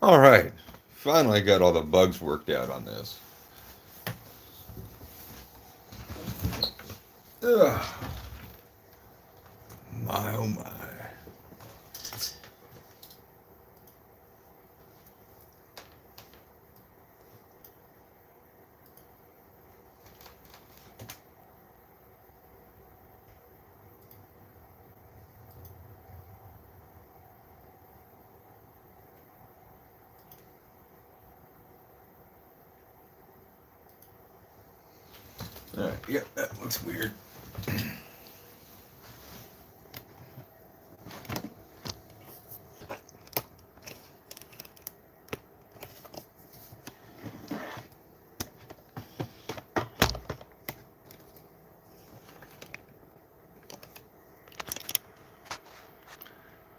All right, finally got all the bugs worked out on this. Ugh, my oh my. All right, yeah, that looks weird.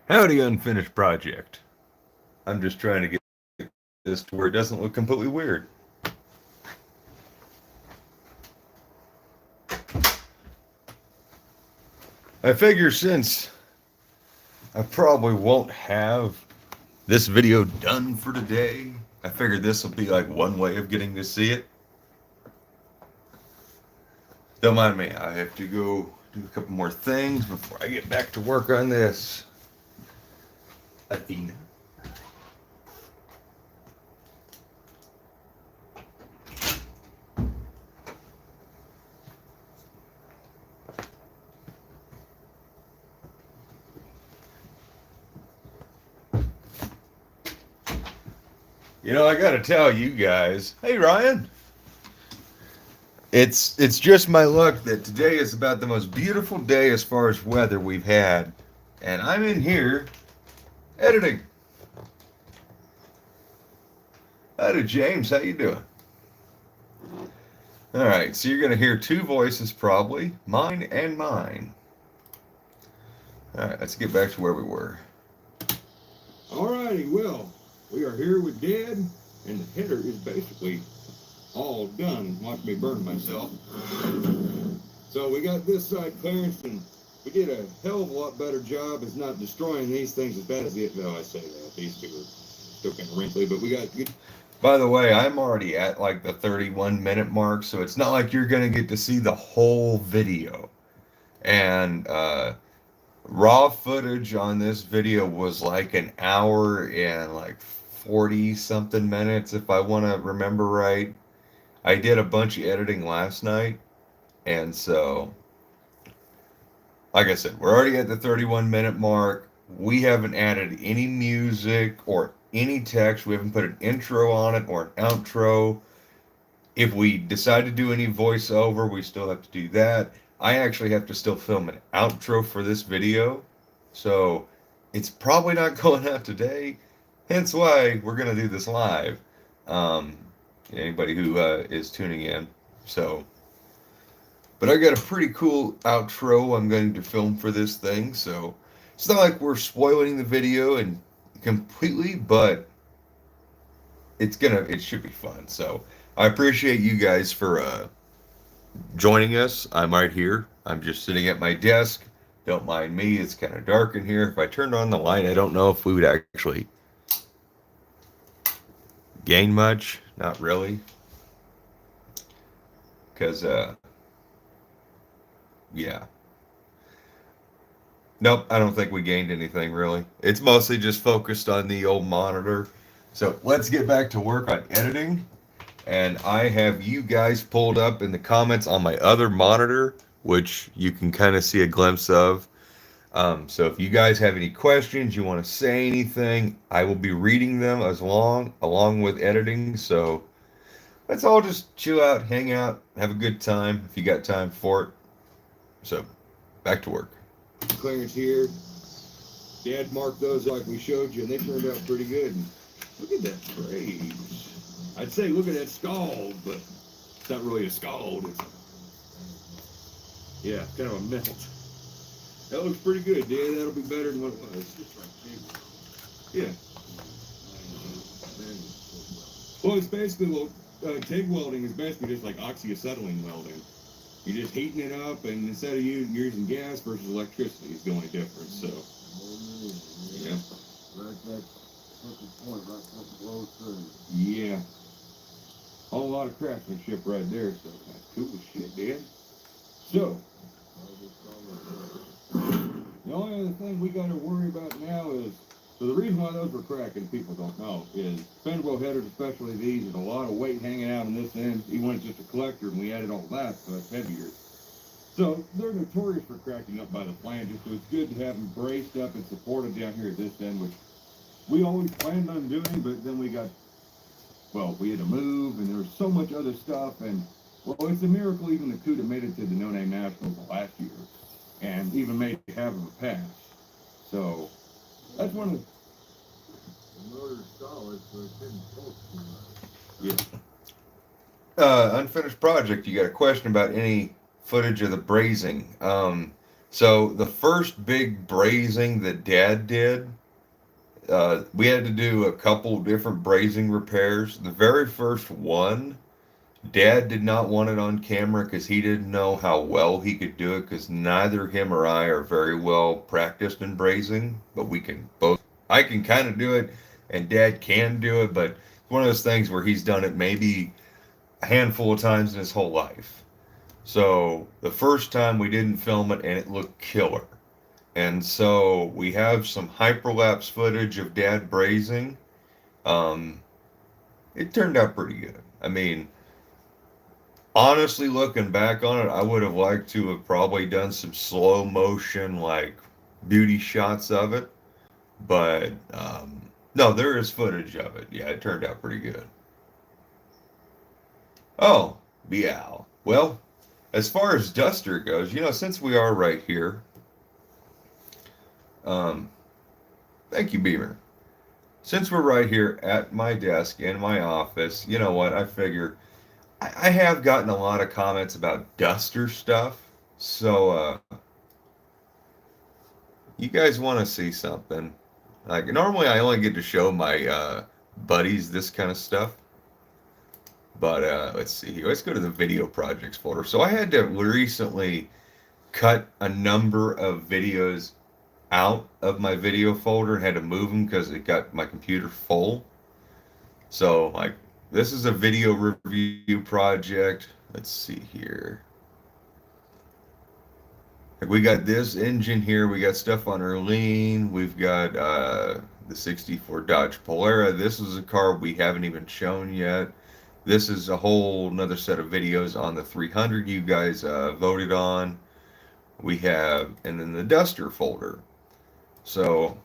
Howdy, unfinished project. I'm just trying to get this to where it doesn't look completely weird. I figure since I probably won't have this video done for today, I figured this will be like one way of getting to see it. Don't mind me, I have to go do a couple more things before I get back to work on this. Athena. You know, I gotta tell you guys, hey Ryan, it's just my luck that today is about the most beautiful day as far as weather we've had, and I'm in here editing. Howdy James, how you doing? All right, so you're gonna hear two voices probably, mine and mine. All right, let's get back to where we were. Alrighty, well, we are here with Dad, and the header is basically all done. Watch me burn myself. So we got this side clearance, and we did a hell of a lot better job as not destroying these things as bad as the, well, I say that. These two are still kind of wrinkly, but we got good. By the way, I'm already at like the 31-minute mark, so it's not like you're gonna get to see the whole video. And raw footage on this video was like an hour and like 40 something minutes, if I want to remember right. I did a bunch of editing last night, and so, like I said, we're already at the 31-minute mark. We haven't added any music or any text. We haven't put an intro on it or an outro. If we decide to do any voiceover, we still have to do that. I actually have to still film an outro for this video, so it's probably not going out today. Hence why we're gonna do this live. Um, Anybody who is tuning in. So, but I got a pretty cool outro I'm going to film for this thing. So it's not like we're spoiling the video and completely, but it should be fun. So I appreciate you guys for joining us. I'm right here. I'm just sitting at my desk. Don't mind me. It's kind of dark in here. If I turned on the light, I don't know if we would actually gain much. Not really. Because, yeah. Nope, I don't think we gained anything really. It's mostly just focused on the old monitor. So let's get back to work on editing. And I have you guys pulled up in the comments on my other monitor, which you can kind of see a glimpse of. So if you guys have any questions, you want to say anything, I will be reading them along with editing. So let's all just chill out, hang out, have a good time if you got time for it. So back to work. Clearance here. Dad marked those like we showed you, and they turned out pretty good. And look at that praise. I'd say look at that scald, but it's not really a scald. It's, yeah, kind of a melt. That looks pretty good, Dad. That'll be better than what it was. Yeah. Well, it's basically, TIG welding is basically just like oxyacetylene welding. You're just heating it up, and instead of using gas versus electricity is the only difference. So, yeah. lot of craftsmanship right there, so that's cool as shit, Dad. So, the only other thing we got to worry about now is, so the reason why those were cracking, people don't know, is fender headers, especially these, there's a lot of weight hanging out on this end. Even when it's just a collector, and we added all that, so it's heavier. So they're notorious for cracking up by the flanges, so it's good to have them braced up and supported down here at this end, which we always planned on doing, but then we had to move, and there was so much other stuff, and, well, it's a miracle even the CUDA made it to the No Name Nationals last year, and even made half of a pass. So, that's one of the... The motor's solid, so it didn't poke too much. Yeah. Unfinished project, you got a question about any footage of the brazing. So the first big brazing that Dad did, we had to do a couple different brazing repairs. The very first one, Dad did not want it on camera because he didn't know how well he could do it, because neither him or I are very well practiced in brazing, but we can both. I can kind of do it, and Dad can do it, but it's one of those things where he's done it maybe a handful of times in his whole life. So the first time we didn't film it, and it looked killer. And so we have some hyperlapse footage of Dad brazing. It turned out pretty good. I mean, honestly, looking back on it, I would have liked to have probably done some slow motion, like beauty shots of it. But no, there is footage of it. Yeah, it turned out pretty good. Oh, yeah. Well, as far as Duster goes, since we are right here, thank you, Beamer. Since we're right here at my desk in my office, you know what? I figure I have gotten a lot of comments about Duster stuff. So, you guys want to see something? Like, normally I only get to show my buddies this kind of stuff. But let's see here. Let's go to the video projects folder. So I had to recently cut a number of videos out of my video folder and had to move them because it got my computer full. So, like, this is a video review project. Let's see here. Like, we got this engine here. We got stuff on our lean. We've got the 64 Dodge Polara. This is a car we haven't even shown yet. This is a whole another set of videos on the 300 you guys voted on. We have, and then the Duster folder. So,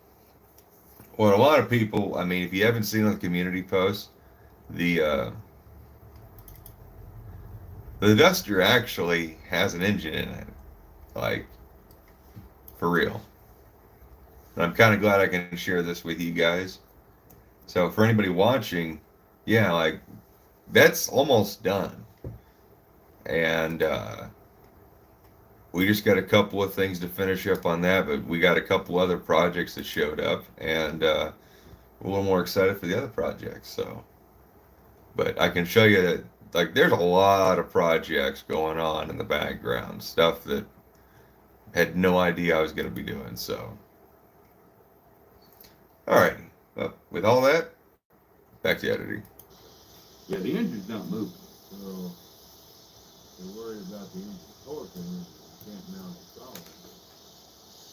what a lot of people, I mean, if you haven't seen on the community post, the Duster actually has an engine in it, like, for real. And I'm kind of glad I can share this with you guys. So for anybody watching, yeah, like, that's almost done. And we just got a couple of things to finish up on that, but we got a couple other projects that showed up, and we're a little more excited for the other projects. So, but I can show you that, like, there's a lot of projects going on in the background, stuff that had no idea I was going to be doing. So, all right, well, with all that, back to editing. Yeah, the engine's not moving. So they're worried about the engine torque and can't mount it solid.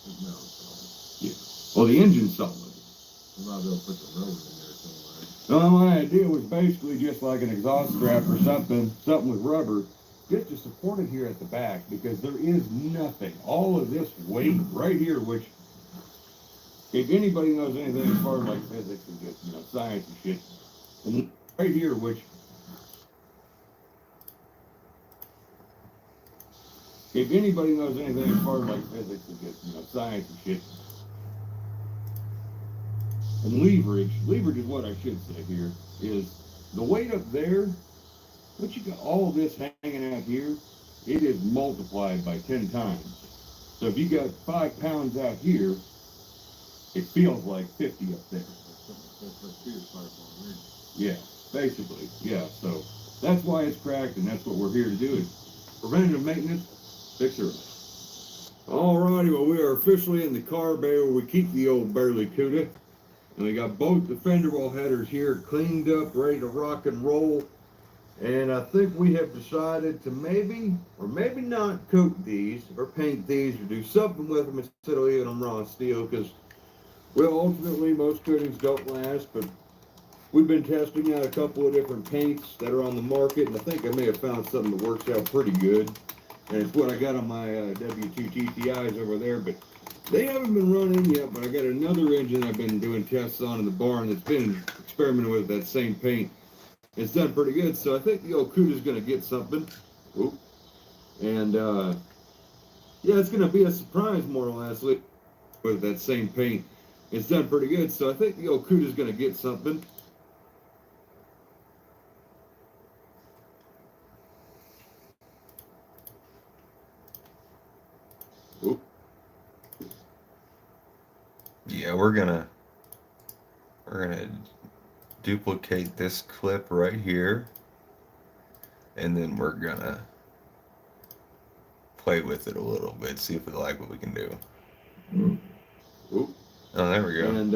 It's mounted solid. Yeah. Well, the engine's solid. You might be able to put the rubber in there somewhere. No, my idea was basically just like an exhaust strap or something with rubber, just to support it here at the back, because there is nothing. All of this weight right here, which, if anybody knows anything as far as like physics and just, science and shit, and right here, which, if anybody knows anything as far as like physics and just, science and shit, and leverage is what I should say here, is the weight up there, but you got all this hanging out here, it is multiplied by 10 times. So if you got 5 pounds out here, it feels like 50 up there. Yeah, basically, yeah. So that's why it's cracked, and that's what we're here to do, is preventative maintenance, fix her up. Alrighty, well, we are officially in the car bay where we keep the old BarelyCuda. And we got both the fender well headers here cleaned up, ready to rock and roll. And I think we have decided to maybe or maybe not coat these or paint these or do something with them instead of leaving them raw steel because, well, ultimately most coatings don't last, but we've been testing out a couple of different paints that are on the market, and I think I may have found something that works out pretty good. And it's what I got on my W2 TTIs over there, but they haven't been running yet, but I got another engine I've been doing tests on in the barn that's been experimenting with that same paint. It's done pretty good, so I think the old CUDA's going to get something. Oop. And, yeah, it's going to be a surprise, more or less, with that same paint. It's done pretty good, so I think the old CUDA's going to get something. Oop. Yeah, we're gonna duplicate this clip right here, and then we're gonna play with it a little bit, see if we like what we can do. Oop. Oh, there we go. And,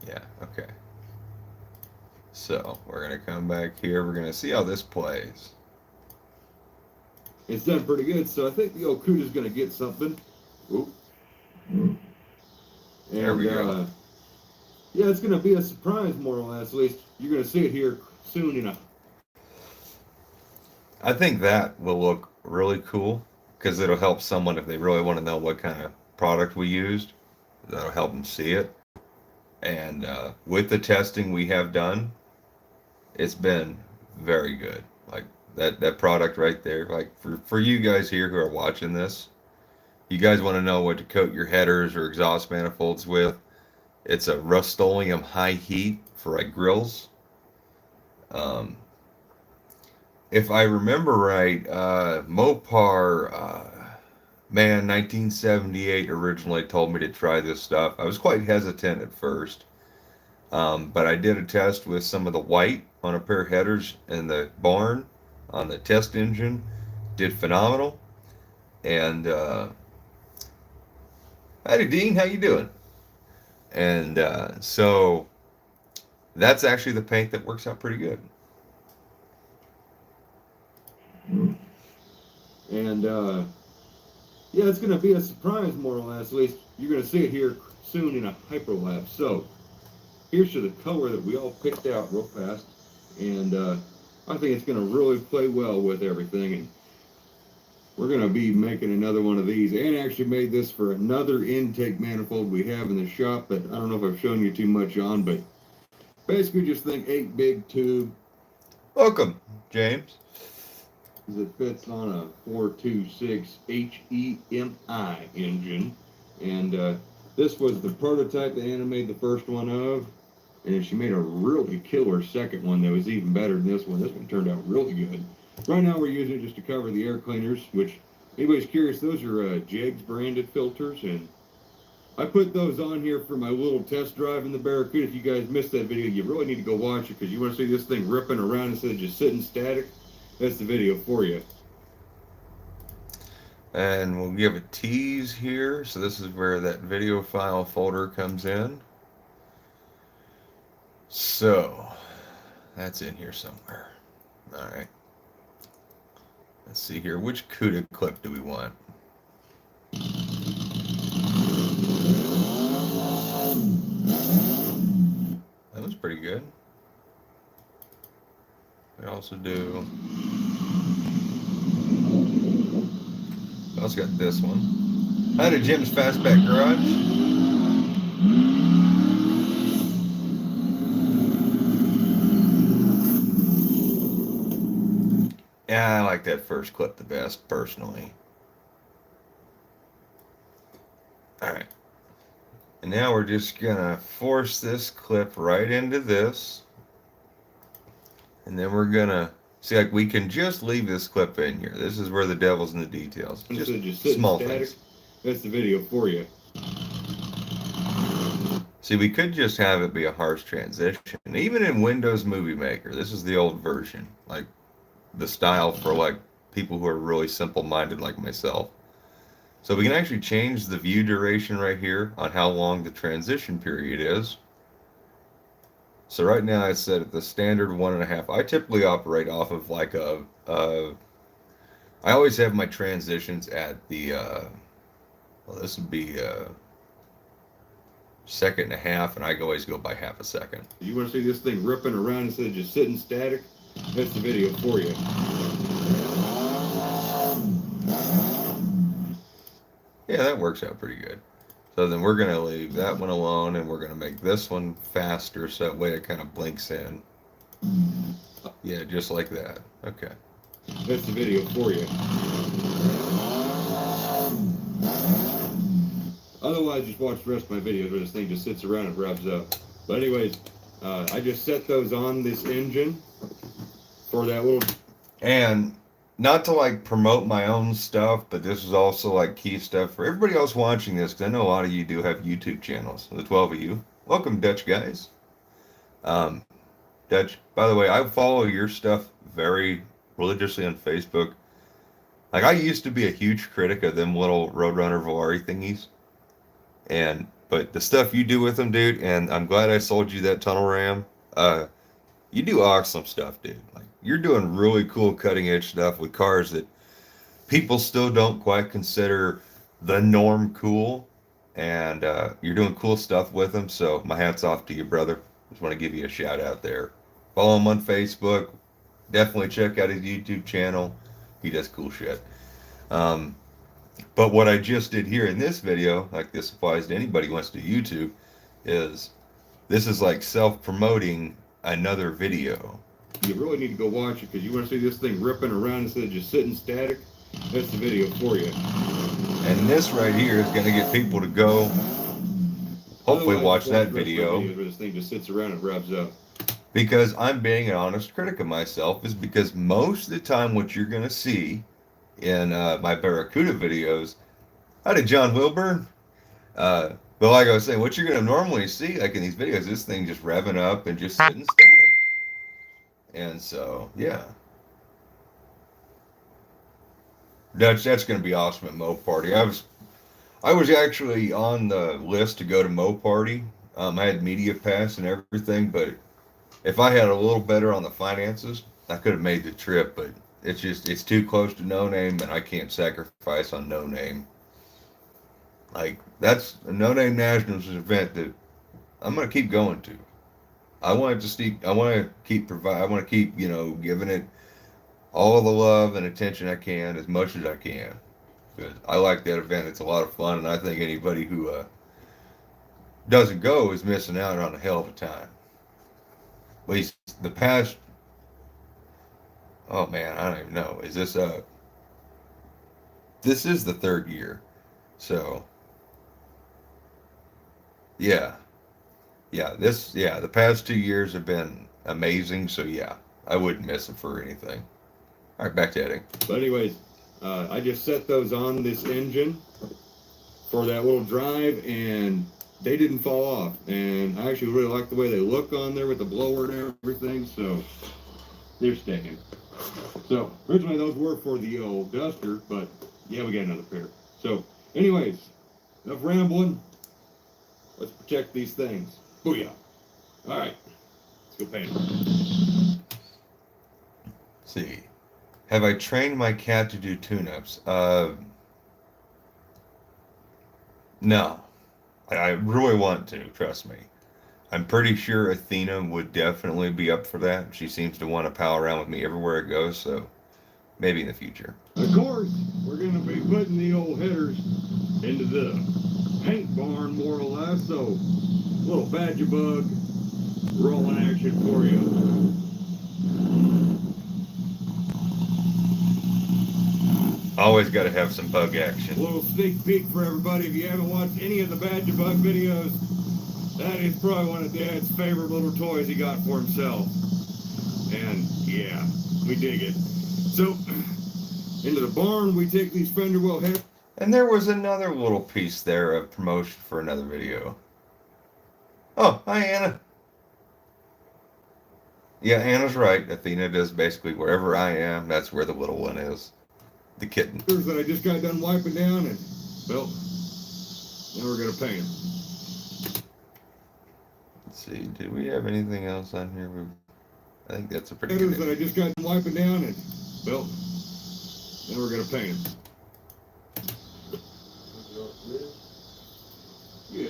yeah, okay. So we're gonna come back here. We're gonna see how this plays. it's done pretty good, so I think the old CUDA's going to get something. Oop. And, There we go. Yeah, it's going to be a surprise, more or less. At least you're going to see it here soon enough. I think that will look really cool because it'll help someone if they really want to know what kind of product we used. That'll help them see it. And with the testing we have done, it's been very good. Like that product right there. Like for you guys here who are watching this, you guys want to know what to coat your headers or exhaust manifolds with. It's a Rust-Oleum high heat for like grills. If I remember right, Mopar man 1978 originally told me to try this stuff. I was quite hesitant at first, but I did a test with some of the white on a pair of headers in the barn on the test engine. Did phenomenal. And howdy Dean, how you doing? And so that's actually the paint that works out pretty good. And, yeah, it's going to be a surprise, more or less. At least you're going to see it here soon in a hyperlapse. So here's to the color that we all picked out real fast. And I think it's going to really play well with everything. And we're going to be making another one of these. And actually made this for another intake manifold we have in the shop that I don't know if I've shown you too much on, but basically just think 8 big tube. Welcome, James. It fits on a 426 HEMI engine. And this was the prototype that Anna made the first one of. And she made a really killer second one that was even better than this one. This one turned out really good. Right now we're using it just to cover the air cleaners, which, anybody's curious, those are Jegs branded filters. And I put those on here for my little test drive in the BarelyCuda. If you guys missed that video, you really need to go watch it because you want to see this thing ripping around instead of just sitting static. That's the video for you. And we'll give a tease here. So this is where that video file folder comes in. So that's in here somewhere. All right. Let's see here. Which CUDA clip do we want? That was pretty good. We also do. I also got this one. Hi to Jim's Fastback Garage. Yeah, I like that first clip the best, personally. All right. And now we're just gonna force this clip right into this. And then we're gonna see, like, we can just leave this clip in here. This is where the devil's in the details. Just small static. things. That's the video for you. See, we could just have it be a harsh transition. Even in Windows Movie Maker, this is the old version. Like, the style for, like, people who are really simple-minded like myself. So we can actually change the view duration right here on how long the transition period is. So right now it's set at the standard 1.5. I typically operate off of like I always have my transitions at the, well, this would be second and a half, and I always go by half a second. You want to see this thing ripping around instead of just sitting static? That's the video for you. Yeah, that works out pretty good. So then we're going to leave that one alone, and we're going to make this one faster so that way it kind of blinks in. Yeah, just like that. Okay. That's the video for you. Otherwise, just watch the rest of my videos where this thing just sits around and revs up. But anyways, I just set those on this engine for that little... And not to like promote my own stuff, but this is also like key stuff for everybody else watching this, because I know a lot of you do have YouTube channels. The 12 of you. Welcome, Dutch guys. Dutch, by the way, I follow your stuff very religiously on Facebook. Like, I used to be a huge critic of them little Roadrunner Volare thingies. But the stuff you do with them, dude, and I'm glad I sold you that tunnel ram. You do awesome stuff, dude. Like, you're doing really cool cutting edge stuff with cars that people still don't quite consider the norm cool. And you're doing cool stuff with them. So my hat's off to you, brother. Just want to give you a shout out there. Follow him on Facebook. Definitely check out his YouTube channel. He does cool shit. But what I just did here in this video, like this applies to anybody who wants to do YouTube, is this is like self-promoting another video. You really need to go watch it because you want to see this thing ripping around instead of just sitting static. That's the video for you. And this right here is going to get people to go, hopefully watch that video. Where this thing just sits around and revs up. Because I'm being an honest critic of myself, is because most of the time what you're going to see in my BarelyCuda videos, how did John Wilburn? But like I was saying, what you're going to normally see, like in these videos, this thing just revving up and just sitting static. And so, yeah. That's going to be awesome at Mo Party. I was actually on the list to go to Mo Party. I had media pass and everything, but if I had a little better on the finances, I could have made the trip, but it's too close to No Name, and I can't sacrifice on No Name. Like, that's a No Name Nationals event that I'm going to keep going to. I want to keep, giving it all the love and attention I can, as much as I can. Because I like that event. It's a lot of fun, and I think anybody who doesn't go is missing out on a hell of a time. At least the past, oh man, I don't even know. Is this this is the third year. So yeah, the past 2 years have been amazing. So yeah, I wouldn't miss it for anything. All right, back to editing. But anyways, I just set those on this engine for that little drive, and they didn't fall off. And I actually really like the way they look on there with the blower and everything, so they're sticking. So originally those were for the old Duster, but yeah, we got another pair. So anyways, enough rambling. Let's protect these things. Booyah. All right, let's go paint them. Let's see. Have I trained my cat to do tune-ups? No. I really want to, trust me. I'm pretty sure Athena would definitely be up for that. She seems to want to pal around with me everywhere it goes, so maybe in the future. Of course, we're going to be putting the old headers into the paint barn, more or less, so a little badger bug rolling action for you. Always got to have some bug action. A little sneak peek for everybody. If you haven't watched any of the badger bug videos, that is probably one of Dad's favorite little toys he got for himself. And yeah, we dig it. So, into the barn, we take these fender well headers. And there was another little piece there of promotion for another video. Oh, hi Anna. Yeah, Anna's right. Athena does basically wherever I am, that's where the little one is. The kitten. That I just got done wiping down, and well, now we're gonna paint them. Let's see, did we have anything else on here? I think that's a pretty Headers good that I just got them wiping down, and well, then we're gonna paint them. Yeah.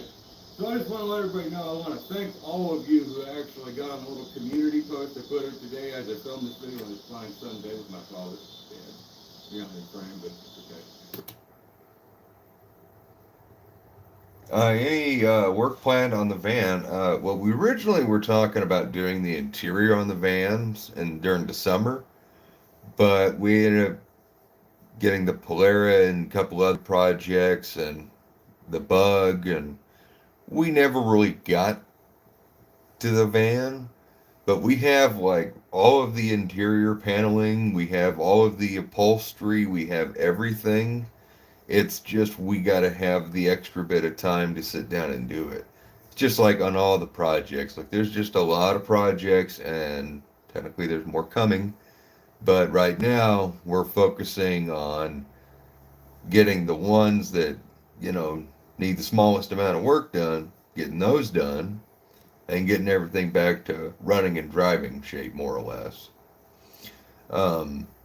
So I just want to let everybody know, I want to thank all of you who actually got on a little community post I put in today as I filmed this video on this fine Sunday with my father. Dad. You're not in the frame, but it's okay. Any work planned on the van? Well, we originally were talking about doing the interior on the vans and during the summer, but we ended up getting the Polera and a couple other projects and the Bug, and we never really got to the van. But we have like all of the interior paneling, we have all of the upholstery, we have everything. It's just we got to have the extra bit of time to sit down and do it. It's just like on all the projects. Like there's just a lot of projects, and technically there's more coming. But right now we're focusing on getting the ones that, you know, need the smallest amount of work done, getting those done, and getting everything back to running and driving shape more or less.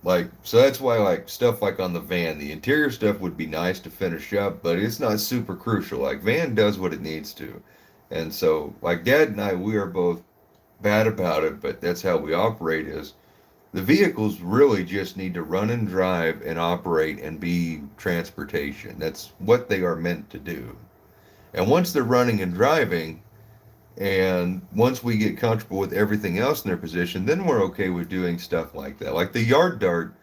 Like, so that's why, like, stuff like on the van, the interior stuff would be nice to finish up, but it's not super crucial. Like, van does what it needs to. And so, like, Dad and I, we are both bad about it, but that's how we operate is the vehicles really just need to run and drive and operate and be transportation. That's what they are meant to do. And once they're running and driving, and once we get comfortable with everything else in their position, then we're okay with doing stuff like that. Like the yard dart,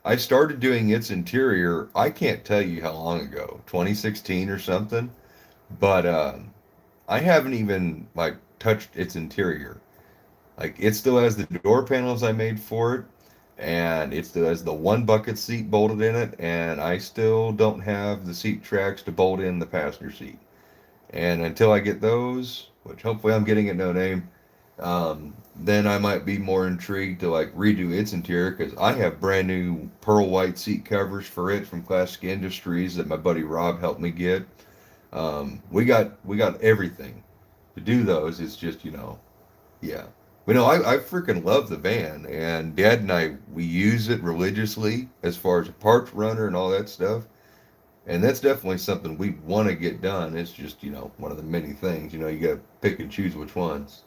I started doing its interior, I can't tell you how long ago, 2016 or something. But I haven't even like touched its interior. Like it still has the door panels I made for it, and it still has the one bucket seat bolted in it, and I still don't have the seat tracks to bolt in the passenger seat. And until I get those, which hopefully I'm getting at no name, then I might be more intrigued to like redo its interior because I have brand new pearl white seat covers for it from Classic Industries that my buddy Rob helped me get. We got everything to do those. It's just, you know, yeah. But no, I freaking love the van, and Dad and I, we use it religiously as far as a parts runner and all that stuff. And that's definitely something we want to get done. It's just, you know, one of the many things. You know, you got to pick and choose which ones.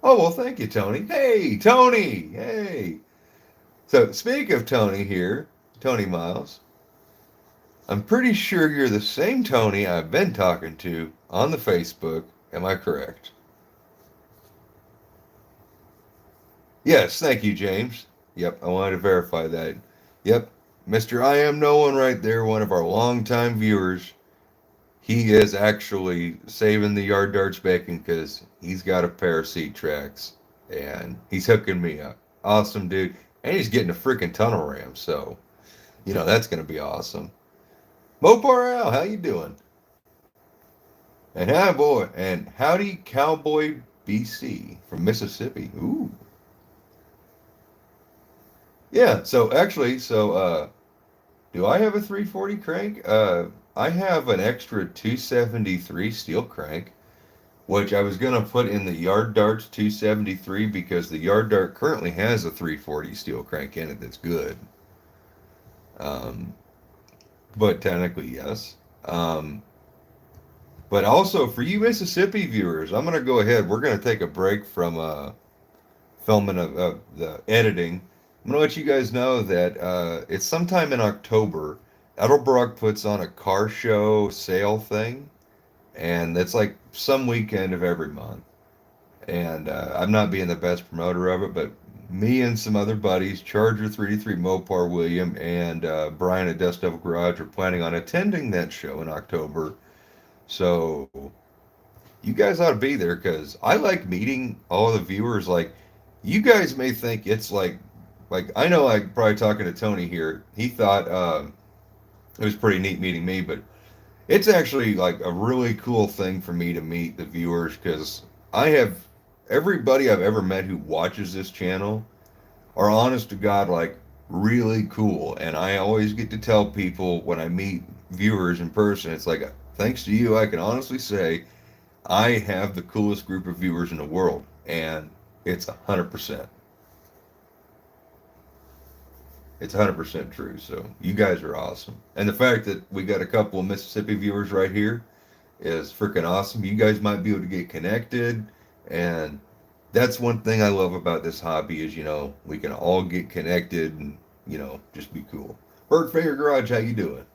Oh, well, thank you, Tony. Hey, Tony! Hey! So, speak of Tony here, Tony Miles, I'm pretty sure you're the same Tony I've been talking to on the Facebook. Am I correct? Yes, thank you, James. Yep, I wanted to verify that. Yep, Mr. I Am No One right there, one of our longtime viewers. He is actually saving the yard darts bacon because he's got a pair of seat tracks and he's hooking me up. Awesome, dude. And he's getting a freaking tunnel ram, so, you know, that's going to be awesome. Mopar Al, how you doing? And hi, boy, and howdy, Cowboy BC from Mississippi. Ooh. Yeah, so actually, do I have a 340 crank? I have an extra 273 steel crank, which I was going to put in the Yard Darts 273 because the Yard Dart currently has a 340 steel crank in it that's good. But technically, yes. But also, for you Mississippi viewers, I'm going to go ahead. We're going to take a break from filming of the editing. I'm going to let you guys know that it's sometime in October. Edelbrock puts on a car show sale thing, and it's like some weekend of every month. And I'm not being the best promoter of it, but me and some other buddies, Charger 3D3 Mopar William, and Brian at Dust Devil Garage are planning on attending that show in October. So you guys ought to be there because I like meeting all the viewers. Like, you guys may think it's like I know, like, probably talking to Tony here, he thought it was pretty neat meeting me, but it's actually like a really cool thing for me to meet the viewers because I have everybody I've ever met who watches this channel are honest to God, like, really cool. And I always get to tell people when I meet viewers in person. It's like, thanks to you, I can honestly say I have the coolest group of viewers in the world, and it's 100%. It's 100% true. So you guys are awesome, and the fact that we got a couple of Mississippi viewers right here is freaking awesome. You guys might be able to get connected, and that's one thing I love about this hobby is, we can all get connected and, just be cool. Birdfinger Garage, how you doing?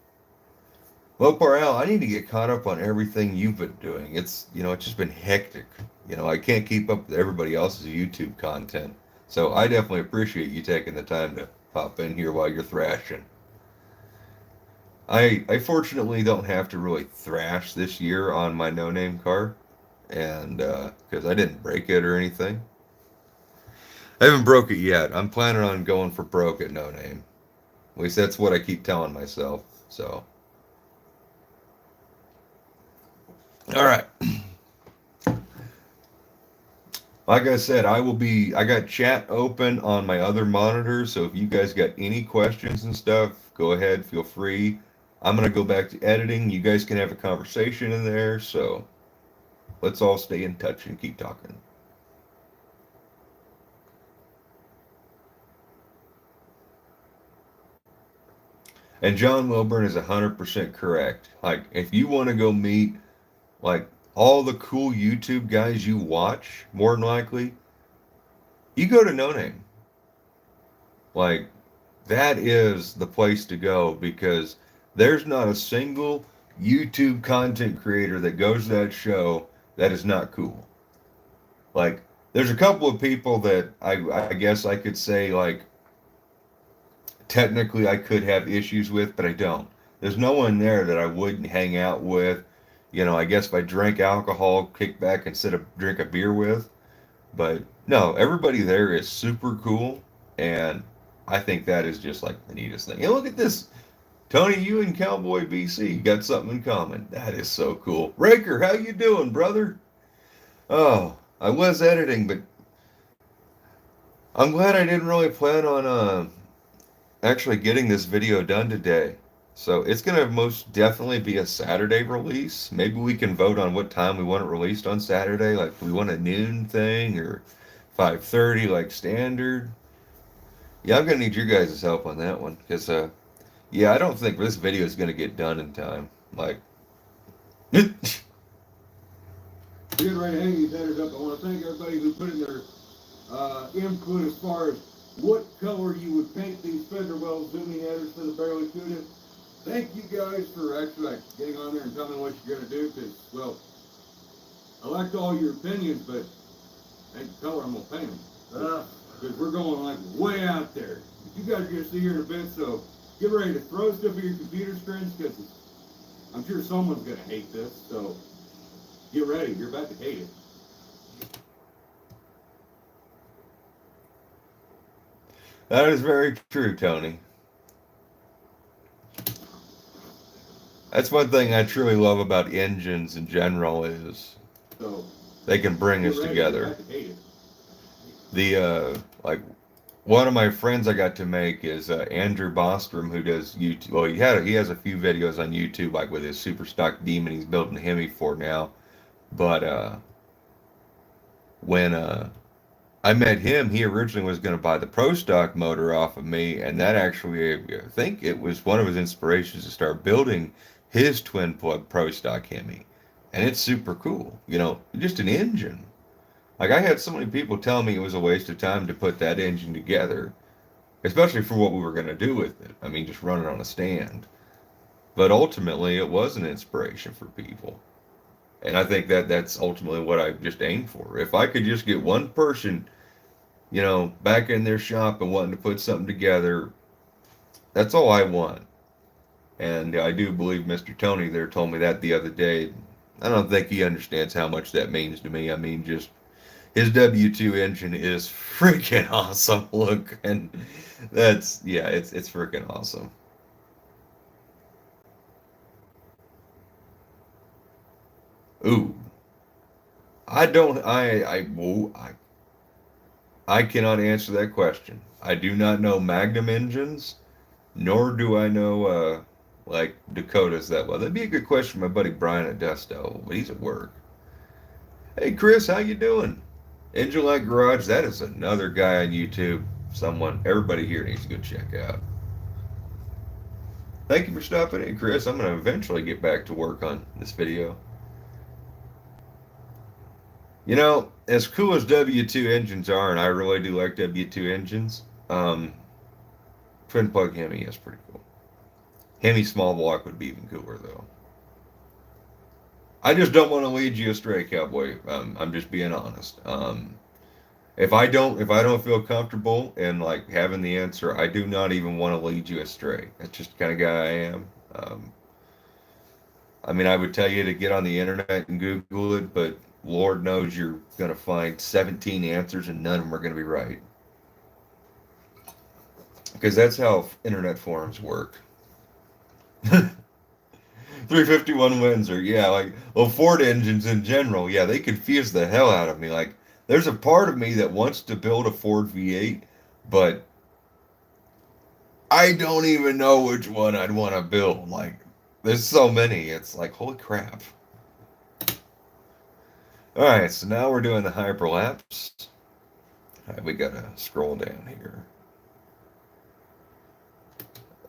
Well, Parell, I need to get caught up on everything you've been doing. It's just been hectic. I can't keep up with everybody else's YouTube content. So I definitely appreciate you taking the time to pop in here while you're thrashing. I fortunately don't have to really thrash this year on my no-name car, and because I didn't break it or anything. I haven't broke it yet. I'm planning on going for broke at no name. At least that's what I keep telling myself. So, all right. Like I said, I got chat open on my other monitor, so if you guys got any questions and stuff, go ahead, feel free. I'm going to go back to editing. You guys can have a conversation in there, so let's all stay in touch and keep talking. And John Wilburn is 100% correct. Like, if you want to go meet, like, all the cool YouTube guys you watch, more than likely, you go to No Name. Like, that is the place to go, because there's not a single YouTube content creator that goes to that show that is not cool. Like, there's a couple of people that I guess I could say, like, technically I could have issues with, but I don't. There's no one there that I wouldn't hang out with. I guess if I drank alcohol, kick back instead of drink a beer with. But no, everybody there is super cool, and I think that is just like the neatest thing. And look at this. Tony, you and Cowboy BC got something in common. That is so cool. Raker, how you doing, brother? Oh, I was editing, but I'm glad I didn't really plan on actually getting this video done today. So it's going to most definitely be a Saturday release. Maybe we can vote on what time we want it released on Saturday. Like, do we want a noon thing or 5:30 like standard? Yeah, I'm going to need your guys' help on that one. Because, yeah, I don't think this video is going to get done in time. Like, Getting ready to hang these headers up. I want to thank everybody who put in their input as far as what color you would paint these fender well zooming headers for the BarelyCuda. Thank you guys for actually getting on there and telling me what you're going to do, because, well, I liked all your opinions, but ain't the color I'm going to paint them. Because we're going like way out there. You guys are going to see here in a bit, so get ready to throw stuff at your computer screens, because I'm sure someone's going to hate this, so get ready. You're about to hate it. that is very true, Tony. That's one thing I truly love about engines in general is they can bring us together. Like, one of my friends I got to make is Andrew Bostrom, who does YouTube. Well, he has a few videos on YouTube, like with his super stock Demon he's building a Hemi for now. But when I met him, he originally was going to buy the Pro Stock motor off of me, and that actually, I think it was one of his inspirations to start building his twin plug Pro Stock Hemi. And it's super cool, just an engine. Like, I had so many people tell me it was a waste of time to put that engine together, especially for what we were going to do with it. I mean, just run it on a stand. But ultimately, it was an inspiration for people. And I think that's ultimately what I just aim for. If I could just get one person, back in their shop and wanting to put something together, that's all I want. And I do believe Mr. Tony there told me that the other day. I don't think he understands how much that means to me. I mean, just his W2 engine is freaking awesome. Look, and it's freaking awesome. Ooh, I cannot answer that question. I do not know Magnum engines, nor do I know like Dakotas that well. That'd be a good question for my buddy Brian at Desto, but he's at work. Hey Chris, how you doing? Engine Light Garage, that is another guy on YouTube. Everybody here needs to go check out. Thank you for stopping in, Chris. I'm going to eventually get back to work on this video. You know, as cool as W2 engines are, and I really do like W2 engines, twin plug Hemi is pretty cool. Hemi small block would be even cooler, though. I just don't want to lead you astray, cowboy. I'm just being honest. If I don't feel comfortable in like having the answer, I do not even want to lead you astray. That's just the kind of guy I am. I mean, I would tell you to get on the internet and Google it, but Lord knows you're going to find 17 answers and none of them are going to be right. Because that's how internet forums work. 351 Windsor, yeah, like, well, Ford engines in general, yeah, they confuse the hell out of me. Like, there's a part of me that wants to build a Ford V8, but I don't even know which one I'd want to build. Like, there's so many, it's like, holy crap. Alright, so now we're doing the hyperlapse. Alright, we gotta scroll down here.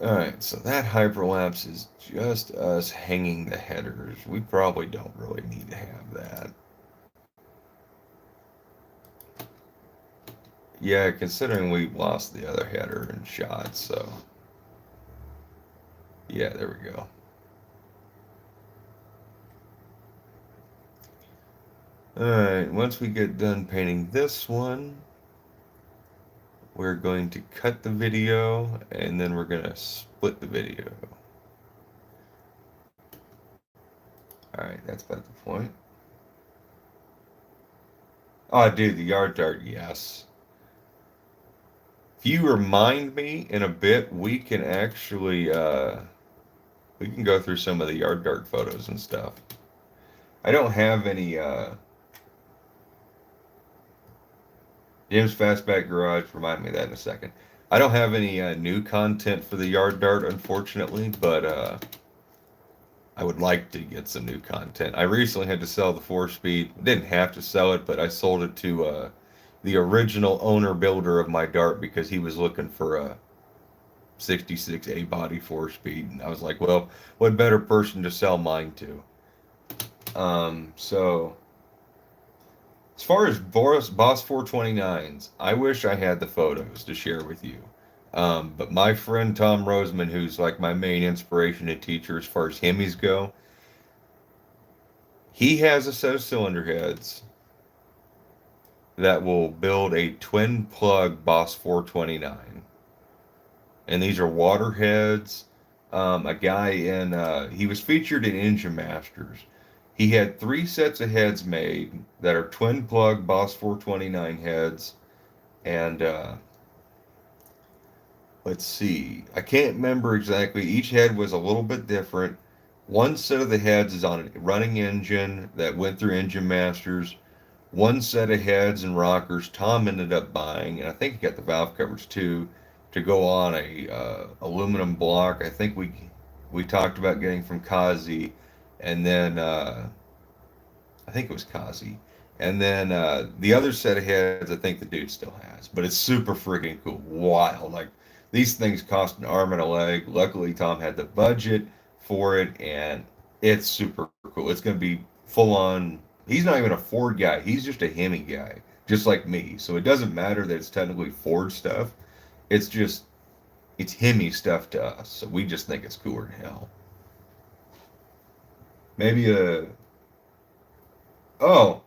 Alright, so that hyperlapse is just us hanging the headers. We probably don't really need to have that. Yeah, considering we lost the other header and shot, so. Yeah, there we go. Alright, once we get done painting this one, we're going to cut the video and then we're going to split the video. Alright, that's about the point. Oh, dude, the yard dart, yes. If you remind me in a bit, we can actually, we can go through some of the yard dart photos and stuff. I don't have any, Jim's Fastback Garage, remind me of that in a second. I don't have any new content for the yard dart, unfortunately, but I would like to get some new content. I recently had to sell the 4-speed. Didn't have to sell it, but I sold it to the original owner builder of my dart because he was looking for a 66 A-body 4-speed. And I was like, well, what better person to sell mine to? So... as far as Boss 429s, I wish I had the photos to share with you. But my friend Tom Roseman, who's like my main inspiration and teacher as far as Hemis go, he has a set of cylinder heads that will build a twin plug Boss 429. And these are water heads. A guy he was featured in Engine Masters. He had 3 sets of heads made that are twin plug Boss 429 heads. And let's see, I can't remember exactly. Each head was a little bit different. One set of the heads is on a running engine that went through Engine Masters. One set of heads and rockers Tom ended up buying, and I think he got the valve covers too, to go on a aluminum block. I think we talked about getting from Kazi. And then, I think it was Kazi. And then the other set of heads, I think the dude still has. But it's super freaking cool. Wild. Like, these things cost an arm and a leg. Luckily, Tom had the budget for it. And it's super cool. It's going to be full on. He's not even a Ford guy. He's just a Hemi guy. Just like me. So it doesn't matter that it's technically Ford stuff. It's just, it's Hemi stuff to us. So we just think it's cooler than hell. Maybe well,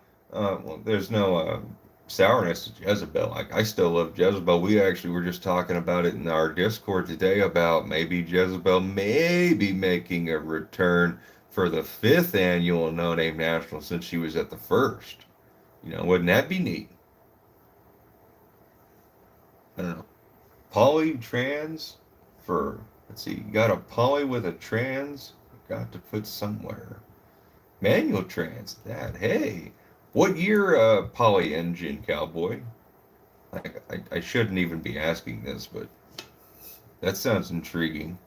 there's no sourness to Jezebel. Like, I still love Jezebel. We actually were just talking about it in our Discord today about maybe Jezebel maybe making a return for the 5th annual No Name National since she was at the 1st. You know, wouldn't that be neat? I don't know. Poly trans for, let's see, you got a poly with a trans. Got to put somewhere. Manual trans. That, hey, what year poly engine, cowboy? I shouldn't even be asking this, but that sounds intriguing.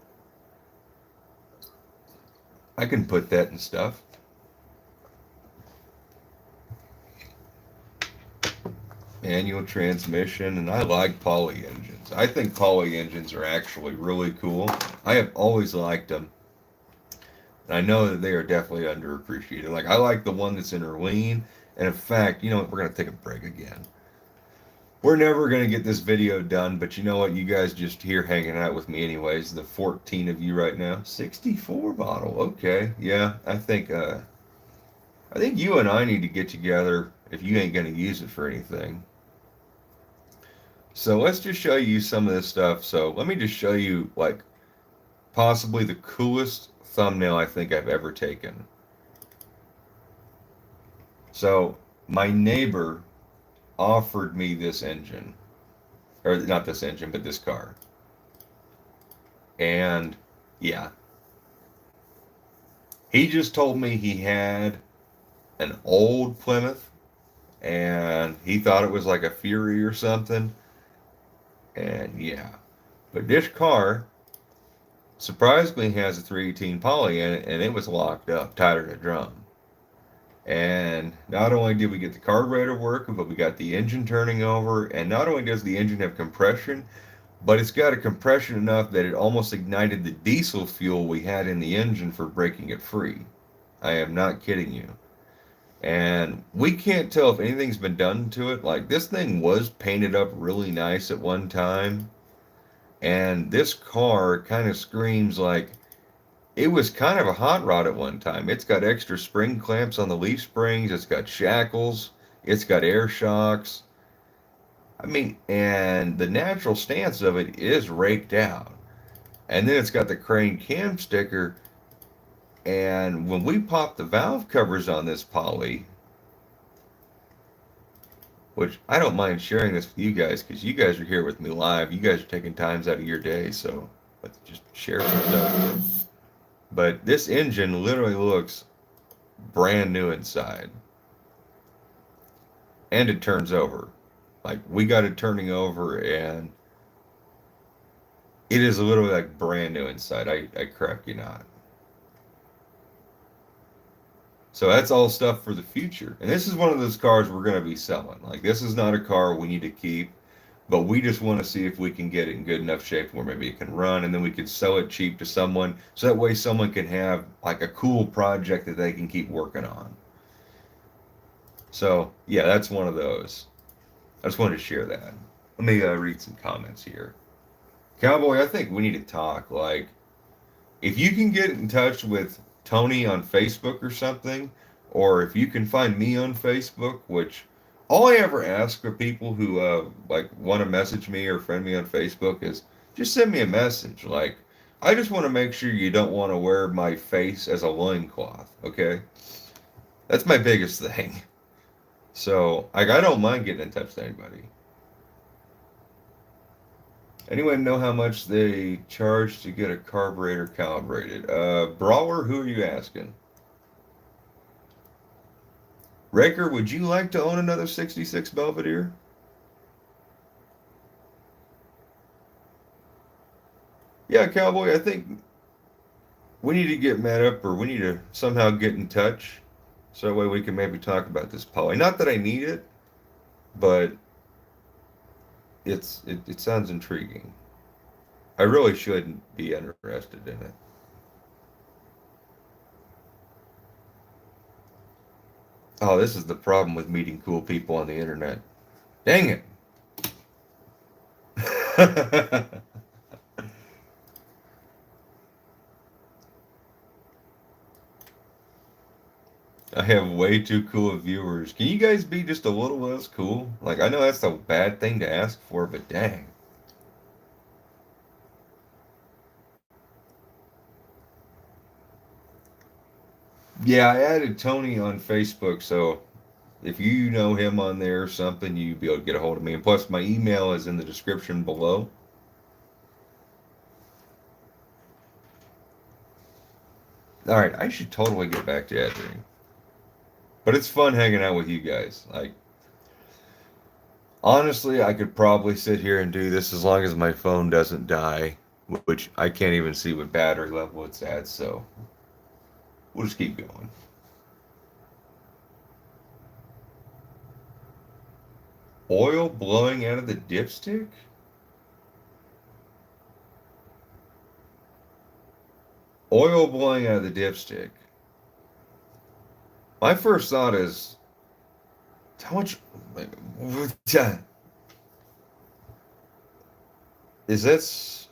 I can put that in stuff. Manual transmission, and I like poly engines. I think poly engines are actually really cool. I have always liked them. And I know that they are definitely underappreciated. Like, I like the one that's interlean. And in fact, you know what? We're going to take a break again. We're never going to get this video done, but you know what? You guys just here hanging out with me anyways. The 14 of you right now. 64 bottle. Okay. Yeah, I think you and I need to get together if you ain't going to use it for anything. So let's just show you some of this stuff. So let me just show you, like, possibly the coolest thumbnail I think I've ever taken. So my neighbor offered me this engine, or not this engine, but this car. And yeah, he just told me he had an old Plymouth and he thought it was like a Fury or something. And yeah, but this car surprisingly has a 318 poly in it, and it was locked up, tighter than a drum. And not only did we get the carburetor working, but we got the engine turning over. And not only does the engine have compression, but it's got a compression enough that it almost ignited the diesel fuel we had in the engine for breaking it free. I am not kidding you. And we can't tell if anything's been done to it. Like, this thing was painted up really nice at one time. And this car kind of screams like it was kind of a hot rod at one time. It's got extra spring clamps on the leaf springs. It's got shackles. It's got air shocks. I mean, and the natural stance of it is raked out. And then it's got the crane cam sticker. And when we pop the valve covers on this poly, which I don't mind sharing this with you guys because you guys are here with me live. You guys are taking times out of your day, so let's just share some stuff. But this engine literally looks brand new inside. And it turns over. Like, we got it turning over, and it is literally like brand new inside. I crap you not. So that's all stuff for the future. And this is one of those cars we're going to be selling. Like, this is not a car we need to keep, but we just want to see if we can get it in good enough shape where maybe it can run, and then we can sell it cheap to someone, so that way someone can have like a cool project that they can keep working on. So yeah, that's one of those. I just wanted to share that. Let me read some comments here. Cowboy, I think we need to talk. Like, if you can get in touch with Tony on Facebook or something, or if you can find me on Facebook, which all I ever ask for people who like want to message me or friend me on Facebook is just send me a message. Like, I just want to make sure you don't want to wear my face as a loincloth, okay? That's my biggest thing. So, like, I don't mind getting in touch with anybody. Anyone know how much they charge to get a carburetor calibrated? Brawler, who are you asking? Raker, would you like to own another 66 Belvedere? Yeah, Cowboy, I think we need to get met up, or we need to somehow get in touch, so that way we can maybe talk about this poly. Not that I need it, but it sounds intriguing. I really shouldn't be interested in it. Oh, this is the problem with meeting cool people on the internet. Dang it. I have way too cool of viewers. Can you guys be just a little less cool? Like, I know that's a bad thing to ask for, but dang. Yeah, I added Tony on Facebook, so if you know him on there or something, you'd be able to get a hold of me. And plus, my email is in the description below. All right, I should totally get back to editing. But it's fun hanging out with you guys. Like, honestly, I could probably sit here and do this as long as my phone doesn't die, which I can't even see what battery level it's at, so We'll just keep going. Oil blowing out of the dipstick? Oil blowing out of the dipstick. My first thought is, how much is this?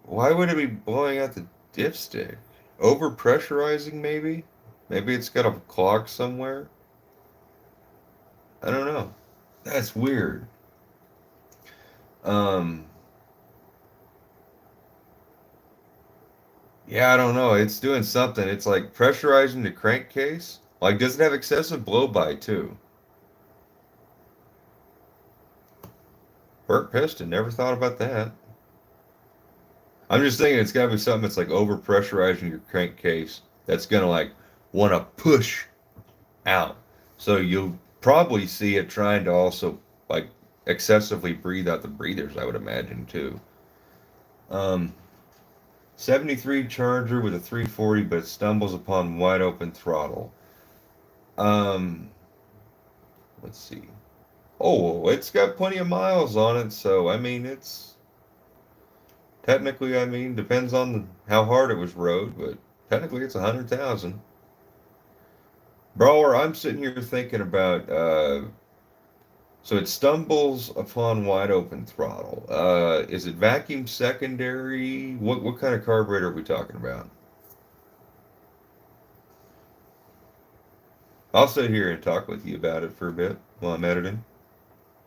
Why would it be blowing out the dipstick? Over pressurizing, maybe? Maybe it's got a clog somewhere. I don't know. That's weird. Yeah, I don't know. It's doing something. It's like pressurizing the crankcase. Like, does it have excessive blow-by too? Burnt piston. Never thought about that. I'm just thinking it's got to be something that's like over pressurizing your crankcase. That's gonna like want to push out. So you'll probably see it trying to also like excessively breathe out the breathers, I would imagine too. 73 Charger with a 340, but it stumbles upon wide open throttle. Let's see. Oh, it's got plenty of miles on it, so I mean, it's technically, I mean, depends on how hard it was rode, but technically it's 100,000. Brawler, I'm sitting here thinking about, so it stumbles upon wide open throttle. Is it vacuum secondary? What kind of carburetor are we talking about? I'll sit here and talk with you about it for a bit while I'm editing.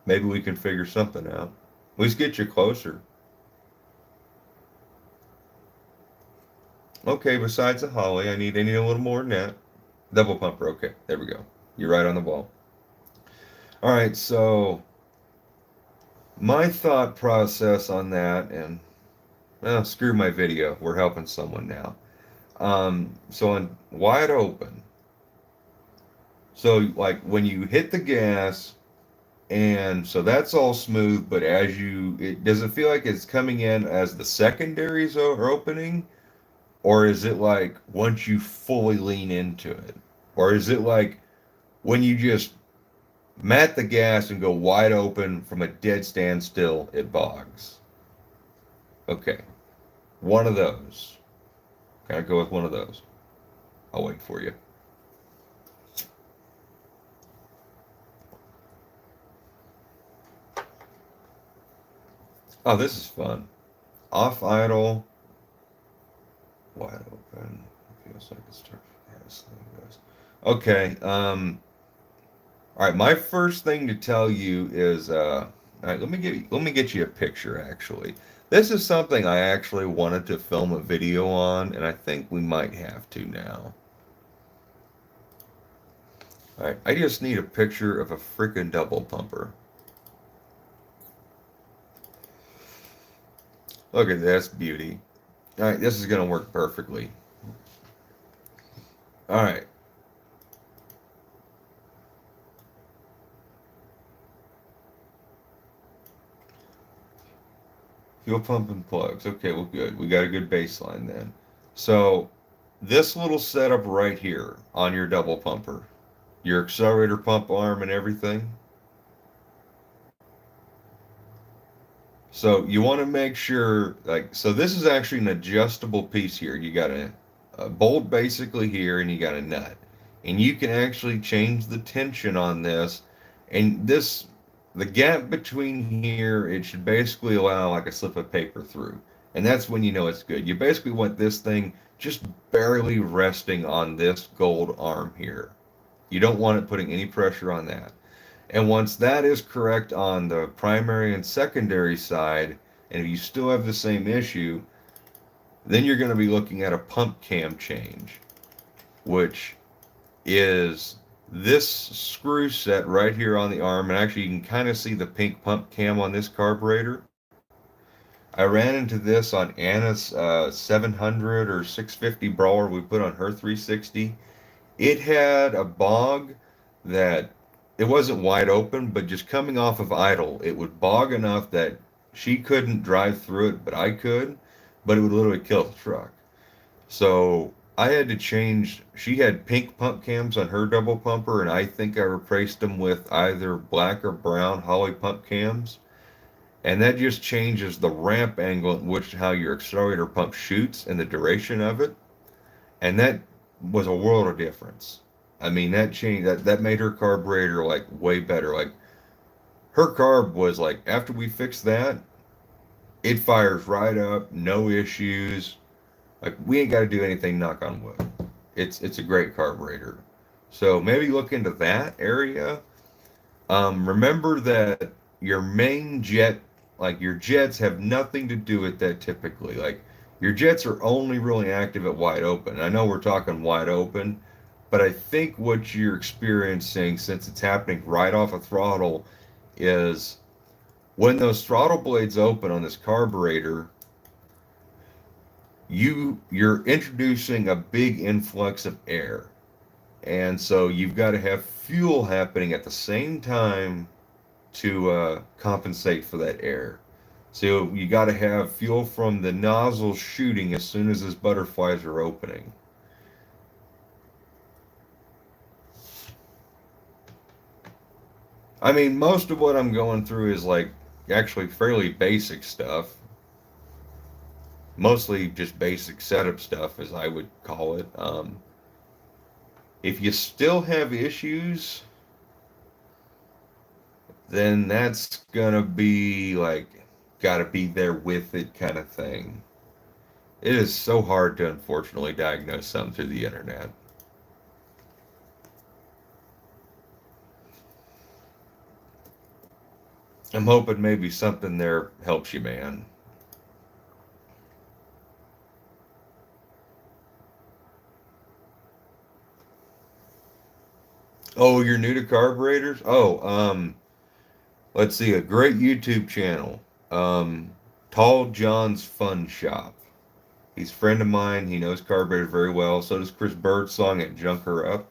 Maybe we can figure something out. Let's get you closer. Okay, besides the Holly, I need a little more than that. Double pumper, okay, there we go. You're right on the ball. All right, so my thought process on that, and well, screw my video. We're helping someone now. So on wide open, so like when you hit the gas, and so that's all smooth, but as it does it feel like it's coming in as the secondaries are opening, or is it like once you fully lean into it, or is it like when you just mat the gas and go wide open from a dead standstill, it bogs? Okay, one of those. Gotta go with one of those. I'll wait for you. Oh, this is fun. Off idle, wide open. Feels like it's starting. Okay. All right. My first thing to tell you is, all right. Let me get you a picture. Actually, this is something I actually wanted to film a video on, and I think we might have to now. All right. I just need a picture of a freaking double pumper. Look at this beauty. All right, this is going to work perfectly. All right. Fuel pump and plugs. Okay, well, good. We got a good baseline then. So this little setup right here on your double pumper, your accelerator pump arm and everything. So you want to make sure, like, so this is actually an adjustable piece here. You got a bolt basically here, and you got a nut. And you can actually change the tension on this. And this, the gap between here, it should basically allow like a slip of paper through. And that's when you know it's good. You basically want this thing just barely resting on this gold arm here. You don't want it putting any pressure on that. And once that is correct on the primary and secondary side, and if you still have the same issue, then you're going to be looking at a pump cam change, which is this screw set right here on the arm. And actually, you can kind of see the pink pump cam on this carburetor. I ran into this on Anna's 700 or 650 brawler we put on her 360. It had a bog that it wasn't wide open, but just coming off of idle, it would bog enough that she couldn't drive through it, but I could, but it would literally kill the truck. So I had to change. She had pink pump cams on her double pumper, and I think I replaced them with either black or brown Holly pump cams. And that just changes the ramp angle at which how your accelerator pump shoots and the duration of it. And that was a world of difference. I mean, that changed that made her carburetor like way better. Like her carb was like after we fixed that, it fires right up, no issues. Like we ain't got to do anything, knock on wood. It's a great carburetor. So maybe look into that area. Remember that your main jet, like your jets, have nothing to do with that typically. Like your jets are only really active at wide open. I know we're talking wide open, but I think what you're experiencing, since it's happening right off a throttle, is when those throttle blades open on this carburetor, you're introducing a big influx of air. And so you've got to have fuel happening at the same time to compensate for that air. So you got to have fuel from the nozzle shooting as soon as those butterflies are opening. I mean, most of what I'm going through is like actually fairly basic stuff. Mostly just basic setup stuff, as I would call it. If you still have issues, then that's gonna be like, gotta be there with it kind of thing. It is so hard to unfortunately diagnose something through the internet. I'm hoping maybe something there helps you, man. Oh, you're new to carburetors? Oh, let's see, a great YouTube channel. Tall John's Fun Shop. He's a friend of mine. He knows carburetors very well. So does Chris Birdsong at Junk Her Up.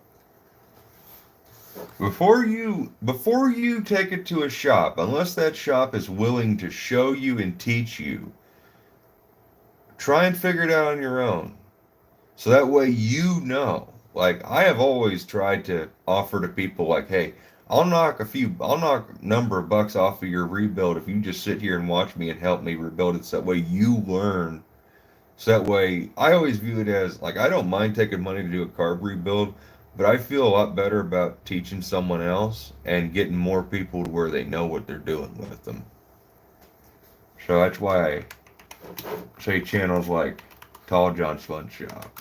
Before you take it to a shop, unless that shop is willing to show you and teach you, try and figure it out on your own. So that way you know. Like I have always tried to offer to people like, hey, I'll knock a number of bucks off of your rebuild if you just sit here and watch me and help me rebuild it. So that way you learn. So that way I always view it as like I don't mind taking money to do a carb rebuild, but I feel a lot better about teaching someone else and getting more people to where they know what they're doing with them. So that's why I say channels like Tall John's Fun Shop.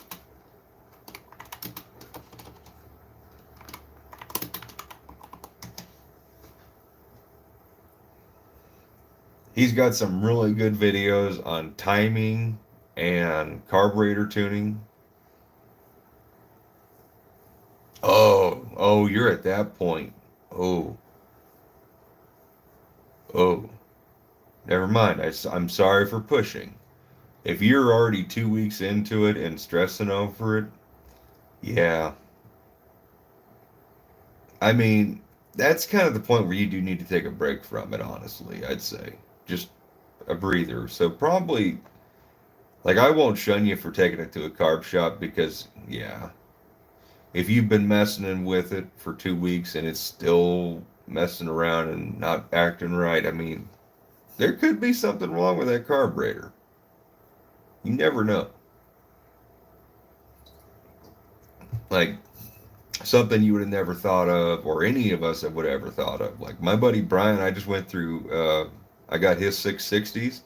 He's got some really good videos on timing and carburetor tuning. Oh, you're at that point. Oh, oh, never mind. I'm sorry for pushing. If you're already 2 weeks into it and stressing over it, yeah. I mean, that's kind of the point where you do need to take a break from it, honestly, I'd say. Just a breather. So probably, like, I won't shun you for taking it to a carb shop because, yeah, if you've been messing with it for 2 weeks and it's still messing around and not acting right, I mean, there could be something wrong with that carburetor. You never know. Like, something you would have never thought of, or any of us would have ever thought of. Like, my buddy Brian, I just went through, I got his 660s,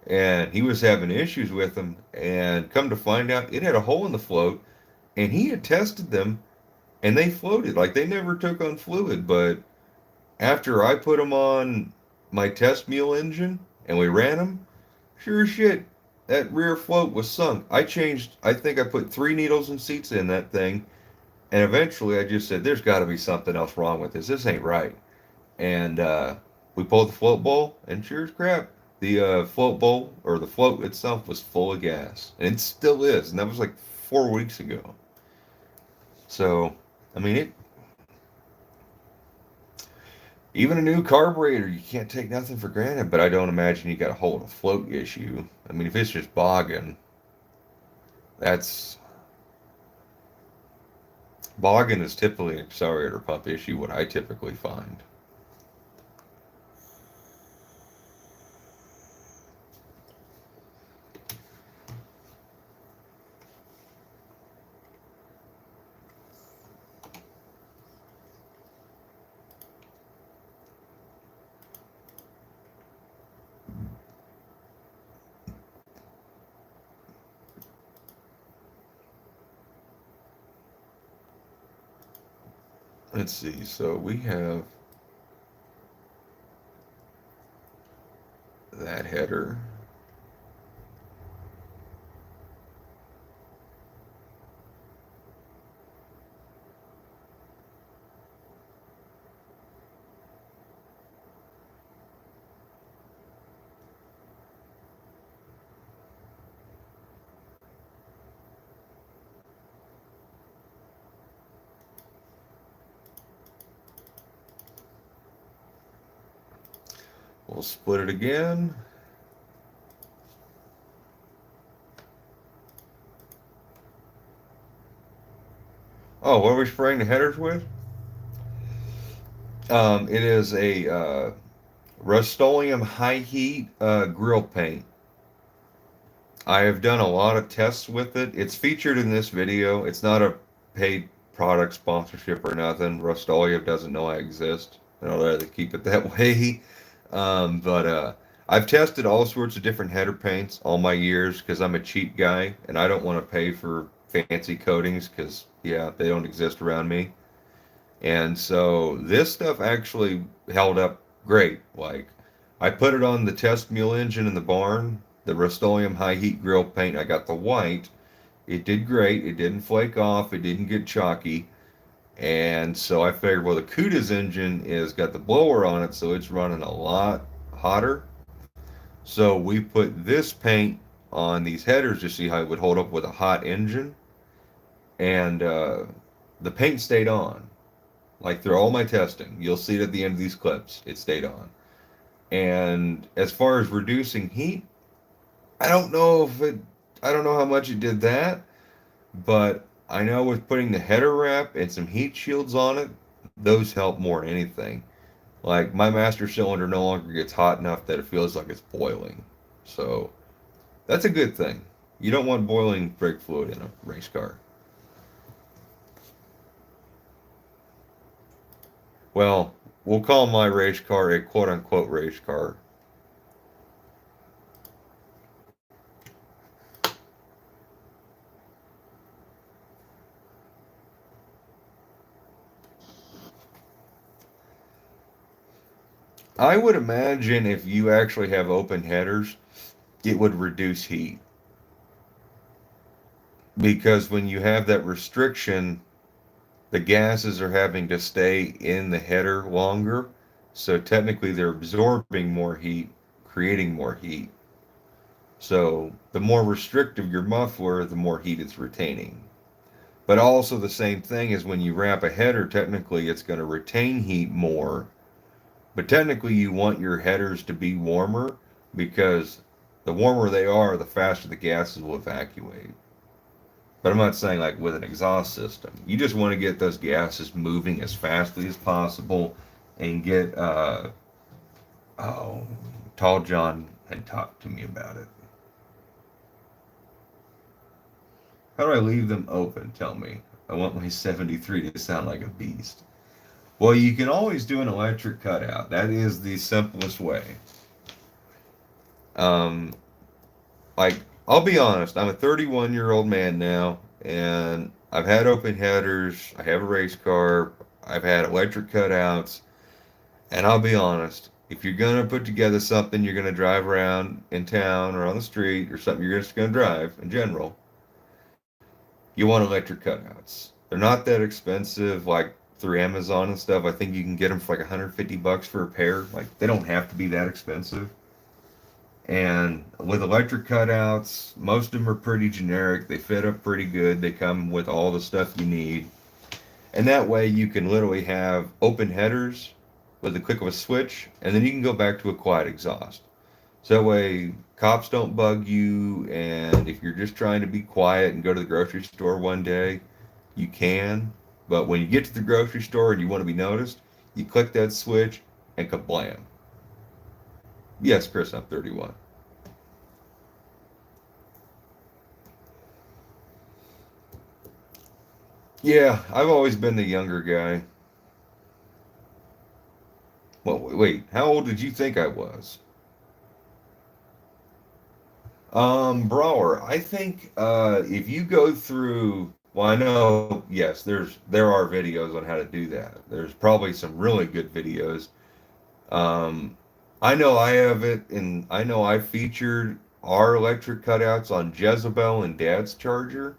and he was having issues with them, and come to find out, it had a hole in the float, and he had tested them, and they floated. Like, they never took on fluid, but after I put them on my test mule engine, and we ran them, sure as shit, that rear float was sunk. I think I put 3 needles and seats in that thing, and eventually I just said, there's got to be something else wrong with this. This ain't right. And we pulled the float bowl, and sure as crap, the float bowl, or the float itself, was full of gas. And it still is. And that was like 4 weeks ago. So, I mean, even a new carburetor, you can't take nothing for granted, but I don't imagine you got a whole float issue. I mean, if it's just bogging, that's Bogging is typically an accelerator pump issue, what I typically find. Let's see, so we have that header. We'll split it again. Oh, what are we spraying the headers with? It is a Rust-Oleum high heat grill paint. I have done a lot of tests with it. It's featured in this video. It's not a paid product sponsorship or nothing. Rust-Oleum doesn't know I exist. I'd rather keep it that way. But I've tested all sorts of different header paints all my years because I'm a cheap guy and I don't want to pay for fancy coatings because, yeah, they don't exist around me. And so this stuff actually held up great. Like, I put it on the test mule engine in the barn, the Rust-Oleum high heat grill paint. I got the white. It did great. It didn't flake off. It didn't get chalky. And so I figured, well, the Cuda's engine is got the blower on it, so it's running a lot hotter. So we put this paint on these headers to see how it would hold up with a hot engine. And the paint stayed on. Like through all my testing, you'll see it at the end of these clips, it stayed on. And as far as reducing heat, I don't know how much it did that, but I know with putting the header wrap and some heat shields on it, those help more than anything. Like my master cylinder no longer gets hot enough that it feels like it's boiling. So that's a good thing. You don't want boiling brake fluid in a race car. Well, we'll call my race car a quote-unquote race car. I would imagine if you actually have open headers, it would reduce heat. Because when you have that restriction, the gases are having to stay in the header longer. So technically they're absorbing more heat, creating more heat. So the more restrictive your muffler, the more heat it's retaining. But also the same thing is when you wrap a header, technically it's going to retain heat more. But technically you want your headers to be warmer because the warmer they are, the faster the gases will evacuate. But I'm not saying like with an exhaust system. You just want to get those gases moving as fastly as possible and get, Tall John had talked to me about it. How do I leave them open? Tell me. I want my 73 to sound like a beast. Well, you can always do an electric cutout. That is the simplest way. Like, I'll be honest, I'm a 31-year-old man now, and I've had open headers, I have a race car, I've had electric cutouts, and I'll be honest, if you're going to put together something you're going to drive around in town or on the street or something you're just going to drive in general, you want electric cutouts. They're not that expensive, like through Amazon and stuff. I think you can get them for like $150 for a pair. Like, they don't have to be that expensive. And with electric cutouts, most of them are pretty generic. They fit up pretty good. They come with all the stuff you need. And that way you can literally have open headers with the click of a switch, and then you can go back to a quiet exhaust. So that way cops don't bug you, and if you're just trying to be quiet and go to the grocery store one day, you can. But when you get to the grocery store and you want to be noticed, you click that switch and kablam. Yes, Chris, I'm 31. Yeah, I've always been the younger guy. Well, wait, how old did you think I was? Brower, I think if you go through, well, I know, yes, there are videos on how to do that. There's probably some really good videos. Um, I know I have it, and I know I featured our electric cutouts on Jezebel and Dad's charger,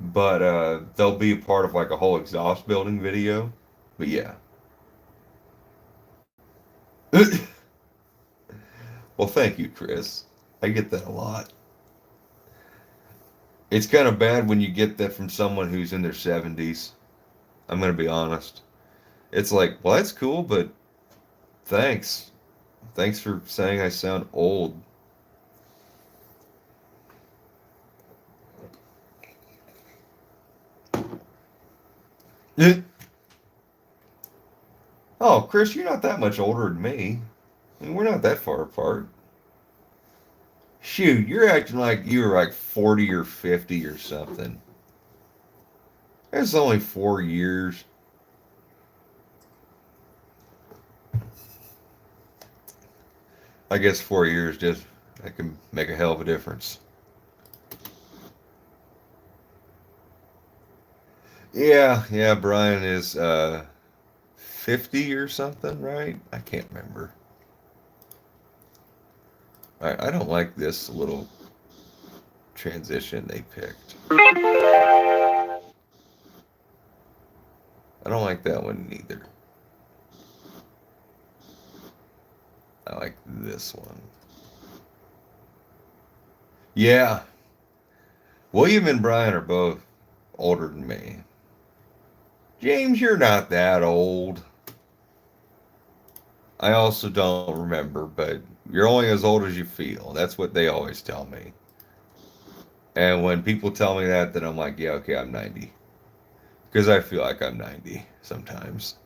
but they'll be a part of like a whole exhaust building video. But yeah. Well, thank you, Chris. I get that a lot. It's kind of bad when you get that from someone who's in their 70s. I'm going to be honest. It's like, well, that's cool, but thanks. Thanks for saying I sound old. Oh, Chris, you're not that much older than me. I mean, we're not that far apart. Shoot, you're acting like you were like 40 or 50 or something. That's only 4 years. I guess 4 years just that can make a hell of a difference. Yeah, Brian is 50 or something, right? I can't remember. I don't like this little transition they picked. I don't like that one either. I like this one. Yeah, William and Brian are both older than me. James, you're not that old. I also don't remember, but you're only as old as you feel. That's what they always tell me. And when people tell me that, then I'm like, yeah, okay, I'm 90. Because I feel like I'm 90 sometimes.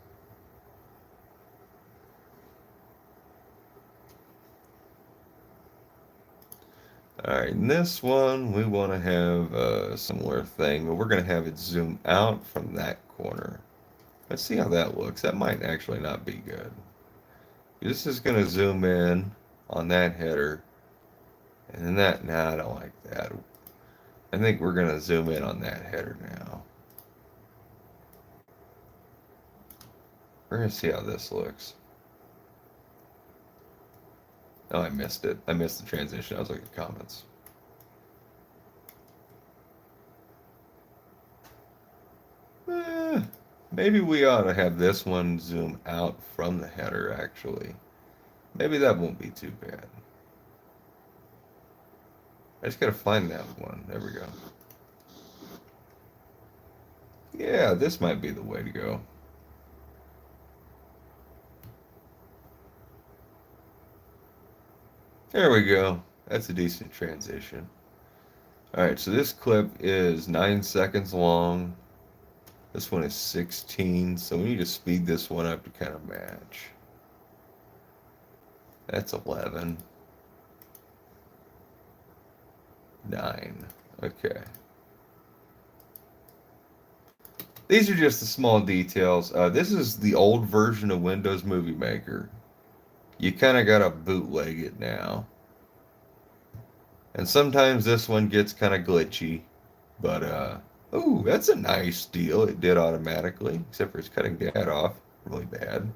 All right, in this one, we want to have a similar thing, but we're going to have it zoom out from that corner. Let's see how that looks. That might actually not be good. This is going to zoom in on that header. And then that, nah, I don't like that. I think we're going to zoom in on that header now. We're going to see how this looks. Oh, I missed it. I missed the transition. I was looking at comments. Maybe we ought to have this one zoom out from the header, actually. Maybe that won't be too bad. I just gotta find that one. There we go. Yeah, this might be the way to go. There we go. That's a decent transition. Alright, so this clip is 9 seconds long. This one is 16, so we need to speed this one up to kind of match. That's 11. 9. Okay. These are just the small details. This is the old version of Windows Movie Maker. You kind of got to bootleg it now. And sometimes this one gets kind of glitchy. But, ooh, that's a nice deal. It did automatically, except for it's cutting that off really bad.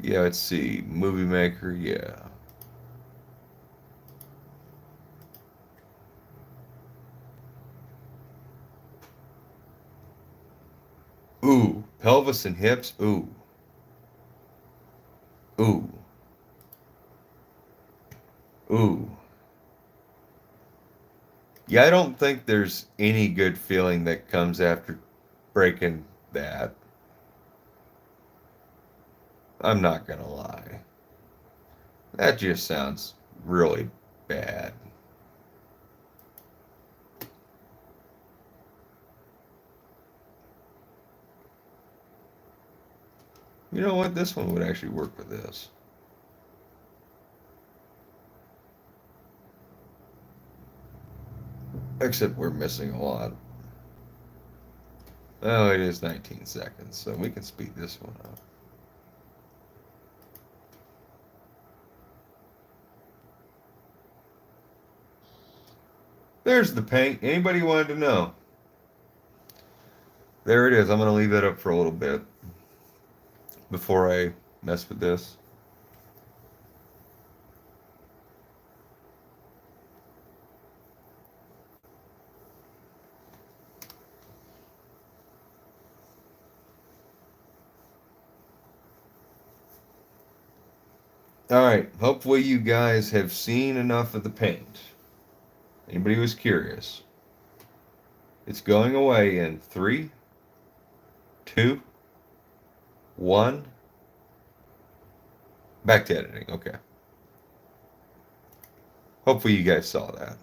Yeah, let's see. Movie Maker, yeah. Ooh, pelvis and hips. Ooh. Ooh. Ooh. Yeah, I don't think there's any good feeling that comes after breaking that. I'm not gonna lie. That just sounds really bad. You know what? This one would actually work with this. Except we're missing a lot. Oh, it is 19 seconds, so we can speed this one up. There's the paint. Anybody wanted to know? There it is. I'm going to leave that up for a little bit before I mess with this. All right. Hopefully you guys have seen enough of the paint. Anybody who's curious? It's going away in 3, 2, 1. Back to editing. Okay. Hopefully you guys saw that.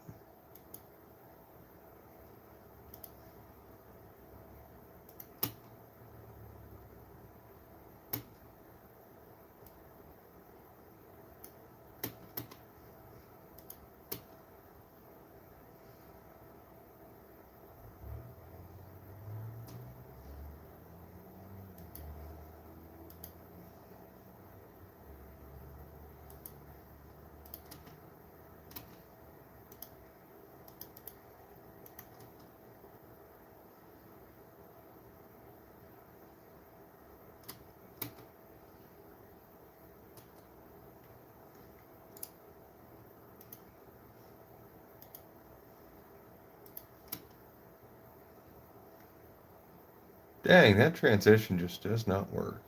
Dang, that transition just does not work.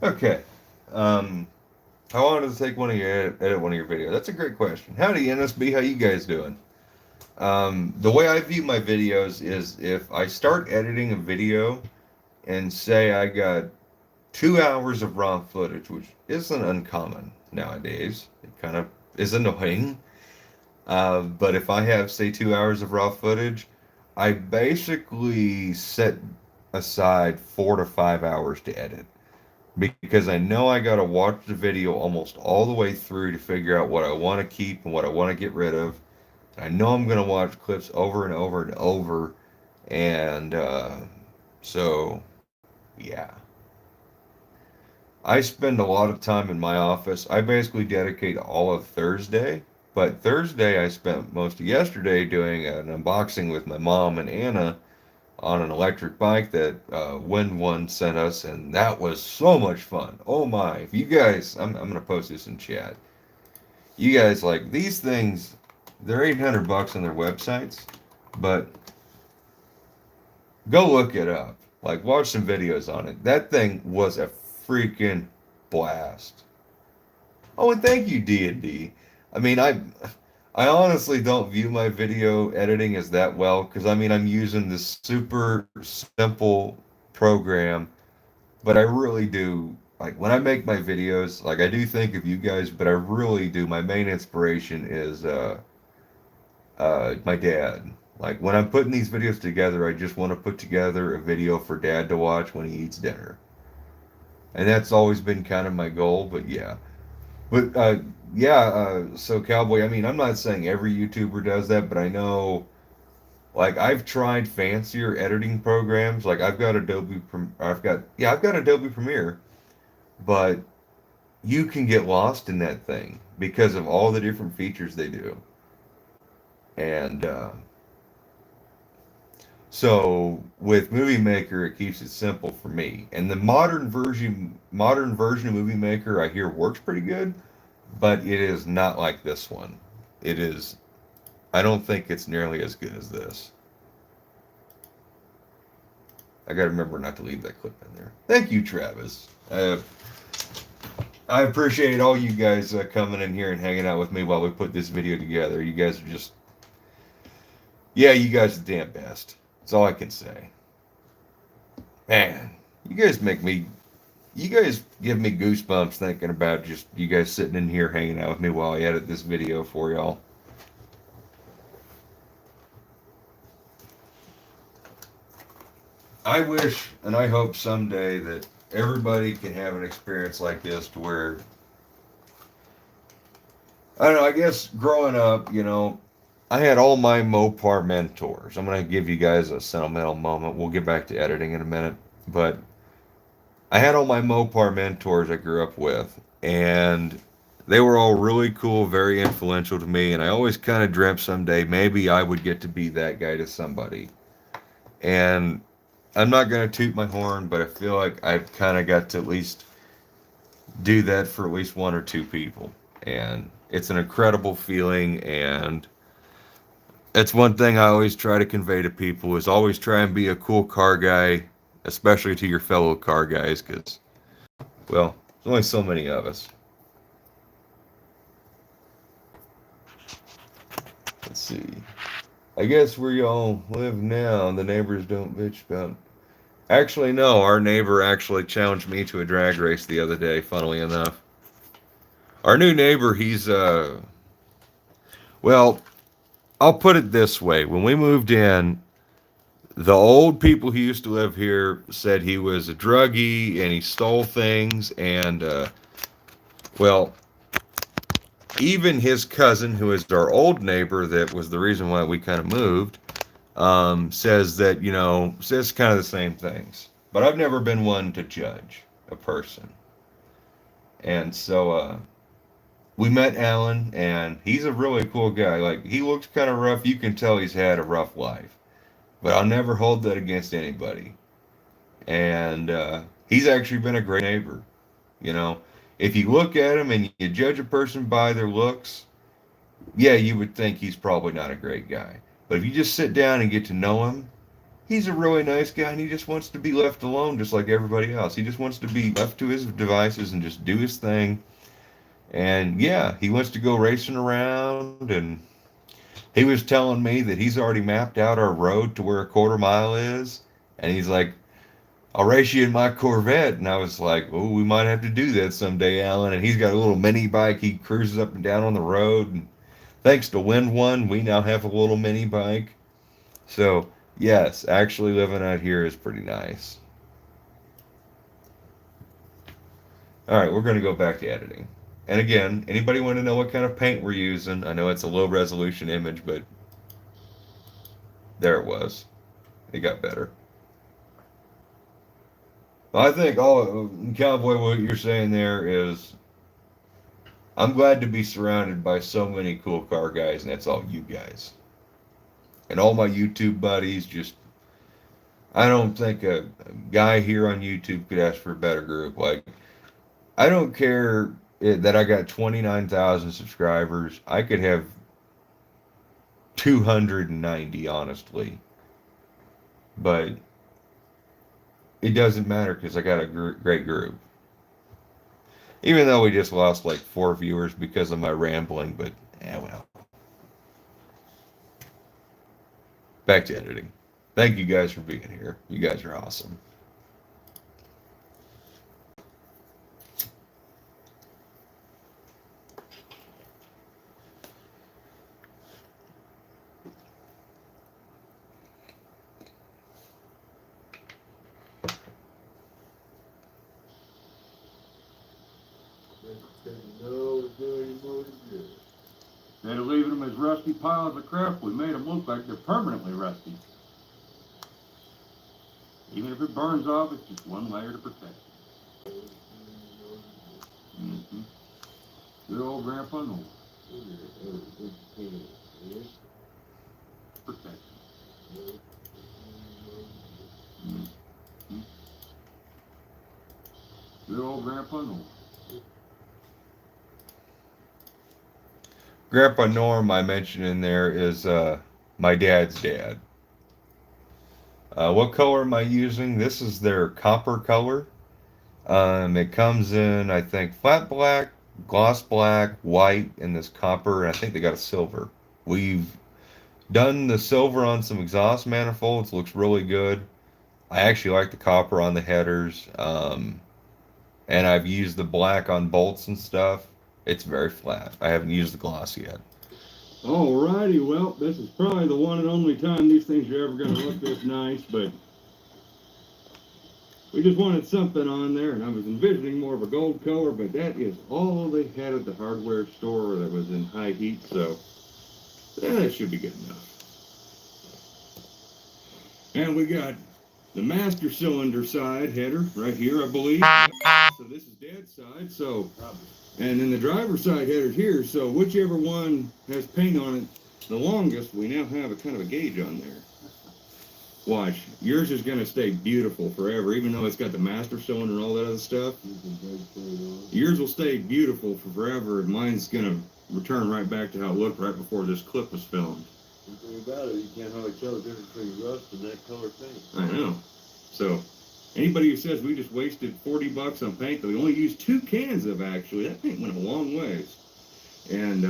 Okay. I wanted to take one of your edit one of your videos. That's a great question. Howdy NSB, how you guys doing? The way I view my videos is if I start editing a video and say I got 2 hours of raw footage, which isn't uncommon nowadays. It kind of is annoying. But if I have, say, 2 hours of raw footage, I basically set aside 4 to 5 hours to edit. Because I know I got to watch the video almost all the way through to figure out what I want to keep and what I want to get rid of. I know I'm going to watch clips over and over and over. And so, yeah. I spend a lot of time in my office. I basically dedicate all of Thursday. But Thursday, I spent most of yesterday doing an unboxing with my mom and Anna on an electric bike that Wind One sent us, and that was so much fun. Oh my! If you guys, I'm gonna post this in chat. You guys, like, these things, they're $800 on their websites, but go look it up. Like, watch some videos on it. That thing was a freaking blast. Oh, and thank you, D&D. I mean, I honestly don't view my video editing as that well, because I mean, I'm using this super simple program, but I really do, like, when I make my videos, like, I do think of you guys, but I really do. My main inspiration is my dad. Like, when I'm putting these videos together, I just want to put together a video for Dad to watch when he eats dinner. And that's always been kind of my goal, but yeah. But yeah, so Cowboy, I mean, I'm not saying every YouTuber does that, but I know, like, I've tried fancier editing programs. Like, I've got Adobe Premiere, but you can get lost in that thing because of all the different features they do. And so with Movie Maker, it keeps it simple for me. And the modern version of Movie Maker, I hear works pretty good, but it is not like this one. It is. I don't think it's nearly as good as this. I gotta remember not to leave that clip in there. Thank you, Travis. I appreciate all you guys coming in here and hanging out with me while we put this video together. You guys are just, yeah, you guys are the damn best. That's all I can say. Man, You guys make me, you guys give me goosebumps thinking about just you guys sitting in here hanging out with me while I edit this video for y'all. I wish and I hope someday that everybody can have an experience like this to where, I don't know, I guess growing up, you know, I had all my Mopar mentors. I'm going to give you guys a sentimental moment. We'll get back to editing in a minute. But I had all my Mopar mentors I grew up with, and they were all really cool, very influential to me, and I always kind of dreamt someday maybe I would get to be that guy to somebody. And I'm not going to toot my horn, but I feel like I've kind of got to at least do that for at least one or two people. And it's an incredible feeling, and it's one thing I always try to convey to people is always try and be a cool car guy, especially to your fellow car guys, because, well, there's only so many of us. Let's see. I guess where y'all live now, the neighbors don't bitch about. Actually, no, our neighbor actually challenged me to a drag race the other day, funnily enough. Our new neighbor, he's, well, I'll put it this way. When we moved in, the old people who used to live here said he was a druggie and he stole things. And, well, even his cousin, who is our old neighbor, that was the reason why we kind of moved, says that, you know, says kind of the same things. But I've never been one to judge a person. And so, we met Alan, and he's a really cool guy. Like, he looks kind of rough. You can tell he's had a rough life. But I'll never hold that against anybody. And he's actually been a great neighbor. You know, if you look at him and you judge a person by their looks, yeah, you would think he's probably not a great guy. But if you just sit down and get to know him, he's a really nice guy, and he just wants to be left alone just like everybody else. He just wants to be left to his devices and just do his thing. And yeah, he wants to go racing around, and he was telling me that he's already mapped out our road to where a quarter mile is. And he's like, I'll race you in my Corvette. And I was like, oh, we might have to do that someday, Alan. And he's got a little mini bike. He cruises up and down on the road. And thanks to Wind One, we now have a little mini bike. So, yes, actually living out here is pretty nice. All right, we're going to go back to editing. And again, anybody want to know what kind of paint we're using? I know it's a low resolution image, but there it was. It got better. I think Cowboy, what you're saying there is, I'm glad to be surrounded by so many cool car guys, and that's all you guys. And all my YouTube buddies, just, I don't think a guy here on YouTube could ask for a better group. Like, I don't care that I got 29,000 subscribers. I could have 290, honestly. But it doesn't matter because I got a great group. Even though we just lost like 4 viewers because of my rambling, but well. Back to editing. Thank you guys for being here. You guys are awesome. Instead of leaving them as rusty piles of crap, we made them look like they're permanently rusty. Even if it burns off, it's just one layer to protect it. Mm-hmm. Good old Grandpa Noel. Protection. Mm-hmm. Good old Grandpa Noel. Grandpa Norm I mentioned in there is my dad's dad. What color am I using? This is their copper color. It comes in, I think, flat black, gloss black, white, and this copper, and I think they got a silver. We've done the silver on some exhaust manifolds. Looks really good. I actually like the copper on the headers, and I've used the black on bolts and stuff. It's very flat. I haven't used the gloss yet. Alrighty, well, this is probably the one and only time these things are ever going to look this nice, but we just wanted something on there, and I was envisioning more of a gold color, but that is all they had at the hardware store that was in high heat, so that should be good enough. And we got the master cylinder side header right here, I believe. So this is dad's side, so, and then the driver's side header's here, so whichever one has paint on it the longest, we now have a kind of a gauge on there. Watch, yours is gonna stay beautiful forever, even though it's got the master cylinder and all that other stuff. Yours will stay beautiful for forever, and mine's gonna return right back to how it looked right before this clip was filmed. The thing about it, you can't hardly tell the difference between rust and that color paint. I know. So, anybody who says we just wasted $40 on paint that we only used 2 cans of, actually, that paint went a long ways. And,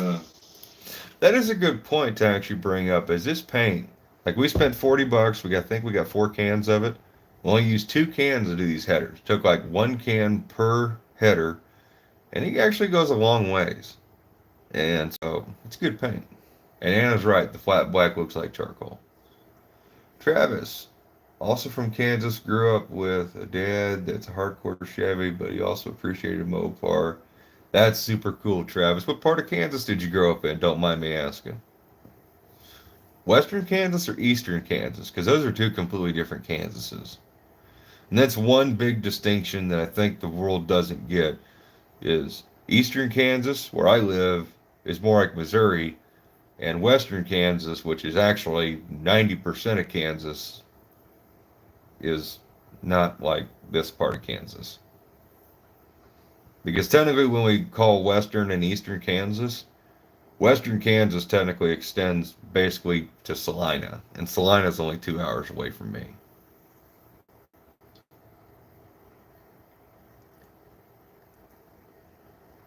That is a good point to actually bring up, is this paint. Like, we spent $40, I think we got 4 cans of it. We only used 2 cans to do these headers. Took like 1 can per header, and it actually goes a long ways. And so, it's good paint. And Anna's right, the flat black looks like charcoal. Travis, also from Kansas, grew up with a dad that's a hardcore Chevy, but he also appreciated Mopar. That's super cool, Travis. What part of Kansas did you grow up in? Don't mind me asking. Western Kansas or Eastern Kansas? Because those are 2 completely different Kansases. And that's one big distinction that I think the world doesn't get, is Eastern Kansas, where I live, is more like Missouri, and Western Kansas, which is actually 90% of Kansas, is not like this part of Kansas. Because technically when we call Western and Eastern Kansas, Western Kansas technically extends basically to Salina, and Salina's only 2 hours away from me.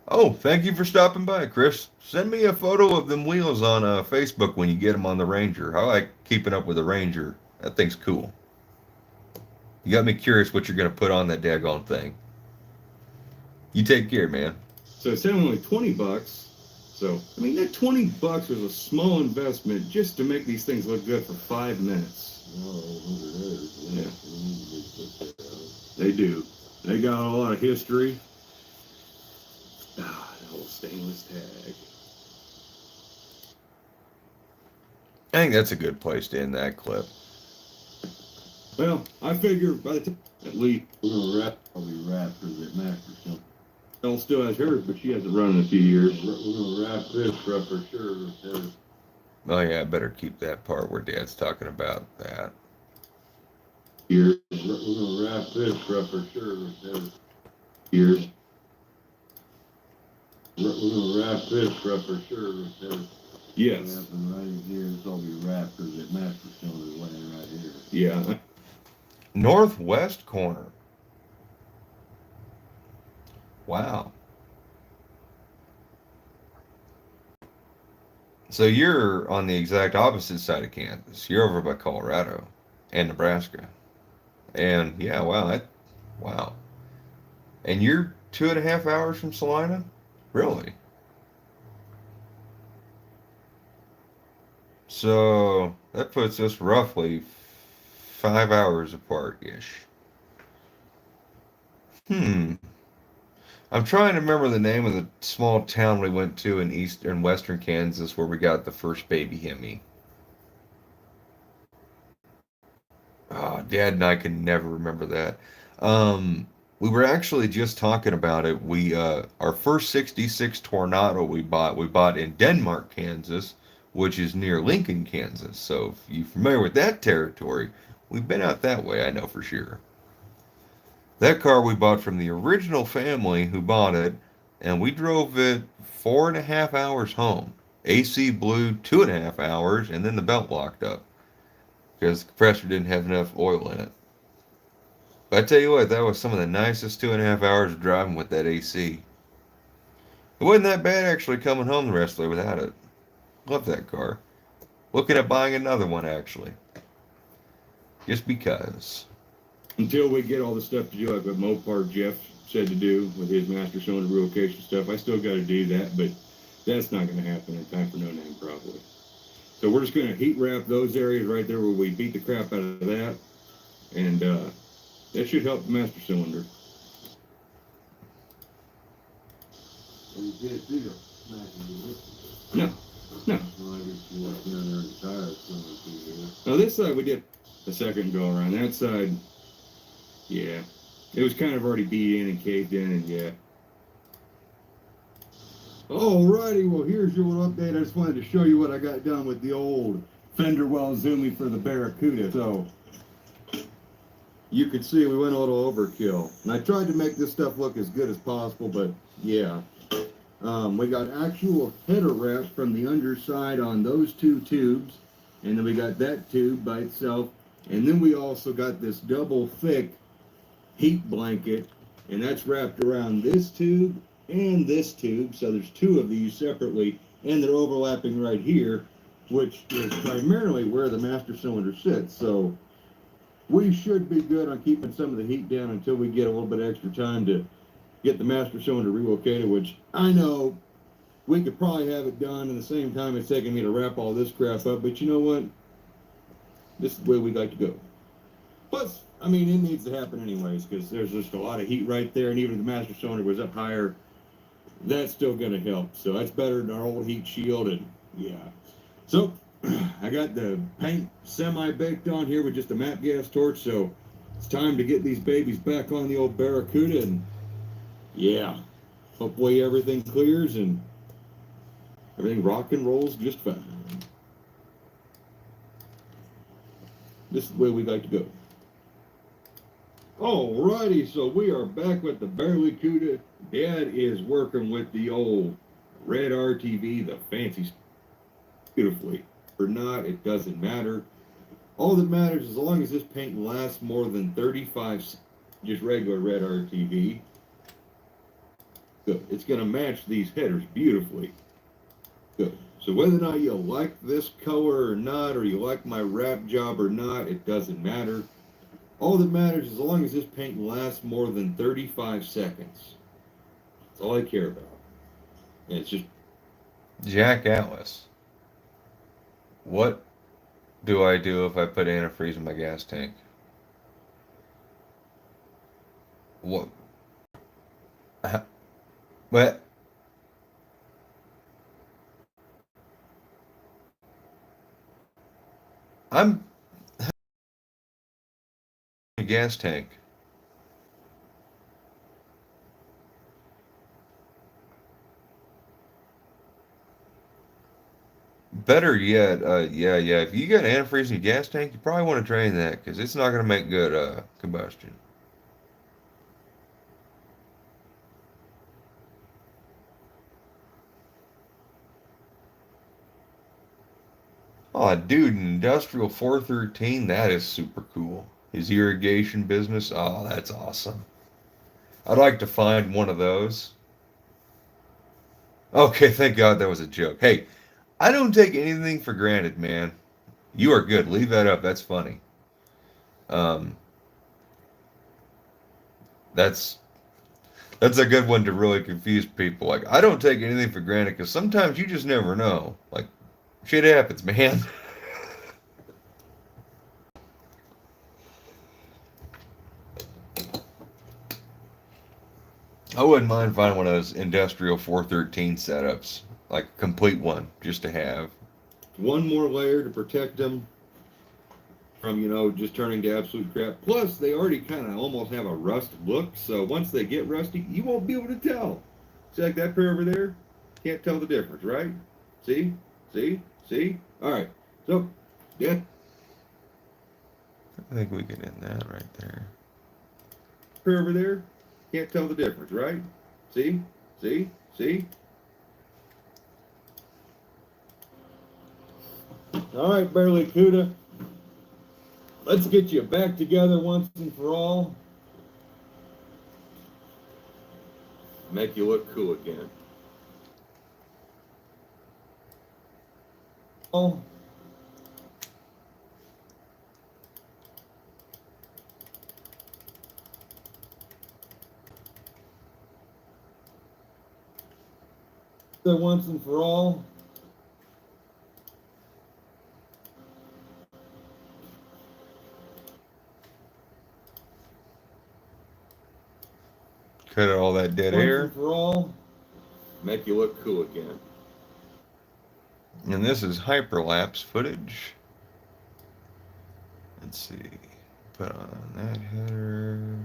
Oh, thank you for stopping by, Chris. Send me a photo of them wheels on Facebook when you get them on the Ranger. I like keeping up with the Ranger. That thing's cool. You got me curious what you're going to put on that daggone thing. You take care, man. so it's only $20. So, I mean, that $20 was a small investment just to make these things look good for 5 minutes. Yeah. They do. They got a lot of history. Ah, that old stainless tag. I think that's a good place to end that clip. Well, I figure by the time, at least, We're gonna wrap, probably wrap for the master cylinder. Elle still has hers, but she hasn't run in a few years. We're gonna wrap this up for sure. Oh yeah, I better keep that part where Dad's talking about that. Years. We're gonna wrap this up for sure. Years. We're gonna wrap this up for sure. Yes. Right here, it's all be wrapped because that master cylinder is laying right here. Yeah. Northwest corner. Wow. So you're on the exact opposite side of Kansas. You're over by Colorado and Nebraska. And yeah, wow. Wow. And you're 2.5 hours from Salina? Really? So that puts us roughly 5 hours apart-ish. I'm trying to remember the name of the small town we went to in western Kansas where we got the first baby Hemi. Oh, Dad and I can never remember that. We were actually just talking about it. We our first 66 Tornado we bought in Denmark, Kansas, which is near Lincoln, Kansas. So if you're familiar with that territory, we've been out that way, I know for sure. That car we bought from the original family who bought it, and we drove it 4.5 hours home. AC blew 2.5 hours, and then the belt locked up because the compressor didn't have enough oil in it. But I tell you what, that was some of the nicest 2.5 hours of driving with that AC. It wasn't that bad actually coming home the rest of the way without it. Love that car. Looking at buying another one actually. Just because. until we get all the stuff to do, like what Mopar Jeff said to do with his master cylinder relocation stuff. I still got to do that, but that's not going to happen in time for no name probably. So we're just going to heat wrap those areas right there where we beat the crap out of that, and that should help the master cylinder. And you can't see them smacking you. No, no. Well, I guess you walk down there and the tires coming through here. Now this side we did a second go around. That side, yeah, it was kind of already beat in and caved in, and yeah. Alrighty, well here's your little update. I just wanted to show you what I got done with the old fender well zooming for the BarelyCuda. So you could see we went a little overkill. And I tried to make this stuff look as good as possible, but yeah. We got actual header wrap from the underside on those two tubes, and then we got that tube by itself, and then we also got this double thick heat blanket, and that's wrapped around this tube and this tube, so there's two of these separately, and they're overlapping right here, which is primarily where the master cylinder sits. So we should be good on keeping some of the heat down until we get a little bit extra time to get the master cylinder relocated, which I know we could probably have it done in the same time it's taking me to wrap all this crap up, but you know what? This is the way we like to go. Plus, I mean, it needs to happen anyways, because there's just a lot of heat right there, and even if the master cylinder was up higher, that's still going to help. So that's better than our old heat shield, and yeah. So, I got the paint semi-baked on here with just a MAP gas torch, so it's time to get these babies back on the old BarelyCuda, and yeah, hopefully everything clears and everything rock and rolls just fine. This is the way we like to go. Alrighty, so we are back with the BarelyCuda. Dad is working with the old red RTV, the fancy, beautifully. Or not, it doesn't matter. All that matters is as long as this paint lasts more than 35, just regular red RTV, good. It's going to match these headers beautifully. Good. So whether or not you like this color or not, or you like my wrap job or not, it doesn't matter. All that matters is as long as this paint lasts more than 35 seconds. That's all I care about. And it's just... Jack Atlas. What do I do if I put antifreeze in my gas tank? What? What? I'm a gas tank. Better yet, yeah. If you got antifreeze in your gas tank, you probably want to drain that because it's not going to make good combustion. Oh, dude, Industrial 413, that is super cool. His irrigation business, oh, that's awesome. I'd like to find one of those. Okay, thank God that was a joke. Hey, I don't take anything for granted, man. You are good. Leave that up. That's funny. Um, that's a good one to really confuse people. Like, I don't take anything for granted because sometimes you just never know. Like, shit happens, man. I wouldn't mind finding one of those industrial 413 setups, like a complete one, just to have. One more layer to protect them from, you know, just turning to absolute crap. Plus, they already kind of almost have a rust look, so once they get rusty, you won't be able to tell. See, like that pair over there? Can't tell the difference, right? See? See? All right. So, yeah. I think we can end that right there. Pair over there? Can't tell the difference, right? See? All right, BarelyCuda. Let's get you back together once and for all. Make you look cool again. Oh. So once and for all, Cut out all that dead once air. and for all, make you look cool again. And this is hyperlapse footage. Let's see. Put on that header.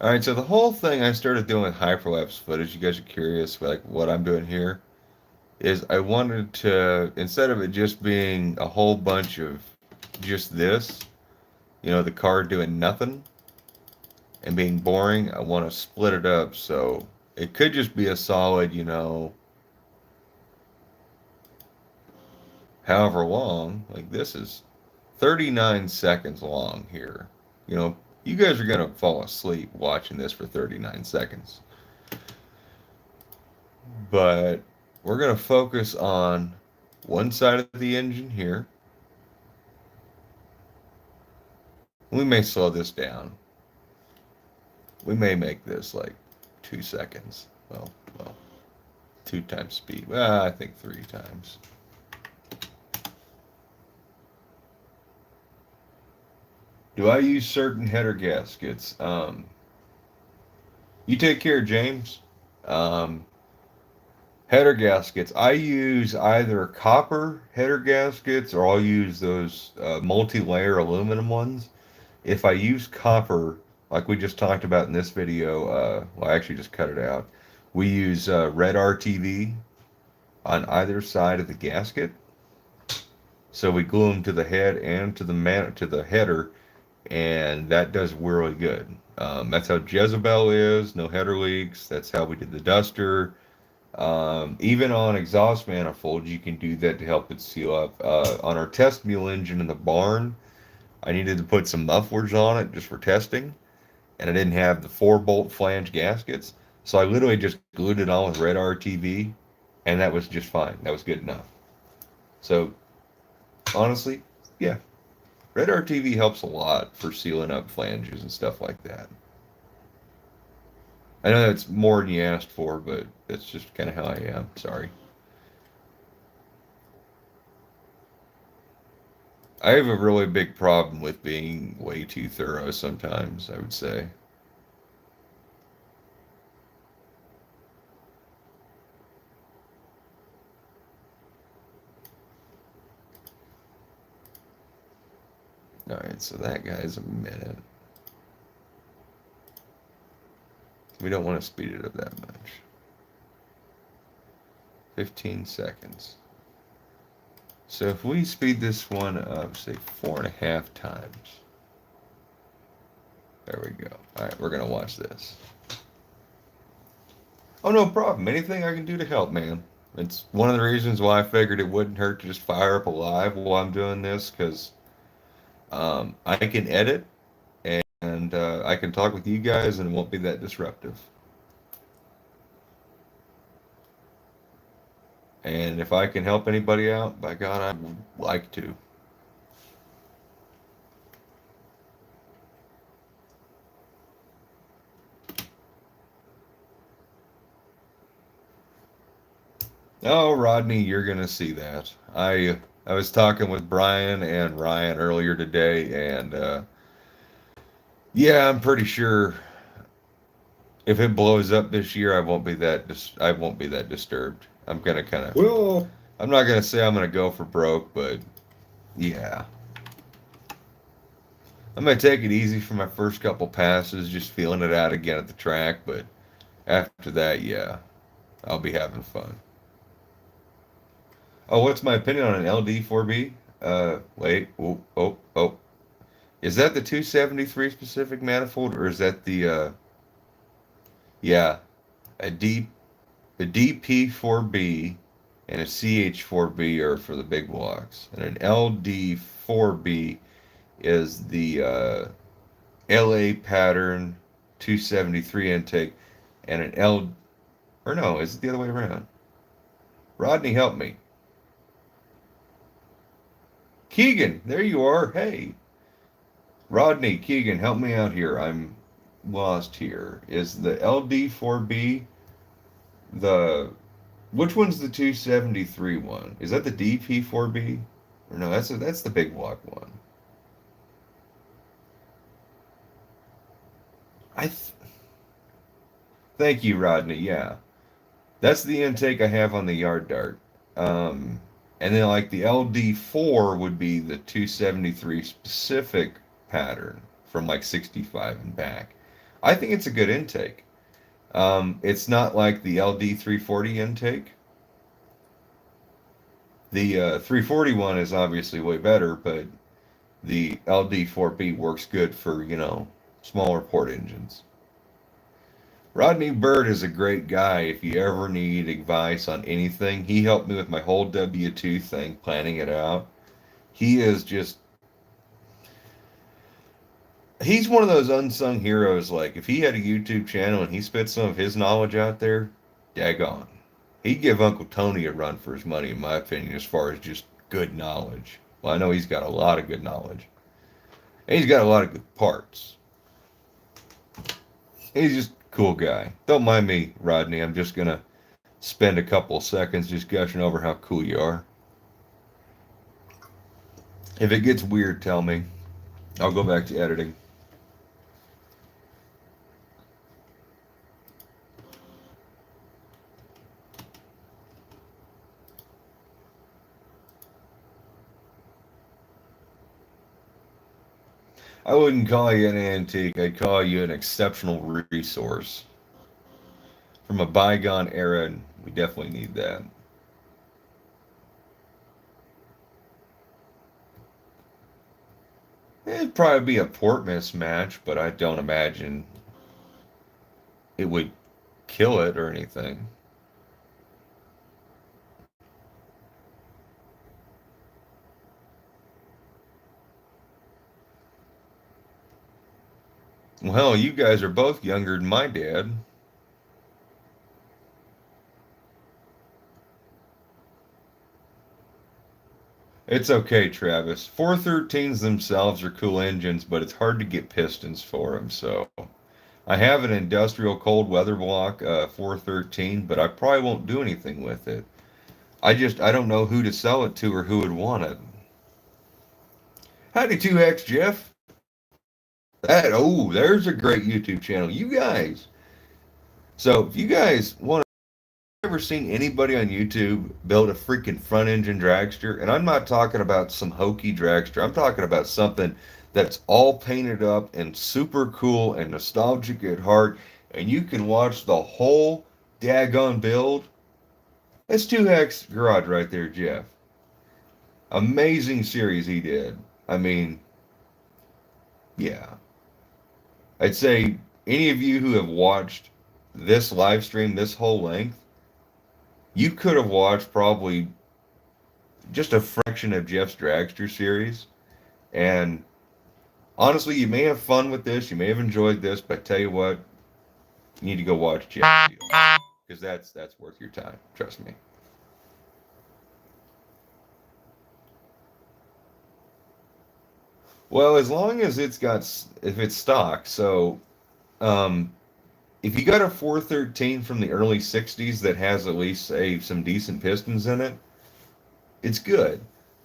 Alright, so the whole thing I started doing with hyperlapse footage, you guys are curious like what I'm doing here, is I wanted to, instead of it just being a whole bunch of just this, you know, the car doing nothing and being boring, I want to split it up so it could just be a solid, you know, however long, like this is 39 seconds long here. You know, you guys are going to fall asleep watching this for 39 seconds. But we're going to focus on one side of the engine here. We may slow this down. We may make this like 2 seconds. Well, 2 times speed. Well, I think 3 times. Do I use certain header gaskets? You take care, James. Header gaskets. I use either copper header gaskets or I'll use those multi-layer aluminum ones. If I use copper, like we just talked about in this video, well, I actually just cut it out. We use red RTV on either side of the gasket. So we glue them to the head and to the header, and that does really good. That's how Jezebel is, no header leaks. That's how we did the Duster. Even on exhaust manifolds, you can do that to help it seal up. On our test mule engine in the barn, I needed to put some mufflers on it just for testing, and I didn't have the 4-bolt flange gaskets, so I literally just glued it on with red RTV, and that was just fine. That was good enough. So, honestly, yeah, red RTV helps a lot for sealing up flanges and stuff like that. I know that's more than you asked for, but that's just kind of how I am. Sorry. I have a really big problem with being way too thorough sometimes, I would say. Alright, so that guy's a minute. We don't want to speed it up that much. 15 seconds. So if we speed this one up, say 4.5 times. There we go. Alright, we're going to watch this. Oh, no problem. Anything I can do to help, man. It's one of the reasons why I figured it wouldn't hurt to just fire up a live while I'm doing this, because I can edit and I can talk with you guys and it won't be that disruptive. And if I can help anybody out, by God, I would like to. Oh, Rodney, you're gonna see that. I was talking with Brian and Ryan earlier today, and yeah, I'm pretty sure if it blows up this year, I won't be that disturbed. I'm gonna kind of. Well, I'm not gonna say I'm gonna go for broke, but yeah, I'm gonna take it easy for my first couple passes, just feeling it out again at the track. But after that, yeah, I'll be having fun. Oh, what's my opinion on an LD4B? Wait, oh. Is that the 273 specific manifold, or is that the, yeah, a DP4B and a CH4B are for the big blocks, and an LD4B is the LA pattern 273 intake, and an or no, is it the other way around? Rodney, help me. Keegan, there you are. Hey, Rodney, Keegan, help me out here. lost here. Is the LD4B which one's the 273 one? Is that the DP4B? Or no, that's the big block one. I th Thank you, Rodney. Yeah. That's the intake I have on the yard dart. And then like the LD4 would be the 273 specific pattern from like 65 and back. I think it's a good intake. It's not like the LD340 intake. The 340 one is obviously way better, but the LD4B works good for, smaller port engines. Rodney Bird is a great guy if you ever need advice on anything. He helped me with my whole W2 thing, planning it out. He is just, he's one of those unsung heroes. Like, if he had a YouTube channel and he spit some of his knowledge out there, daggone. He'd give Uncle Tony a run for his money, in my opinion, as far as just good knowledge. Well, I know he's got a lot of good knowledge. And he's got a lot of good parts. He's just a cool guy. Don't mind me, Rodney. I'm just going to spend a couple seconds just gushing over how cool you are. If it gets weird, tell me. I'll go back to editing. I wouldn't call you an antique. I'd call you an exceptional resource from a bygone era, and we definitely need that. It'd probably be a port mismatch, but I don't imagine it would kill it or anything. Well, you guys are both younger than my dad. It's okay, Travis. 413s themselves are cool engines, but it's hard to get pistons for them, so I have an industrial cold weather block 413, but I probably won't do anything with it. I don't know who to sell it to or who would want it. Howdy 2X, Jeff. There's a great YouTube channel. You guys. So if you guys want to, ever seen anybody on YouTube build a freaking front engine dragster? And I'm not talking about some hokey dragster. I'm talking about something that's all painted up and super cool and nostalgic at heart, and you can watch the whole daggone build. That's 2X Garage right there, Jeff. Amazing series he did. I mean, yeah. I'd say any of you who have watched this live stream this whole length, you could have watched probably just a fraction of Jeff's Dragster series. And honestly, you may have fun with this, you may have enjoyed this, but I tell you what, you need to go watch Jeff's deal. Because that's worth your time, trust me. Well, as long as if it's stock, so if you got a 413 from the early 60s that has at least some decent pistons in it, it's good.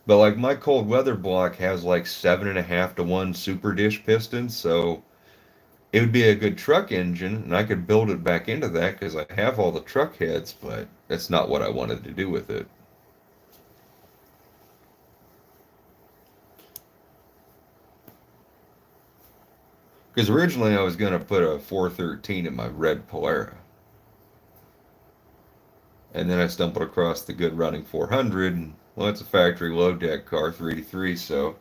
But like my cold weather block has like 7.5 to 1 super dish pistons, so it would be a good truck engine, and I could build it back into that because I have all the truck heads, but that's not what I wanted to do with it. Because originally I was going to put a 413 in my red Polara. And then I stumbled across the good running 400, and well, it's a factory low deck car, 383, so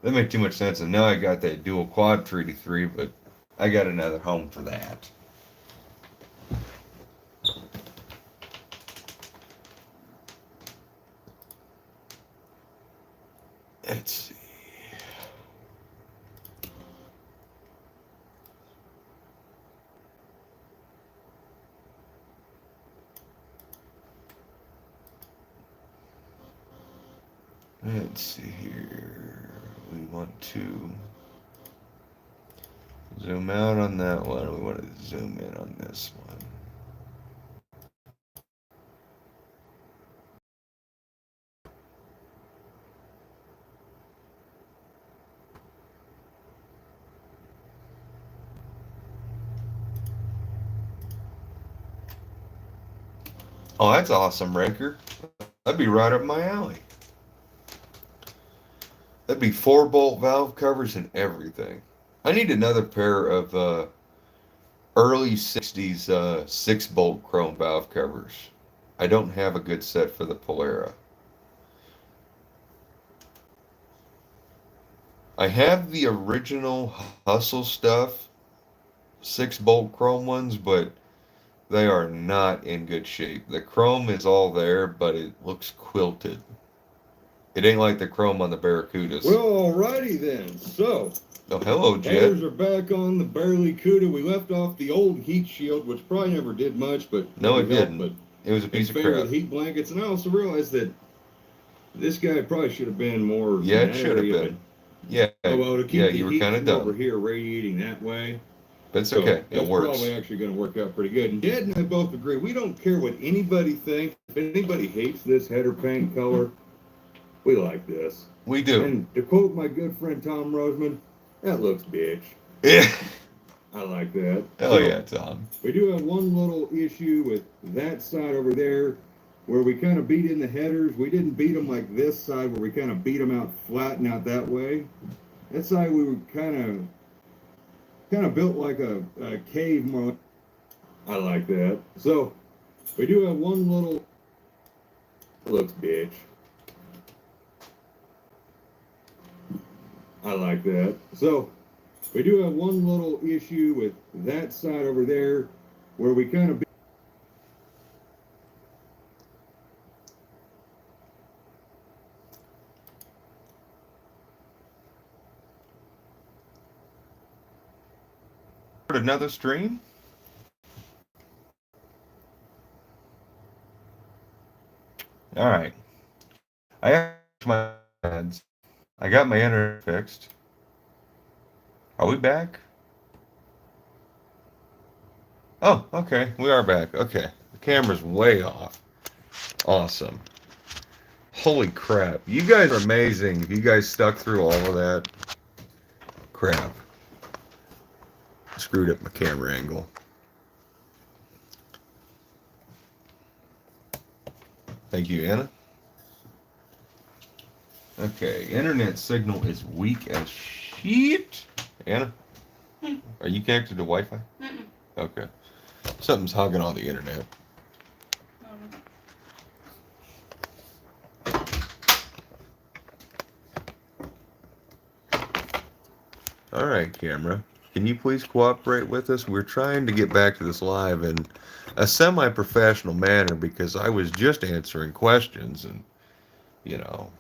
that made too much sense. And now I got that dual quad 383, but I got another home for that. Let's see. Let's see here. We want to Zoom out on that one. We want to zoom in on this one. Oh, that's awesome, Raker. That'd be right up my alley. That'd be 4-bolt valve covers and everything. I need another pair of early 60s 6-bolt chrome valve covers. I don't have a good set for the Polera. I have the original Hustle stuff, 6-bolt chrome ones, but they are not in good shape. The chrome is all there, but it looks quilted. It ain't like the chrome on the BarelyCudas. Well, alrighty then. So, oh, hello, Jet. headers are back on the BarelyCuda. We left off the old heat shield, which probably never did much, but No, it helped, didn't. But It was a piece of favored crap. with heat blankets, and I also realized that this guy probably should have been more. Yeah, in it that should have area, been. Yeah, but, oh, well, to keep yeah, the you were heat kind of from dumb. over here radiating that way. But it's So okay. It that's works. probably actually going to work out pretty good. And Dad and I both agree. We don't care what anybody thinks. If anybody hates this header paint color, we like this. We do. And to quote my good friend Tom Roseman, that looks bitch. Yeah. I like that. Hell yeah, Tom. We do have one little issue with that side over there where we kind of beat in the headers. We didn't beat them like this side where we kind of beat them out flat and out that way. That side we were kind of built like a cave more. I like that. So we do have one little looks bitch. I like that. So we do have one little issue with that side over there where we kind of Another stream? All right. I have my ads. I got my internet fixed. Are we back? Oh, okay. We are back. Okay. The camera's way off. Awesome. Holy crap. You guys are amazing. You guys stuck through all of that. Crap. Screwed up my camera angle. Thank you, Anna. Okay, internet signal is weak as shit. Anna, are you connected to Wi-Fi? Mm-mm. Okay. Something's hogging all the internet. All right, camera. Can you please cooperate with us? We're trying to get back to this live in a semi-professional manner because I was just answering questions and, you know,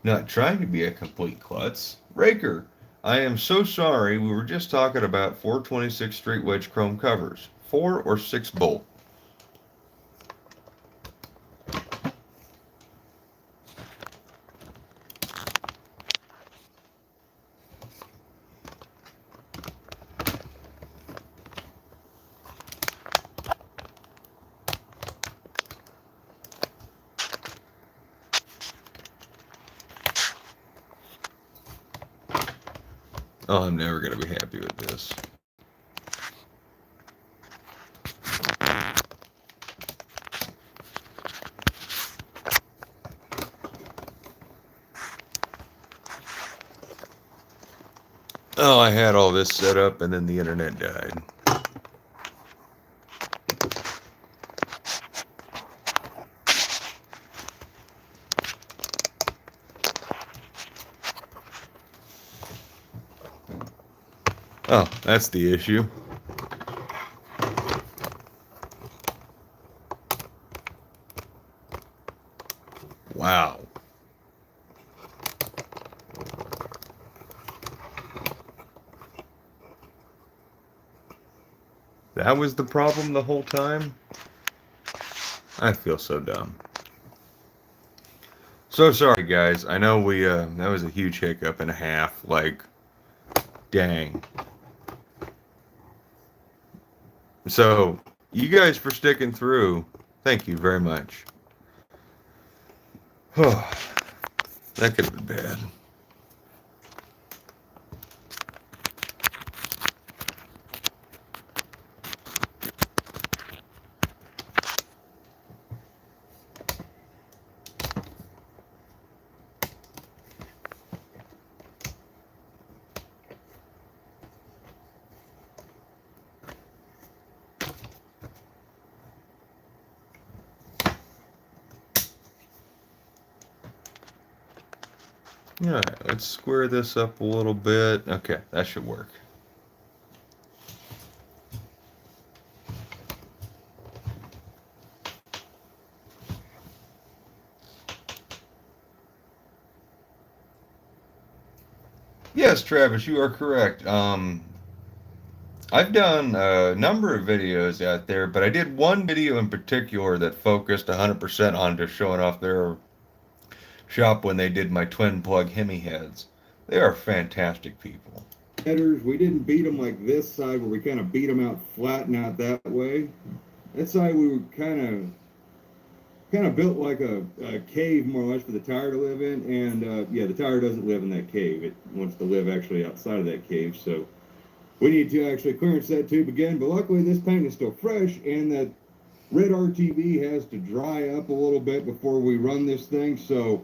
not trying to be a complete klutz. Raker, I am so sorry. We were just talking about 426 straight wedge chrome covers. 4 or 6 bolt. Oh, I'm never going to be happy with this. Oh, I had all this set up and then the internet died. Oh, that's the issue. Wow. That was the problem the whole time? I feel so dumb. So sorry, guys. I know that was a huge hiccup and a half. Like, dang. So, you guys for sticking through. Thank you very much. Oh, that could have been bad. All right, let's square this up a little bit. Okay, that should work. Yes, Travis, you are correct. I've done a number of videos out there, but I did one video in particular that focused 100% on just showing off their shop when they did my twin plug Hemi heads. They are fantastic people. Headers, we didn't beat them like this side where we kind of beat them out flat, not that way. That side we were kind of built like a cave more or less for the tire to live in, and yeah, the tire doesn't live in that cave. It wants to live actually outside of that cave, so we need to actually clearance that tube again. But luckily this paint is still fresh, and that red RTV has to dry up a little bit before we run this thing, so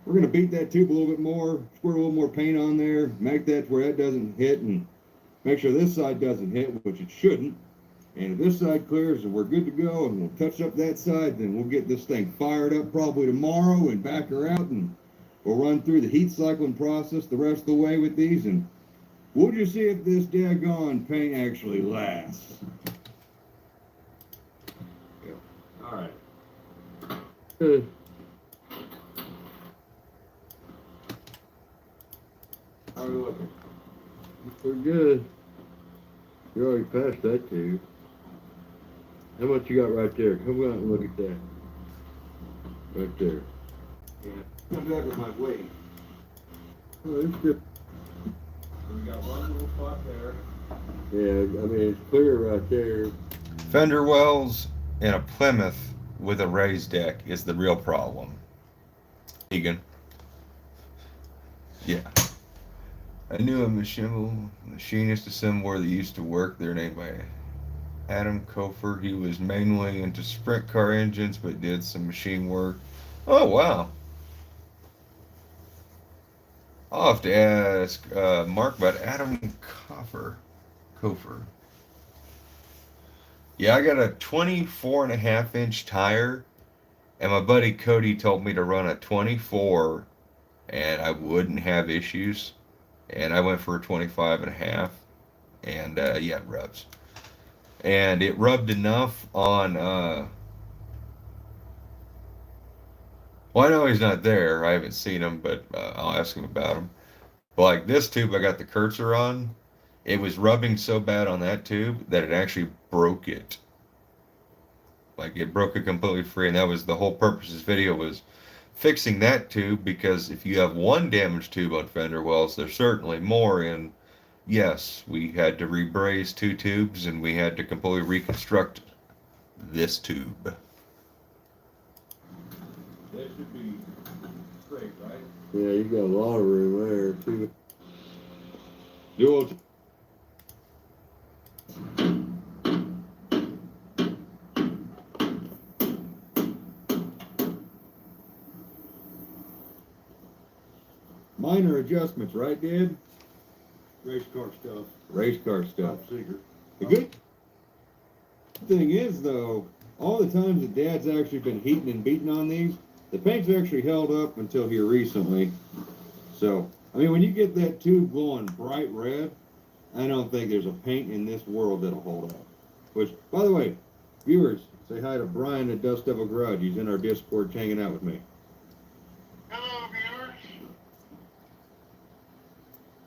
we're going to beat that tube a little bit more, squirt a little more paint on there, make that where that doesn't hit, and make sure this side doesn't hit, which it shouldn't. And if this side clears and we're good to go and we'll touch up that side, then we'll get this thing fired up probably tomorrow and back her out, and we'll run through the heat cycling process the rest of the way with these, and we'll just see if this daggone paint actually lasts. Yeah. All right. Good. How are we looking? We're good. You're already past that tube. How much you got right there? Come out and look at that. Right there. Yeah. Come back with my weight. Oh, it's good. We got one little spot there. Yeah, I mean, it's clear right there. Fender wells and a Plymouth with a raised deck is the real problem. Egan. Yeah. I knew a machinist assembler that used to work there named by Adam Kofer. He was mainly into sprint car engines but did some machine work. Oh, wow. I'll have to ask Mark about Adam Kofer. Yeah, I got a 24.5-inch tire, and my buddy Cody told me to run a 24, and I wouldn't have issues. And I went for a 25.5, and yeah, it rubs. And it rubbed enough on, well, I know he's not there. I haven't seen him, but I'll ask him about him. But like this tube I got the cursor on, it was rubbing so bad on that tube that it actually broke it. Like it broke it completely free, and that was the whole purpose of this video, was fixing that tube, because if you have one damaged tube on fender wells, there's certainly more. And yes, we had to rebraze 2 tubes, and we had to completely reconstruct this tube. That should be straight, right? Yeah, you got a lot of room there, too. Dual. Minor adjustments, right, Dad? Race car stuff. Race car stuff. Top secret. The good thing is, though, all the times that Dad's actually been heating and beating on these, the paint's actually held up until here recently. So, I mean, when you get that tube glowing bright red, I don't think there's a paint in this world that'll hold up. Which, by the way, viewers, say hi to Brian at Dust Devil Garage. He's in our Discord hanging out with me. Hello, viewers.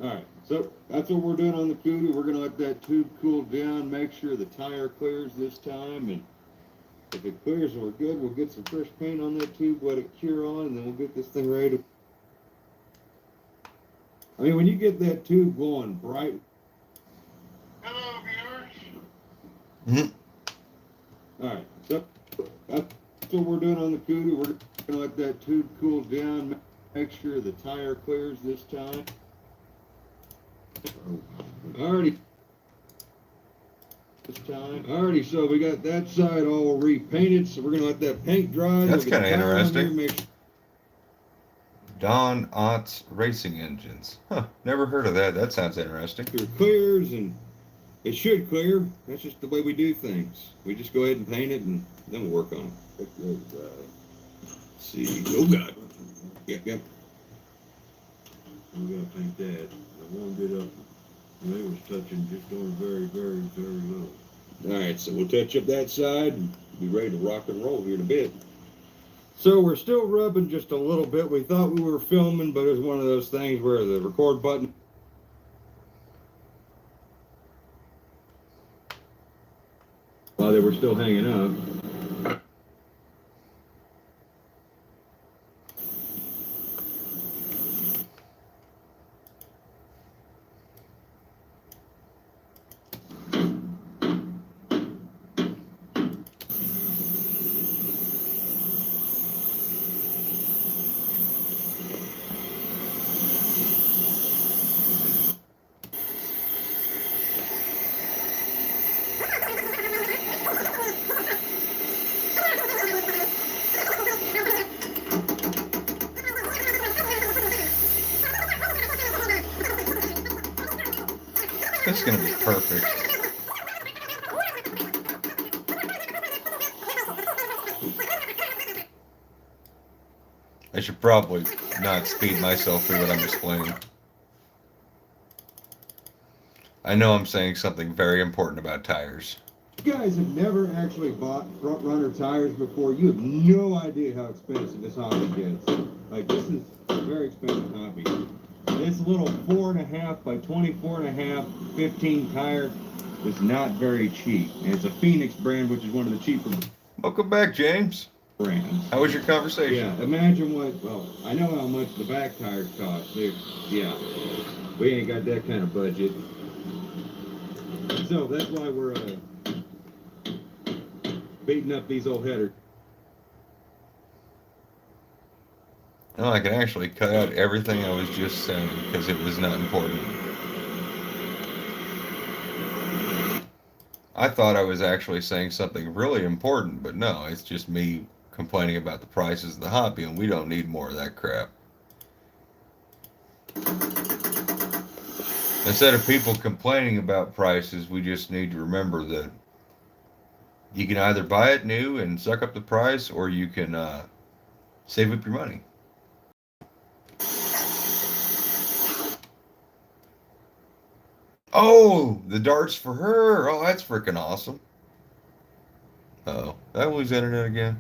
Alright, so that's what we're doing on the Cuda. We're going to let that tube cool down, make sure the tire clears this time, and if it clears and we're good, we'll get some fresh paint on that tube, let it cure on, and then we'll get this thing ready to... I mean, when you get that tube glowing bright... Hello, viewers. Mhm. Alright, so that's what we're doing on the Cuda. We're gonna let that tube cool down, make sure the tire clears this time. Alrighty. This time. Alrighty, so we got that side all repainted, so we're gonna let that paint dry. That's We'll get the kinda tire on interesting. here, make Don Ott's Racing Engines. Huh, never heard of that. That sounds interesting. sure it clears, and it should clear. That's just the way we do things. We just go ahead and paint it, and then we'll work on it. Let's see. Oh God. Yep. We gotta paint that. I warmed it up. And it was touching just on very, very, very low. Alright, so we'll touch up that side and be ready to rock and roll here in a bit. So we're still rubbing just a little bit. We thought we were filming, but it was one of those things where the record button while they were still hanging up. This is gonna be perfect. I should probably not speed myself through what I'm explaining. I know I'm saying something very important about tires. You guys have never actually bought front runner tires before. You have no idea how expensive this hobby gets. Like, this is a very expensive hobby. This little 4.5 by 24.5 15 tire is not very cheap. And it's a Phoenix brand, which is one of the cheaper Welcome back, James. brands. How was your conversation? Yeah, imagine what, well, I know how much the back tires cost. Yeah, we ain't got that kind of budget. So that's why we're beating up these old headers. No, I can actually cut out everything I was just saying because it was not important. I thought I was actually saying something really important, but no, it's just me complaining about the prices of the hobby, and we don't need more of that crap. Instead of people complaining about prices, we just need to remember that you can either buy it new and suck up the price, or you can save up your money. Oh, the darts for her. Oh, that's freaking awesome. Uh-oh, did I lose internet again?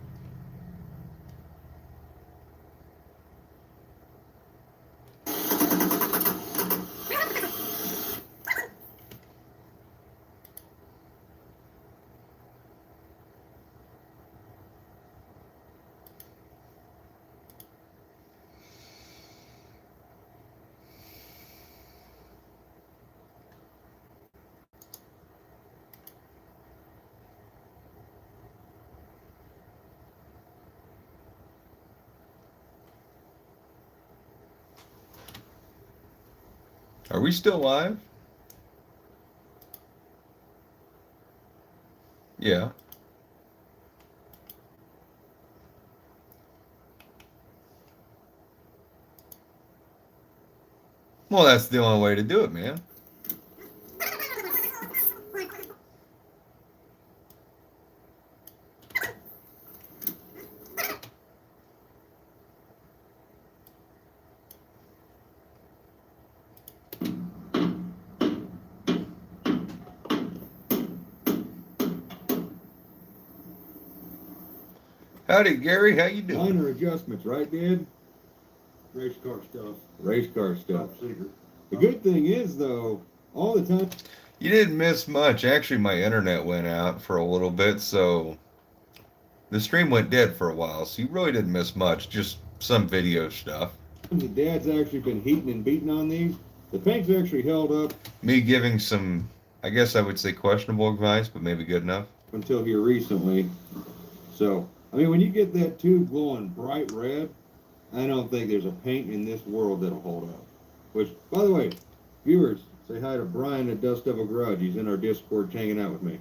Are we still live? Yeah. Well, that's the only way to do it, man. Howdy, Gary. How you doing? Minor adjustments, right, Dad? Race car stuff. Race car stuff. Top secret. The good thing is, though, all the time. You didn't miss much. Actually, my internet went out for a little bit, so the stream went dead for a while. So you really didn't miss much. Just some video stuff. The Dad's actually been heating and beating on these. The paint's actually held up. Me giving some I guess I would say questionable advice, but maybe good enough. Until here recently. So, I mean, when you get that tube glowing bright red, I don't think there's a paint in this world that'll hold up. Which, by the way, viewers, say hi to Brian at Dust Devil Garage. He's in our Discord hanging out with me.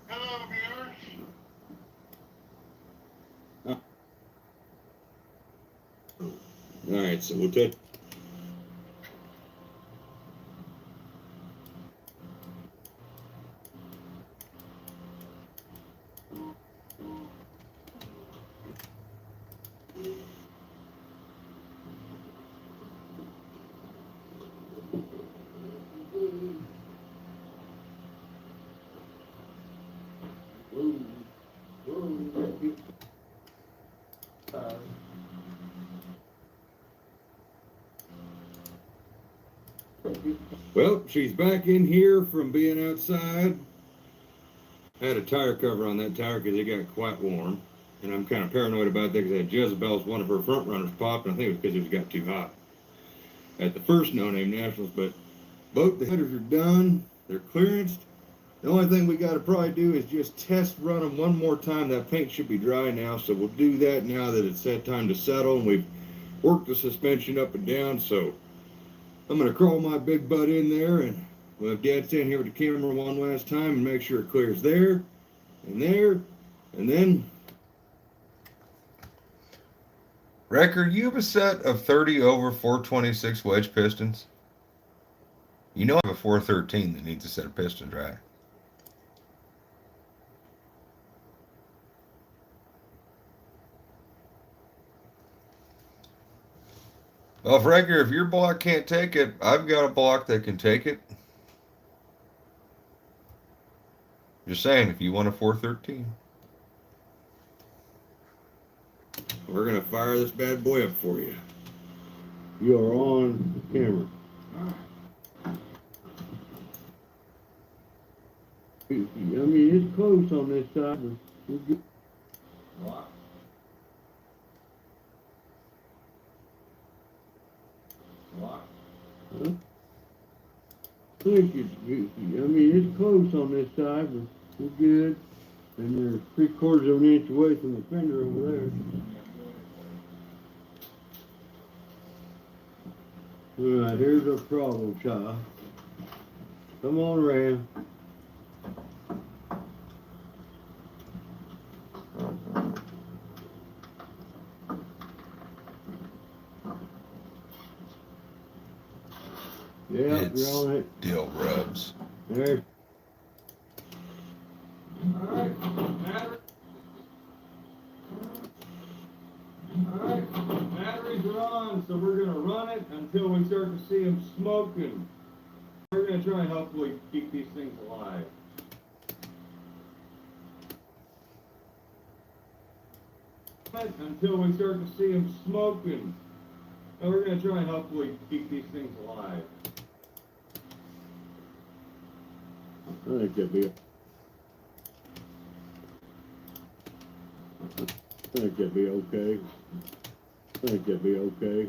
Hello, viewers. All right, so we'll take. Well, she's back in here from being outside. Had a tire cover on that tire because it got quite warm. And I'm kind of paranoid about that because I had Jezebel's, one of her front runners, popped. And I think it was because it got too hot at the first no-name nationals. But both the headers are done. They're clearanced. The only thing we got to probably do is just test run them one more time. That paint should be dry now. So we'll do that now that it's that time to settle. And we've worked the suspension up and down. So I'm going to crawl my big butt in there, and we'll have Dad stand here with the camera one last time and make sure it clears there, and then... Wrecker, you have a set of 30 over 426 wedge pistons? You know I have a 413 that needs a set of pistons, right? Well, Wrecker, if your block can't take it, I've got a block that can take it. Just saying, if you want a 413. We're going to fire this bad boy up for you. You are on the camera. I mean, it's close on this side, but we're good. Lock. Huh? I think it's goofy. I mean, it's close on this side, but we're good. And they're 3/4 of an inch away from the fender over there. Alright, here's our problem child. Come on around. Yeah, It's you're on it. Dill rubs. There. Alright, batteries are on, so we're gonna run it until we start to see them smoking. We're gonna try and hopefully keep these things alive. Until we start to see them smoking. And we're gonna try and hopefully keep these things alive. I think that'd be okay. I think that'd be okay.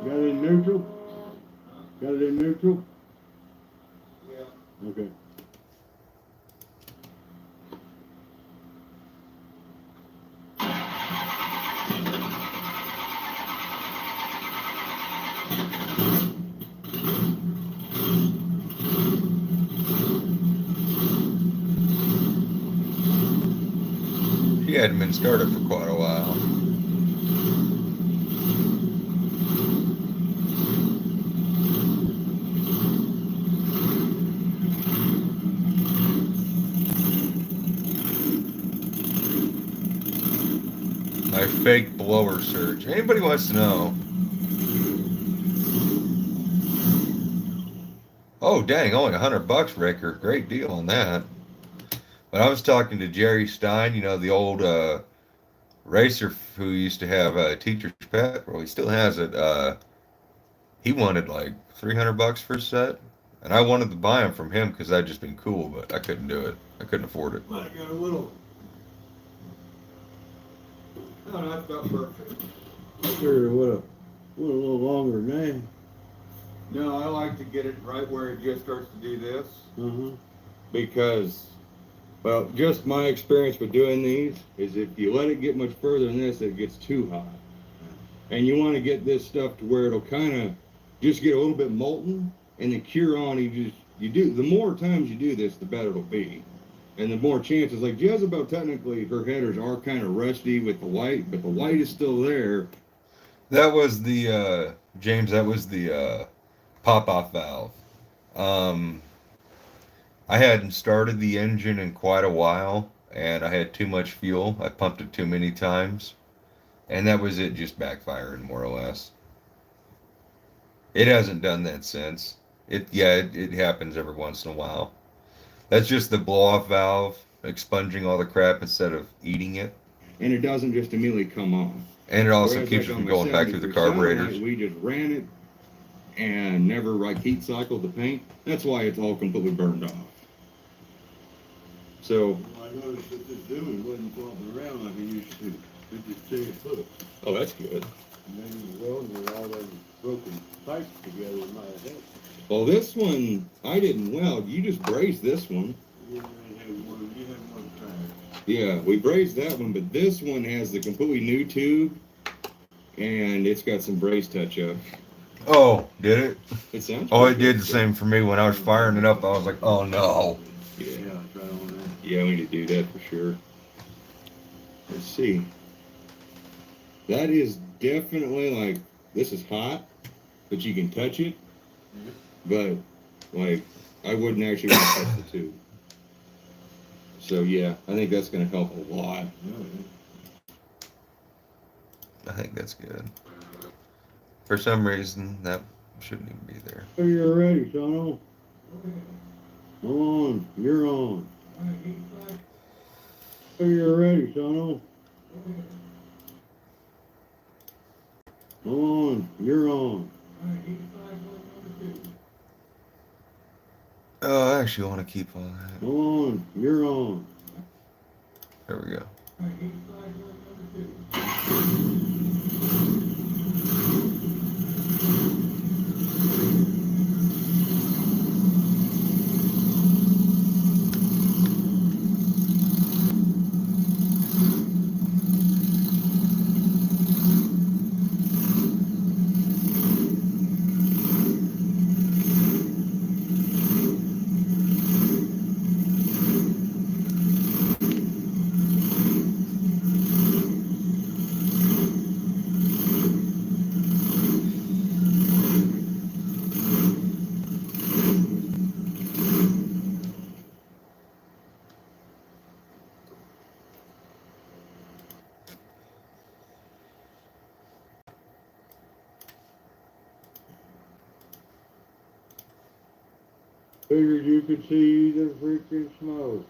Got it in neutral? Got it in neutral? Yeah. Okay. She hadn't been started for quite a while. My fake blower surge. Anybody wants to know? Oh, dang, only $100, Ricker. Great deal on that. But I was talking to Jerry Stein, you know, the old racer who used to have a teacher's pet. Well, he still has it. He wanted like $300 for a set. And I wanted to buy them from him because I'd just been cool, but I couldn't do it. I couldn't afford it. I got a little No, that's about perfect. Sure, what a little longer than No, I like to get it right where it just starts to do this. that. Because, well, just my experience with doing these is if you let it get much further than this, it gets too hot. And you want to get this stuff to where it'll kind of just get a little bit molten and then cure on. The more times you do this, the better it'll be. And the more chances, like Jezebel, technically her headers are kind of rusty with the white, but the white is still there. That was the James. That was the pop-off valve. I hadn't started the engine in quite a while, and I had too much fuel. I pumped it too many times, and that was it, just backfiring more or less. It hasn't done that since. It happens every once in a while. That's just the blow-off valve expunging all the crap instead of eating it, And it doesn't just immediately come off. and it also Whereas, keeps like, you on from my going back through the 73 carburetors. Satellite, we just ran it and never heat cycled the paint. That's why it's all completely burned off. So, I noticed that this doing wasn't flopping around like it used to. It just stayed put. oh, that's good. And then welding all them broken pipes together in my head. Well, this one I didn't weld. You just brazed this one. You had one time. Yeah, we brazed that one, but this one has the completely new tube, and it's got some braze touch-up. Oh, did it? It sounds. Oh, it pretty did good, the so- same for me when I was firing it up. I was like, oh no. Yeah, Try on that. yeah, we need to do that for sure. Let's see. That is definitely like, this is hot, but you can touch it. But like, I wouldn't actually want to touch the tube. So yeah, I think that's going to help a lot. I think that's good. For some reason, that shouldn't even be there. So you're ready, Sono. Come on, you're on. So you're ready, Sono. Come on, you're on. Oh, I actually want to keep all that. Come on, you're on. There we go. Figured you could see the freaking smoke.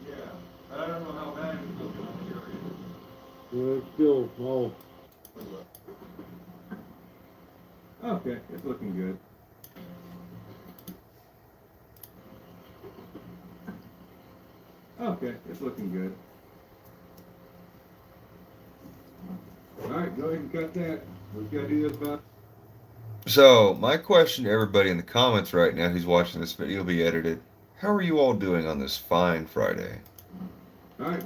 Yeah, but I don't know how bad it's looking on the area. Well, it's still small. Okay, it's looking good. Okay, it's looking good. Alright, go ahead and cut that. We've got to do this about. So, my question to everybody in the comments right now who's watching this video be edited, how are you all doing on this fine Friday? Alright.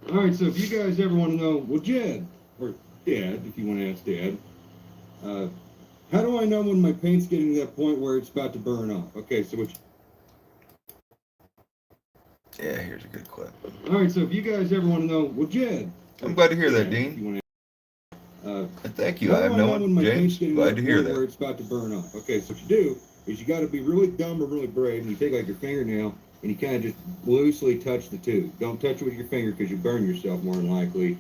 Alright, so if you guys ever want to know, well, Jed, or Dad, if you want to ask Dad, how do I know when my paint's getting to that point where it's about to burn off? Okay, so which. Yeah, here's a good clip. Alright, so if you guys ever want to know, well, Jed. I'm glad to hear that, Dad, if Dean. you wanna- Thank you. how I do have no know when my one. paint's James, getting to glad to hear point Where that. it's about to burn off. Okay, so what you do is you got to be really dumb or really brave, and you take like your fingernail and you kind of just loosely touch the tube. Don't touch it with your finger because you burn yourself more than likely.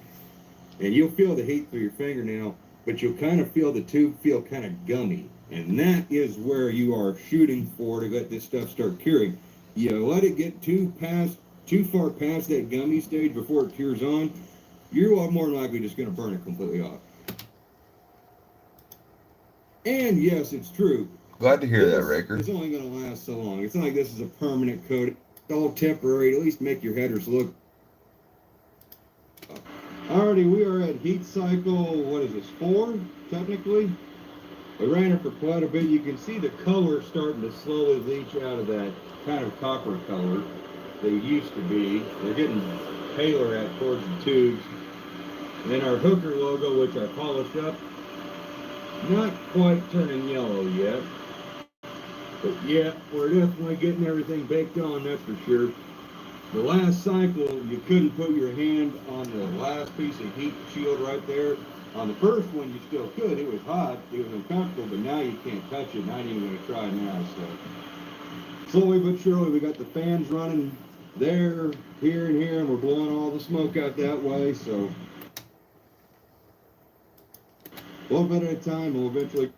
And you'll feel the heat through your fingernail, but you'll kind of feel the tube feel kind of gummy. And that is where you are shooting for to let this stuff start curing. You let it get too far past that gummy stage before it cures on, you're more than likely just going to burn it completely off. And yes, it's true. Glad to hear that, This Raker. is only going to last so long. It's not like this is a permanent coat. It's all temporary to at least make your headers look. Alrighty, we are at heat cycle, what is this, 4, technically? We ran it for quite a bit. You can see the color starting to slowly leach out of that kind of copper color they used to be. They're getting paler at towards the tubes. And then our hooker logo, which I polished up, not quite turning yellow yet. But yeah, we're definitely getting everything baked on, that's for sure. The last cycle, you couldn't put your hand on the last piece of heat shield right there. On the first one, you still could. It was hot, it was uncomfortable, but now you can't touch it, and I ain't even going to try now. So slowly but surely, we got the fans running there, here, and here, and we're blowing all the smoke out that way. So a little bit at a time, we'll eventually.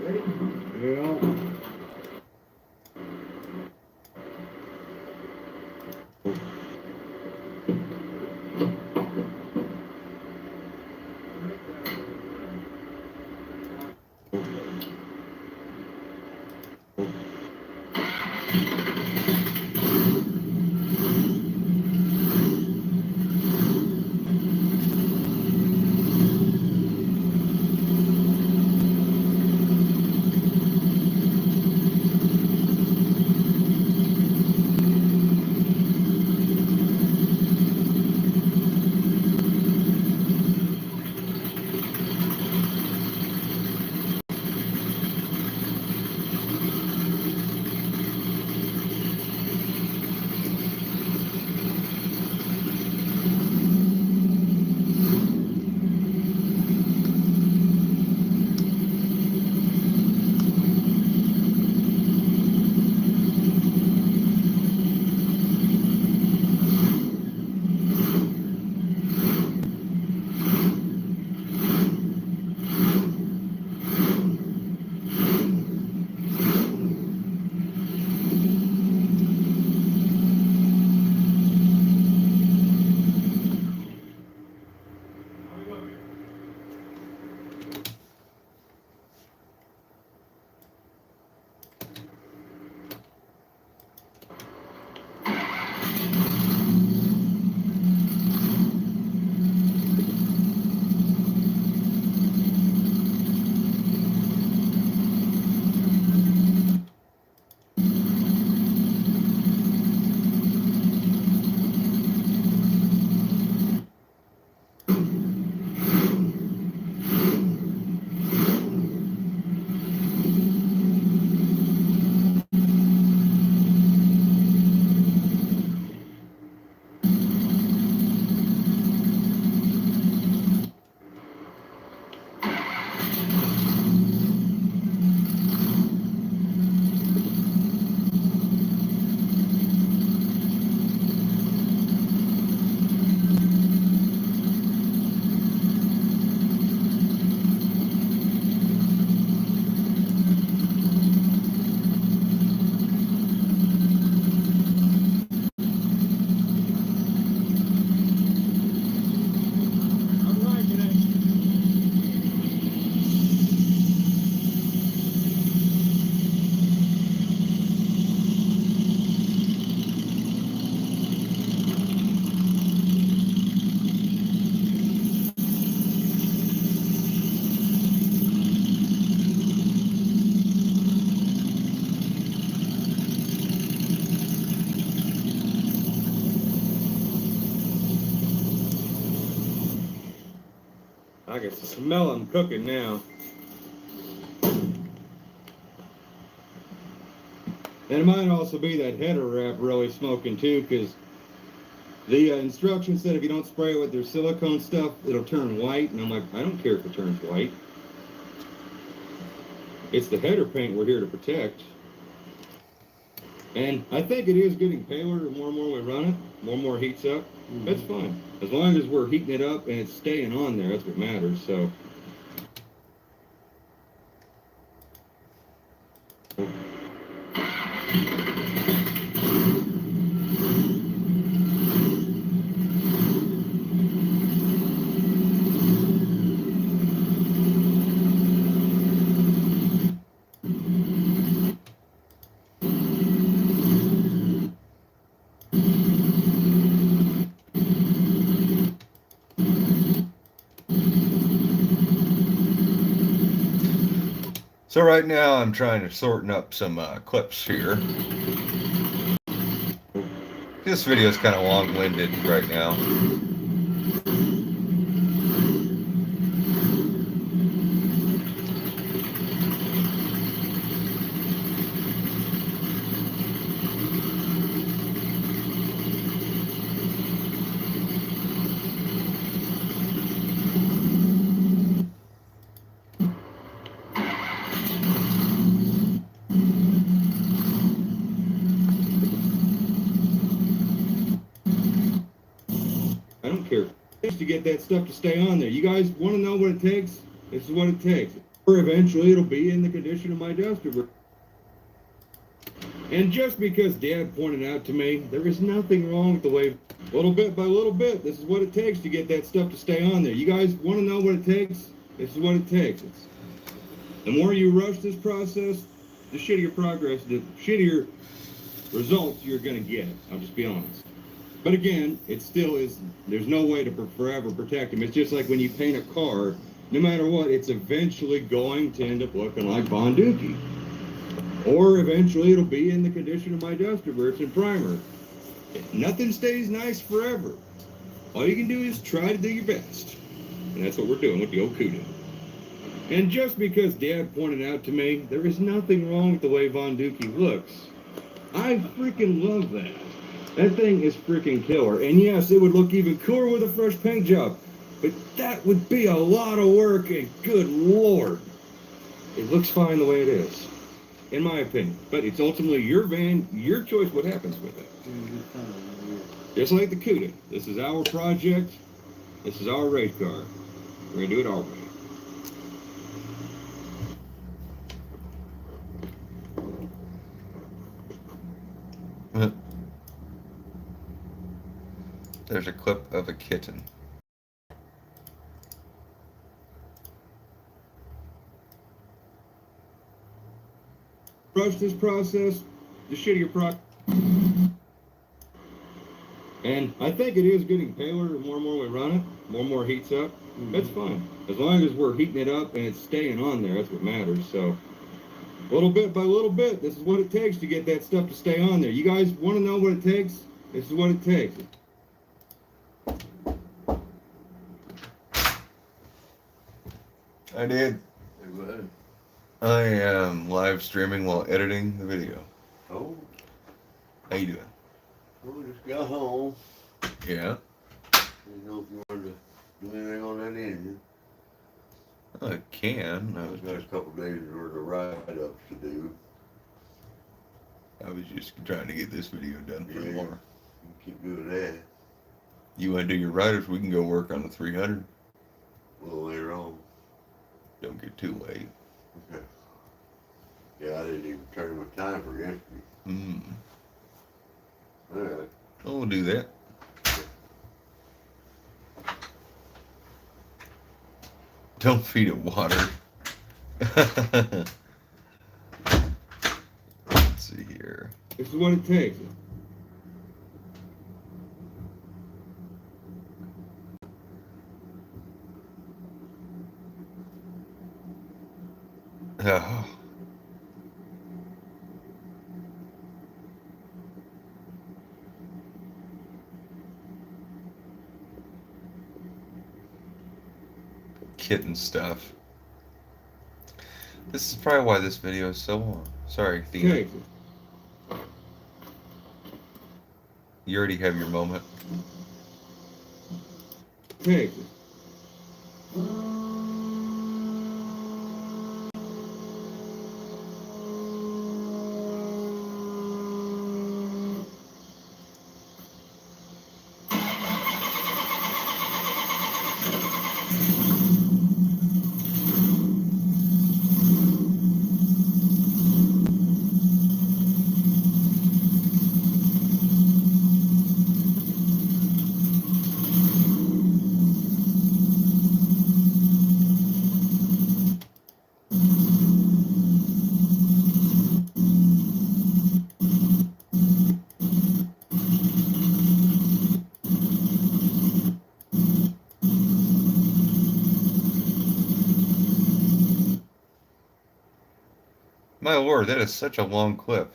Ready? Yeah. I can smell them cooking now. And it might also be that header wrap really smoking too, because the instruction said if you don't spray it with their silicone stuff, it'll turn white. And I'm like, I don't care if it turns white. It's the header paint we're here to protect. And I think it is getting paler the more and more we run it, more and more heats up. That's fine. As long as we're heating it up and it's staying on there, that's what matters. So. So right now I'm trying to shorten up some clips here. This video is kind of long-winded right now. I don't care. Just to get that stuff to stay on there. You guys want to know what it takes? This is what it takes. Or eventually it'll be in the condition of my duster. And just because Dad pointed out to me, there is nothing wrong with the way, little bit by little bit, this is what it takes to get that stuff to stay on there. You guys want to know what it takes? This is what it takes. The more you rush this process, the shittier progress, the shittier results you're going to get. I'll just be honest. But again, it still is, there's no way to forever protect them. It's just like when you paint a car, no matter what, it's eventually going to end up looking like Von Dookie. Or eventually it'll be in the condition of my duster where it's in primer. Nothing stays nice forever. All you can do is try to do your best. And that's what we're doing with the old CUDA. And just because Dad pointed out to me, there is nothing wrong with the way Von Dookie looks. I freaking love that. That thing is freaking killer. And yes, it would look even cooler with a fresh paint job. But that would be a lot of work, and good Lord. It looks fine the way it is, in my opinion. But it's ultimately your van, your choice what happens with it. Just like the CUDA. This is our project. This is our race car. We're going to do it our way. There's a clip of a kitten. Rush this process, the shittier and I think it is getting paler the more and more we run it, more and more heats up. That's fine. As long as we're heating it up and it's staying on there, that's what matters. So, little bit by little bit, this is what it takes to get that stuff to stay on there. You guys want to know what it takes? This is what it takes. I did. Go ahead. I am live streaming while editing the video. Oh, How you doing? we just got home. Yeah. Didn't know if you wanted to do anything on that engine. I can. I've got a couple days worth of write-ups to do. I was just trying to get this video done for tomorrow. Keep doing that You want to do your writers? We can go work on the 300. a little later on. Don't get too late. Okay. Yeah, I didn't even turn my time for yesterday. All right. Oh, we'll do that. Don't feed it water. Let's see here. This is what it takes. Oh. Kitten stuff. This is probably why this video is so long. Sorry, Thea. Takes it. You already have your moment. Takes it. My lord, that is such a long clip.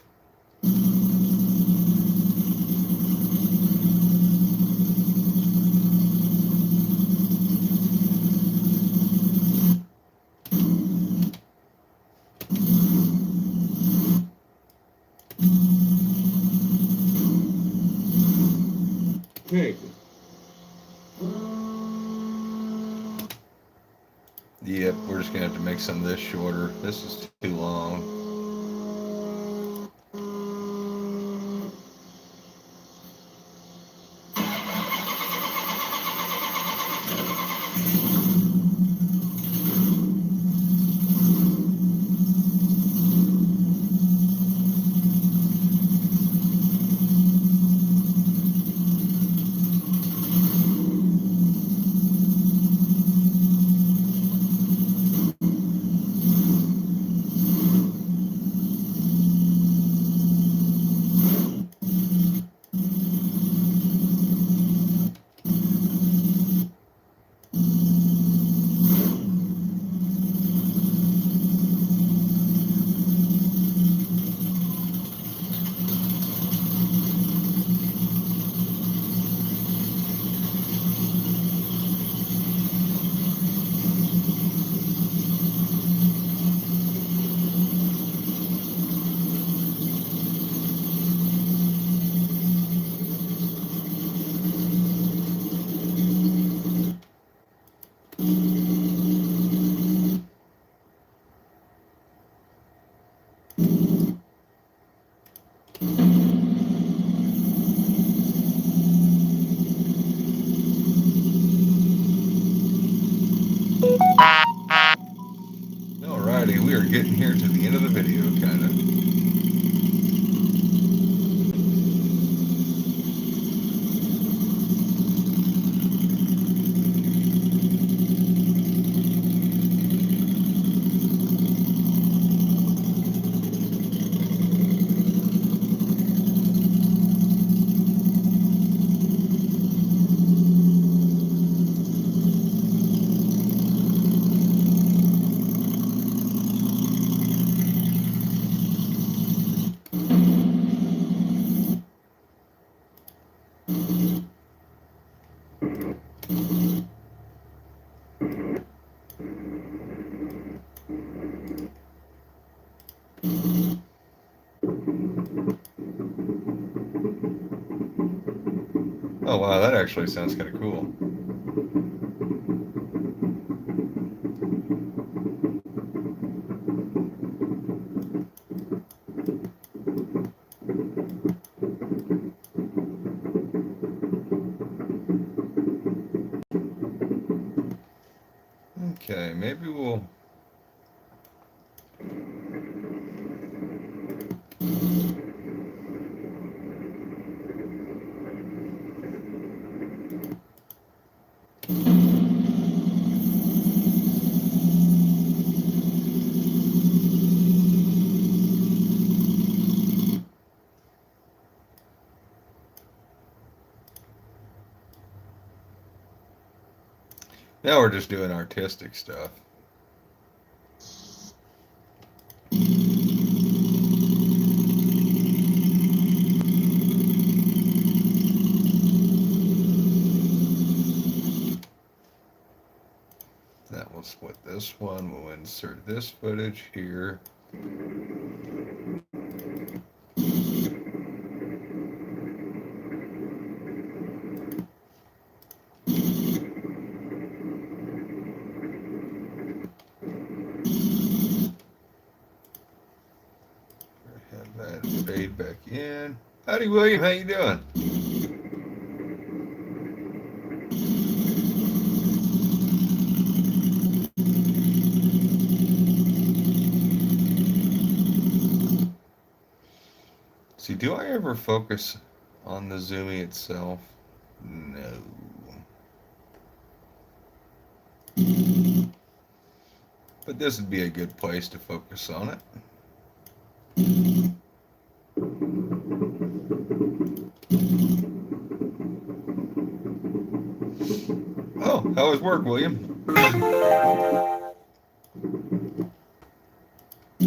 Take it. Yep, we're just gonna have to make some of this shorter. This is too long. Alrighty, we are getting here to the end of the video, kind of. Oh wow, that actually sounds kind of cool. Okay, maybe we'll... Now we're just doing artistic stuff. That will split this one. We'll insert this footage here. Have that fade back in. Howdy, William. How you doing? See, do I ever focus on the zooming itself? No. But this would be a good place to focus on it. Oh, how was work, William? Oh,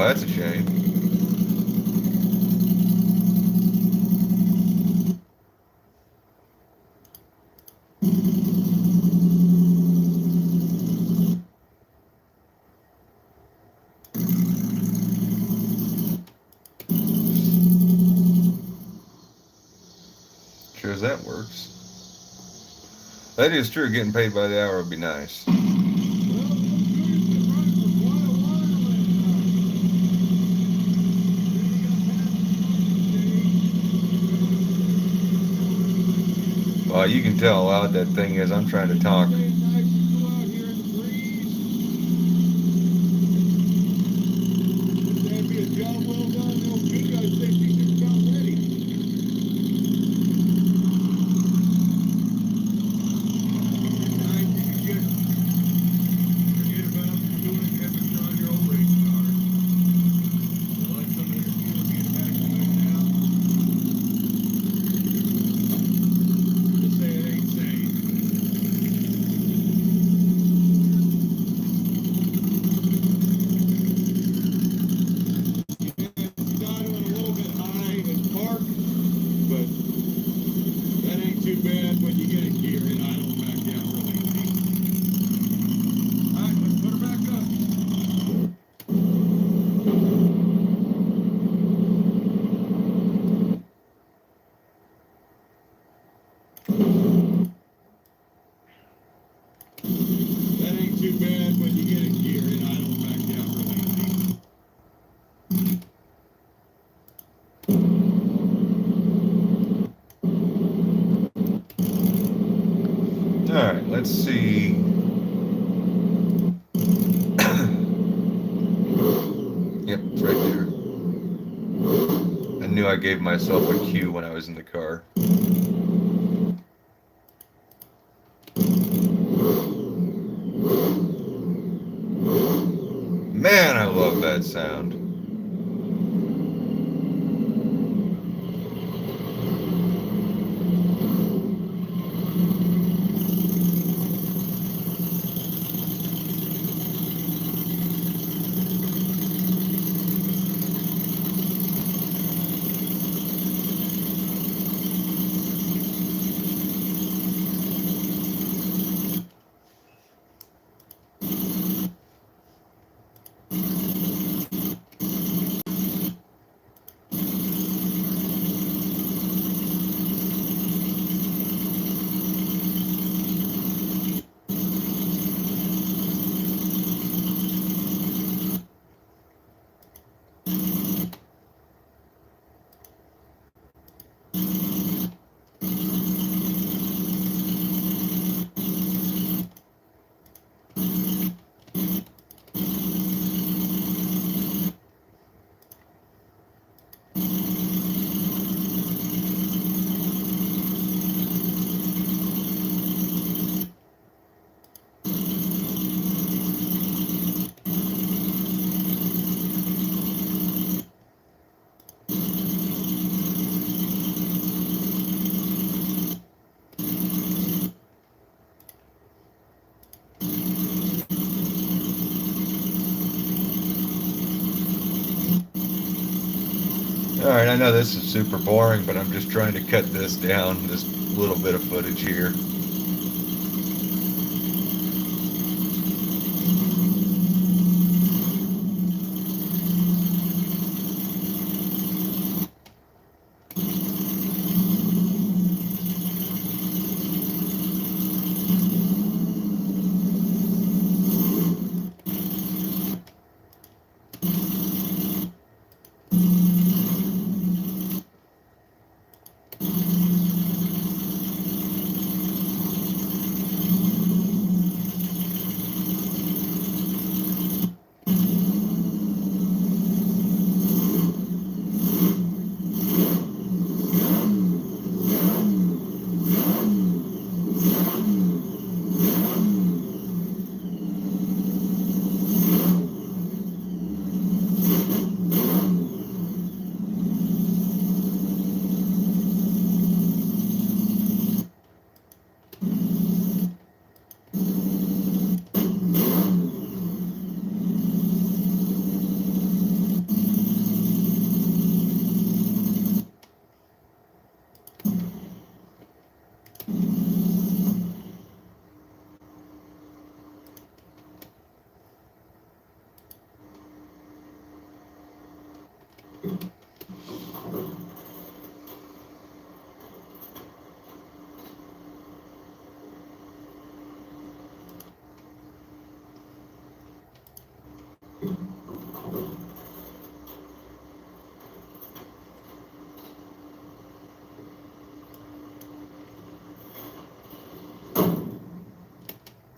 that's a shame. Sure as that works. That is true. Getting paid by the hour would be nice. Well, you can tell how loud that thing is. I'm trying to talk. Alright, let's see. Yep, it's right there. I knew I gave myself a cue when I was in the car. Man, I love that sound. Alright, I know this is super boring, but I'm just trying to cut this down, this little bit of footage here.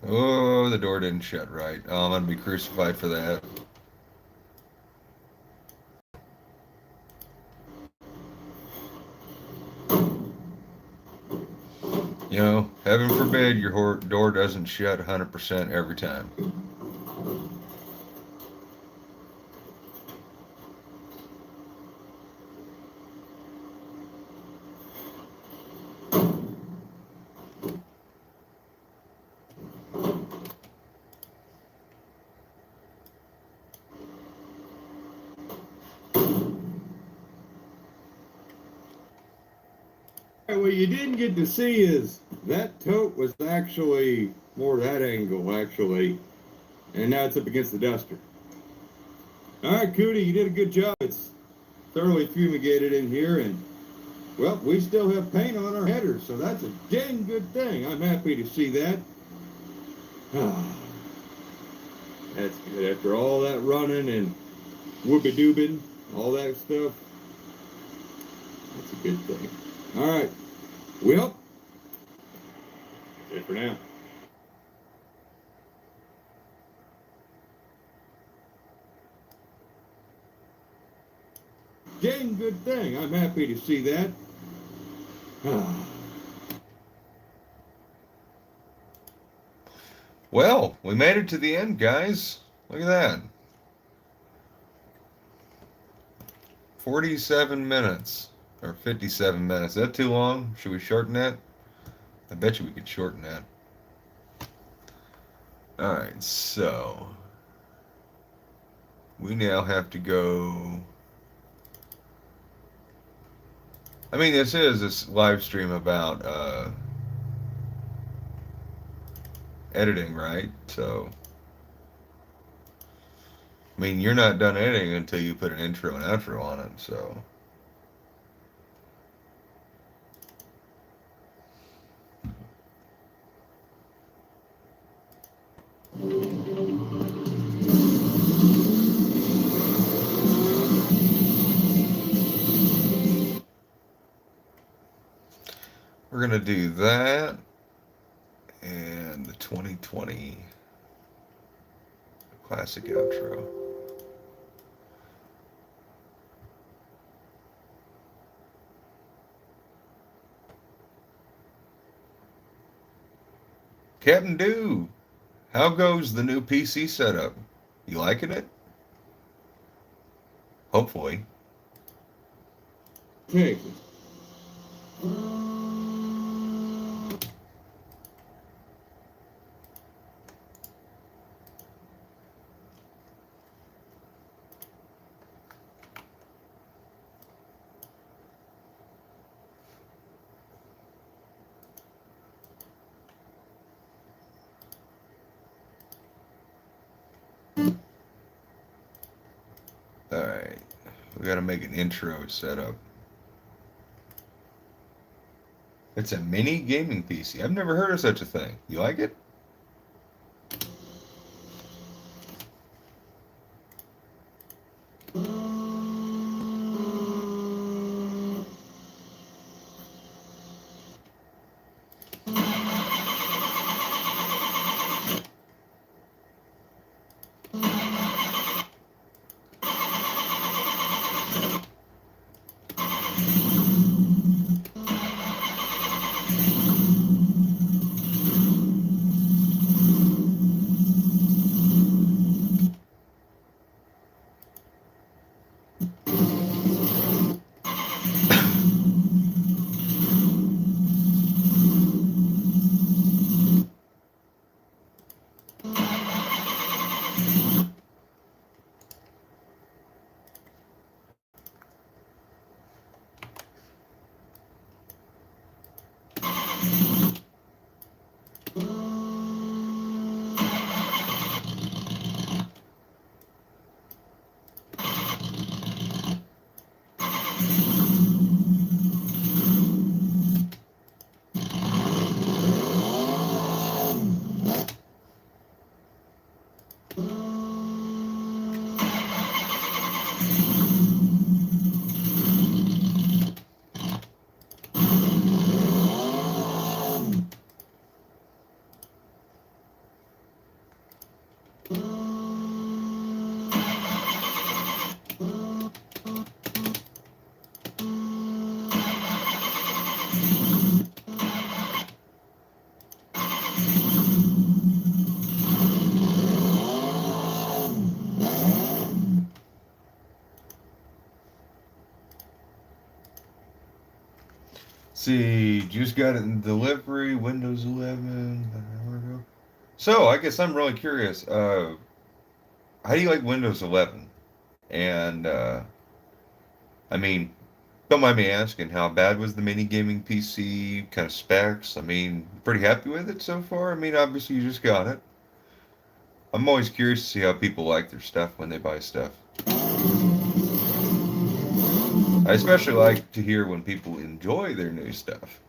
Oh, the door didn't shut right. Oh, I'm gonna be crucified for that. You know, heaven forbid your door doesn't shut 100% every time. What you didn't get to see is that tote was actually more that angle, actually. And now it's up against the duster. All right, Cuda, you did a good job. It's thoroughly fumigated in here, and, well, we still have paint on our headers, so that's a dang good thing. I'm happy to see that. That's good. After all that running and whoopie-doobing, all that stuff, that's a good thing. All right. Well, that's it for now. Dang good thing. I'm happy to see that. Well, we made it to the end, guys. Look at that. 47 minutes. Or 57 minutes. Is that too long? Should we shorten that? I bet you we could shorten that. Alright, so we now have to go. I mean, this is a live stream about editing, right? So, I mean, you're not done editing until you put an intro and outro on it, so. We're going to do that and the 2020 classic outro. Captain Do, how goes the new PC setup? You liking it? Hopefully. Okay. Alright, we gotta make an intro setup. It's a mini gaming PC. I've never heard of such a thing. You like it? see, just got it in delivery, Windows 11, about an hour ago. So I guess I'm really curious. How do you like Windows 11? And I mean, don't mind me asking, how bad was the mini gaming PC kind of specs? I mean, pretty happy with it so far. I mean, obviously you just got it. I'm always curious to see how people like their stuff when they buy stuff. I especially like to hear when people enjoy their new stuff.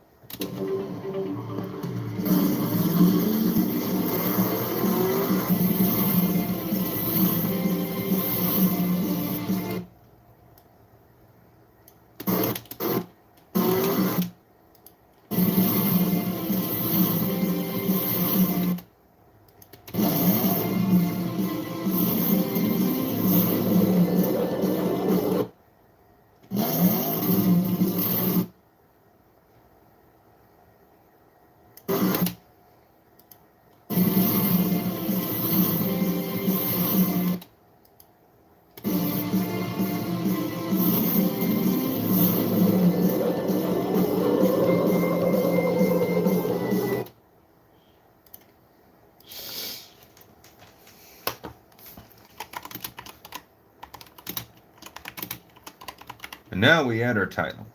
And now we add our title.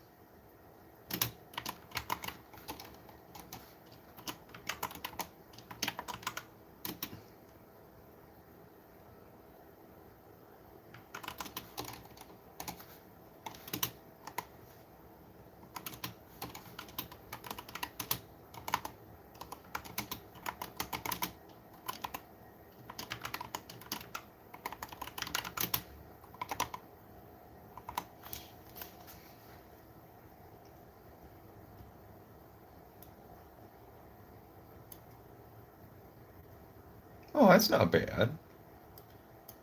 Oh, that's not bad.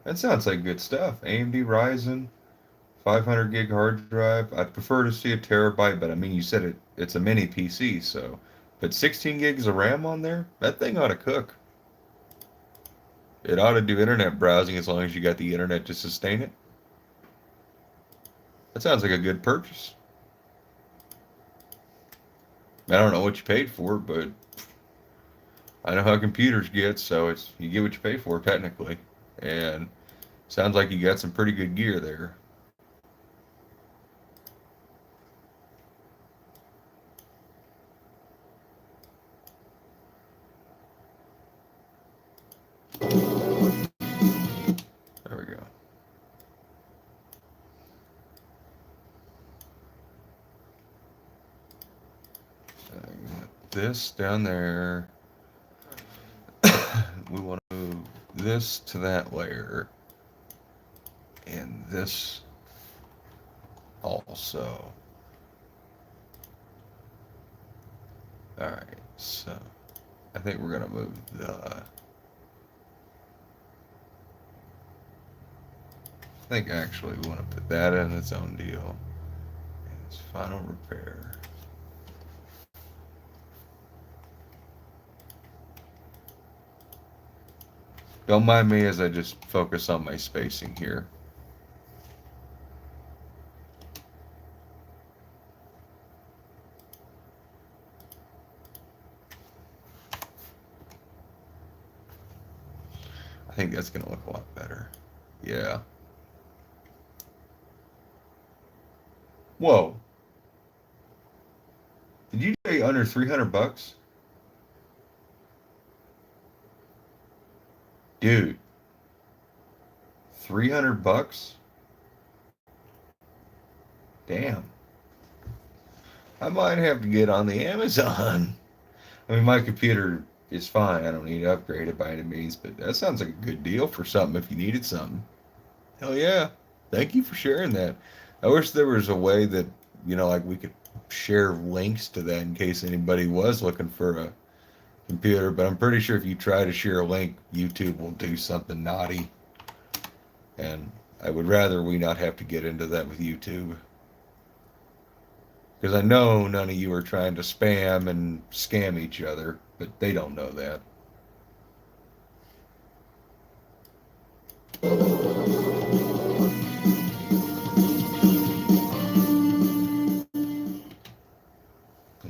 That sounds like good stuff. AMD Ryzen, 500 gig hard drive. I'd prefer to see a terabyte, but I mean, you said it's a mini PC, so. But 16 gigs of RAM on there? That thing ought to cook. It ought to do internet browsing as long as you got the internet to sustain it. That sounds like a good purchase. I don't know what you paid for it, but I know how computers get, so it's you get what you pay for technically. And sounds like you got some pretty good gear there. There we go. This down there. We want to move this to that layer. And this also. Alright, so I think we're going to move the. I think actually we want to put that in its own deal. And it's final repair. Don't mind me as I just focus on my spacing here. I think that's going to look a lot better. Yeah. Whoa. Did you say under 300 bucks? Dude. 300 bucks? Damn. I might have to get on the Amazon. I mean, my computer is fine. I don't need to upgrade it by any means, but that sounds like a good deal for something if you needed something. Hell yeah. Thank you for sharing that. I wish there was a way that, you know, like we could share links to that in case anybody was looking for a computer, but I'm pretty sure if you try to share a link, YouTube will do something naughty. And I would rather we not have to get into that with YouTube. Because I know none of you are trying to spam and scam each other, but they don't know that.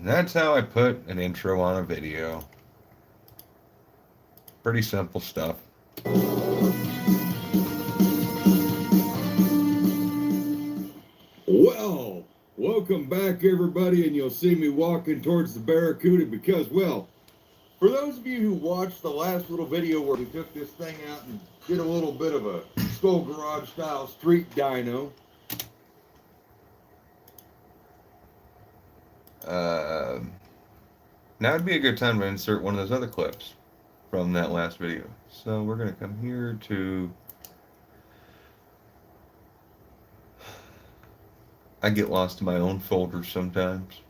And that's how I put an intro on a video. Pretty simple stuff. Well, welcome back, everybody, and you'll see me walking towards the BarelyCuda because, well, for those of you who watched the last little video where we took this thing out and did a little bit of a Skull Garage style street dyno. Now would be a good time to insert one of those other clips from that last video. So we're going to come here to... I get lost in my own folders sometimes.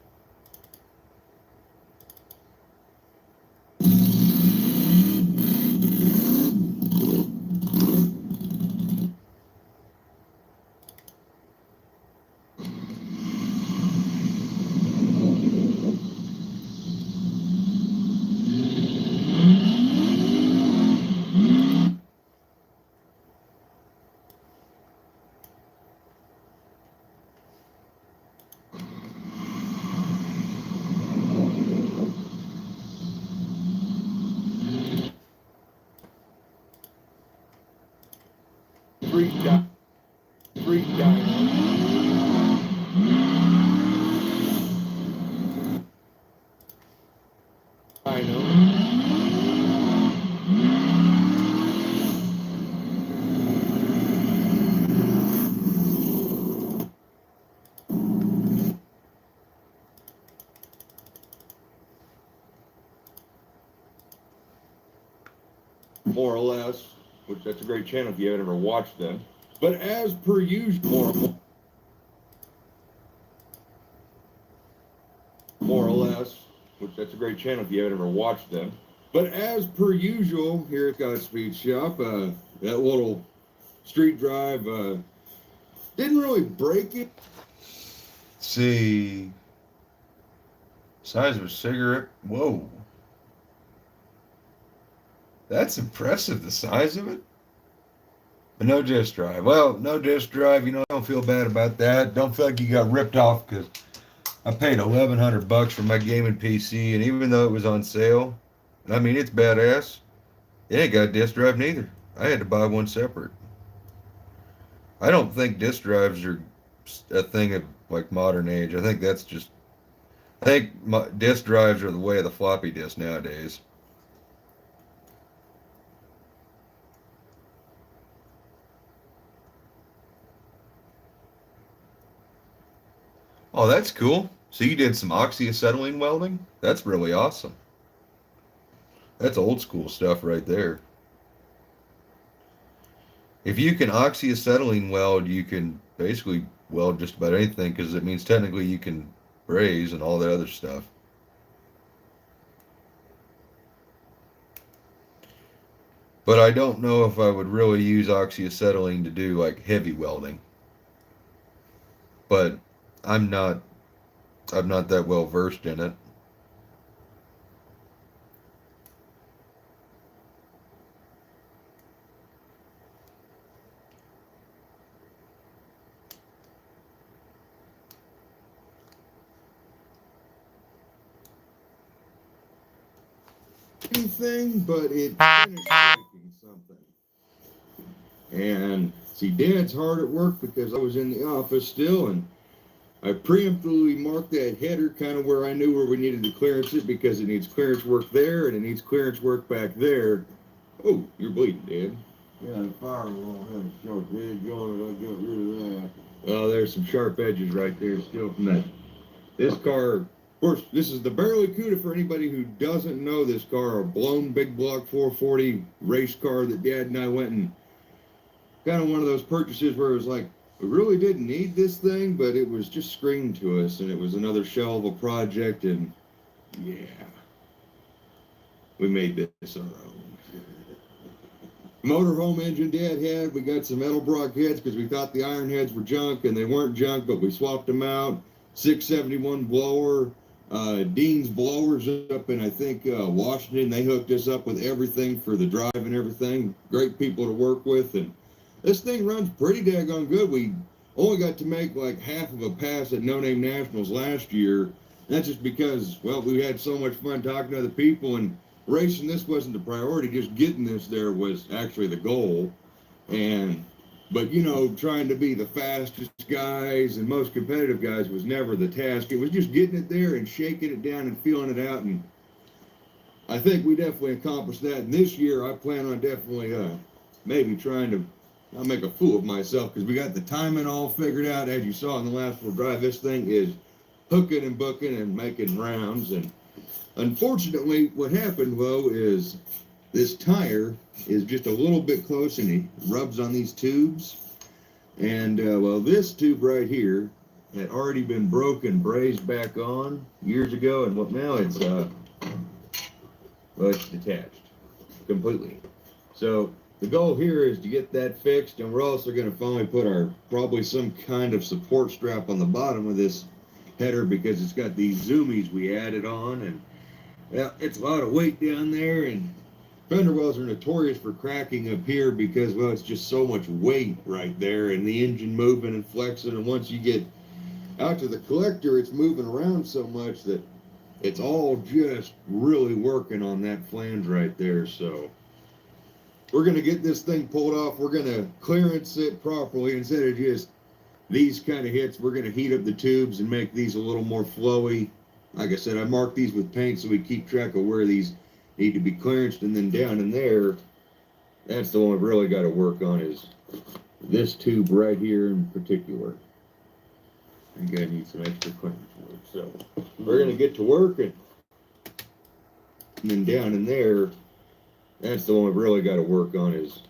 Street dyno. I know. More or less, which that's a great channel if you haven't ever watched them. But as per usual, more or less, which that's a great channel if you haven't ever watched them. But as per usual, here at Godspeed Shop, that little street drive didn't really break it. See, size of a cigarette. Whoa, that's impressive, the size of it. But no disk drive. Well, no disk drive, you know, don't feel bad about that. Don't feel like you got ripped off, because I paid $1,100 for my gaming PC, and even though it was on sale, I mean, it's badass, it ain't got a disk drive neither. I had to buy one separate. I don't think disk drives are a thing of like modern age. I think that's just, I think disk drives are the way of the floppy disk nowadays. Oh, that's cool. So you did some oxyacetylene welding? That's really awesome. That's old school stuff right there. If you can oxyacetylene weld, you can basically weld just about anything, because it means technically you can braze and all that other stuff. But I don't know if I would really use oxyacetylene to do like heavy welding. But I'm not that well versed in it. Anything, but it finished breaking something. And see, Dad's hard at work because I was in the office still, and I preemptively marked that header kind of where I knew where we needed to clearance it, because it needs clearance work there and it needs clearance work back there. Oh, you're bleeding, Dad. Yeah, the fire won't have a sharp edge on it. I got rid of that. Oh, there's some sharp edges right there still from that. This car, of course, this is the BarelyCuda for anybody who doesn't know this car, a blown big block 440 race car that Dad and I went and kind of one of those purchases where it was like, we really didn't need this thing, but it was just screamed to us, and it was another shell of a project, and yeah, we made this our own. Motorhome engine Dad had, we got some metal block heads because we thought the iron heads were junk, and they weren't junk, but we swapped them out. 671 blower, Dean's blowers up in, I think, Washington. They hooked us up with everything for the drive and everything. Great people to work with, and this thing runs pretty daggone good. We only got to make like half of a pass at No Name Nationals last year, That's just because, well, we had so much fun talking to other people, and racing this wasn't the priority. Just getting this there was actually the goal. But you know, trying to be the fastest guys and most competitive guys was never the task. It was just getting it there and shaking it down and feeling it out. And I think we definitely accomplished that. And this year, I plan on definitely maybe trying to not make a fool of myself, because we got the timing all figured out. As you saw in the last full drive, this thing is hooking and booking and making rounds. And unfortunately, what happened, though, is this tire is just a little bit close, and he rubs on these tubes. And, well, this tube right here had already been broken, brazed back on years ago, and what now it's, well, it's detached completely. So the goal here is to get that fixed, and we're also going to finally put probably some kind of support strap on the bottom of this header, because it's got these zoomies we added on, and yeah, it's a lot of weight down there, and fender wells are notorious for cracking up here because, well, it's just so much weight right there, and the engine moving and flexing, and once you get out to the collector, it's moving around so much that it's all just really working on that flange right there. So we're going to get this thing pulled off. We're going to clearance it properly. Instead of just these kind of hits, we're going to heat up the tubes and make these a little more flowy. Like I said, I marked these with paint so we keep track of where these need to be clearanced. And then down in there, that's the one we've really got to work on, is this tube right here in particular. I think I need some extra clearance work. So we're going to get to work, and then down in there, that's the one we've really got to work on, is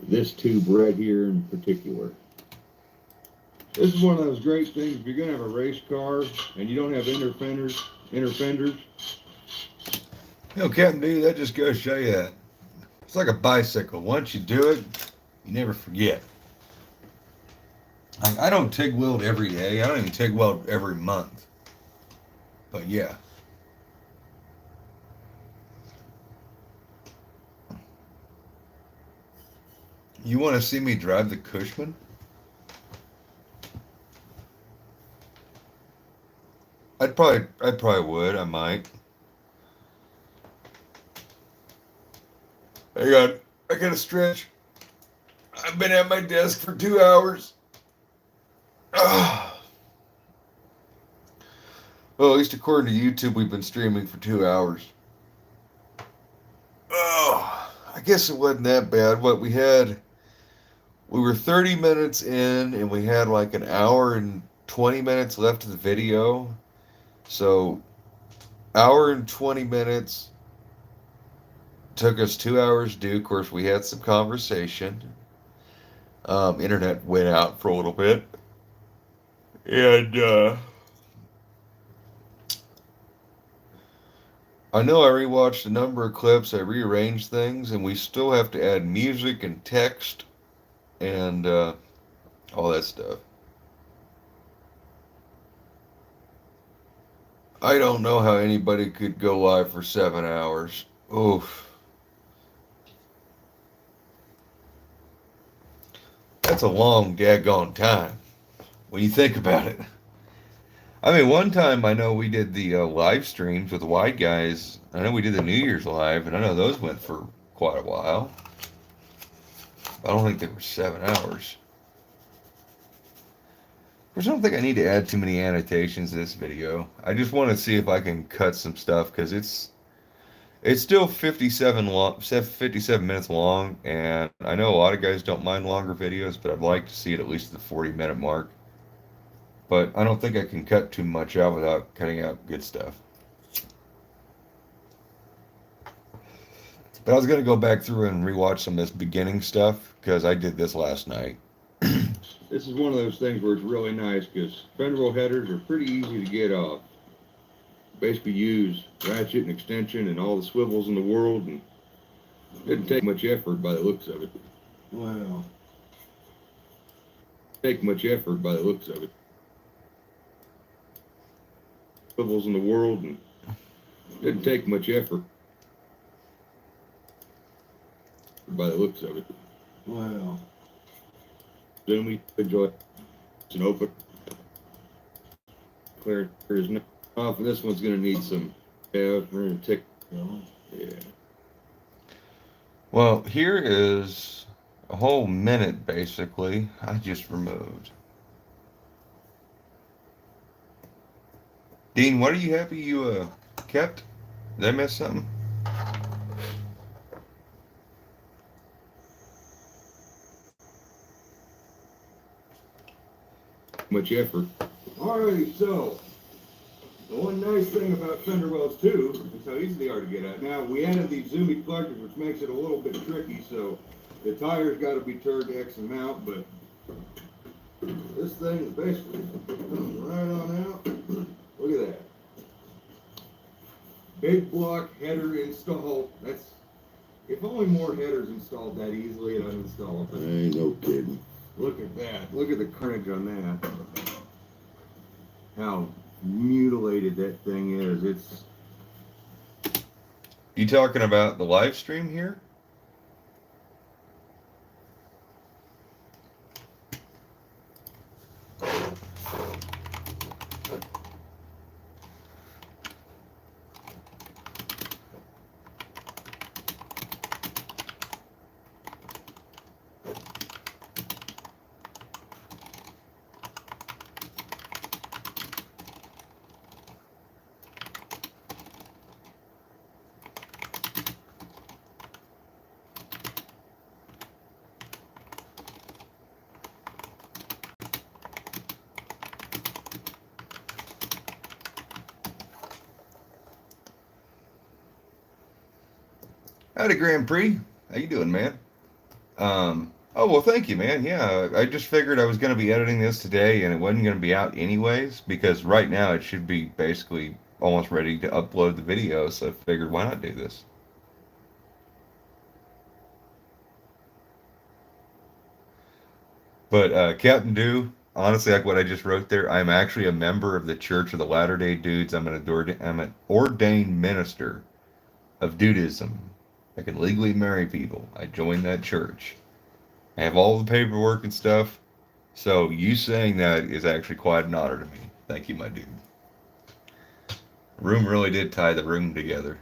this tube right here in particular. This is one of those great things. If you're going to have a race car and you don't have inner fenders, you know, Captain D, that just goes to show you that it's like a bicycle. Once you do it, you never forget. I don't TIG weld every day. I don't even TIG weld every month. But yeah. You want to see me drive the Cushman? I probably would. I might. I got to stretch. I've been at my desk for 2 hours. Well, at least according to YouTube, we've been streaming for 2 hours. I guess it wasn't that bad. We were 30 minutes in, and we had like an hour and 20 minutes left of the video. So, hour and 20 minutes took us 2 hours to do. Of course, we had some conversation. Internet went out for a little bit. And, I know I rewatched a number of clips, I rearranged things, and we still have to add music and text and all that stuff. I don't know how anybody could go live for 7 hours. Oof. That's a long daggone time when you think about it. I mean, one time I know we did the live streams with the Wide Guys. I know we did the New Year's Live, and I know those went for quite a while. I don't think they were 7 hours. Of course, I don't think I need to add too many annotations to this video. I just want to see if I can cut some stuff, because it's still 57 minutes long, and I know a lot of guys don't mind longer videos, but I'd like to see it at least at the 40-minute mark. But I don't think I can cut too much out without cutting out good stuff. But I was going to go back through and rewatch some of this beginning stuff, because I did this last night. This is one of those things where it's really nice, because fender roll headers are pretty easy to get off. Basically use ratchet and extension and all the swivels in the world, and it didn't take much effort by the looks of it. Wow. Take much effort by the looks of it. Swivels in the world, and it didn't take much effort by the looks of it. Wow. Then we enjoy it. It's an open. Clear. There's no Off, and this one's gonna need some. Yeah, we're gonna take. Yeah. Well, here is a whole minute basically. I just removed. Dean, what are you happy you kept? Did I miss something? Much effort. Alrighty, so the one nice thing about fender wells too is how easy they are to get at. Now we added these zoomy collectors, which makes it a little bit tricky. So the tire's got to be turned X amount, but this thing is basically comes right on out. Look at that. Big block header installed. That's if only more headers installed that easily, I'd uninstall it. Ain't no kidding. Look at that. Look at the carnage on that. How mutilated that thing is. It's You talking about the live stream here? Howdy, Grand Prix. How you doing, man? Oh, well, thank you, man. Yeah, I just figured I was going to be editing this today and it wasn't going to be out anyways because right now it should be basically almost ready to upload the video, so I figured why not do this? But Captain Dew, honestly, like what I just wrote there, I'm actually a member of the Church of the Latter-day Dudes. I'm an ordained minister of Dudism. I can legally marry people. I joined that church. I have all the paperwork and stuff. So you saying that is actually quite an honor to me. Thank you, my dude. Room really did tie the room together.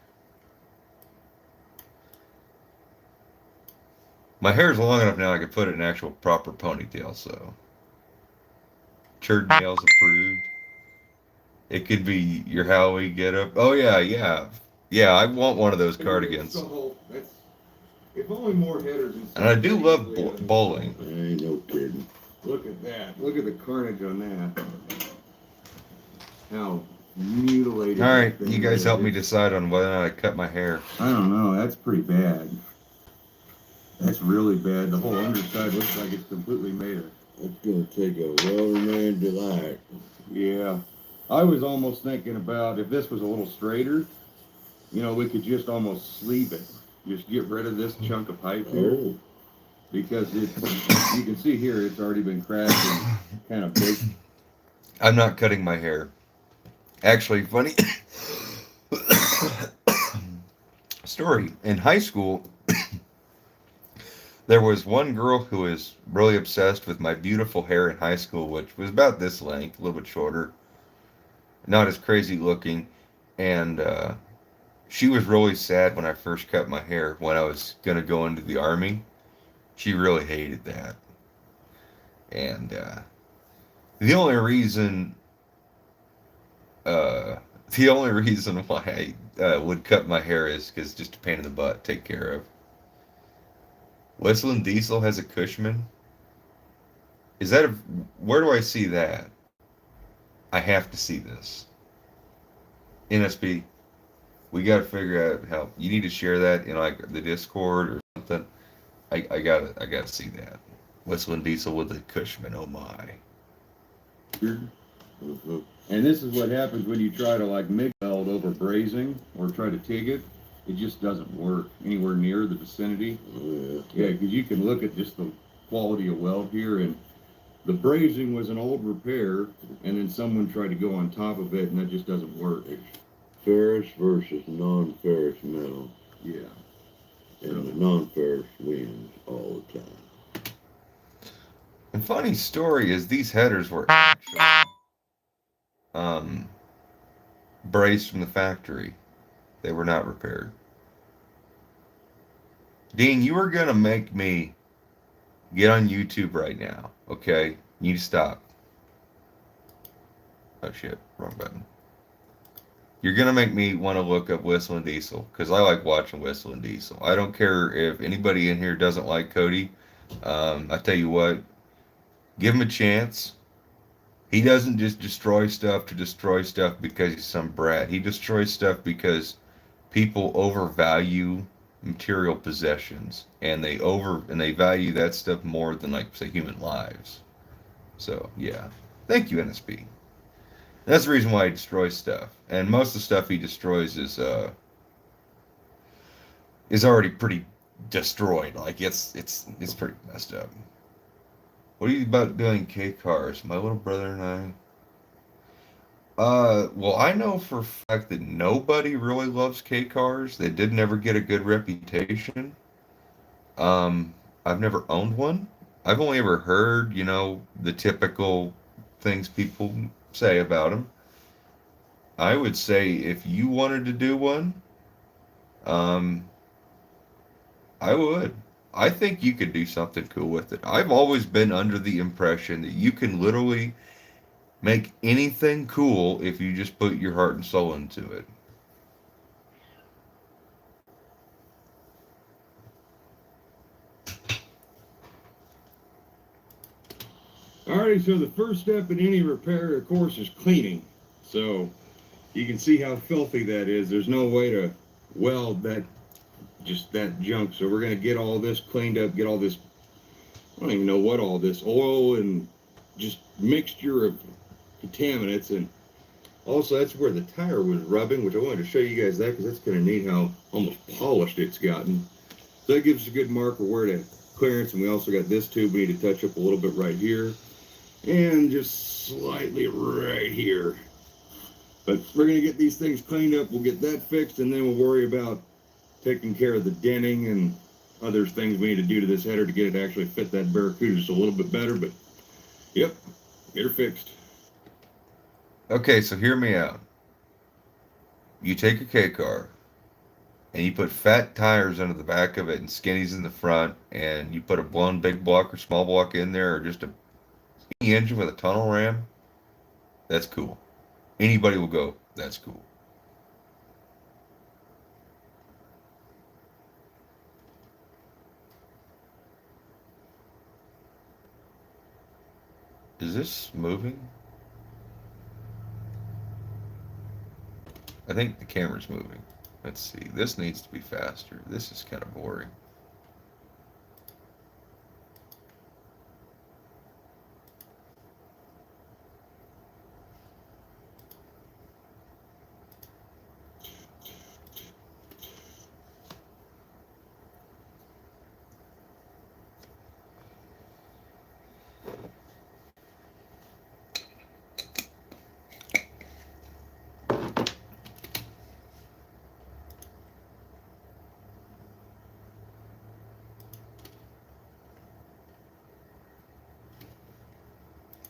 My hair is long enough now I could put it in an actual proper ponytail, so. Church nails approved. It could be your Howie getup. Oh yeah, yeah. Yeah, I want one of those cardigans. That's, if only more headers installed. And I do love bowling. Ain't no kidding. Look at that. Look at the carnage on that. How mutilated. All right, that thing you guys is. help me decide on whether or not I cut my hair. I don't know. That's pretty bad. That's really bad. The whole underside looks like it's completely made of. That's gonna take a well-man delight. Yeah. I was almost thinking about if this was a little straighter, you know, we could just almost sleeve it. Just get rid of this chunk of pipe here. Oh, Because it's, you can see here, it's already been cracked and kind of big. I'm not cutting my hair. Actually, funny story. In high school, there was one girl who was really obsessed with my beautiful hair in high school, which was about this length, a little bit shorter, not as crazy looking, and she was really sad when I first cut my hair when I was going to go into the Army. She really hated that. And the only reason why I would cut my hair is because just a pain in the butt to take care of. Whistling Diesel has a Cushman. Is that where do I see that? I have to see this. NSB, we got to figure out how. You need to share that in like the Discord or something. I gotta see that. Whistling Diesel with a Cushman. Oh my. And this is what happens when you try to like MIG weld over brazing or try to TIG it. It just doesn't work anywhere near the vicinity. yeah. Yeah, because you can look at just the quality of weld here, and the brazing was an old repair, and then someone tried to go on top of it, and that just doesn't work. Ferrous versus non-ferrous metal. Yeah. And the non-ferrous wins all the time. And funny story is these headers were actually erased from the factory. They were not repaired. Dean, you are going to make me get on YouTube right now, okay? You need to stop. Oh shit, wrong button. You're going to make me want to look up Whistling Diesel, because I like watching Whistling Diesel. I don't care if anybody in here doesn't like Cody. I tell you what, give him a chance. He doesn't just destroy stuff to destroy stuff because he's some brat. He destroys stuff because people overvalue material possessions, and they value that stuff more than, like, say, human lives. So yeah, thank you, NSP. That's the reason why he destroys stuff, and most of the stuff he destroys is already pretty destroyed. Like, it's pretty messed up. What are you about doing K cars? My little brother and I. Well, I know for a fact that nobody really loves K cars. They did never get a good reputation. I've never owned one. I've only ever heard, the typical things people say about them. I would say if you wanted to do one, um, I would. I think you could do something cool with it. I've always been under the impression that you can literally make anything cool if you just put your heart and soul into it. Alrighty, so the first step in any repair, of course, is cleaning. So you can see how filthy that is. There's no way to weld that junk. So we're going to get all this cleaned up, get all this, I don't even know what all this oil and just mixture of contaminants. And also that's where the tire was rubbing, which I wanted to show you guys that because that's kind of neat how almost polished it's gotten. So that gives us a good marker where to clearance. And we also got this tube we need to touch up a little bit right here and just slightly right here. But we're going to get these things cleaned up. We'll get that fixed, and then we'll worry about taking care of the denting and other things we need to do to this header to get it to actually fit that BarelyCuda just a little bit better. But yep, get her fixed. Okay, so hear me out. You take a K car and you put fat tires under the back of it and skinnies in the front, and you put a blown big block or small block in there, or just a engine with a tunnel ram. That's cool. Anybody will go, that's cool. Is this moving? I think the camera's moving. Let's see. This needs to be faster. This is kind of boring.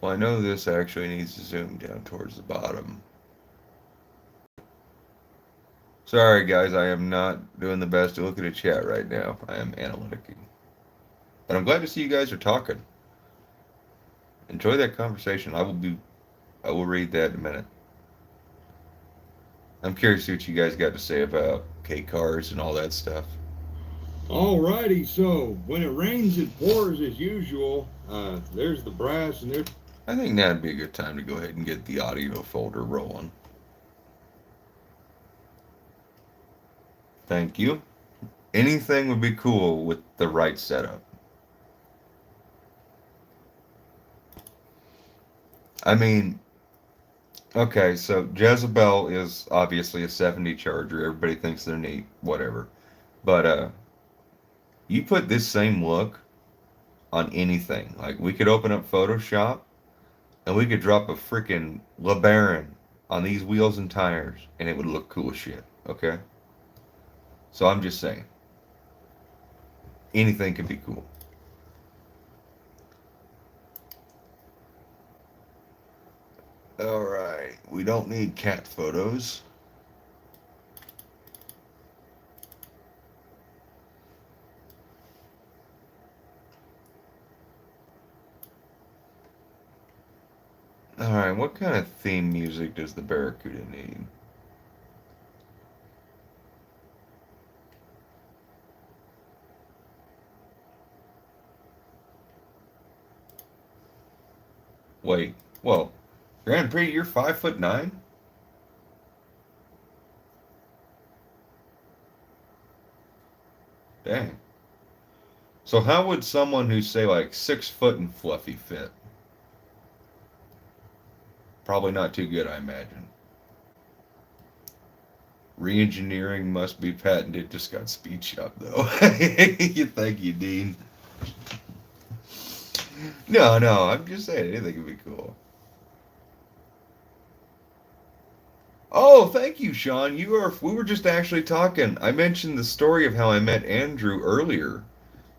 Well, I know this actually needs to zoom down towards the bottom. Sorry, guys, I am not doing the best to look at a chat right now. I am analyticing. But I'm glad to see you guys are talking. Enjoy that conversation. I will read that in a minute. I'm curious to see what you guys got to say about K cars and all that stuff. Alrighty, so when it rains, it pours as usual. There's the brass, and there's... I think that'd be a good time to go ahead and get the audio folder rolling. Thank you. Anything would be cool with the right setup. I mean, okay, so Jezebel is obviously a 70 Charger. Everybody thinks they're neat, whatever. But you put this same look on anything. Like, we could open up Photoshop and we could drop a freaking LeBaron on these wheels and tires and it would look cool as shit, okay? So I'm just saying, anything could be cool. Alright, we don't need cat photos. Alright, what kind of theme music does the Barracuda need? Wait, well, Grand Prix, you're 5'9"? Dang. So how would someone who's say like 6 foot and fluffy fit? Probably not too good, I imagine. Re-engineering must be patented. Just got speech up though. You thank you, Dean. No, no, I'm just saying anything would be cool. Oh, thank you, Sean. We were just actually talking. I mentioned the story of how I met Andrew earlier.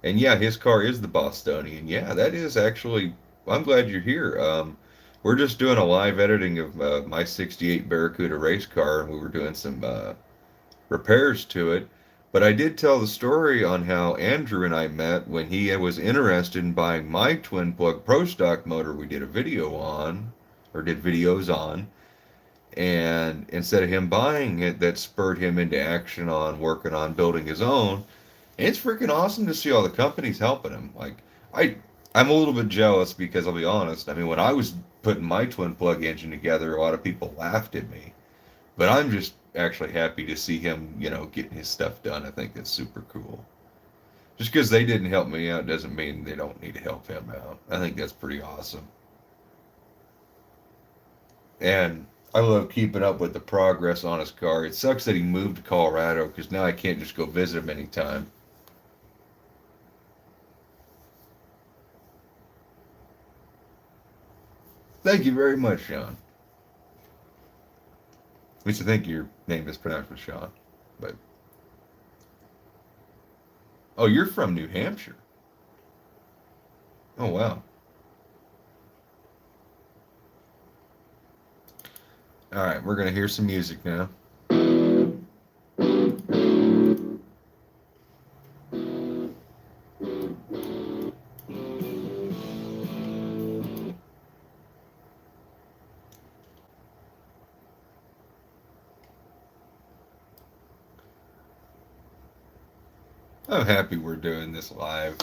And yeah, his car is the Bostonian. Yeah, that is actually. I'm glad you're here. We're just doing a live editing of my '68 Barracuda race car, and we were doing some repairs to it. But I did tell the story on how Andrew and I met when he was interested in buying my twin plug Pro Stock motor. We did a video on, or did videos on, and instead of him buying it, that spurred him into action on working on building his own. And it's freaking awesome to see all the companies helping him. Like I, I'm a little bit jealous because I'll be honest. I mean, when I was putting my twin plug engine together, a lot of people laughed at me. But I'm just actually happy to see him, getting his stuff done. I think that's super cool. Just because they didn't help me out doesn't mean they don't need to help him out. I think that's pretty awesome. And I love keeping up with the progress on his car. It sucks that he moved to Colorado because now I can't just go visit him anytime. Thank you very much, Sean. At least I think your name is pronounced with Sean. But oh, you're from New Hampshire. Oh wow. All right, we're gonna hear some music now. I'm happy we're doing this live.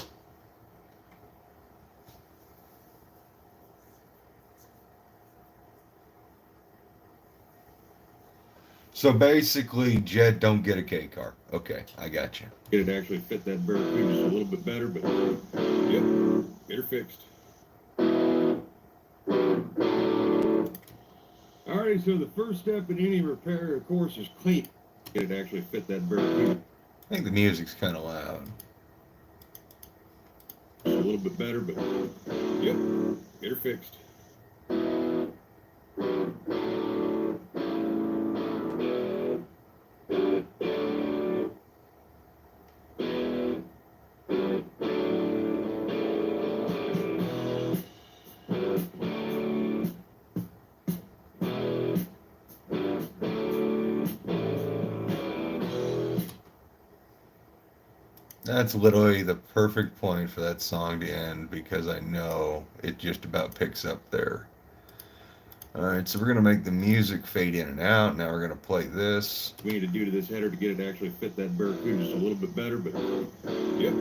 So basically, Jed, don't get a K car. Okay, I got you. It actually fit that Barracuda just a little bit better, but yep, get her fixed. Alrighty, so the first step in any repair, of course, is clean. Get it actually fit that Barracuda. I think the music's kind of loud. A little bit better, but yep, get her fixed. That's literally the perfect point for that song to end because I know it just about picks up there. Alright, so we're going to make the music fade in and out. Now we're going to play this. We need to do to this header to get it to actually fit that Barracuda just a little bit better, but yep,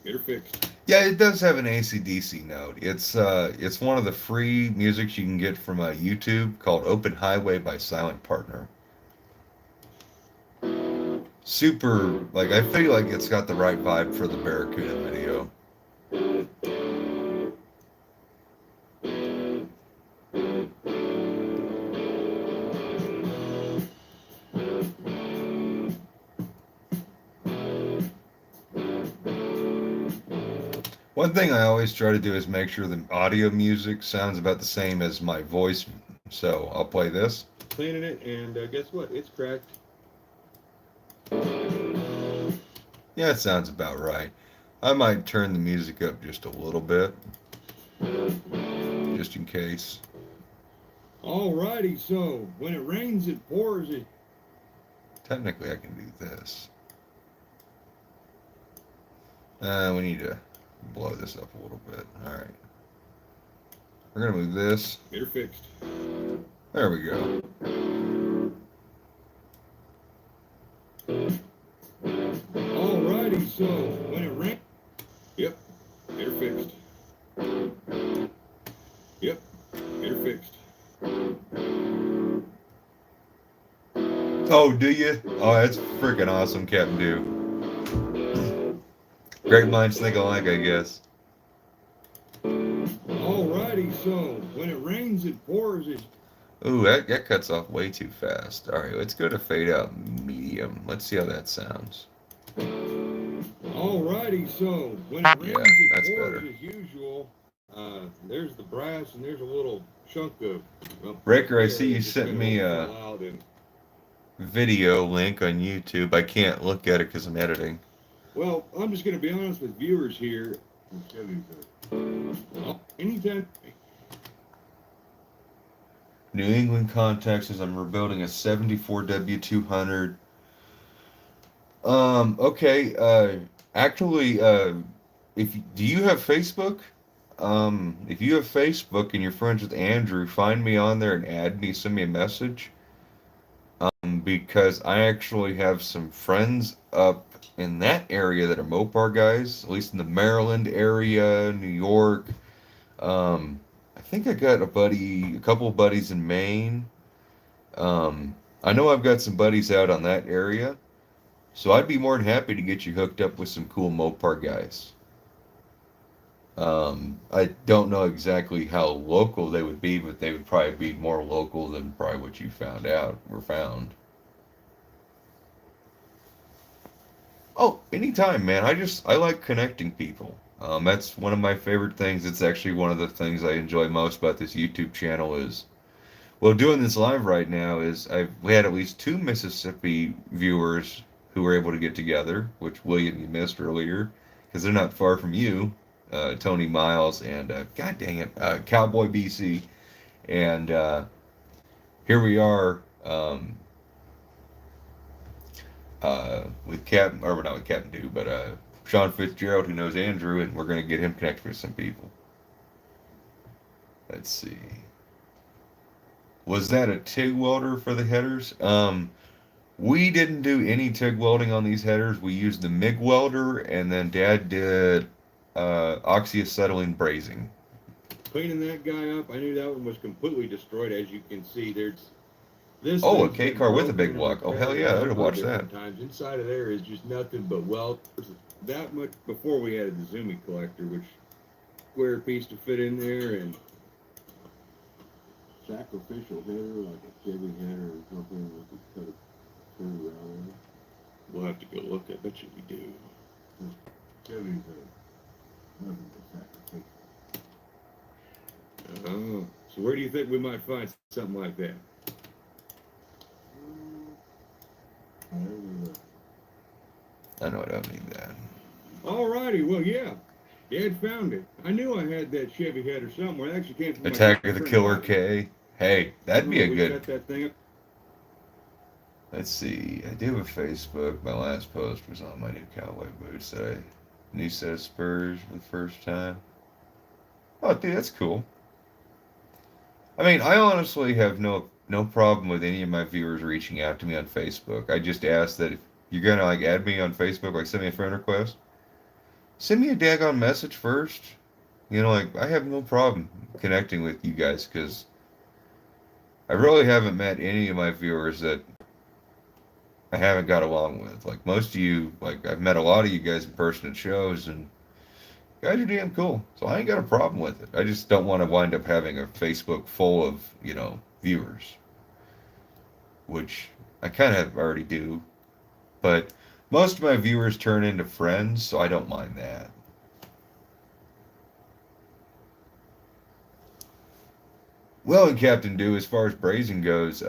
get her fixed. Yeah, it does have an AC/DC note. It's one of the free musics you can get from YouTube called Open Highway by Silent Partner. Super, like, I feel like it's got the right vibe for the Barracuda video. One thing I always try to do is make sure the audio music sounds about the same as my voice. So I'll play this. Cleaning it, and guess what? It's cracked. Yeah, it sounds about right. I might turn the music up just a little bit, just in case. Alrighty, so when it rains, it pours. It. Technically, I can do this. We need to blow this up a little bit. All right. We're gonna move this. Get her fixed. There we go. Alrighty, so when it rains, yep, get her fixed. Yep, get her fixed. Oh, do you? Oh, that's freaking awesome, Captain Do. Great minds think alike, I guess. Alrighty, so when it rains, it pours. Ooh, that cuts off way too fast. All right, let's go to fade out medium. Let's see how that sounds. Alrighty, so when it rains, Yeah, it that's pours better. as usual. There's the brass, and there's a little chunk of. Well, Ricker, I there, see you just sent kinda me all a fell out and- video link on YouTube. I can't look at it because I'm editing. Well, I'm just going to be honest with viewers here. Anytime. New England context is I'm rebuilding a 74 W200. Okay, actually, do you have Facebook? If you have Facebook and you're friends with Andrew, find me on there and add me, send me a message. Because I actually have some friends up in that area that are Mopar guys, at least in the Maryland area, New York. I think I got a couple of buddies in Maine. I know I've got some buddies out on that area, so I'd be more than happy to get you hooked up with some cool Mopar guys. I don't know exactly how local they would be, but they would probably be more local than probably what you found out or found. Oh, anytime, man. I like connecting people. That's one of my favorite things. It's actually one of the things I enjoy most about this YouTube channel is, well, doing this live right now is we had at least two Mississippi viewers who were able to get together, which William you missed earlier, because they're not far from you, Tony Miles and God dang it, Cowboy BC, and here we are. With Captain, or not with Captain Do, but Sean Fitzgerald, who knows Andrew, and we're going to get him connected with some people. Let's see. Was that a TIG welder for the headers? We didn't do any TIG welding on these headers. We used the MIG welder, and then Dad did oxyacetylene brazing. Cleaning that guy up, I knew that one was completely destroyed. As you can see, there's this. Oh, a thing's K been car with a broken big and block. Oh, hell repaired yeah, a I'd have couple of watched that. different times. Inside of there is just nothing but weld. That much before we had the Zoomy collector, which square piece to fit in there, and Sacrificial header, like a Chevy header or something, we could cut a curve out of it. we'll have to go look. I bet you we do. Chevy's nothing but sacrificial. Oh, so where do you think we might find something like that? I know I don't need that. Alrighty, well, yeah. Dad found it. I knew I had that Chevy header somewhere. It actually came from my Attack of the friend Killer Bobby. K. Hey, that'd be a We good. got that thing up. Let's see. I do have a Facebook. My last post was on my new cowboy boots. New set of spurs for the first time. Oh, dude, that's cool. I mean, I honestly have no problem with any of my viewers reaching out to me on Facebook. I just ask that if you're gonna like add me on Facebook, like send me a friend request, send me a daggone message first. You know, like I have no problem connecting with you guys because I really haven't met any of my viewers that I haven't got along with. Like most of you, like I've met a lot of you guys in person at shows, and you guys are damn cool. So I ain't got a problem with it. I just don't want to wind up having a Facebook full of, viewers, which I kind of already do. But most of my viewers turn into friends, so I don't mind that. Well, and Captain Do, as far as brazing goes,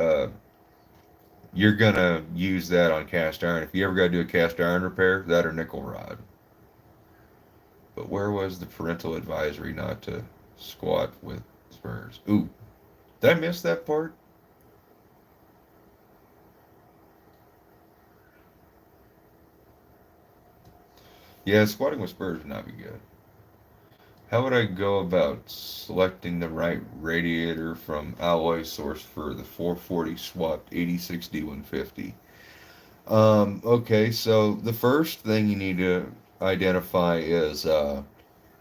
you're gonna use that on cast iron. If you ever gotta do a cast iron repair, that or nickel rod. But where was the parental advisory not to squat with spurs? Ooh, did I miss that part? Yeah, squatting with spurs would not be good. How would I go about selecting the right radiator from alloy source for the 440 swapped 86D150? Okay, so the first thing you need to identify is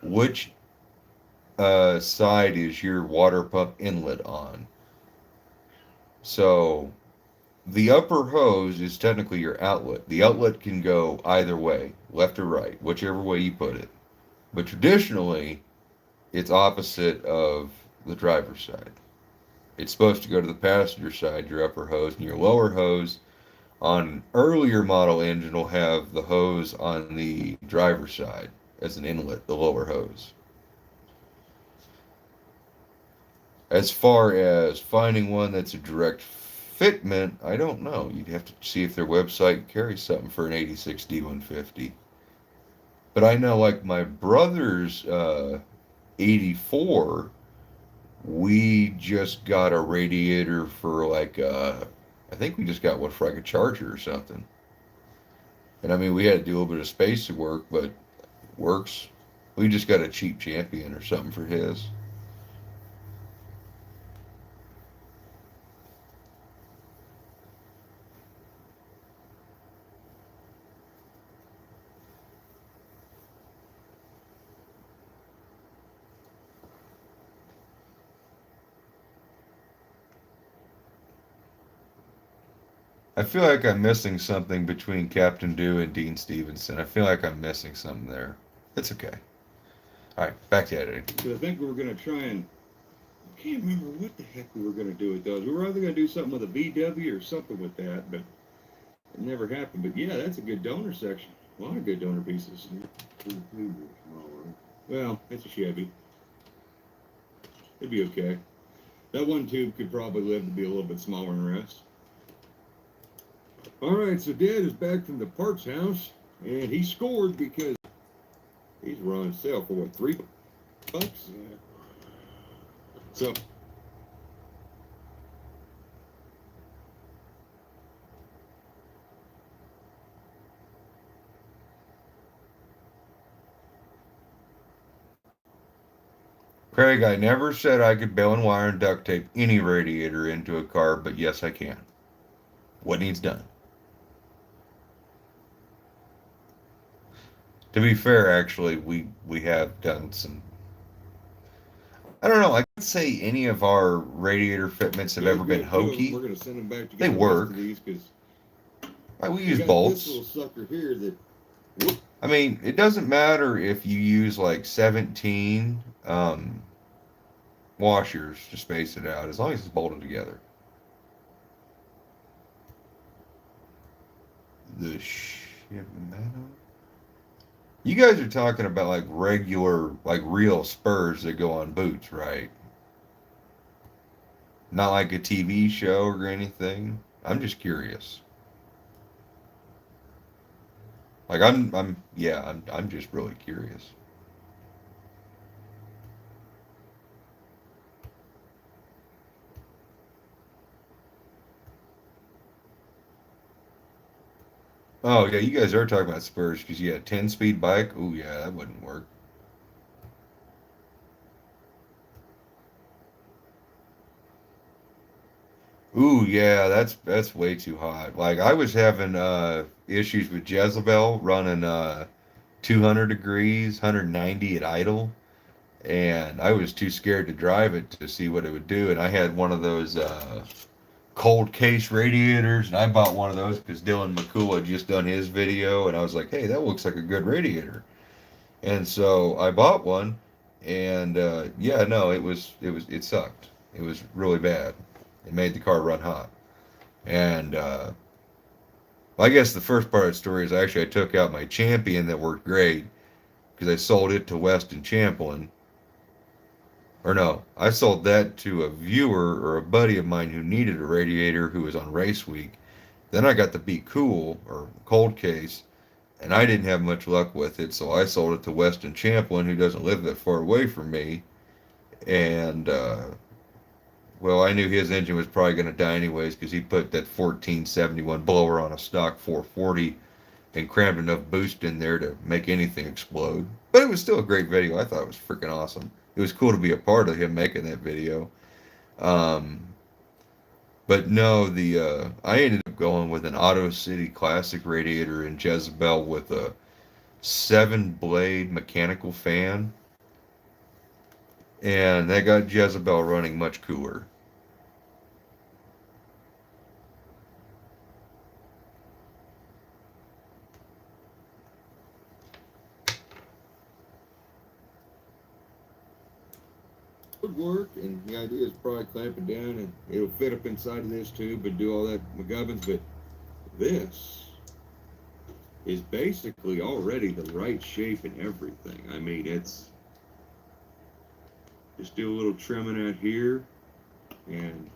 which side is your water pump inlet on. So the upper hose is technically your outlet. The outlet can go either way, left or right, whichever way you put it. But traditionally, it's opposite of the driver's side. It's supposed to go to the passenger side, your upper hose, and your lower hose on an earlier model engine will have the hose on the driver's side as an inlet, the lower hose. As far as finding one that's a direct fitment, I don't know. You'd have to see if their website carries something for an 86D150. But I know, like my brother's 84, we just got a radiator for like I think we just got one for like a charger or something. And I mean, we had to do a little bit of spacer work, but it works. We just got a cheap Champion or something for his. I feel like I'm missing something between Captain Dew and Dean Stevenson. I feel like I'm missing something there. It's okay. All right, back to editing. So I think we were going to try and, I can't remember what the heck we were going to do with those. We were either going to do something with a VW or something with that, but it never happened. But yeah, that's a good donor section. A lot of good donor pieces. Well, it's a Chevy. It'd be okay. That one tube could probably live to be a little bit smaller than the rest. All right, so Dad is back from the parts house, and he scored because he's running sale for what, $3? Yeah. So Craig, I never said I could bale and wire and duct tape any radiator into a car, but yes, I can. What needs done? To be fair, actually, we have done some. I don't know. I can't say any of our radiator fitments have ever been hokey. We're gonna send them back to They get the work. rest of these because We use got bolts. this little sucker here that. I mean, it doesn't matter if you use like 17 washers to space it out, as long as it's bolted together. The Shimano. You guys are talking about like regular, like real spurs that go on boots, right? Not like a TV show or anything. I'm just curious. Like I'm just really curious. Oh yeah, you guys are talking about spurs because you had a 10-speed bike. Oh yeah, that wouldn't work. Ooh yeah, that's way too hot. Like I was having issues with Jezebel running 200 degrees, 190 at idle, and I was too scared to drive it to see what it would do. And I had one of those cold case radiators, and I bought one of those because Dylan McCool had just done his video, and I was like, hey, that looks like a good radiator. And so I bought one, and yeah, no, it sucked. It was really bad. It made the car run hot. And I guess the first part of the story is actually I took out my Champion that worked great because I sold it to Weston Champlin. Or no, I sold that to a viewer or a buddy of mine who needed a radiator who was on race week. Then I got the Be Cool or cold case, and I didn't have much luck with it, so I sold it to Weston Champlin, who doesn't live that far away from me. And well, I knew his engine was probably going to die anyways because he put that 1471 blower on a stock 440 and crammed enough boost in there to make anything explode. But it was still a great video. I thought it was freaking awesome. It was cool to be a part of him making that video. Um, but no, I ended up going with an Auto City Classic radiator in Jezebel with a 7-blade mechanical fan, and that got Jezebel running much cooler. Would work, and the idea is probably clamp it down and it'll fit up inside of this tube and do all that McGubbins, but this is basically already the right shape and everything. I mean, it's just do a little trimming out here, and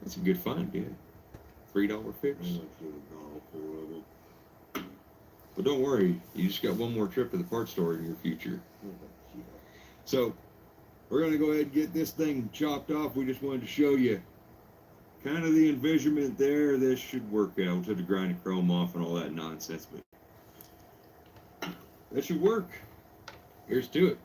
it's a good find, yeah. $3 fix. But don't worry, you just got one more trip to the parts store in your future. So we're going to go ahead and get this thing chopped off. We just wanted to show you kind of the envisionment there. This should work out. We'll have to grind the chrome off and all that nonsense, but that should work. Here's to it.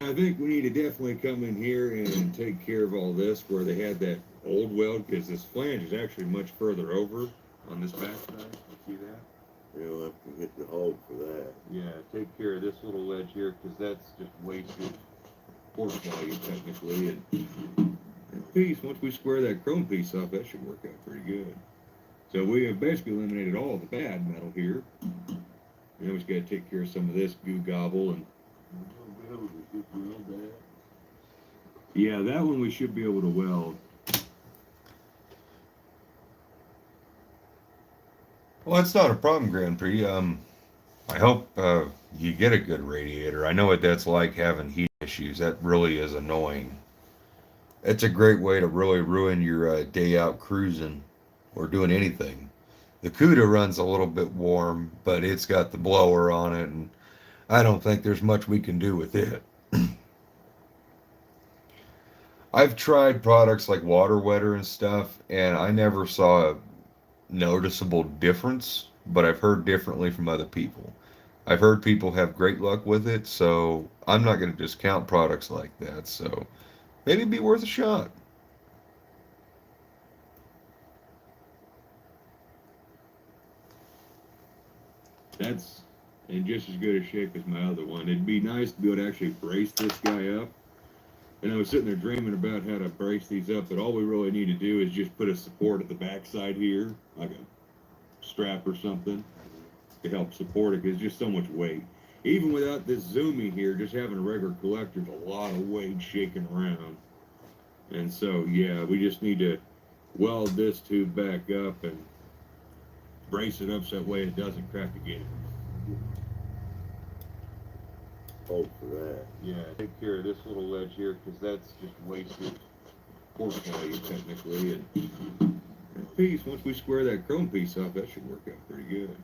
I think we need to definitely come in here and take care of all this where they had that old weld, because this flange is actually much further over on this back side. You see that? You'll have to hit the hole for that. Yeah, take care of this little ledge here, because that's just wasted force value technically. And piece, once we square that chrome piece off, that should work out pretty good. So we have basically eliminated all the bad metal here. Now we just got to take care of some of this goo gobble. And yeah, that one we should be able to weld. Well, that's not a problem, Grand Prix. I hope you get a good radiator. I know what that's like having heat issues. That really is annoying. It's a great way to really ruin your day out cruising or doing anything. The Cuda runs a little bit warm, but it's got the blower on it, and I don't think there's much we can do with it. I've tried products like water wetter and stuff, and I never saw a noticeable difference, but I've heard differently from other people. I've heard people have great luck with it, so I'm not going to discount products like that. So maybe it'd be worth a shot. That's in just as good a shape as my other one. It'd be nice to be able to actually brace this guy up. And I was sitting there dreaming about how to brace these up, but all we really need to do is just put a support at the backside here, like a strap or something, to help support it, because it's just so much weight. Even without this zooming here, just having a regular collector is a lot of weight shaking around. And so, yeah, we just need to weld this tube back up and brace it up so that way it doesn't crack again. Hole for that. Yeah, take care of this little ledge here, because that's just wasted force value technically. And piece, once we square that chrome piece off, that should work out pretty good.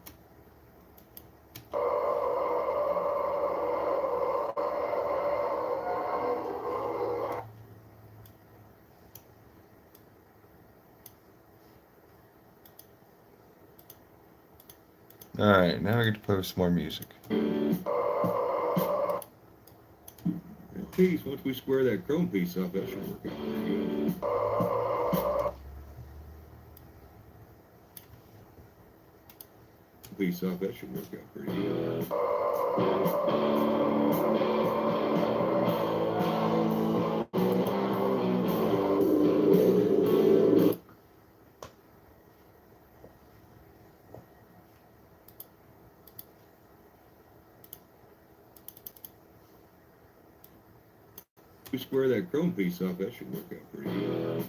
Alright, now I get to play with some more music. Piece, once we square that chrome piece off, that should work out pretty good. Piece off, that should work out pretty good. We square that chrome piece off, that should work out pretty good.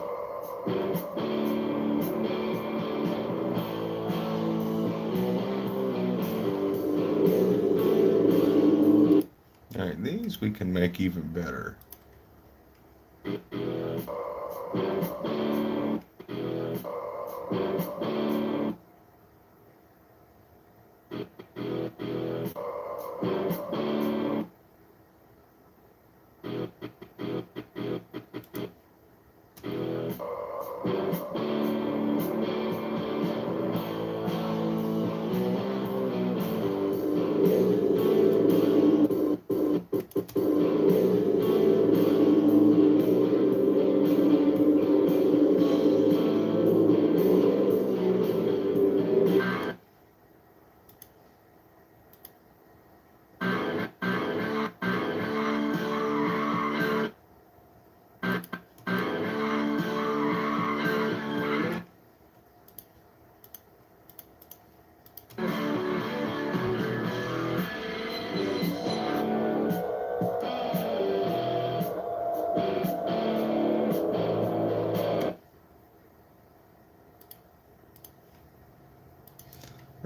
Alright, these we can make even better.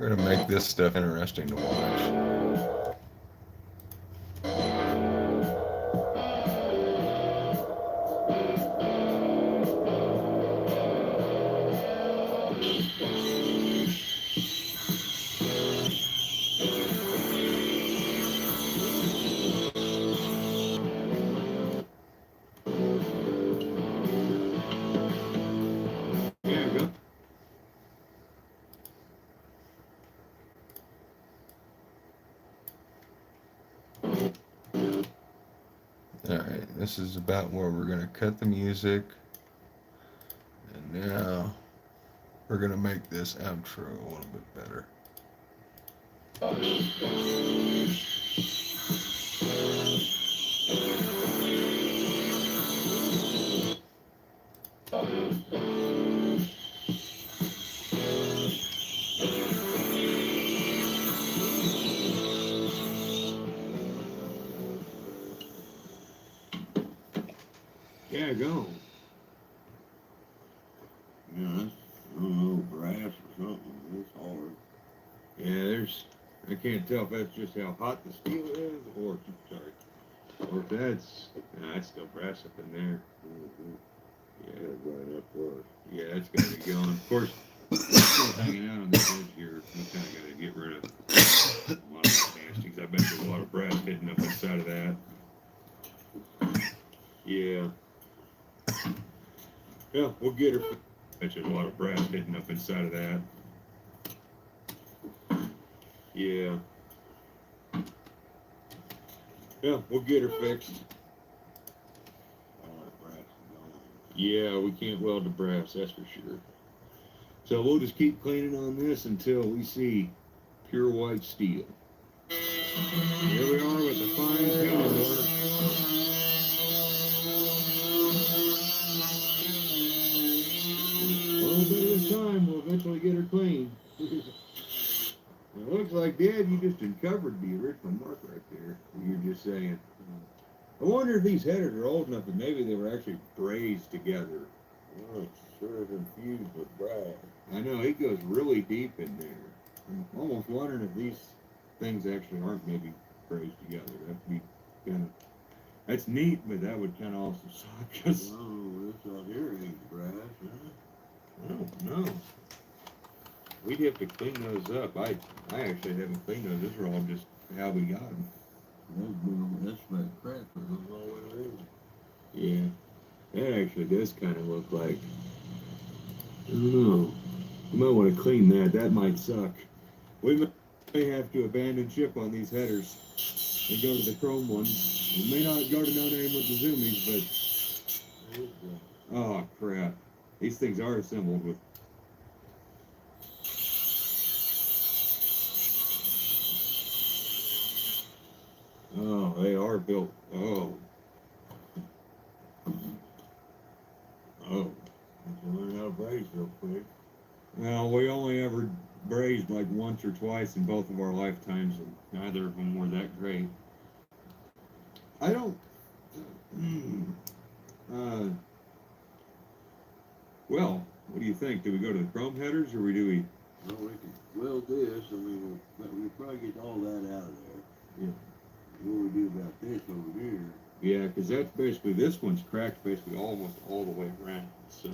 We're gonna make this stuff interesting to watch. Yeah, go. Alright, this is about where we're gonna cut the music. And now we're gonna make this outro a little bit better. Yeah, go. Yeah, that's, I don't know, brass or something. It's hard. Yeah, I can't tell if that's just how hot the steel is, or, or if that's still brass up in there. Yeah, Right up close. yeah, it's gotta be going. Of course, it's still hanging out on this edge here. We kinda gotta get rid of a lot of the castings. I bet there's a lot of brass hidden up inside of that. Yeah. Yeah, we'll get her. Bet there's a lot of brass hidden up inside of that. Yeah. Yeah, we'll get her fixed. All that brass is gone. Yeah, we can't weld the brass, that's for sure. So we'll just keep cleaning on this until we see pure white steel. Here we are with the fine painting work. A little bit of time, we'll eventually get her clean. It looks like, Dad, you just uncovered the original mark right there. You're just saying. I wonder if these headers are old enough that maybe they were actually brazed together. Well, it's sure is infused with brass. I know, it goes really deep in there. I'm almost wondering if these things actually aren't maybe brazed together. That'd be kind of, that's neat, but that would kind of also suck. Cause Oh, this out here ain't brass, huh? I don't know. We'd have to clean those up. I actually haven't cleaned those. Those are all just how we got them. That's my crack for those all the way around. Yeah, that actually does kind of look like. I don't know. We might want to clean that. That might suck. We may have to abandon ship on these headers and go to the chrome one. We may not go to no name with the zoomies, but oh crap, these things are assembled with. Oh, they are built. Oh. Oh. Learn how to brace real quick. Well, we only ever brazed like once or twice in both of our lifetimes, and neither of them were that great. I don't. Well, what do you think? Do we go to the chrome headers, or do we? Well, we could weld this, and we'll probably get all that out of there. Yeah. What we do about this over here? Yeah, because that's basically, this one's cracked basically almost all the way around. So,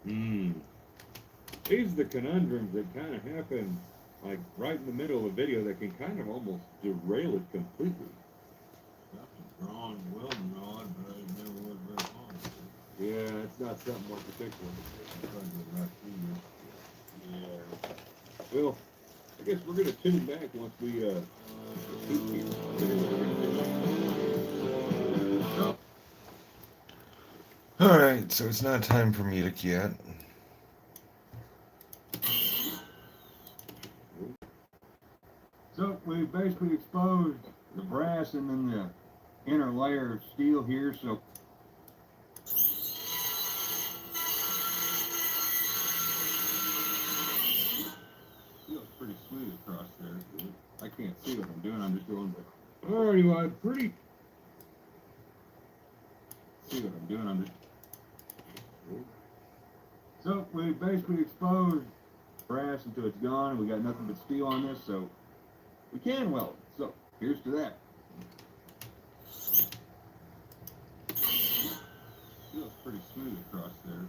these are the conundrums that kind of happen, like right in the middle of a video, that can kind of almost derail it completely. Got some drawn welding rod, but I never was very long with it. Yeah, it's not something more particular. Yeah. Well, I guess we're gonna tune back once we Alright, so it's not time for music yet. So we basically exposed the brass and then the inner layer of steel here, so feels pretty smooth across there. I can't see what I'm doing, I'm just going to alrighty, well, I'm pretty. see what I'm doing, I'm just. So we basically exposed brass until it's gone, and we got nothing but steel on this, so we can weld it. So here's to that. Feels pretty smooth across there.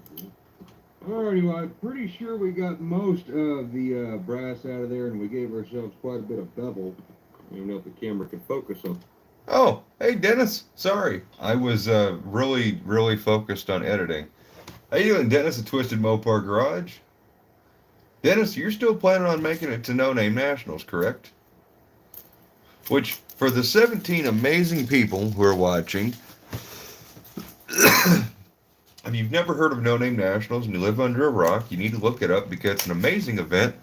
Alrighty, well, I'm pretty sure we got most of the brass out of there, and we gave ourselves quite a bit of bevel. I don't know if the camera can focus on. Oh, hey Dennis. Sorry, I was really focused on editing. How you doing, Dennis at Twisted Mopar Garage? Dennis, you're still planning on making it to No Name Nationals, correct? Which, for the 17 amazing people who are watching, if you've never heard of No Name Nationals and you live under a rock, you need to look it up because it's an amazing event.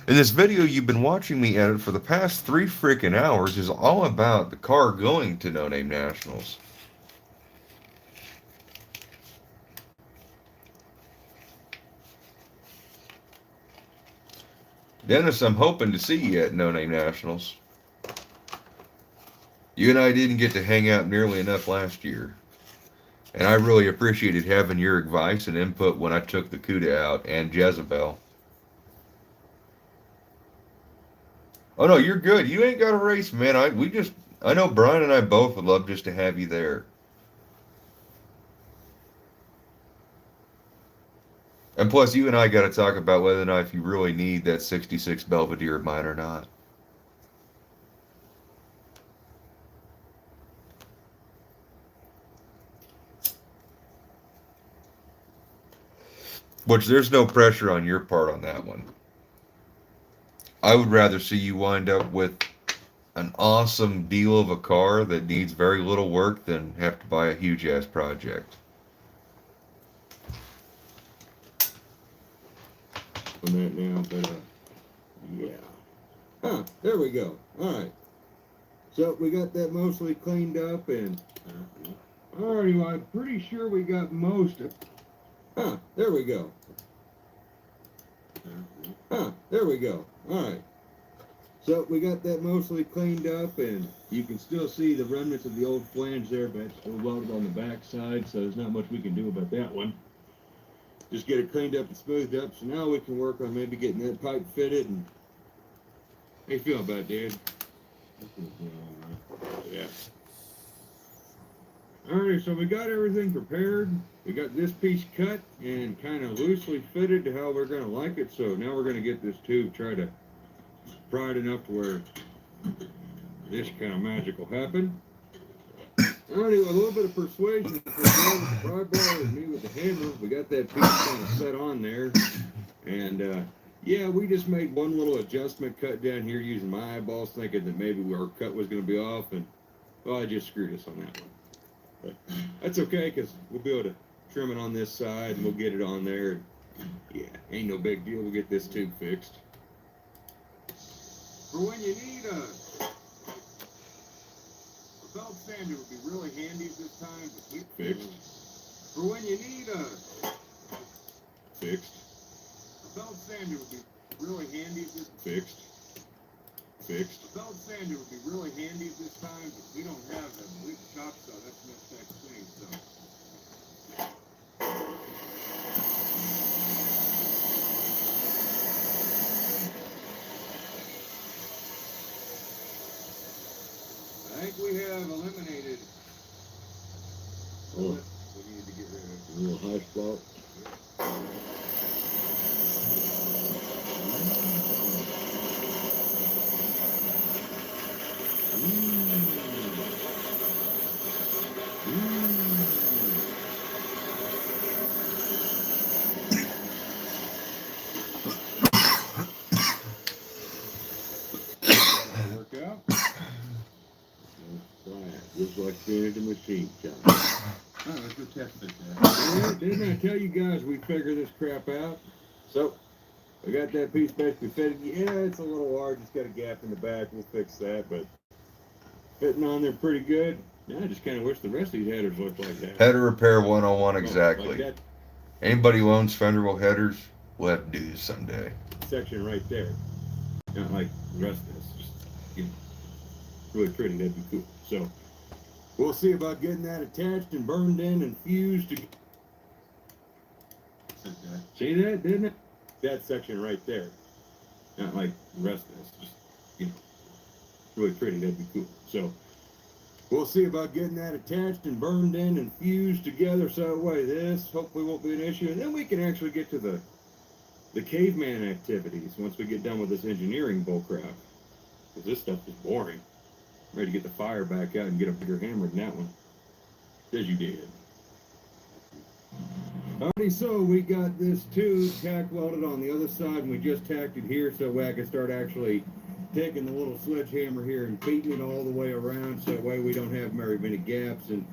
In this video you've been watching me edit for the past 3 freaking hours is all about the car going to No Name Nationals. Dennis, I'm hoping to see you at No Name Nationals. You and I didn't get to hang out nearly enough last year. And I really appreciated having your advice and input when I took the CUDA out and Jezebel. Oh no, you're good. You ain't got a race, man. I know Brian and I both would love just to have you there. And plus, you and I got to talk about whether or not if you really need that 66 Belvedere of mine or not. Which there's no pressure on your part on that one. I would rather see you wind up with an awesome deal of a car that needs very little work than have to buy a huge ass project. On that now, but yeah. Huh, there we go. Alright. So we got that mostly cleaned up and alrighty, well, I'm pretty sure we got most of. Huh, there we go. Huh, there we go. Alright. So we got that mostly cleaned up, and you can still see the remnants of the old flange there, but it's still welded on the back side, so there's not much we can do about that one. Just get it cleaned up and smoothed up, so now we can work on maybe getting that pipe fitted. And how you feeling about it, Dad? Yeah. Alright, so we got everything prepared. We got this piece cut and kind of loosely fitted to how we're going to like it. So now we're going to get this tube, try to pry it enough to where this kind of magic will happen. Alrighty, a little bit of persuasion for John with the pry bar and me with the hammer. We got that piece kind of set on there. And yeah, we just made one little adjustment cut down here using my eyeballs, thinking that maybe our cut was going to be off. And well, I just screwed us on that one. But that's okay, because we'll be able to trim it on this side and we'll get it on there. Yeah, ain't no big deal. We'll get this tube fixed. For when you need a belt sander would be really handy at this time to keep fixed. For when you need a belt sander would be really handy at this fixed. A belt sander would be really handy at this time, but we don't have them. We shop saw, that's no such thing, so. I think we have eliminated. Oh, we need to get rid of a little high spot. Work out. Just like being at the machine shop. Oh, let's go test it then. Didn't I tell you guys we figure this crap out? So, we got that piece basically fitted. Yeah, it's a little large. It's got a gap in the back. We'll fix that, but fitting on there pretty good. Yeah, I just kind of wish the rest of these headers looked like that. Header repair 101 exactly. Like that Anybody who owns fender well headers will have to do this someday. section right there. Not like the rest of this. Just, you know, really pretty. That'd be cool. So, we'll see about getting that attached and burned in and fused. See that, didn't it? that section right there. Not like the rest of this, just, you know, really pretty, that'd be cool. So, we'll see about getting that attached and burned in and fused together so that way this hopefully won't be an issue. And then we can actually get to the caveman activities once we get done with this engineering bullcrap. Because this stuff is boring. Ready to get the fire back out and get a bigger hammer than that one. As you did. Alrighty, so we got this tube tack welded on the other side, and we just tacked it here so that way I can start actually taking the little sledgehammer here and beating it all the way around so that way we don't have very many gaps. And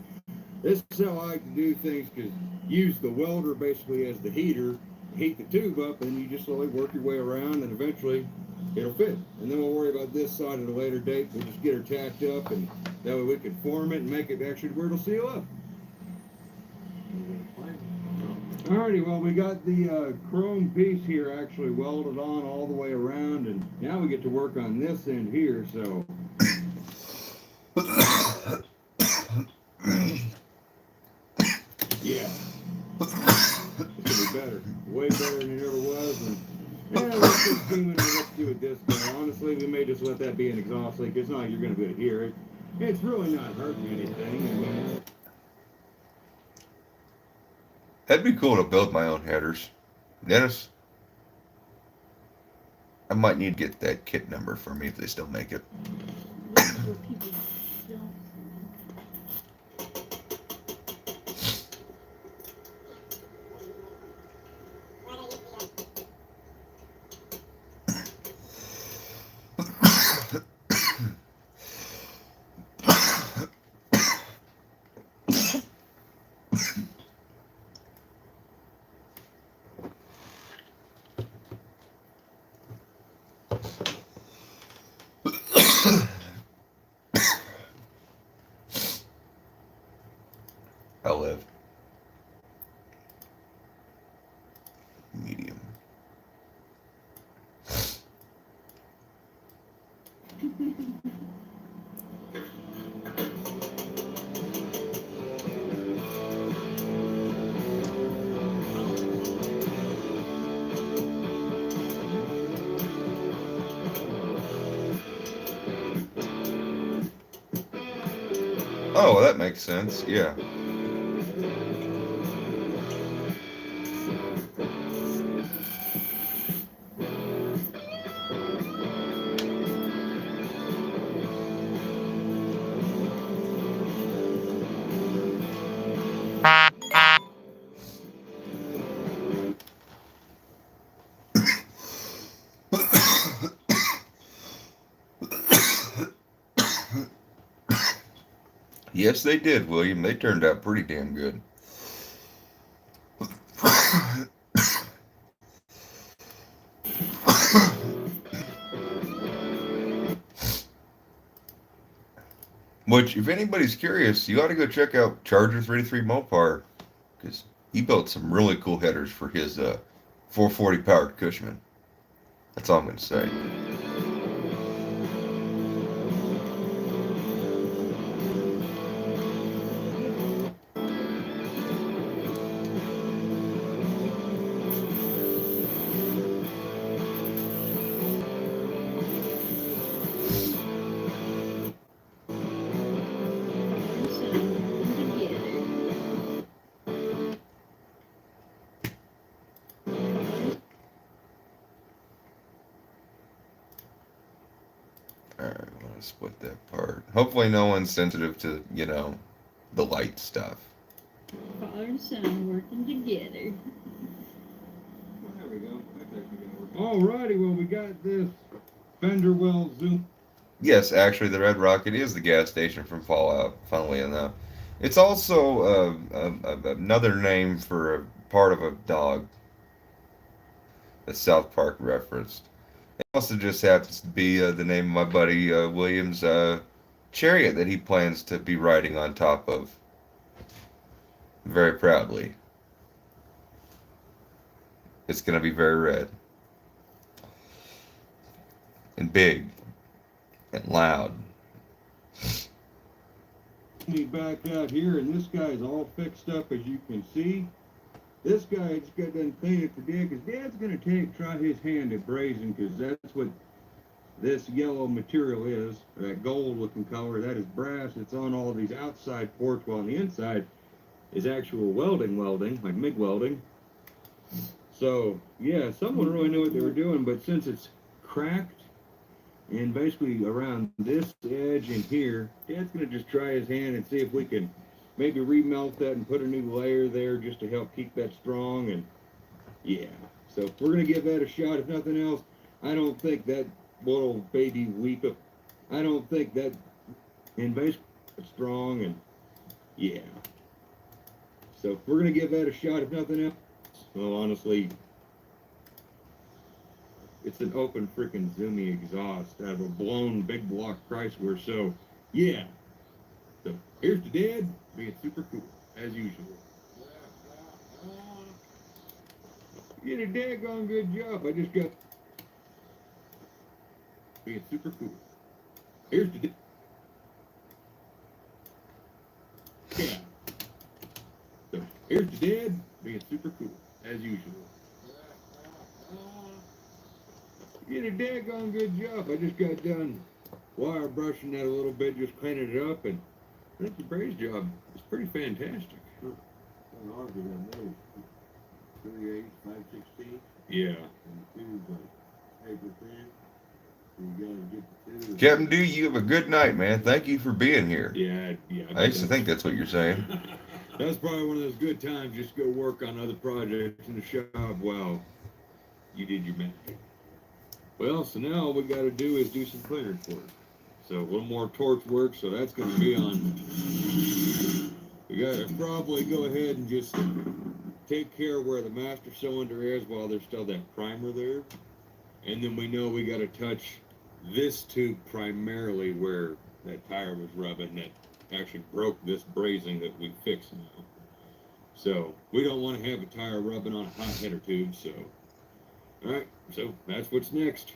this is how I like to do things, because use the welder basically as the heater, heat the tube up, and you just slowly work your way around, and eventually it'll fit. And then we'll worry about this side at a later date. We'll just get her tacked up, and that way we can form it and make it actually where it'll seal up. Alrighty, well, we got the chrome piece here actually welded on all the way around, and now we get to work on this end here, so. Yeah. It's gonna be better. Way better than it ever was, and yeah, let's just steam it and let's do it this way. Honestly, we may just let that be an exhaust leak. It's not like you're gonna be able to hear it. It's really not hurting anything. I mean, That'd be cool to build my own headers. Dennis, I might need to get that kit number for me if they still make it. I'll live. Medium. Oh, well, that makes sense. Yeah. Yes, they did, William. They turned out pretty damn good. Which, if anybody's curious, you ought to go check out Charger 33 Mopar, because he built some really cool headers for his 440 powered Cushman. That's all I'm going to say. Alright, I'm going to split that part. Hopefully no one's sensitive to, you know, the light stuff. Father and son working together. There we go. That's actually gonna work. Alrighty, well, we got this fender well zoom. Yes, actually, the Red Rocket is the gas station from Fallout, funnily enough. It's also another name for a part of a dog that South Park referenced. It also just happens to be the name of my buddy William's chariot that he plans to be riding on top of very proudly. It's going to be very red and big and loud. Me back out here, and this guy's all fixed up, as you can see. This guy just got done cleaning it for Dad, because Dad's going to try his hand at brazing, because that's what this yellow material is, that gold looking color. That is brass. It's on all these outside ports, while on the inside is actual welding, like MIG welding. So, yeah, someone really knew what they were doing, but since it's cracked and basically around this edge and here, Dad's going to just try his hand and see if we can maybe remelt that and put a new layer there just to help keep that strong. And yeah, so we're going to give that a shot. If nothing else, I don't think that little baby weep, I don't think that, and basically it's strong. And yeah, so we're going to give that a shot. If nothing else, well, honestly, it's an open freaking zoomy exhaust out of a blown big block Chrysler. So yeah, so here's to Dad being super cool as usual. You did a daggone good job. I just got being super cool. Here's to Dad. Yeah. So here's to Dad being super cool as usual. You did a daggone good job. I just got done wire brushing that a little bit, just cleaning it up, and I think the braze job is pretty fantastic. An argue on those. 38, 516. Yeah. And the two's paper thin. So you gotta get the two. Captain D, you have a good night, man. Thank you for being here. Yeah. I used to think that's what you're saying. That's probably one of those good times just to go work on other projects in the shop while you did your magic. Well, so now all we got to do is do some clearance work. So a little more torch work, so that's going to be on. We got to probably go ahead and just take care of where the master cylinder is while there's still that primer there. And then we know we got to touch this tube primarily where that tire was rubbing that actually broke this brazing that we fixed now. So we don't want to have a tire rubbing on a hot header tube, so. Alright, so that's what's next.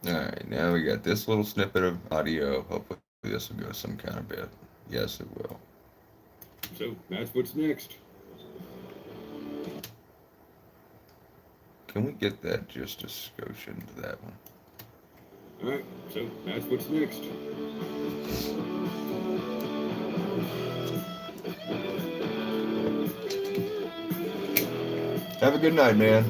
Alright, now we got this little snippet of audio. Hopefully this will go some kind of bit. Yes, it will. So that's what's next. Can we get that just a skosh into that one? Alright, so that's what's next. Have a good night, man.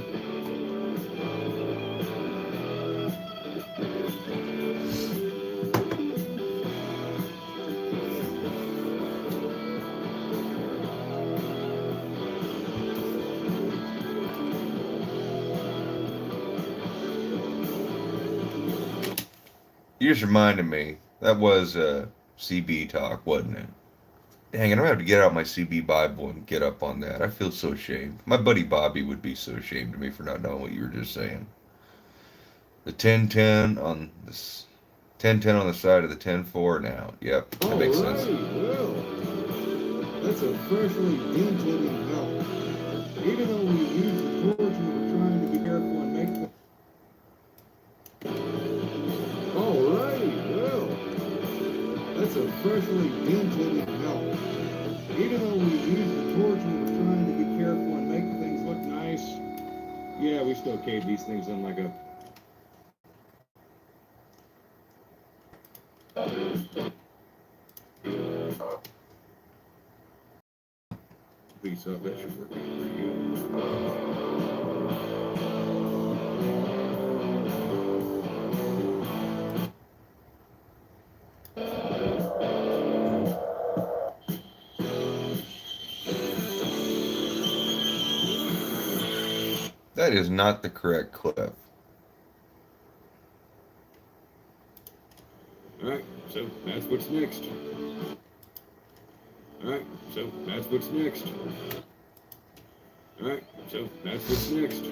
You just reminded me. That was CB talk, wasn't it? Dang it, I'm gonna have to get out my CB Bible and get up on that. I feel so ashamed. My buddy Bobby would be so ashamed of me for not knowing what you were just saying. The 1010 on this 1010 on the side of the 10-4 now. Yep, that makes sense. Well, that's a freshly dented and help. Even though we use the torch and we're trying to be careful and make the. Alrighty, well, that's a freshly dented and help. Even though we use the torch and we're trying to be careful and make things look nice, yeah, we still cave these things in like a. Piece up, that should work out pretty good. That is not the correct clip. Alright, so that's what's next. Alright, so that's what's next. Alright, so that's what's next.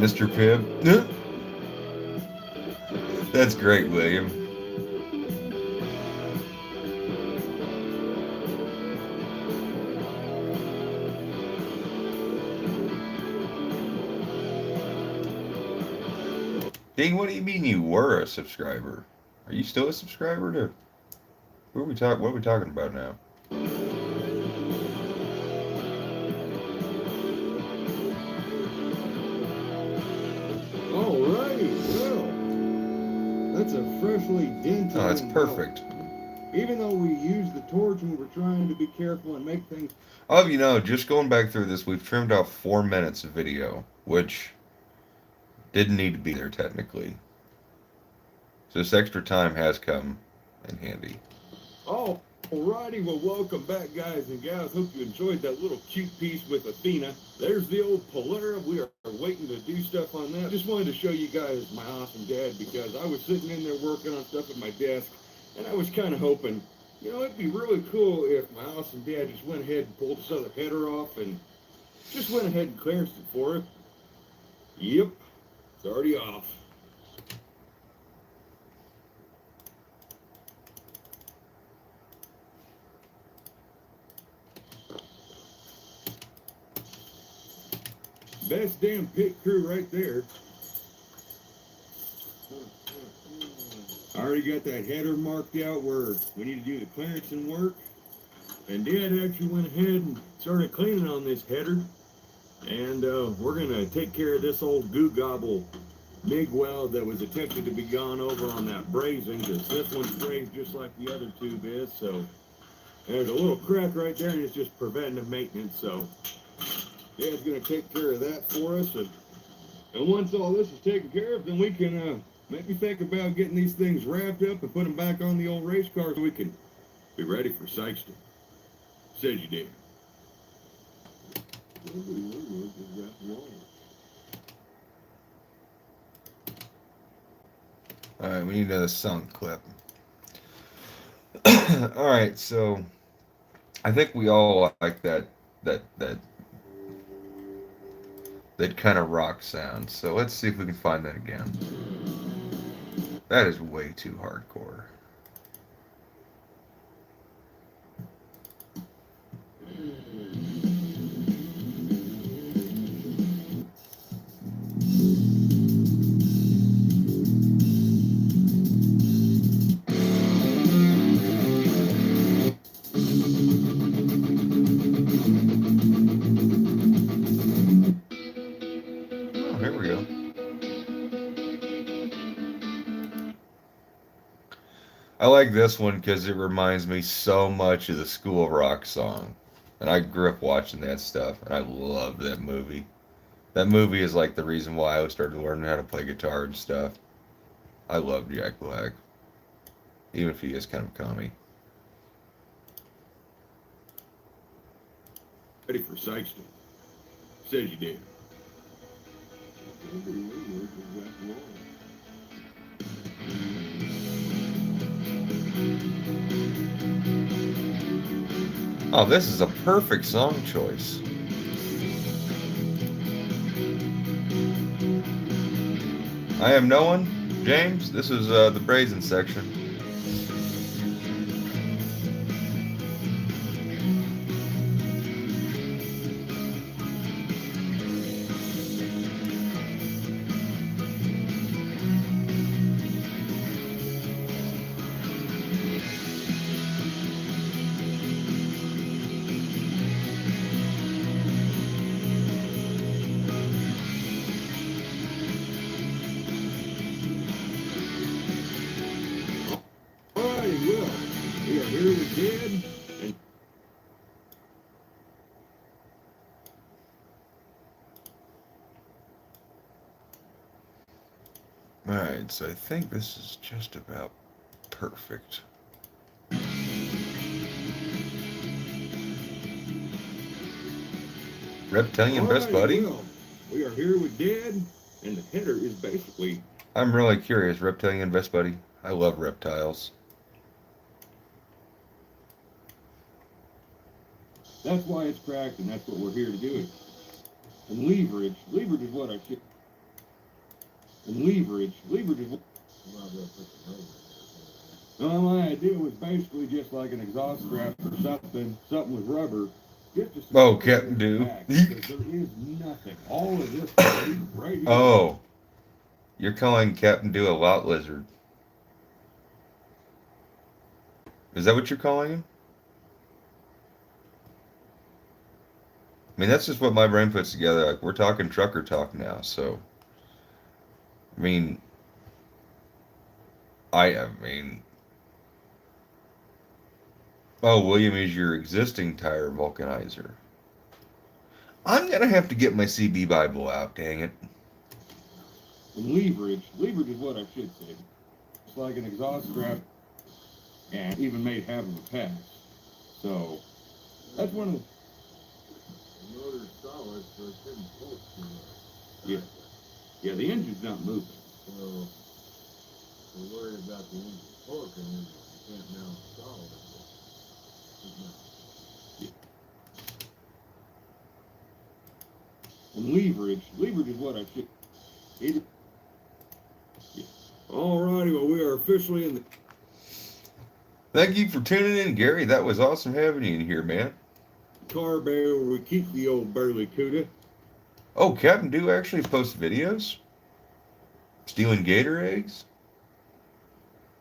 Mr. Pibb. That's great, William. Dang, what do you mean you were a subscriber? Are you still a subscriber, dude? What are we talking about now? Alrighty, well, that's a freshly dented. Oh, it's perfect. Even though we used the torch and we were trying to be careful and make things. Oh, you know, just going back through this, we've trimmed out 4 minutes of video, which didn't need to be there technically. So this extra time has come in handy. Oh, alrighty, well, welcome back, guys and gals. Hope you enjoyed that little cute piece with Athena. There's the old Polera. We are waiting to do stuff on that. Just wanted to show you guys my awesome dad because I was sitting in there working on stuff at my desk, and I was kind of hoping, you know, it'd be really cool if my awesome dad just went ahead and pulled this other header off and just went ahead and clearanced it for it. Yep, it's already off. Best damn pit crew right there. I already got that header marked out where we need to do the clearance and work. And Dad actually went ahead and started cleaning on this header. And we're going to take care of this old goo gobble MIG weld that was attempted to be gone over on that brazing, because this one's brazed just like the other tube is. So there's a little crack right there, and it's just preventive maintenance. So Dad's going to take care of that for us. And once all this is taken care of, then we can maybe think about getting these things wrapped up and put them back on the old race car so we can be ready for Sykeston. Says you did. Alright, we need another song clip. Alright, so I think we all like that kind of rock sound. So let's see if we can find that again. That is way too hardcore. Oh, here we go. I like this one because it reminds me so much of the School of Rock song. And I grew up watching that stuff, and I love that movie. That movie is like the reason why I started learning how to play guitar and stuff. I love Jack Black, even if he is kind of a commie. Ready for Sykeston. Says you did. Oh, this is a perfect song choice. I am no one, James. This is the brazen section. We are here with Dad. And Alright, so I think this is just about perfect. Reptilian Best Buddy? Well, we are here with Dad, and the header is basically... I'm really curious, Reptilian Best Buddy. I love reptiles. That's why it's cracked, and that's what we're here to do. And leverage is what I should... And leverage is what... Well, my idea was basically just like an exhaust strap or something with rubber. Just to Oh, Captain Do. because there is nothing. All of this right here. Oh, you're calling Captain Do a lot lizard. Is that what you're calling him? I mean, that's just what my brain puts together. Like, we're talking trucker talk now, so. I mean, I mean, oh, William is your existing tire vulcanizer. I'm gonna have to get my CB Bible out, dang it. And leverage is what I should say. It's like an exhaust strap, and even made half of a pass. So, that's one of the... The motor's solid, so it shouldn't pull too much. Yeah. Yeah, the engine's not moving. So, we're worried about the engine torque, and then you can't now install it. And leverage is what I should... Yeah. Alrighty, well, we are officially in the... Thank you for tuning in, Gary. That was awesome having you in here, man. Carburetor where we keep the old BarelyCuda. Oh, Captain Do actually posts videos? Stealing gator eggs?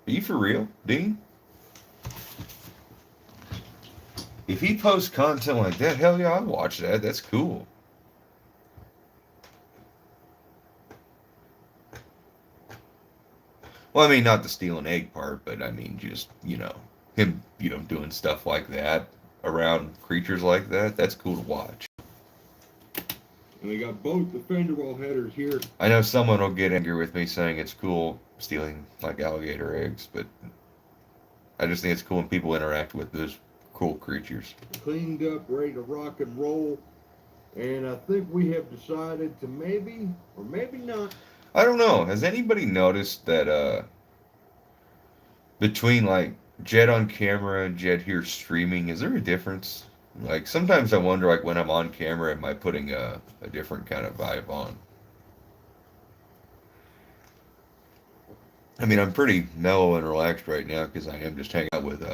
Are you for real, Dean? If he posts content like that, hell yeah, I'll watch that. That's cool. Well, I mean, not the stealing egg part, but I mean, just, him, doing stuff like that around creatures like that. That's cool to watch. And we got both the fender well headers here. I know someone will get angry with me saying it's cool stealing, like, alligator eggs, but I just think it's cool when people interact with those cool creatures. Cleaned up, ready to rock and roll. And I think we have decided to maybe, or maybe not. I don't know. Has anybody noticed that between like Jed on camera and Jed here streaming, is there a difference? Like sometimes I wonder, like when I'm on camera, am I putting a different kind of vibe on? I mean, I'm pretty mellow and relaxed right now because I am just hanging out with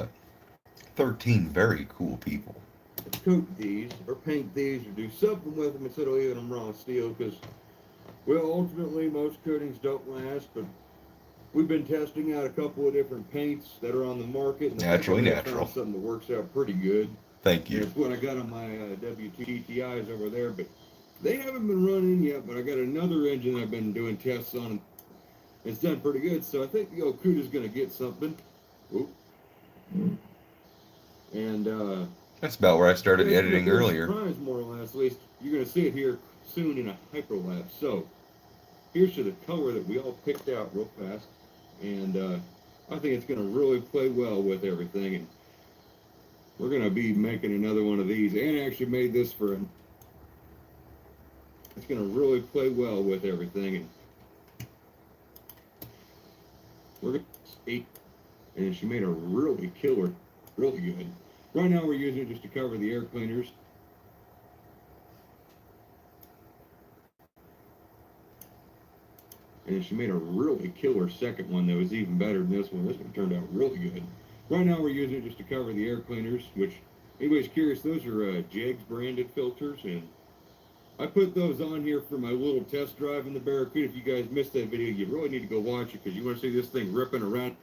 13 very cool people. Coat these, or paint these, or do something with them instead of leaving them raw steel, because, well, ultimately most coatings don't last, but we've been testing out a couple of different paints that are on the market. And Naturally I natural. found something that works out pretty good. Thank you. That's what I got on my WTTIs over there, but they haven't been running yet, but I got another engine I've been doing tests on. It's done pretty good, so I think the old Cuda's going to get something. Oop. And, that's about where I started editing earlier. Surprise, more or less. At least you're going to see it here soon in a hyperlapse. So here's to the color that we all picked out real fast, and I think it's going to really play well with everything. And we're going to be making another one of these, and actually made this for him. It's going to really play well with everything, and we're going to 8, and she made a really killer, really good. Right now we're using it just to cover the air cleaners. And she made a really killer second one that was even better than this one. This one turned out really good. Right now we're using it just to cover the air cleaners, which, anybody's curious, those are Jegs branded filters, and I put those on here for my little test drive in the BarelyCuda. If you guys missed that video, you really need to go watch it, because you want to see this thing ripping around.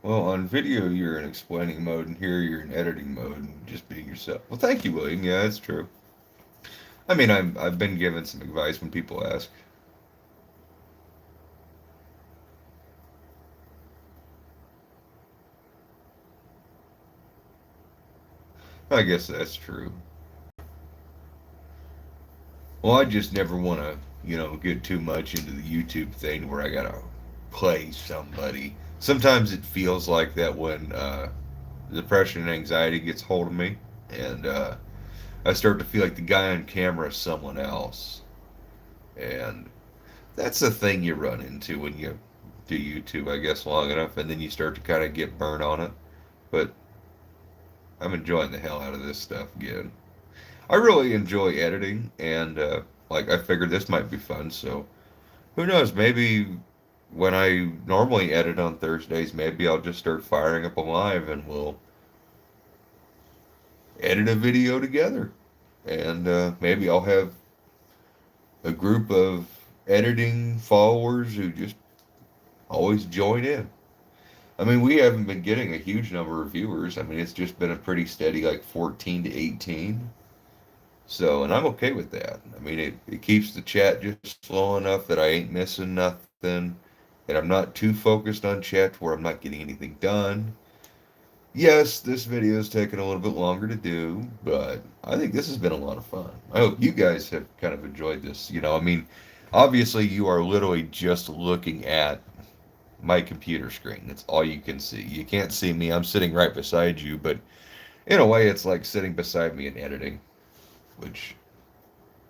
Well, on video, you're in explaining mode, and here you're in editing mode, and just being yourself. Well, thank you, William. Yeah, that's true. I mean, I've been given some advice when people ask. I guess that's true. Well, I just never want to, get too much into the YouTube thing where I gotta play somebody. Sometimes it feels like that when depression and anxiety gets hold of me, and I start to feel like the guy on camera is someone else. And that's the thing you run into when you do YouTube, I guess, long enough, and then you start to kind of get burnt on it. But I'm enjoying the hell out of this stuff again. I really enjoy editing, and I figured this might be fun, so who knows, maybe when I normally edit on Thursdays, maybe I'll just start firing up a live and we'll edit a video together. And maybe I'll have a group of editing followers who just always join in. I mean, we haven't been getting a huge number of viewers. I mean, it's just been a pretty steady, like 14 to 18. So, and I'm okay with that. I mean, it keeps the chat just slow enough that I ain't missing nothing. And I'm not too focused on chat to where I'm not getting anything done. Yes, this video is taking a little bit longer to do, but I think this has been a lot of fun. I hope you guys have kind of enjoyed this. You know, I mean, obviously you are literally just looking at my computer screen. That's all you can see. You can't see me. I'm sitting right beside you, but in a way it's like sitting beside me in editing, which,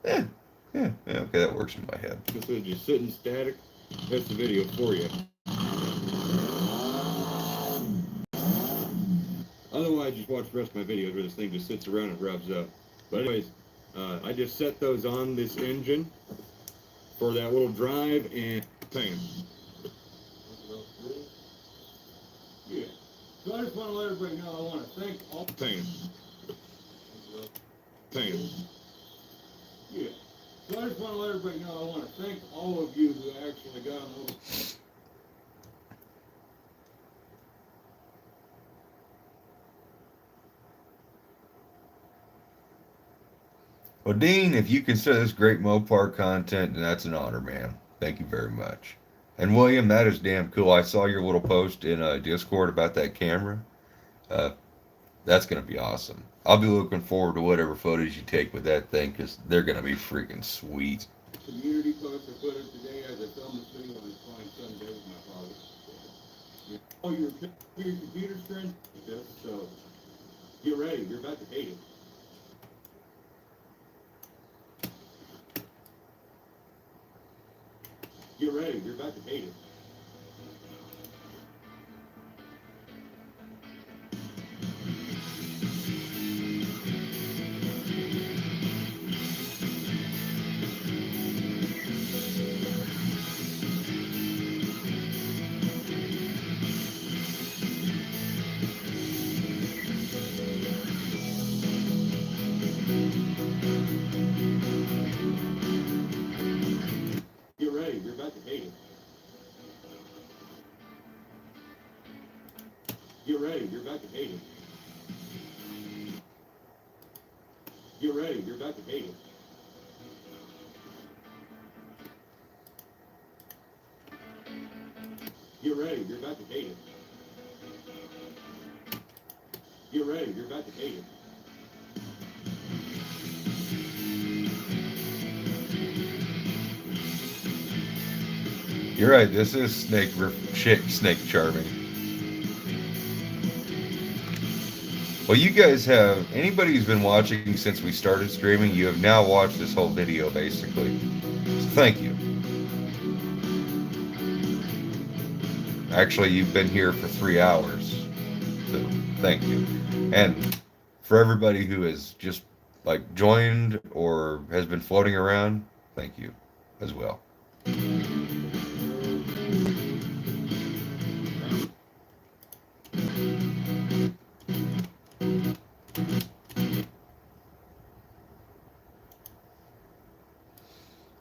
yeah, okay, that works in my head. Instead of just sitting static, that's the video for you. Otherwise, just watch the rest of my videos where this thing just sits around and revs up. But anyways, I just set those on this engine for that little drive and paint them. Yeah. So I just want to let everybody know I want to thank all. Paint them. Paint them. Yeah. So I just want to let everybody know I want to thank all of you who actually got a little. Well, Dean, if you consider this great Mopar content, then that's an honor, man. Thank you very much. And William, that is damn cool. I saw your little post in Discord about that camera. That's going to be awesome. I'll be looking forward to whatever footage you take with that thing, because they're going to be freaking sweet. Community post I put up today as I filmed this video on 27 days with my father. Yeah. Oh, your computer screen? Yes, so get ready. You're about to hate it. Get ready. You're about to hate it. Get ready. You're about to hate it. Get ready. You're about to hate it. Get ready. You're about to hate it. Get ready. You're about to hate it. Get ready. You're about to hate it. You're right, this is snake charming. Well, you guys have, anybody who's been watching since we started streaming, you have now watched this whole video, basically. So thank you. Actually, you've been here for 3 hours. So thank you. And for everybody who has just, like, joined or has been floating around, thank you as well.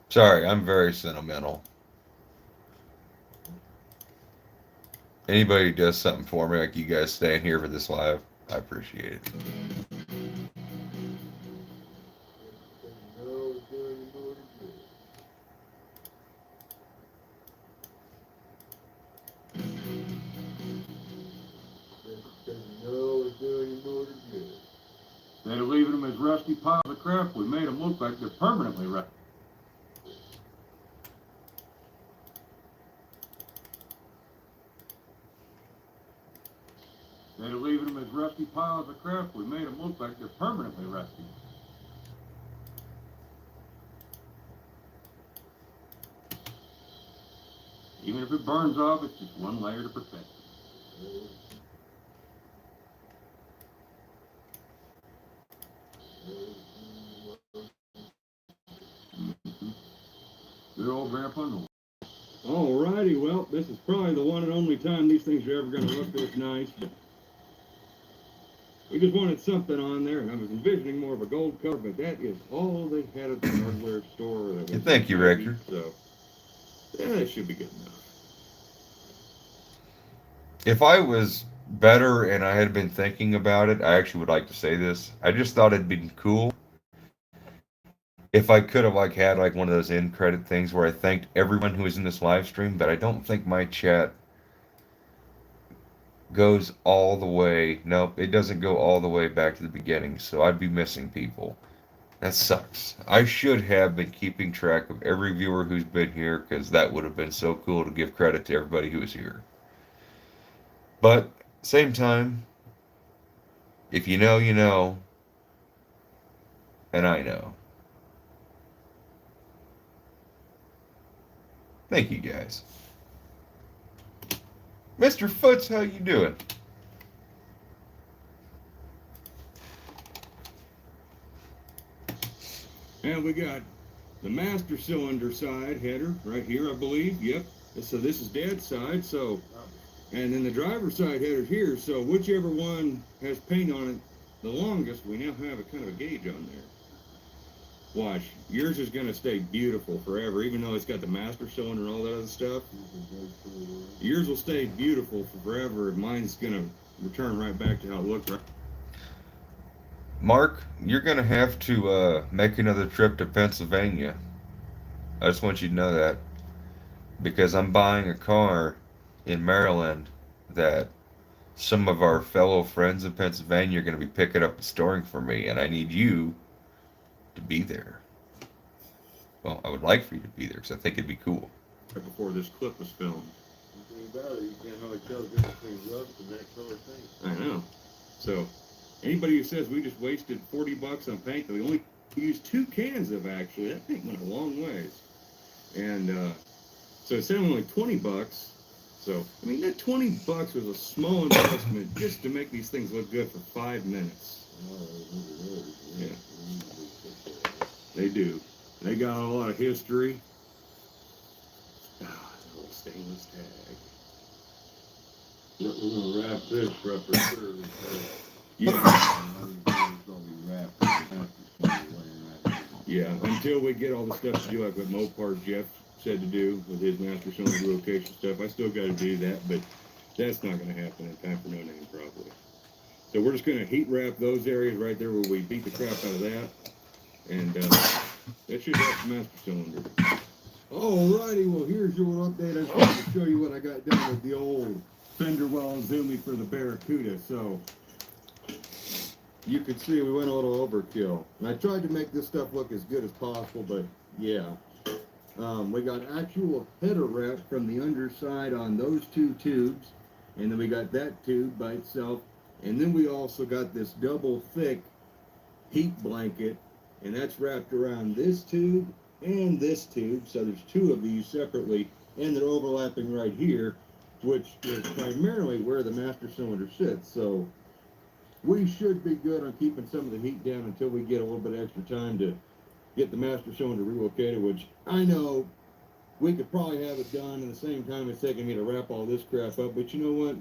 Sorry, I'm very sentimental. Anybody who does something for me, like you guys staying here for this live, I appreciate it. Instead of leaving them as rusty piles of crap, we made them look like they're permanently rusty. Instead of leaving them as rusty piles of crap, we made them look like they're permanently rusty. Even if it burns off, it's just one layer to protect it. Good old Grandpa Noel. Alrighty, well, this is probably the one and only time these things are ever going to look this nice, but we just wanted something on there, and I was envisioning more of a gold color, but that is all they had at the hardware store. That was Thank you, Rector. So, yeah, that should be good enough. If I was better and I had been thinking about it, I actually would like to say this. I just thought it'd been cool if I could have like had like one of those end credit things where I thanked everyone who was in this live stream, but I don't think my chat goes all the way. Nope, it doesn't go all the way back to the beginning, so I'd be missing people. That sucks. I should have been keeping track of every viewer who's been here because that would have been so cool to give credit to everybody who was here. But same time, if you know, you know, and I know. Thank you guys. Mr. Foots, how you doing? And we got the master cylinder side header right here, I believe. Yep. So this is dad's side. So, and then the driver's side header here. So whichever one has paint on it the longest, we now have a kind of a gauge on there. Watch, yours is going to stay beautiful forever, even though it's got the master cylinder and all that other stuff. Yours will stay beautiful for forever, and mine's going to return right back to how it looked. Right. Mark, you're going to have to make another trip to Pennsylvania. I just want you to know that. Because I'm buying a car in Maryland that some of our fellow friends in Pennsylvania are going to be picking up and storing for me, and I need you to be there. Well, I would like for you to be there because I think it'd be cool. Before this clip was filmed. You can't hardly tell the difference between rust and that color paint. I know. So, anybody who says we just wasted $40 on paint that we only used 2 cans of, actually, that paint went a long ways. And so it's only like $20. So, I mean, that $20 was a small investment just to make these things look good for 5 minutes. Yeah. They do. They got a lot of history. Ah, the little stainless tag. We're gonna wrap this rubber. Yeah. Yeah. Yeah, until we get all the stuff to do, like what Mopar Jeff said to do with his master cylinder relocation stuff. I still got to do that, but that's not going to happen in time for no name probably. So we're just going to heat wrap those areas right there where we beat the crap out of that. And that should help the master cylinder. Alrighty, well here's your update. I just wanted to show you what I got done with the old fender well zoomy for the BarelyCuda. So you can see we went a little overkill. And I tried to make this stuff look as good as possible, but yeah. We got actual header wrap from the underside on those 2 tubes. And then we got that tube by itself. And then we also got this double thick heat blanket. And that's wrapped around this tube and this tube. So there's 2 of these separately. And they're overlapping right here, which is primarily where the master cylinder sits. So we should be good on keeping some of the heat down until we get a little bit extra time to get the master cylinder relocated, which I know we could probably have it done in the same time it's taking me to wrap all this crap up, but you know what?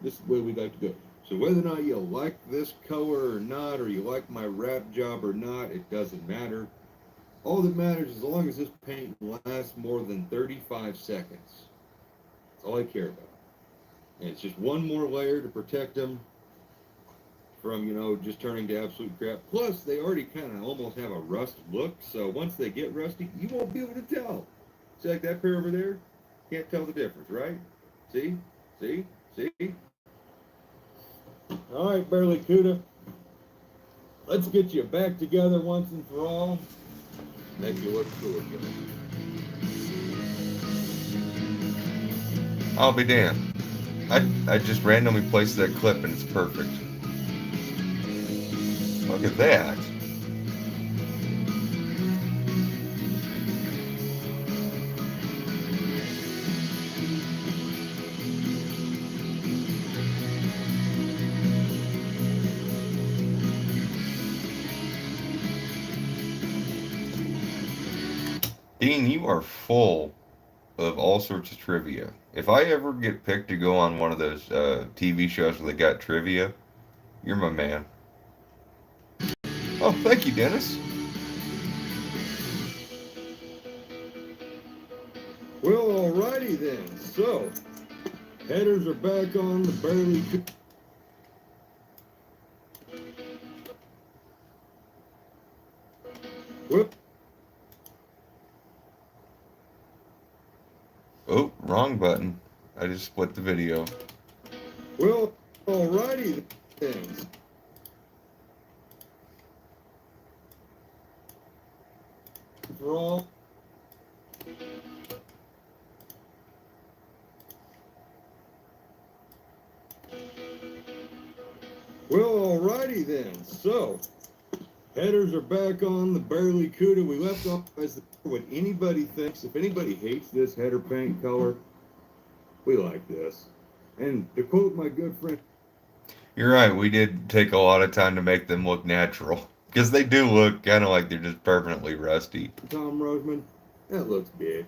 This is the way we like to go. So whether or not you like this color or not, or you like my wrap job or not, it doesn't matter. All that matters is as long as this paint lasts more than 35 seconds. That's all I care about. And it's just one more layer to protect them from, you know, just turning to absolute crap. Plus, they already kind of almost have a rust look, so once they get rusty, you won't be able to tell. See, like that pair over there? Can't tell the difference, right? See? See? See? All right, BarelyCuda. Let's get you back together once and for all. Make you look cool again. I'll be damned. I just randomly placed that clip and it's perfect. Look at that. Dean, you are full of all sorts of trivia. If I ever get picked to go on one of those TV shows where they got trivia, you're my man. Oh, thank you, Dennis. Well, alrighty then. So, Headers are back on the BarelyCuda. Whoop. Oh, wrong button. I just split the video. Well, alrighty then. For all. Well, alrighty then. So, headers are back on the BarelyCuda. We left off as what anybody thinks. If anybody hates this header paint color, we like this. And to quote my good friend, You're right, we did take a lot of time to make them look natural. Because they do look kind of like they're just permanently rusty. Tom Roseman, that looks bitch.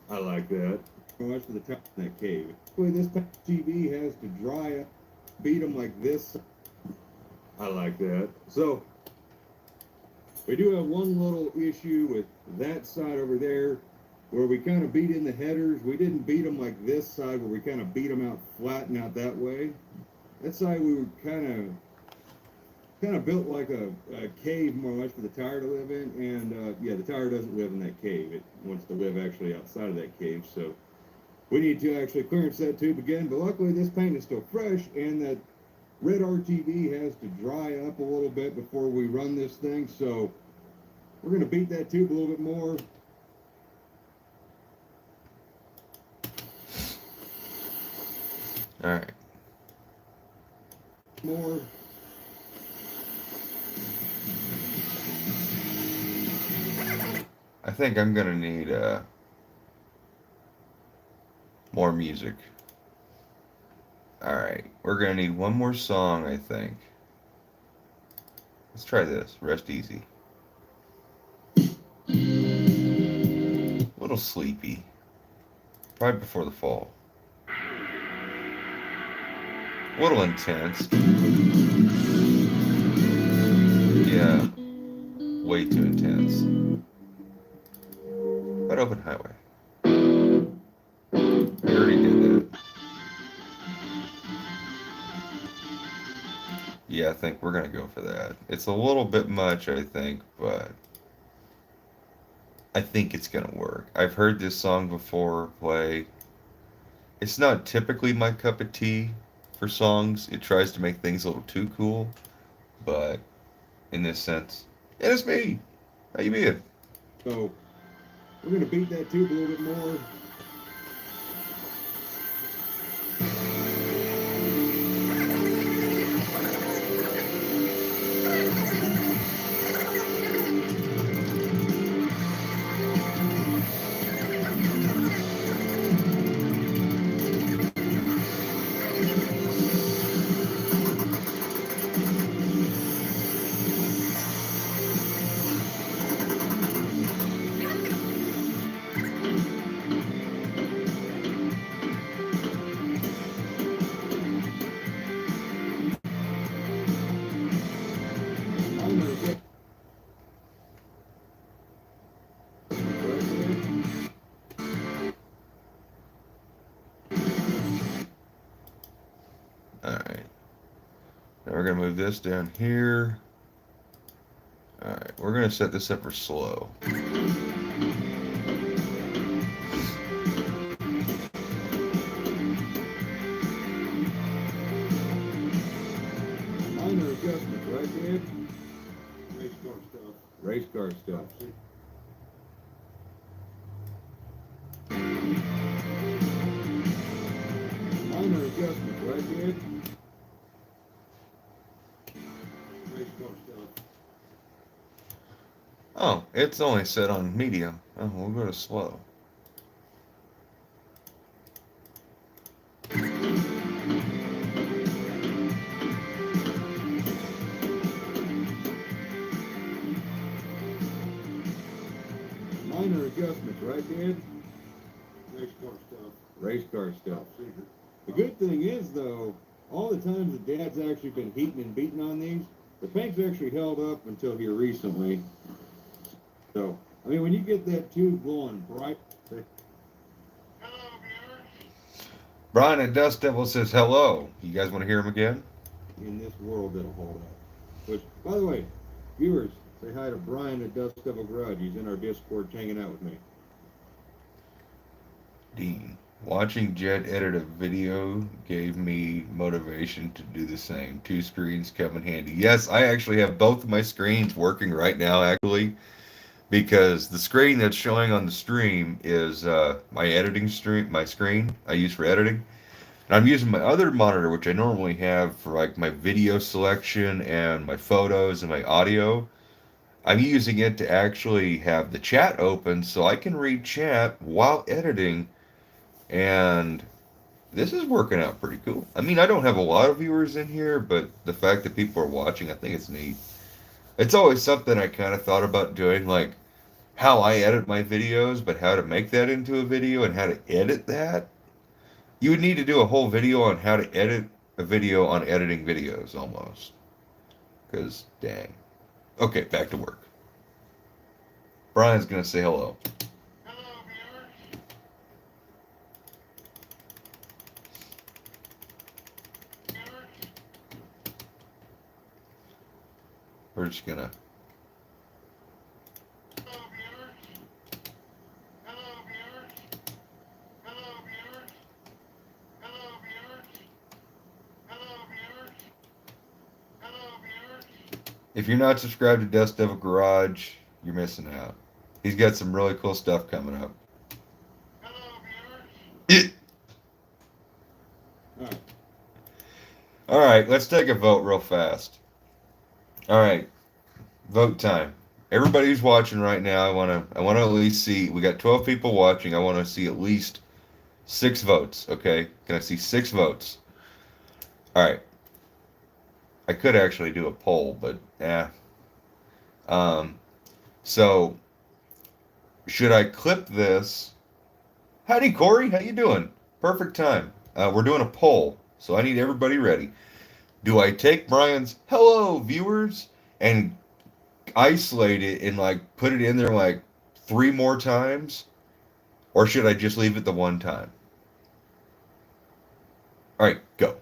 I like that. Much for the top of that cave. The way this TV has to dry up, beat them like this. I like that. So, we do have one little issue with that side over there, where we kind of beat in the headers. We didn't beat them like this side, where we kind of beat them out flat and out that way. That side we were kind of built like a cave more or less for the tire to live in, and yeah, the tire doesn't live in that cave. It wants to live actually outside of that cave, so we need to actually clearance that tube again. But luckily this paint is still fresh, and that red RTV has to dry up a little bit before we run this thing, so we're going to beat that tube a little bit more. All right. More. I think I'm gonna need more music. All right, we're gonna need one more song, I think. Let's try this. Rest Easy. A little sleepy. Probably before the fall. A little intense. Yeah, way too intense. But Open Highway. We already did that. Yeah, I think we're gonna go for that. It's a little bit much, I think, but I think it's gonna work. I've heard this song before play. It's not typically my cup of tea for songs. It tries to make things a little too cool, but in this sense, and it's me. How you been? So we're going to beat that tube a little bit more. Alright. Now we're going to move this down here. Alright, we're going to set this up for slow. Minor adjustments, right, Dad? Race car stuff. Race car stuff. Minor adjustments, right, Dad? Race car stuff. Oh, it's only set on medium. Oh, we'll go to slow. Minor adjustments, right, Dad? Race car stuff. Race car stuff. Top secret. The good thing is, though, all the times that Dad's actually been heating and beating on these, the paint's actually held up until here recently. So, I mean, when you get that tube glowing bright, Brian at Dust Devil says hello. You guys want to hear him again? In this world that'll hold up. Which, by the way, viewers, say hi to Brian at Dust Devil Garage. He's in our Discord hanging out with me. Dean. Watching Jed edit a video gave me motivation to do the same. Two screens come in handy. Yes, I actually have both of my screens working right now, actually, because the screen that's showing on the stream is my editing stream, my screen I use for editing. And I'm using my other monitor, which I normally have for like my video selection and my photos and my audio. I'm using it to actually have the chat open so I can read chat while editing, and this is working out pretty cool. I mean, I don't have a lot of viewers in here, but the fact that people are watching, I think it's neat. It's always something I kind of thought about doing, like how I edit my videos, but how to make that into a video and how to edit that. You would need to do a whole video on how to edit a video on editing videos, almost. Because, dang. Okay, back to work. Brian's going to say hello. Hello, viewers. Viewers. We're just going to... Hello, viewers. Hello, viewers. Hello, viewers. Hello, viewers. Hello, viewers. Hello, viewers. If you're not subscribed to Dust Devil Garage, you're missing out. He's got some really cool stuff coming up. Hello, viewers. Alright. All right, let's take a vote real fast. All right, vote time. Everybody who's watching right now, I want to at least see. We got 12 people watching. I want to see at least 6 votes. Okay, can I see 6 votes? All right. I could actually do a poll, but yeah. So should I clip this? Howdy, Corey. How you doing? Perfect time. We're doing a poll, so I need everybody ready. Do I take Brian's hello viewers and isolate it and like put it in there like 3 more times, or should I just leave it the one time? All right, go.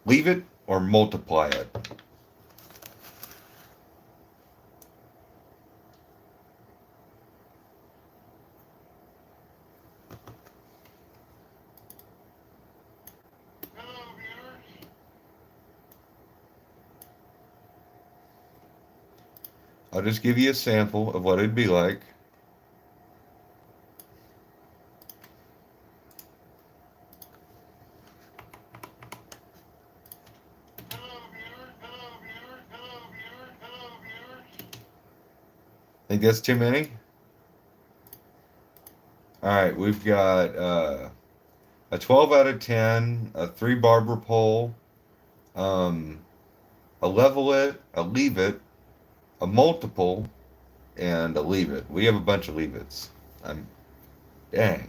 Leave it or multiply it. Hello, viewers. I'll just give you a sample of what it'd be like. Hello, viewers. Hello, viewers. Hello, viewers. Hello, viewers. Think that's too many? All right, we've got a 12 out of 10, a 3 barber pole, a level it, a leave it, a multiple, and a leave it. We have a bunch of leave it's. Dang. Hello,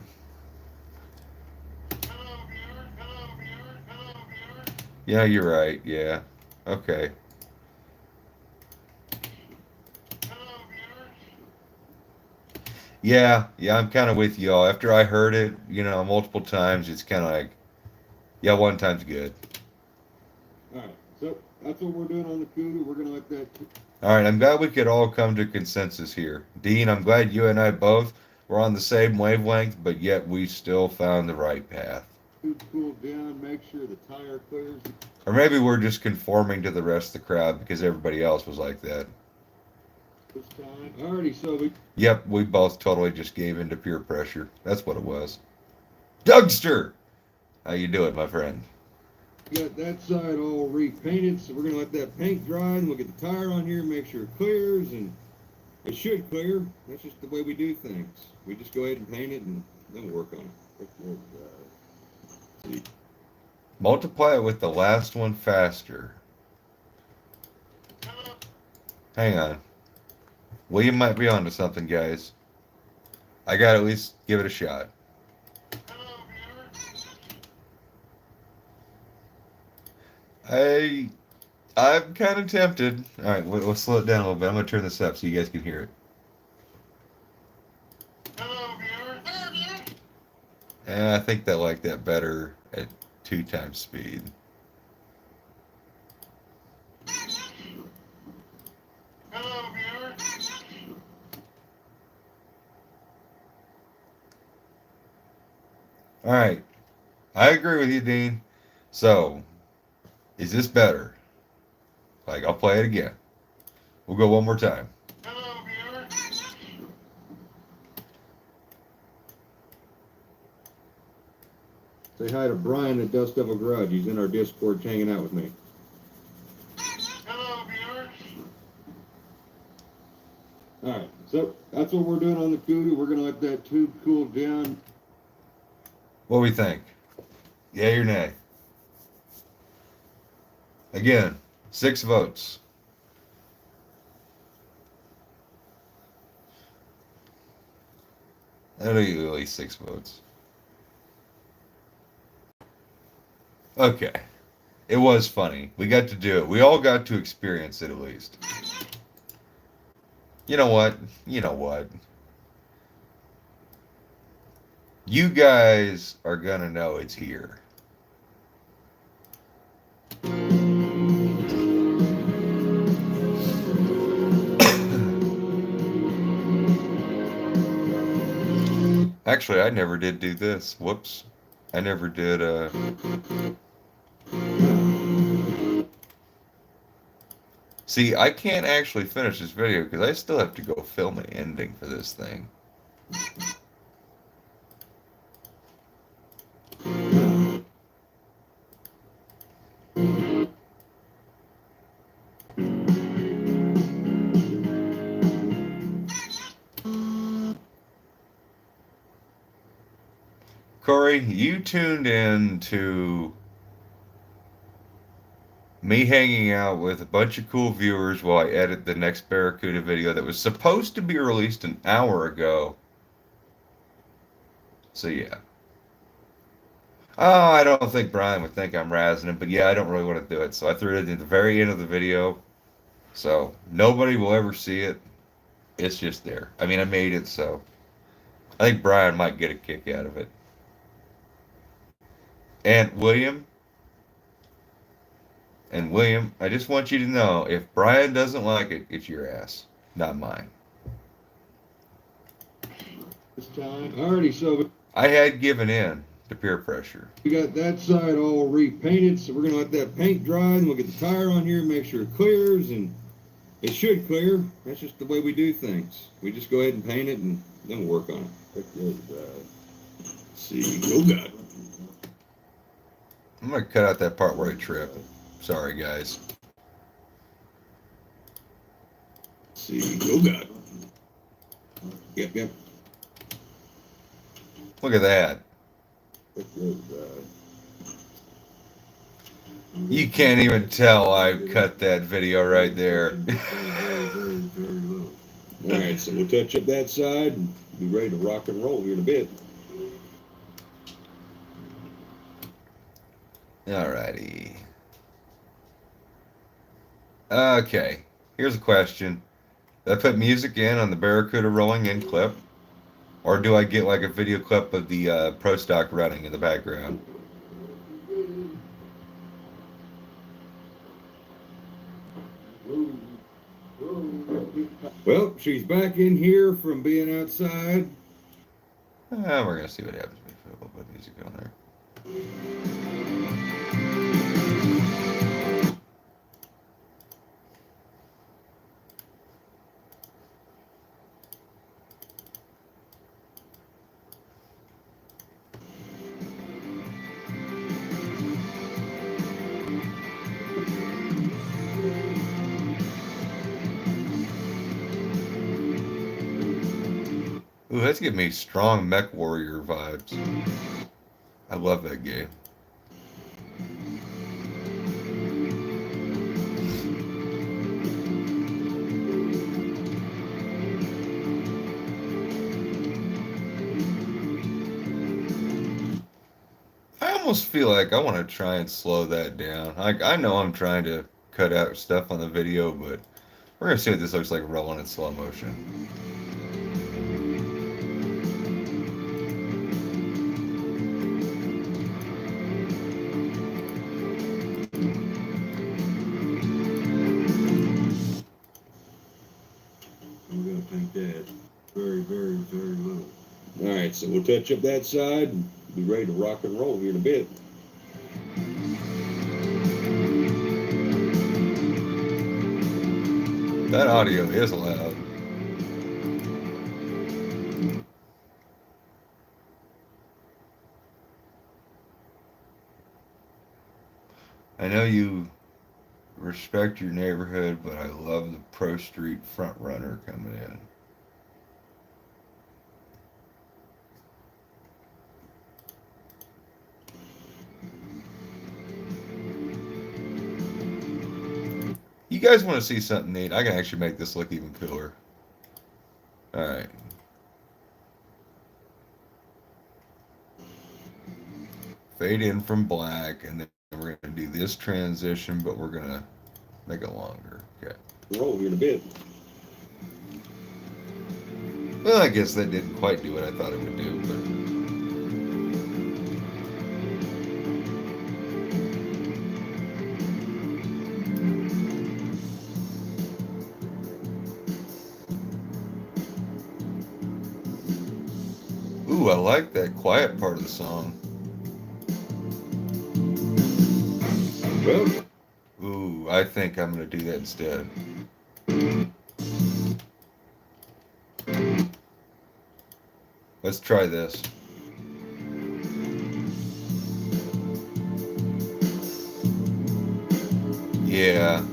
viewers. Hello, viewers. Hello, viewers. Yeah, you're right. Yeah. Okay. Hello, viewers. Yeah, I'm kind of with y'all. After I heard it, multiple times, it's kind of like, yeah, one time's good. Alright, so that's what we're doing on the CUDA. We're going to let that... All right, I'm glad we could all come to consensus here. Dean, I'm glad you and I both were on the same wavelength, but yet we still found the right path. cool down, make sure the tire clears. Or maybe we're just conforming to the rest of the crowd because everybody else was like that. This time. Alrighty, so we... Yep, we both totally just gave into peer pressure. That's what it was. Dougster! How you doing, my friend? got that side all repainted, so we're going to let that paint dry, and we'll get the tire on here, make sure it clears, and it should clear. That's just the way we do things. We just go ahead and paint it, and then we'll work on it. Multiply it with the last one faster. Hang on. William might be onto something, guys. I gotta at least give it a shot. I'm kind of tempted. All right, we'll slow it down a little bit. I'm gonna turn this up so you guys can hear it. Hello, viewers. Hello, viewers. I think they like that better at 2 times speed. Hello, viewer. All right. I agree with you, Dean. So, is this better? Like, I'll play it again. We'll go one more time. Hello, viewer. Say hi to Brian at Dust Devil Garage. He's in our Discord hanging out with me. Hello, viewer. Alright, so that's what we're doing on the CUDA. We're going to let that tube cool down. What do we think? Yay or nay? Again, 6 votes. That'll get at least 6 votes. Okay. It was funny. We got to do it. We all got to experience it at least. You know what? You know what? You guys are gonna know it's here. Actually, I never did do this. Whoops. I never did, See, I can't actually finish this video because I still have to go film an ending for this thing. Corey, you tuned in to me hanging out with a bunch of cool viewers while I edit the next BarelyCuda video that was supposed to be released an hour ago. So yeah. Oh, I don't think Brian would think I'm razzing him, but yeah, I don't really want to do it. So I threw it at the very end of the video. So nobody will ever see it. It's just there. I mean, I made it, so I think Brian might get a kick out of it. And William, I just want you to know, if Brian doesn't like it, it's your ass, not mine. This time. Alrighty, so I had given in to peer pressure. we got that side all repainted, so we're going to let that paint dry, and we'll get the tire on here, make sure it clears, and it should clear. That's just the way we do things. We just go ahead and paint it, and then we'll work on it. See, oh God. I'm going to cut out that part where I trip. Sorry, guys. See, oh God. Yep. Look at that. You can't even tell I've cut that video right there. Alright, so we'll touch up that side and be ready to rock and roll here in a bit. Alrighty. Okay, here's a question. Do I put music in on the BarelyCuda rolling in clip? Or do I get like a video clip of the Pro Stock running in the background? Well, she's back in here from being outside. We're going to see what happens if we put a little bit of music on there. Ooh, that's giving me strong Mech Warrior vibes. I love that game. I almost feel like I want to try and slow that down. I know I'm trying to cut out stuff on the video, but we're going to see what this looks like rolling in slow motion. So we'll touch up that side and be ready to rock and roll here in a bit. That audio is loud. I know you respect your neighborhood, but I love the Pro Street front runner coming in. You guys want to see something neat? I can actually make this look even cooler. All right. Fade in from black, and then we're going to do this transition, but we're going to make it longer. Okay. Roll here in a bit. Well, I guess that didn't quite do what I thought it would do, but... Ooh, I like that quiet part of the song. Well, Ooh, I think I'm going to do that instead. Let's try this. Yeah.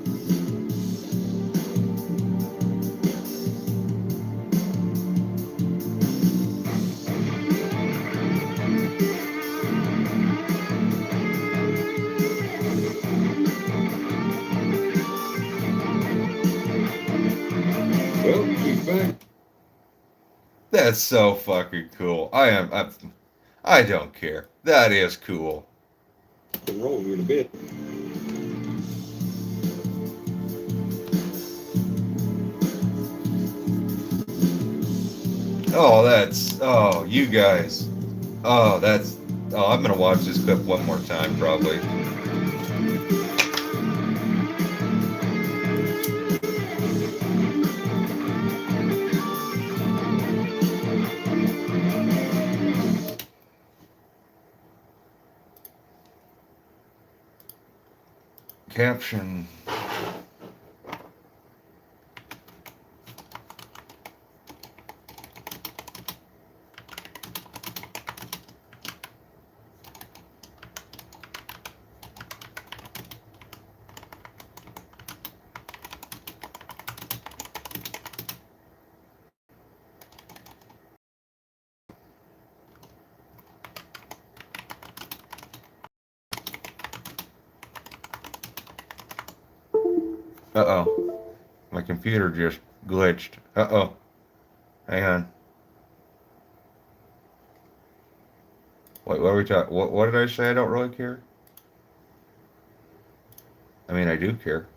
well, she's back. That's so fucking cool. I don't care. That is cool. Roll here in a bit. Oh, you guys. I'm gonna watch this clip one more time, probably. Caption. Uh-oh. My computer just glitched. Uh-oh. Hang on. Wait, what are we talking? What did I say? I don't really care? I mean, I do care.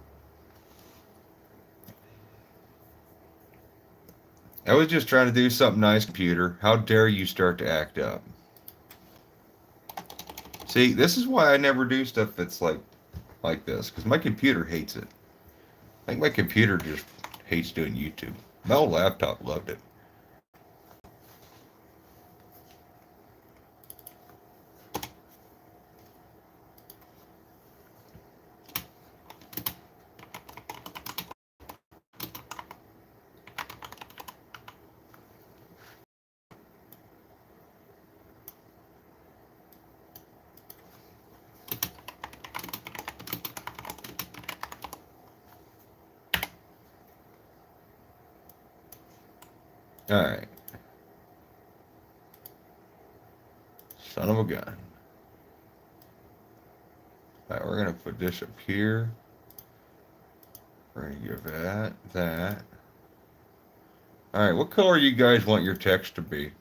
I was just trying to do something nice, computer. How dare you start to act up? See, this is why I never do stuff that's like this, because my computer hates it. I think my computer just hates doing YouTube. My old laptop loved it. All right. Son of a gun. All right, we're going to put this up here. We're going to give that. All right, what color you guys want your text to be?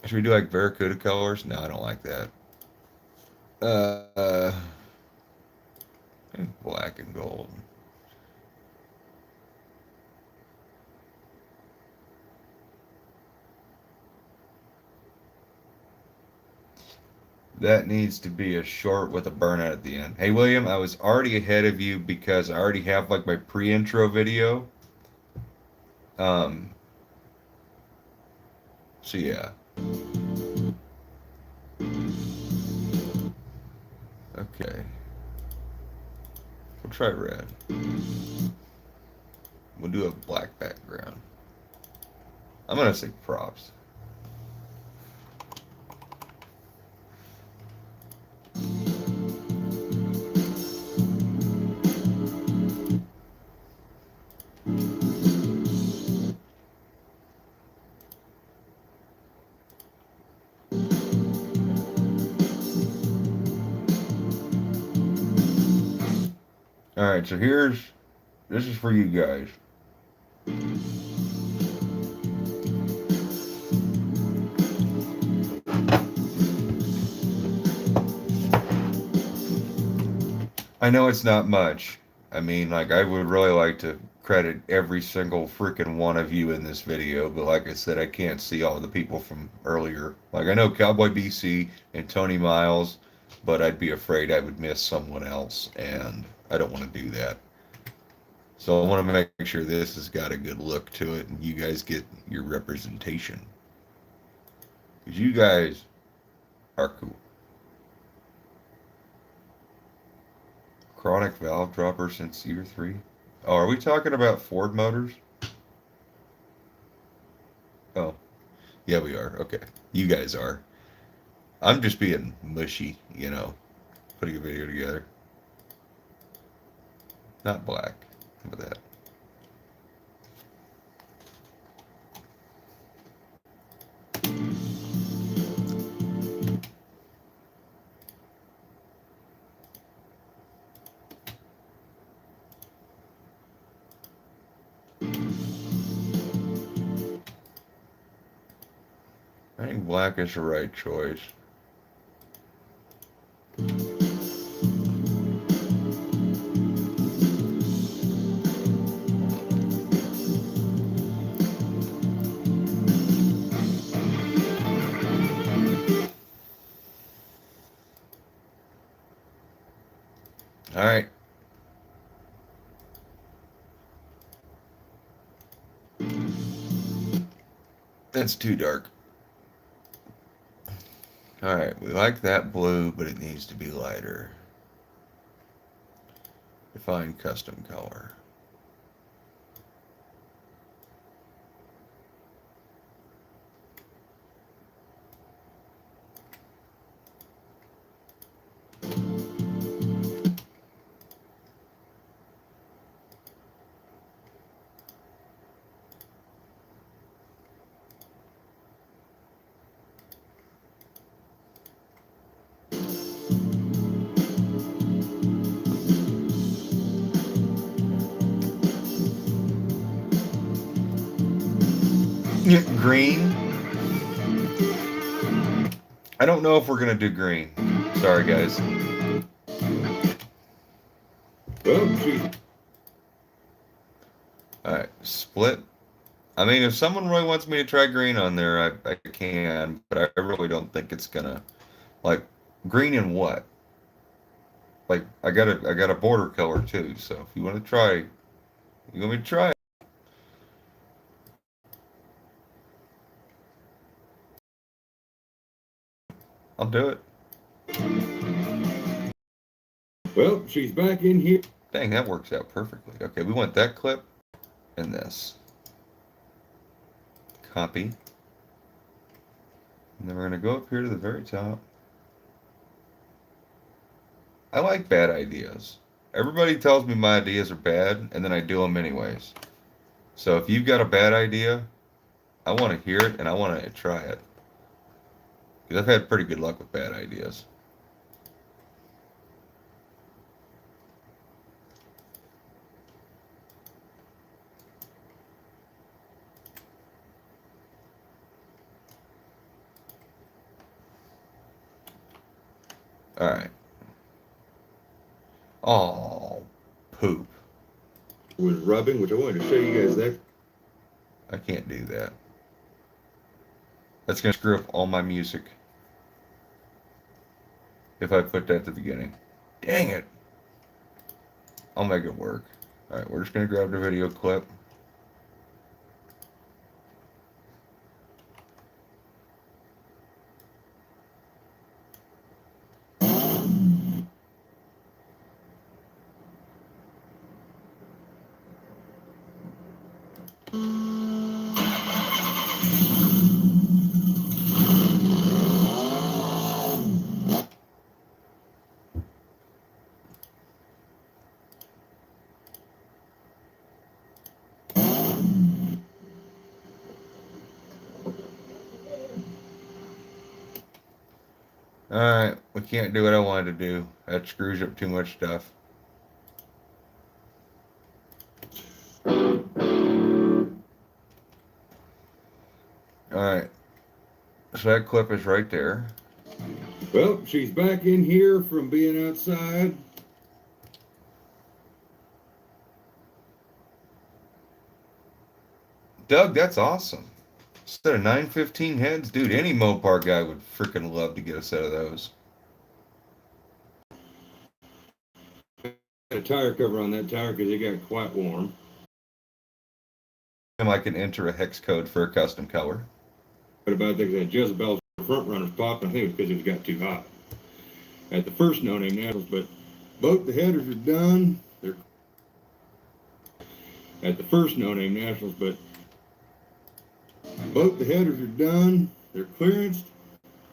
Should we do like BarelyCuda colors? No, I don't like that. Black and gold. That needs to be a short with a burnout at the end. Hey, William, I was already ahead of you because I already have like my pre-intro video. Um, so yeah. Okay. We'll try red. We'll do a black background. I'm gonna say props. Alright, so this is for you guys. I know it's not much. I mean, like, I would really like to credit every single freaking one of you in this video, but like I said, I can't see all the people from earlier. Like, I know Cowboy BC and Tony Miles, but I'd be afraid I would miss someone else, and I don't want to do that. So I want to make sure this has got a good look to it, and you guys get your representation. Because you guys are cool. Chronic valve dropper since year 3. Oh, are we talking about Ford motors? Oh, yeah, we are. Okay. You guys are. I'm just being mushy, you know, putting a video together. Not black. How about that? I think black is the right choice. All right. That's too dark. All right, we like that blue, but it needs to be lighter. Define custom color. Green. I don't know if we're gonna do green. Sorry, guys. Well, geez. All right, split. I mean, if someone really wants me to try green on there, I can, but I really don't think it's gonna, like, green and what? Like, I got a border color too, so if you want to try, you want me to try it? I'll do it. Well, she's back in here. Dang, that works out perfectly. Okay, we want that clip and this. Copy. And then we're gonna go up here to the very top. I like bad ideas. Everybody tells me my ideas are bad, and then I do them anyways. So if you've got a bad idea, I want to hear it and I want to try it. Because I've had pretty good luck with bad ideas. All right. Oh, poop. Was rubbing, which I wanted to show you guys that. I can't do that. That's going to screw up all my music. If I put that at the beginning. Dang it. I'll make it work. Alright, we're just going to grab the video clip. Alright, we can't do what I wanted to do. That screws up too much stuff. Alright, so that clip is right there. Well, she's back in here from being outside. Doug, that's awesome. Instead of 915 heads, dude, any Mopar guy would freaking love to get a set of those. A tire cover on that tire because it got quite warm. And I can enter a hex code for a custom color. But about that Jezebel's front runners popping, I think it was because it got too hot. At the first no-name nationals, but both the headers are done. They're at the first no-name nationals, but both the headers are done. They're clearanced.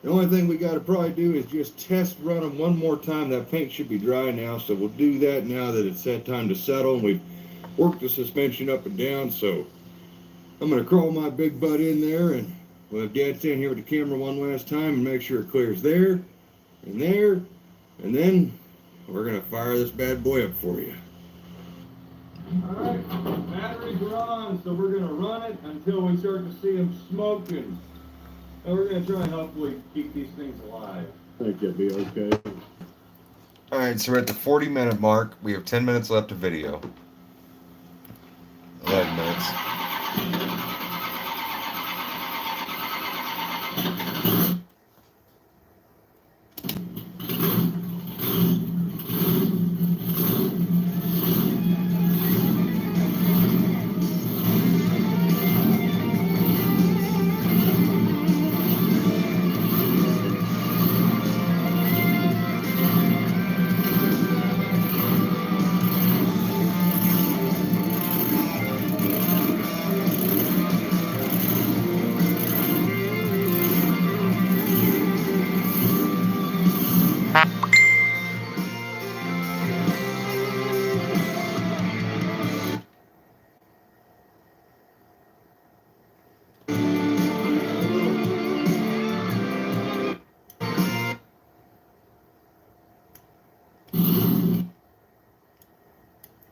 The only thing we got to probably do is just test run them one more time. That paint should be dry now, so we'll do that now that it's that time to settle. And we've worked the suspension up and down, so I'm going to crawl my big butt in there, and we'll have Dad stand here with the camera one last time and make sure it clears there and there, and then we're going to fire this bad boy up for you. Alright, batteries are on, so we're going to run it until we start to see them smoking. And we're going to try and hopefully keep these things alive. I think that'd be okay. Alright, so we're at the 40-minute mark. We have 10 minutes left of video. 11 minutes.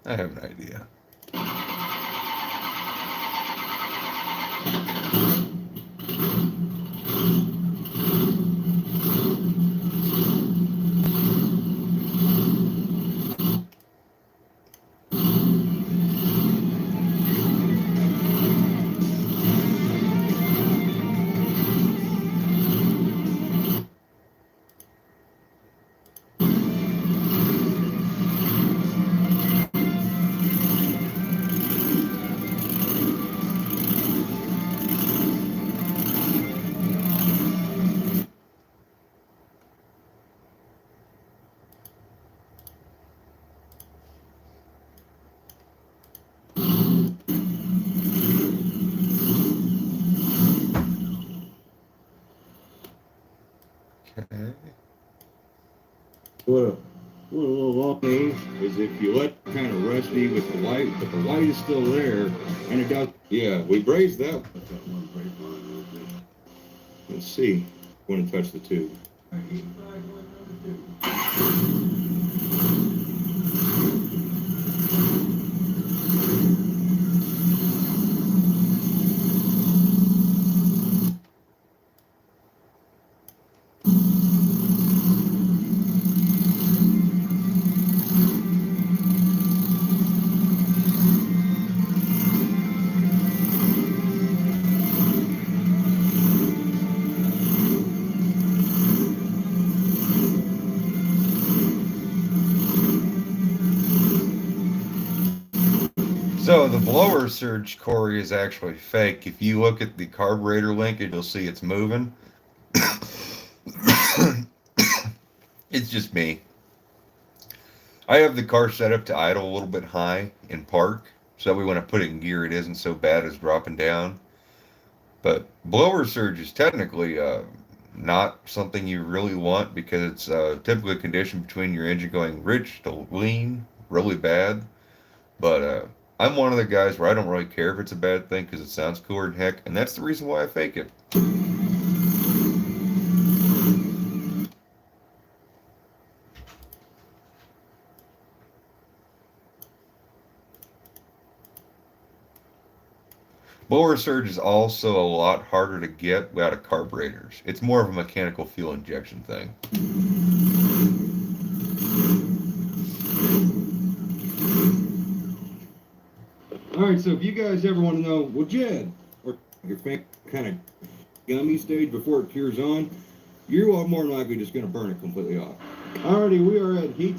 I have an idea. Okay. What a little off is if you let kind of rusty with the white, but the white is still there, and it does. Yeah, we brazed that. Let's see. Want to touch the tube? So the blower surge, Corey, is actually fake. If you look at the carburetor linkage, you'll see it's moving. It's just me. I have the car set up to idle a little bit high in park, so that way when I put it in gear, it isn't so bad as dropping down. But blower surge is technically not something you really want because it's typically a condition between your engine going rich to lean, really bad. But I'm one of the guys where I don't really care if it's a bad thing because it sounds cooler than heck, and that's the reason why I fake it. Blower surge is also a lot harder to get out of carburetors. It's more of a mechanical fuel injection thing. All right, so if you guys ever want to know, well, Jed, or your kind of gummy stage before it cures on, you're more than likely just going to burn it completely off. Alrighty, we are at heat.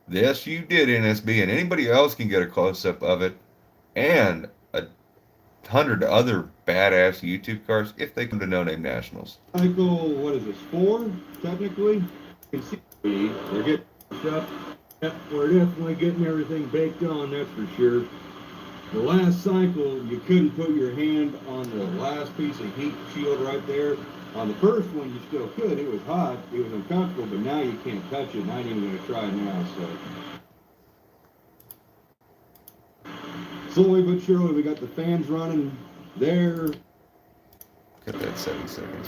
Yes, you did, NSB, and anybody else can get a close-up of it, and 100 other badass YouTube cars if they come to No Name Nationals. Cycle, what is this, 4, technically? You can see we're getting up. We're definitely getting everything baked on, that's for sure. The last cycle, you couldn't put your hand on the last piece of heat shield right there. On the first one, you still could. It was hot, it was uncomfortable, but now you can't touch it, and I ain't even going to try now, so. Slowly but surely, we got the fans running there. Got that 70 seconds.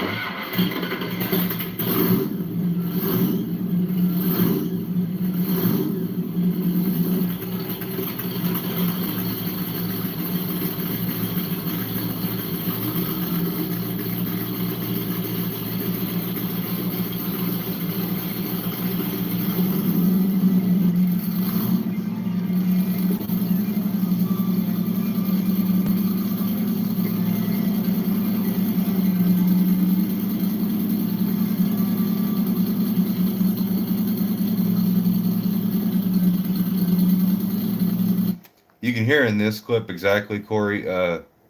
You can hear in this clip exactly, Corey,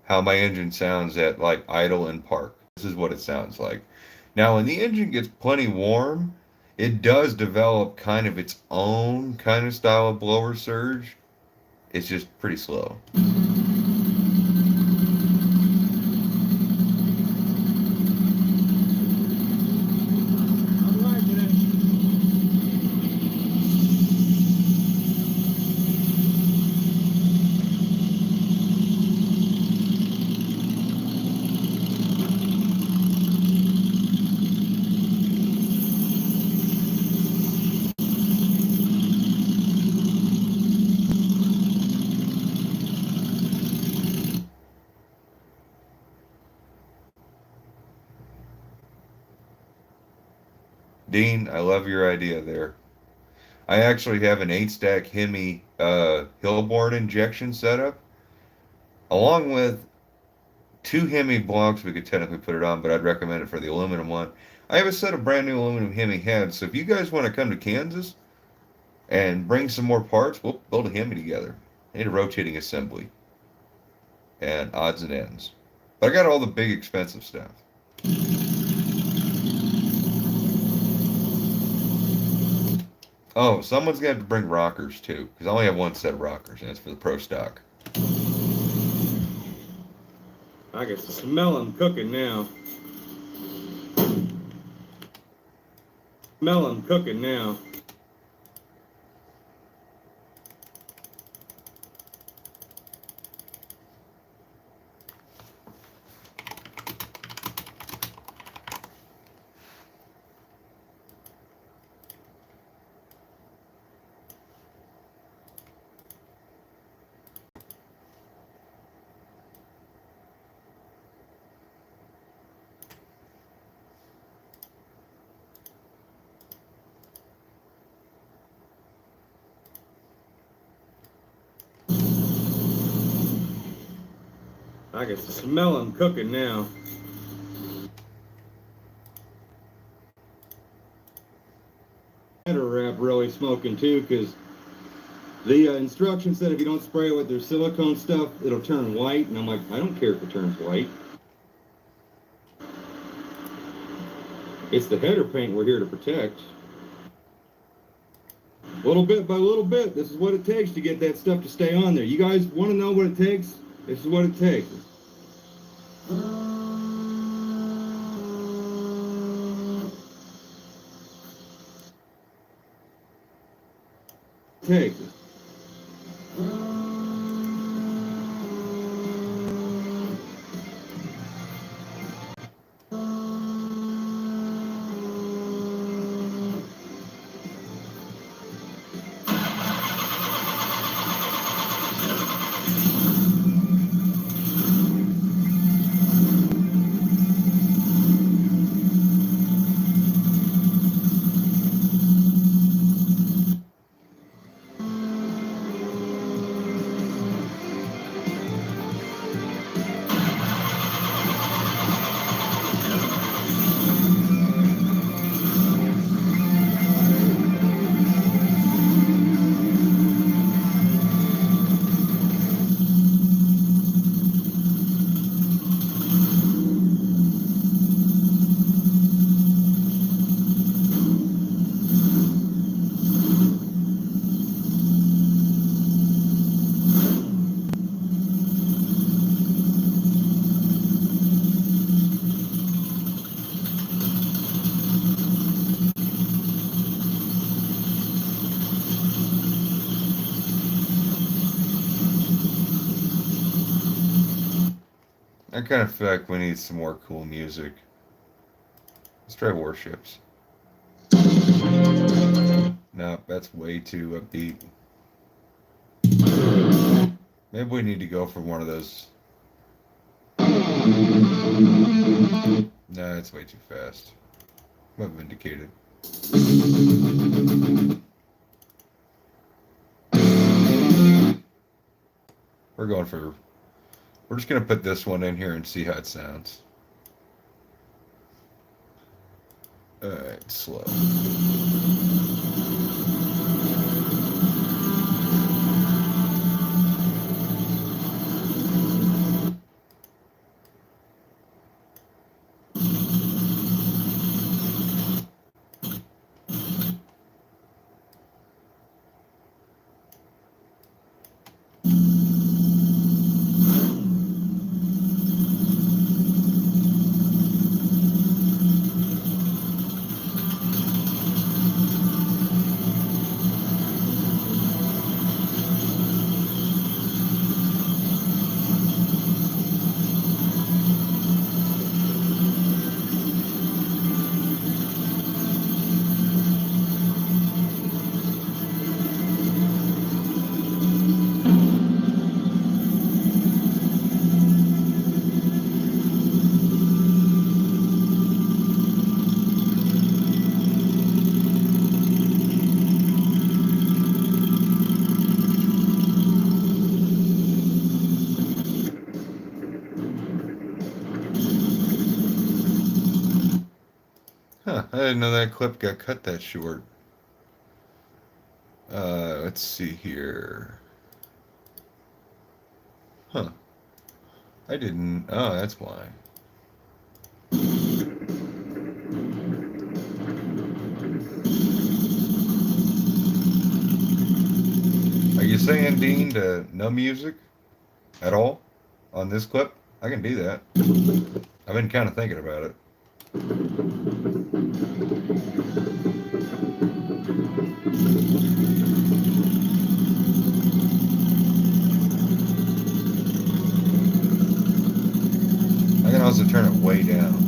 how my engine sounds at like idle and park. This is what it sounds like. Now, when the engine gets plenty warm, it does develop kind of its own kind of style of blower surge. It's just pretty slow. Dean, I love your idea there. I actually have an 8-stack Hemi Hillborn injection setup, along with 2 Hemi blocks. We could technically put it on, but I'd recommend it for the aluminum one. I have a set of brand new aluminum Hemi heads, so if you guys want to come to Kansas and bring some more parts, we'll build a Hemi together. I need a rotating assembly and odds and ends. But I got all the big expensive stuff. Oh, someone's gonna have to bring rockers too, because I only have one set of rockers, and it's for the Pro Stock. I can smell them cooking now. Smell them cooking now. I can smell them cooking now. Header wrap really smoking too, because the instruction said if you don't spray it with their silicone stuff, it'll turn white. And I'm like, I don't care if it turns white. It's the header paint we're here to protect. Little bit by little bit, this is what it takes to get that stuff to stay on there. You guys want to know what it takes? This is what it takes. Takes it. I kind of feel like we need some more cool music. Let's try Warships. No, that's way too upbeat. Maybe we need to go for one of those. No, it's way too fast. I'm vindicated. We're just gonna put this one in here and see how it sounds. Alright, slow. Huh, I didn't know that clip got cut that short. Let's see here. Huh. I didn't. Oh, that's why. Are you saying, Dean, to no music at all on this clip? I can do that. I've been kind of thinking about it. I can also turn it way down.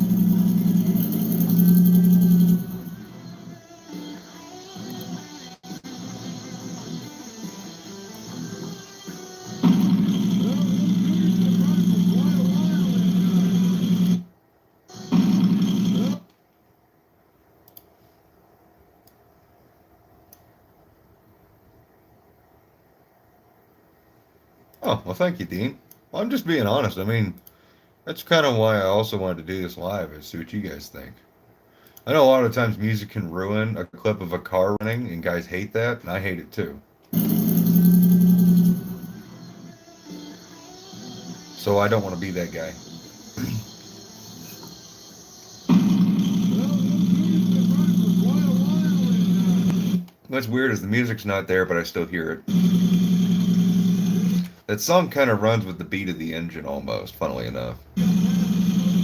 Oh, well, thank you, Dean. Well, I'm just being honest. I mean, that's kind of why I also wanted to do this live, is see what you guys think. I know a lot of times music can ruin a clip of a car running, and guys hate that, and I hate it too. So I don't want to be that guy. What's weird is the music's not there, but I still hear it. That song kind of runs with the beat of the engine almost, funnily enough.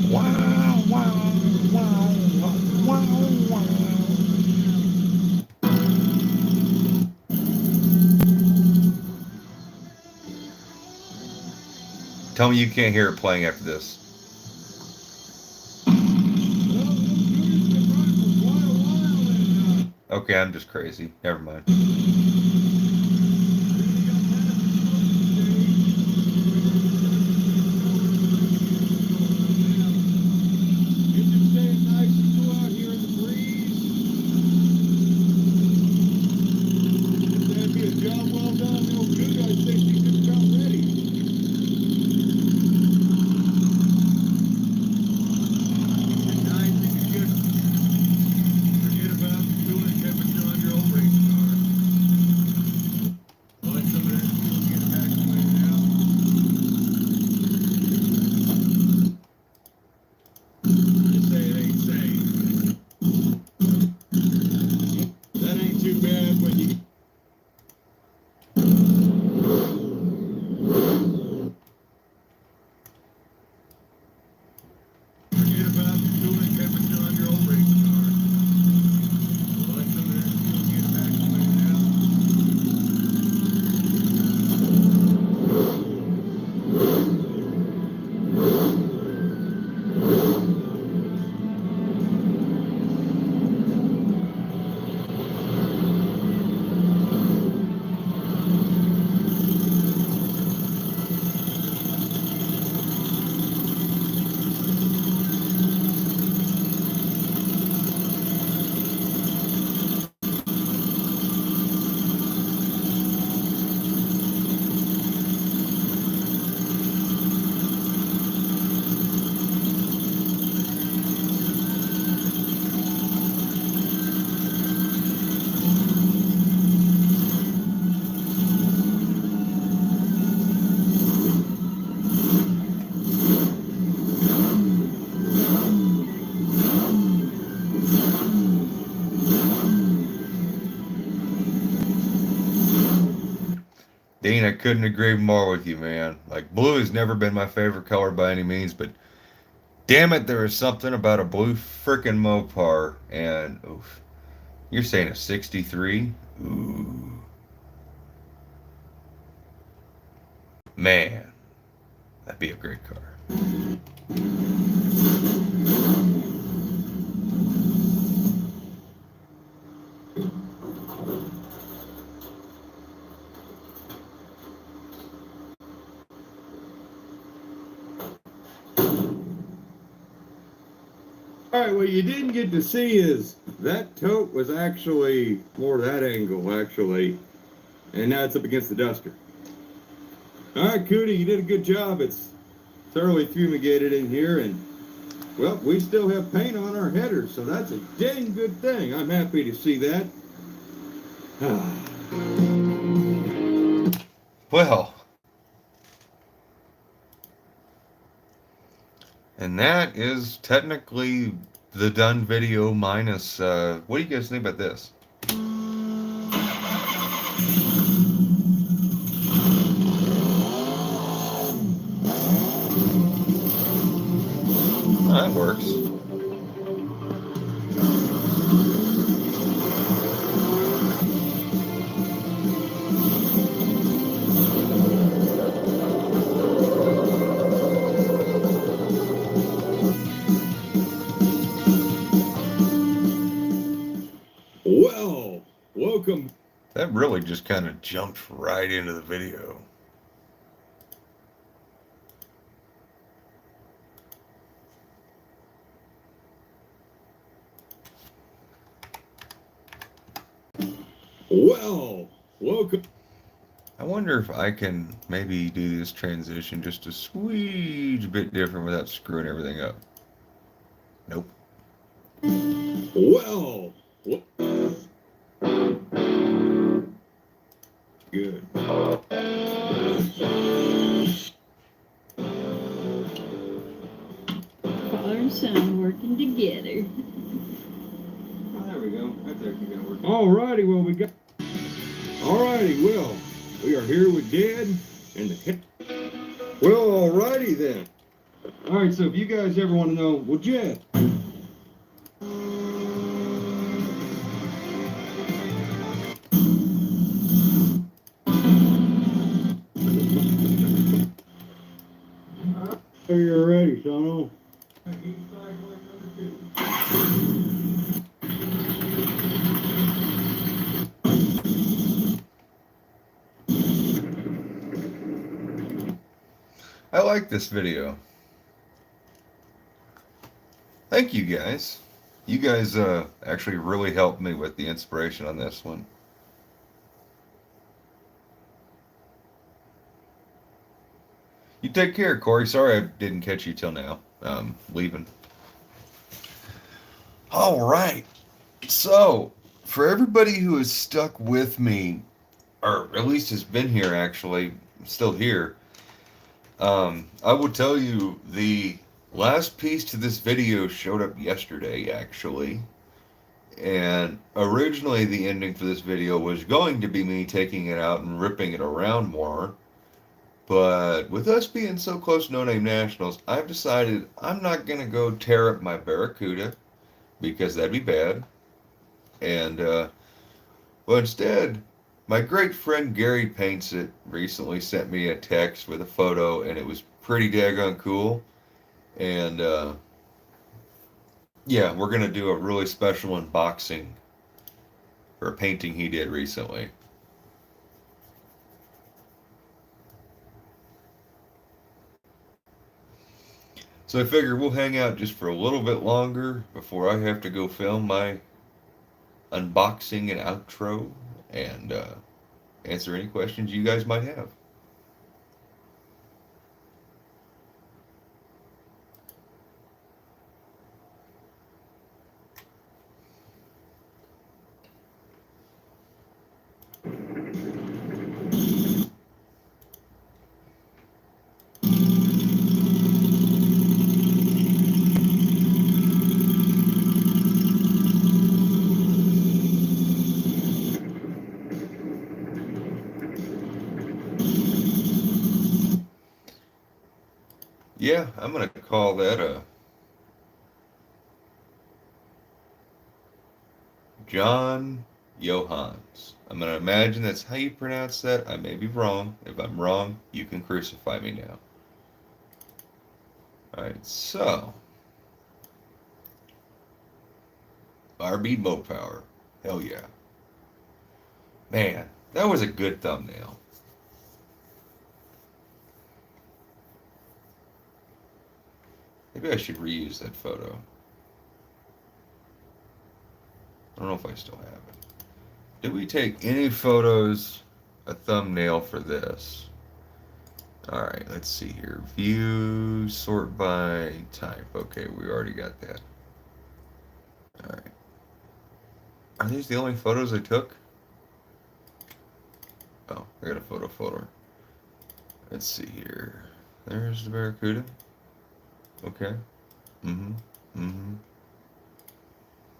Wow, wow, wow, wow, wow. Tell me you can't hear it playing after this. Okay, I'm just crazy. Never mind. Dean, I couldn't agree more with you, man. Like, blue has never been my favorite color by any means, but damn it, there is something about a blue frickin' Mopar. And, oof, you're saying a 63? Ooh. Man, that'd be a great car. All right, what you didn't get to see is that tote was actually more that angle, actually. And now it's up against the duster. All right, Cuda, you did a good job. It's thoroughly fumigated in here, and, well, we still have paint on our headers, so that's a dang good thing. I'm happy to see that. Well, and that is technically the done video minus, what do you guys think about this? Oh, that works. Well, welcome. That really just kind of jumped right into the video. Well, welcome. I wonder if I can maybe do this transition just a sweet bit different without screwing everything up. Nope. Well, good. Father and son working together. Oh, there we go. That's actually gonna work. Alrighty, well, Alrighty, well, we are here with Dad and the. Well, alrighty then. Alright, so if you guys ever want to know, well, Jed. You're ready, son. I like this video. Thank you guys. You guys actually really helped me with the inspiration on this one. You take care, Corey. Sorry I didn't catch you till now. Leaving. All right. So, for everybody who has stuck with me, or at least has been here actually, still here, I will tell you the last piece to this video showed up yesterday, actually. And originally the ending for this video was going to be me taking it out and ripping it around more. But with us being so close to No Name Nationals, I've decided I'm not going to go tear up my BarelyCuda because that'd be bad. And, well, instead, my great friend Gary Paints It recently sent me a text with a photo, and it was pretty daggone cool. And, yeah, we're going to do a really special unboxing for a painting he did recently. So I figure we'll hang out just for a little bit longer before I have to go film my unboxing and outro and answer any questions you guys might have. Yeah, I'm gonna call that a John Johans. I'm gonna imagine that's how you pronounce that. I may be wrong. If I'm wrong, you can crucify me now. Alright, so RB Mo Power. Hell yeah. Man, that was a good thumbnail. Maybe I should reuse that photo. I don't know if I still have it. Did we take any photos, a thumbnail for this? Alright, let's see here. View, sort by type. Okay, we already got that. Alright. Are these the only photos I took? Oh, I got a photo folder. Let's see here. There's the Barracuda. Okay. Mm-hmm. Mm-hmm.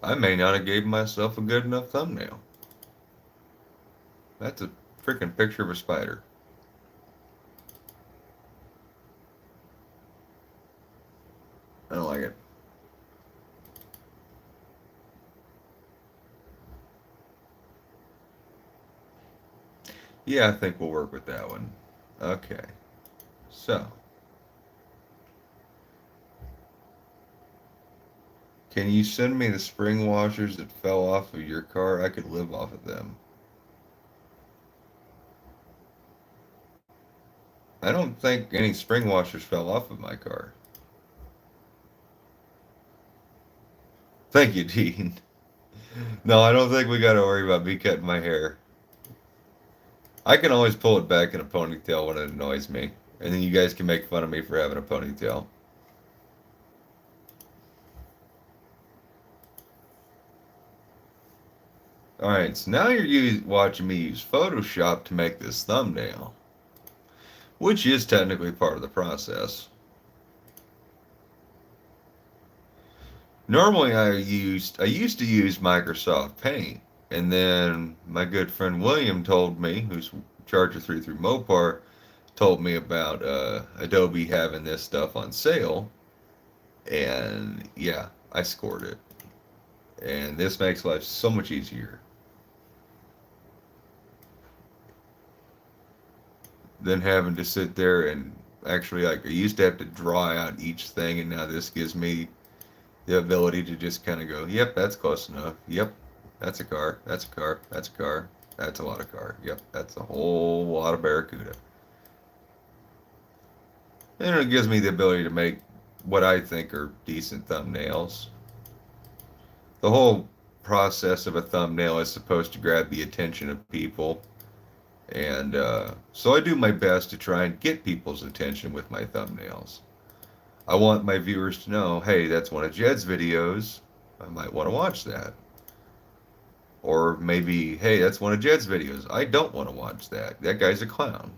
I may not have gave myself a good enough thumbnail. That's a freaking picture of a spider. I don't like it. Yeah, I think we'll work with that one. Okay. So. Can you send me the spring washers that fell off of your car? I could live off of them. I don't think any spring washers fell off of my car. Thank you, Dean. No, I don't think we got to worry about me cutting my hair. I can always pull it back in a ponytail when it annoys me. And then you guys can make fun of me for having a ponytail. Alright, so now you're watching me use Photoshop to make this thumbnail. Which is technically part of the process. Normally I used to use Microsoft Paint. And then my good friend William told me, who's Charger 3 through Mopar, told me about Adobe having this stuff on sale. And yeah, I scored it. And this makes life so much easier than having to sit there and actually, like, I used to have to draw out each thing, and now this gives me the ability to just kind of go, yep, that's close enough. Yep, that's a car. That's a car. That's a car. That's a lot of car. Yep, that's a whole lot of Barracuda. And it gives me the ability to make what I think are decent thumbnails. The whole process of a thumbnail is supposed to grab the attention of people. And so I do my best to try and get people's attention with my thumbnails. I want my viewers to know, hey, that's one of Jed's videos. I might want to watch that. Or maybe, hey, that's one of Jed's videos. I don't want to watch that. That guy's a clown.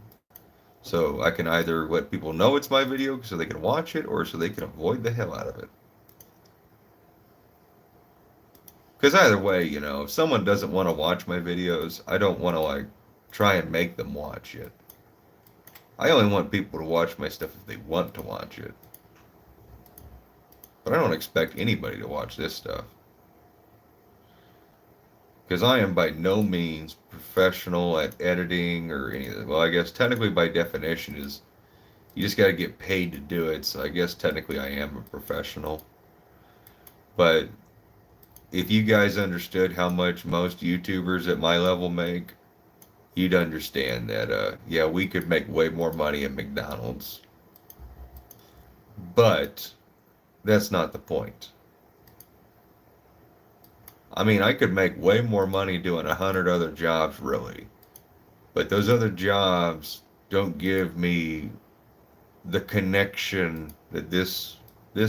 So I can either let people know it's my video so they can watch it, or so they can avoid the hell out of it. Because either way, you know, if someone doesn't want to watch my videos, I don't want to, like, try and make them watch it. I only want people to watch my stuff if they want to watch it. But I don't expect anybody to watch this stuff. Because I am by no means professional at editing or any of that. Well, I guess technically by definition is you just got to get paid to do it. So I guess technically I am a professional. But if you guys understood how much most YouTubers at my level make, you'd understand that, yeah, we could make way more money at McDonald's. But that's not the point. I mean, I could make way more money doing 100 other jobs, really. But those other jobs don't give me the connection that this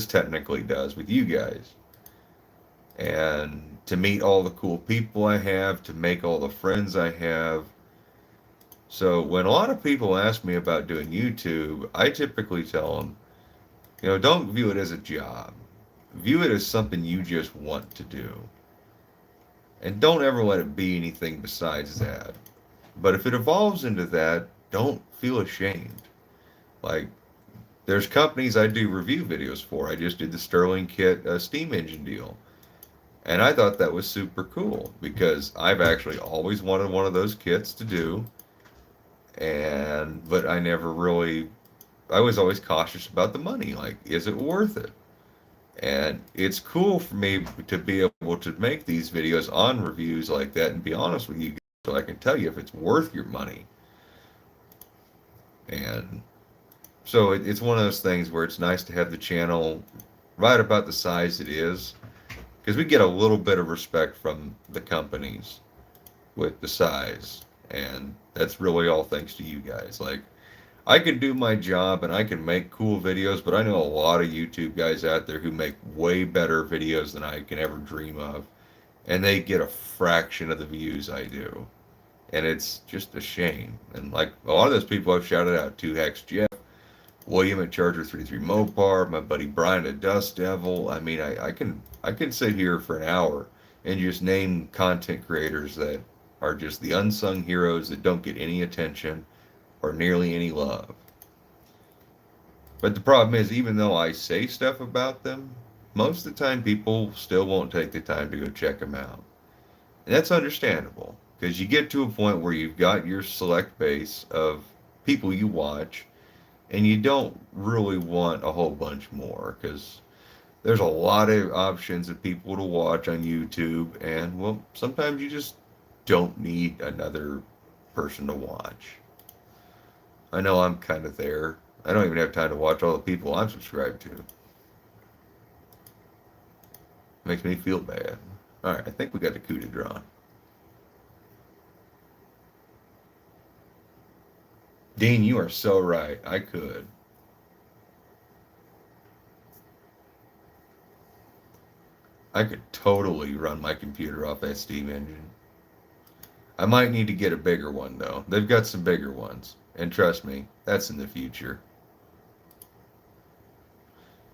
technically does with you guys. And to meet all the cool people I have, to make all the friends I have. So when a lot of people ask me about doing YouTube, I typically tell them, you know, don't view it as a job. View it as something you just want to do. And don't ever let it be anything besides that. But if it evolves into that, don't feel ashamed. Like, there's companies I do review videos for. I just did the Sterling Kit steam engine deal. And I thought that was super cool because I've actually always wanted one of those kits to do. But I never really, I was always cautious about the money. Like, is it worth it? And it's cool for me to be able to make these videos on reviews like that and be honest with you guys so I can tell you if it's worth your money. And so it's one of those things where it's nice to have the channel right about the size it is because we get a little bit of respect from the companies with the size. And that's really all thanks to you guys. Like, I can do my job and I can make cool videos, but I know a lot of YouTube guys out there who make way better videos than I can ever dream of. And they get a fraction of the views I do. And it's just a shame. And like a lot of those people I've shouted out to, Hex Jeff, William at Charger 33 Mopar, my buddy Brian at Dust Devil. I mean, I can sit here for an hour and just name content creators that are just the unsung heroes that don't get any attention or nearly any love. But the problem is, even though I say stuff about them, most of the time people still won't take the time to go check them out. And that's understandable because you get to a point where you've got your select base of people you watch and you don't really want a whole bunch more because there's a lot of options of people to watch on YouTube, and well, sometimes you just don't need another person to watch. I know I'm kind of there. I don't even have time to watch all the people I'm subscribed to. Makes me feel bad. Alright, I think we got the CUDA drawn. Dean, you are so right. I could. I could totally run my computer off that steam engine. I might need to get a bigger one, though. They've got some bigger ones. And trust me, that's in the future.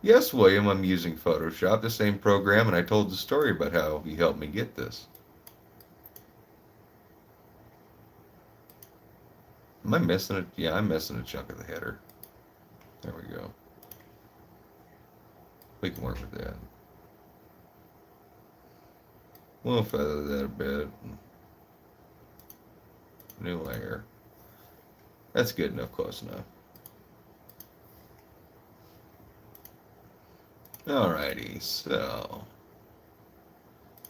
Yes, William, I'm using Photoshop, the same program, and I told the story about how he helped me get this. Am I missing it? Yeah, I'm missing a chunk of the header. There we go. We can work with that. We'll feather that a bit. New layer. That's good enough, close enough. Alrighty, so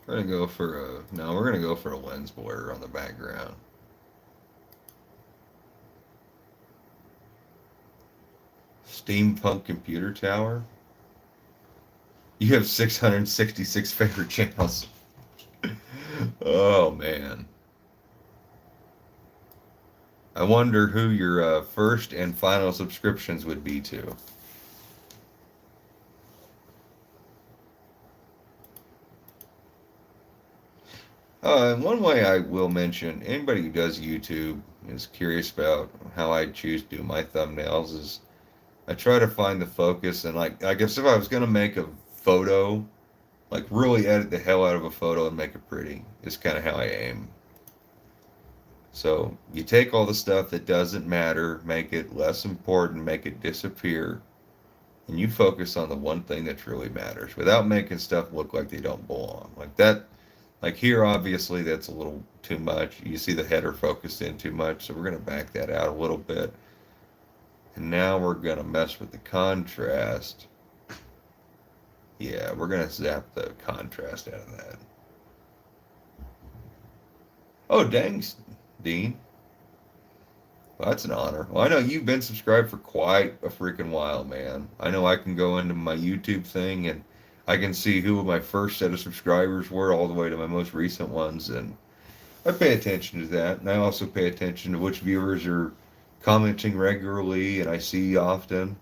we're gonna go for we're gonna go for a lens blur on the background. Steampunk computer tower. You have 666 favorite channels. Oh man. I wonder who your first and final subscriptions would be to. And one way I will mention, anybody who does YouTube is curious about how I choose to do my thumbnails is I try to find the focus and like I guess if I was gonna make a photo, like really edit the hell out of a photo and make it pretty is kind of how I aim. So you take all the stuff that doesn't matter, make it less important, make it disappear, and you focus on the one thing that really matters without making stuff look like they don't belong. Like that, like here, obviously that's a little too much. You see the header focused in too much, so we're going to back that out a little bit. And now we're going to mess with the contrast. Yeah, we're going to zap the contrast out of that. Oh, dang, Dean. Well, that's an honor. Well, I know you've been subscribed for quite a freaking while, man. I know I can go into my YouTube thing and I can see who my first set of subscribers were all the way to my most recent ones, and I pay attention to that. And I also pay attention to which viewers are commenting regularly and I see often.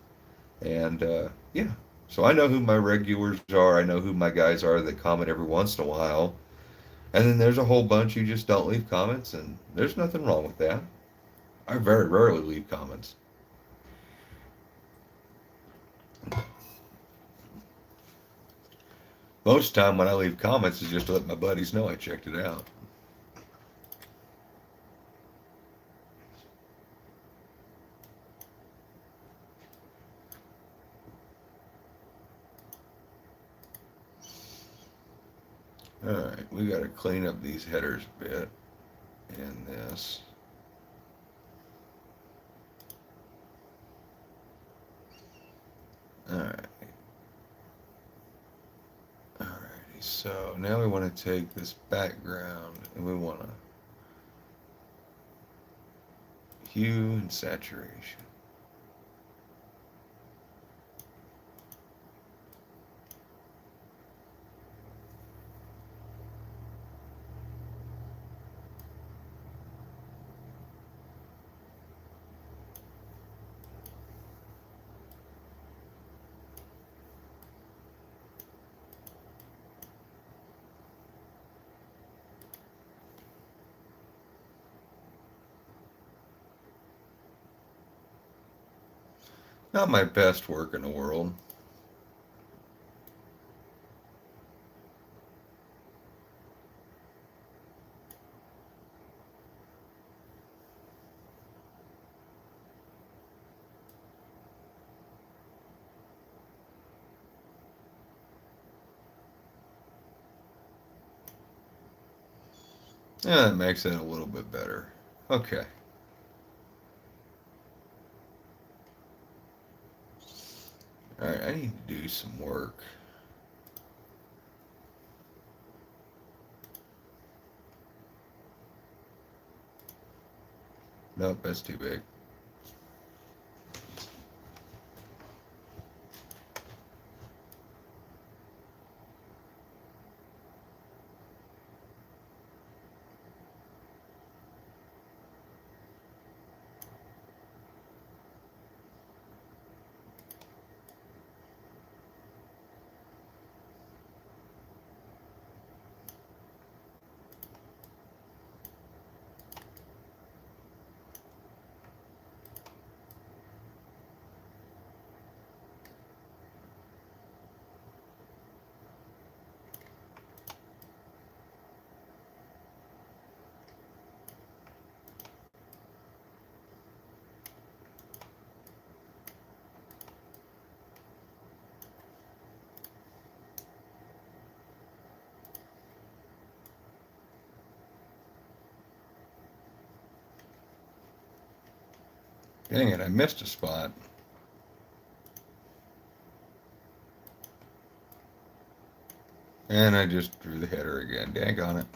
And yeah, so I know who my regulars are. I know who my guys are that comment every once in a while. And then there's a whole bunch who just don't leave comments, and there's nothing wrong with that. I very rarely leave comments. Most time when I leave comments is just to let my buddies know I checked it out. Alright, we gotta clean up these headers a bit in this. Alright. Alrighty, so now we want to take this background and we want to hue and saturation. Not my best work in the world. Yeah, that makes it a little bit better. Okay. Alright, I need to do some work. Nope, that's too big. Dang it, I missed a spot. And I just drew the header again. Dang on it.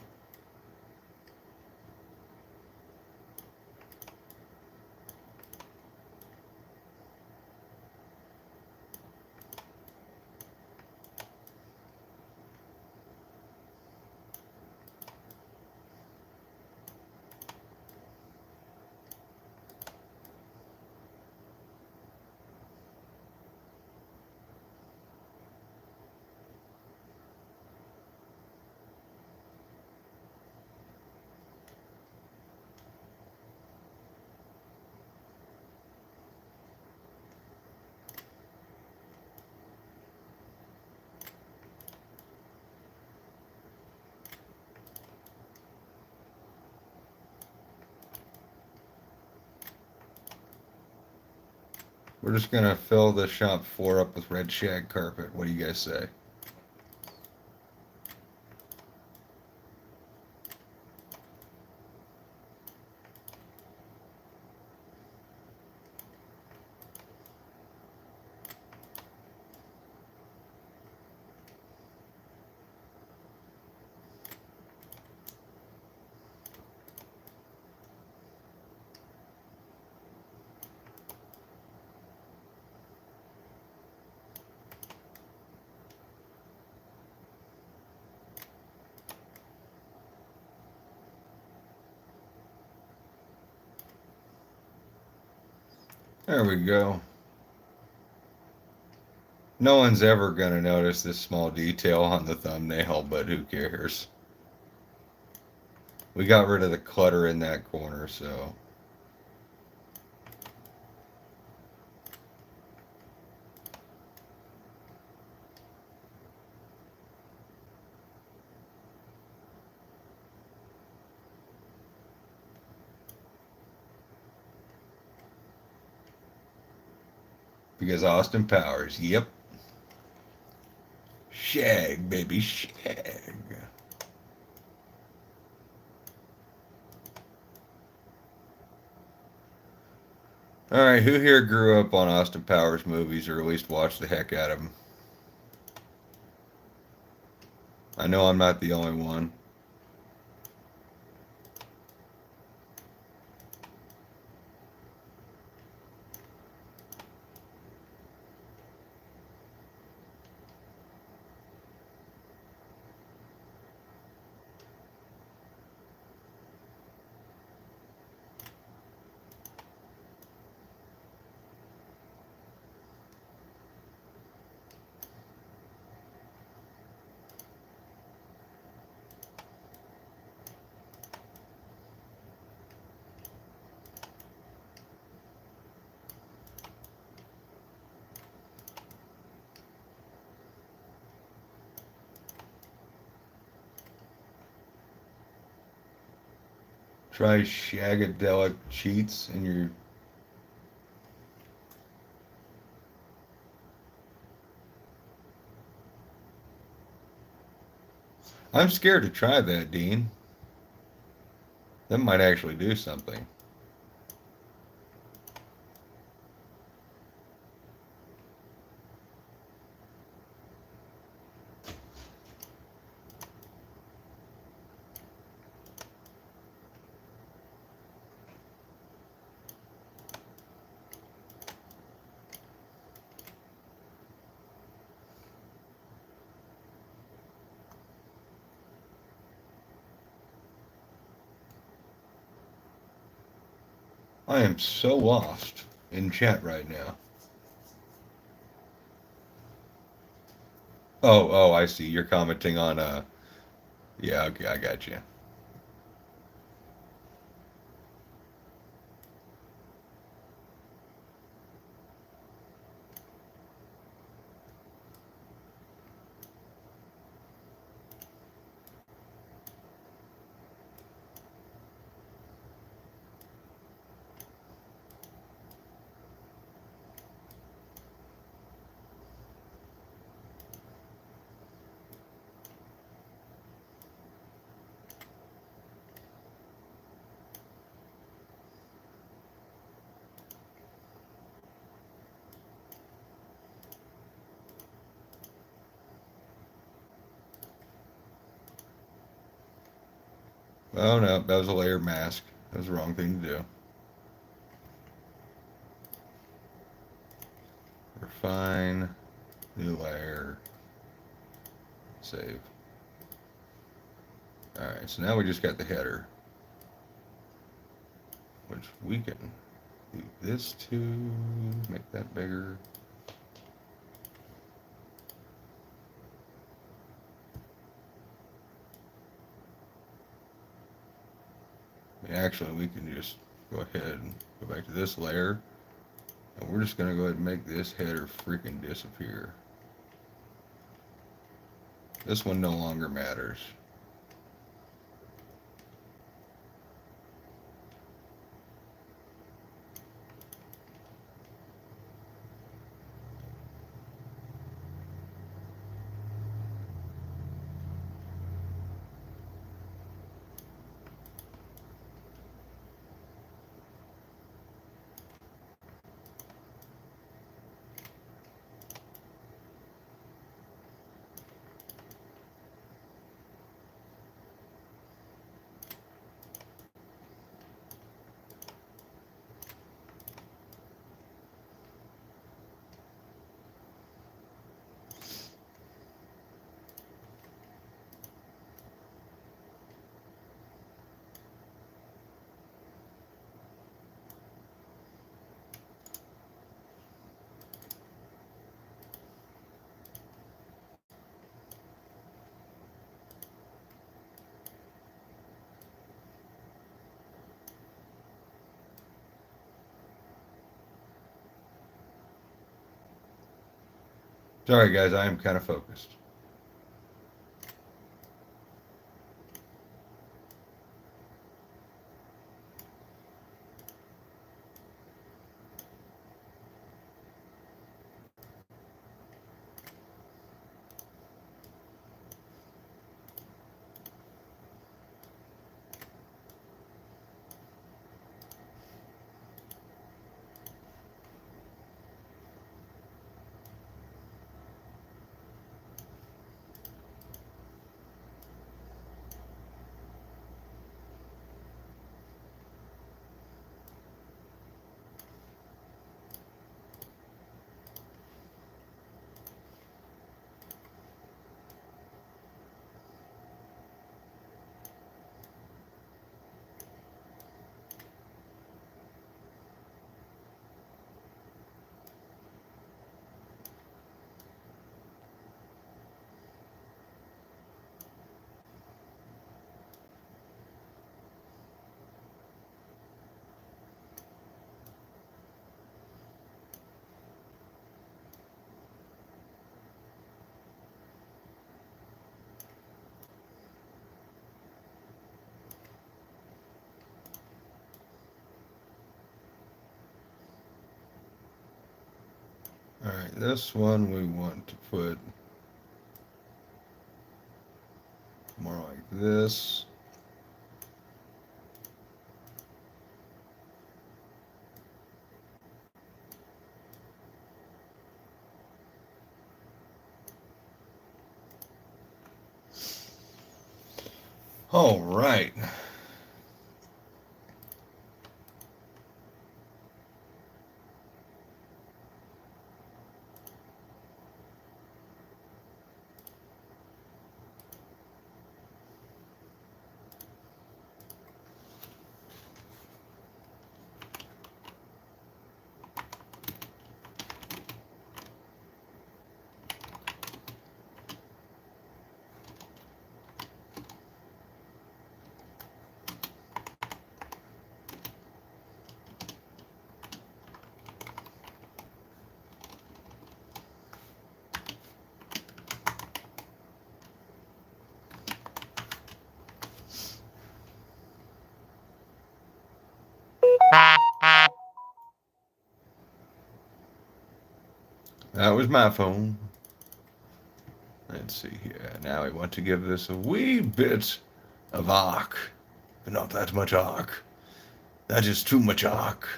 We're just gonna fill the shop floor up with red shag carpet. What do you guys say? There we go. No one's ever gonna notice this small detail on the thumbnail, but who cares? We got rid of the clutter in that corner, so. Because Austin Powers, yep. Shag, baby, shag. All right, who here grew up on Austin Powers movies or at least watched the heck out of them? I know I'm not the only one. Try Shagadelic cheats in your. I'm scared to try that, Dean. That might actually do something. I am so lost in chat right now. Oh, I see. You're commenting on yeah, okay, I got you. Oh no, that was a layer mask. That was the wrong thing to do. Refine, new layer, save. Alright, so now we just got the header, which we can do this to make that bigger. Actually, we can just go ahead and go back to this layer, and we're just going to go ahead and make this header freaking disappear. This one no longer matters. Sorry guys, I am kind of focused. All right, this one we want to put more like this. All right. That was my phone. Let's see here. Now we want to give this a wee bit of arc, but not that much arc. That is too much arc.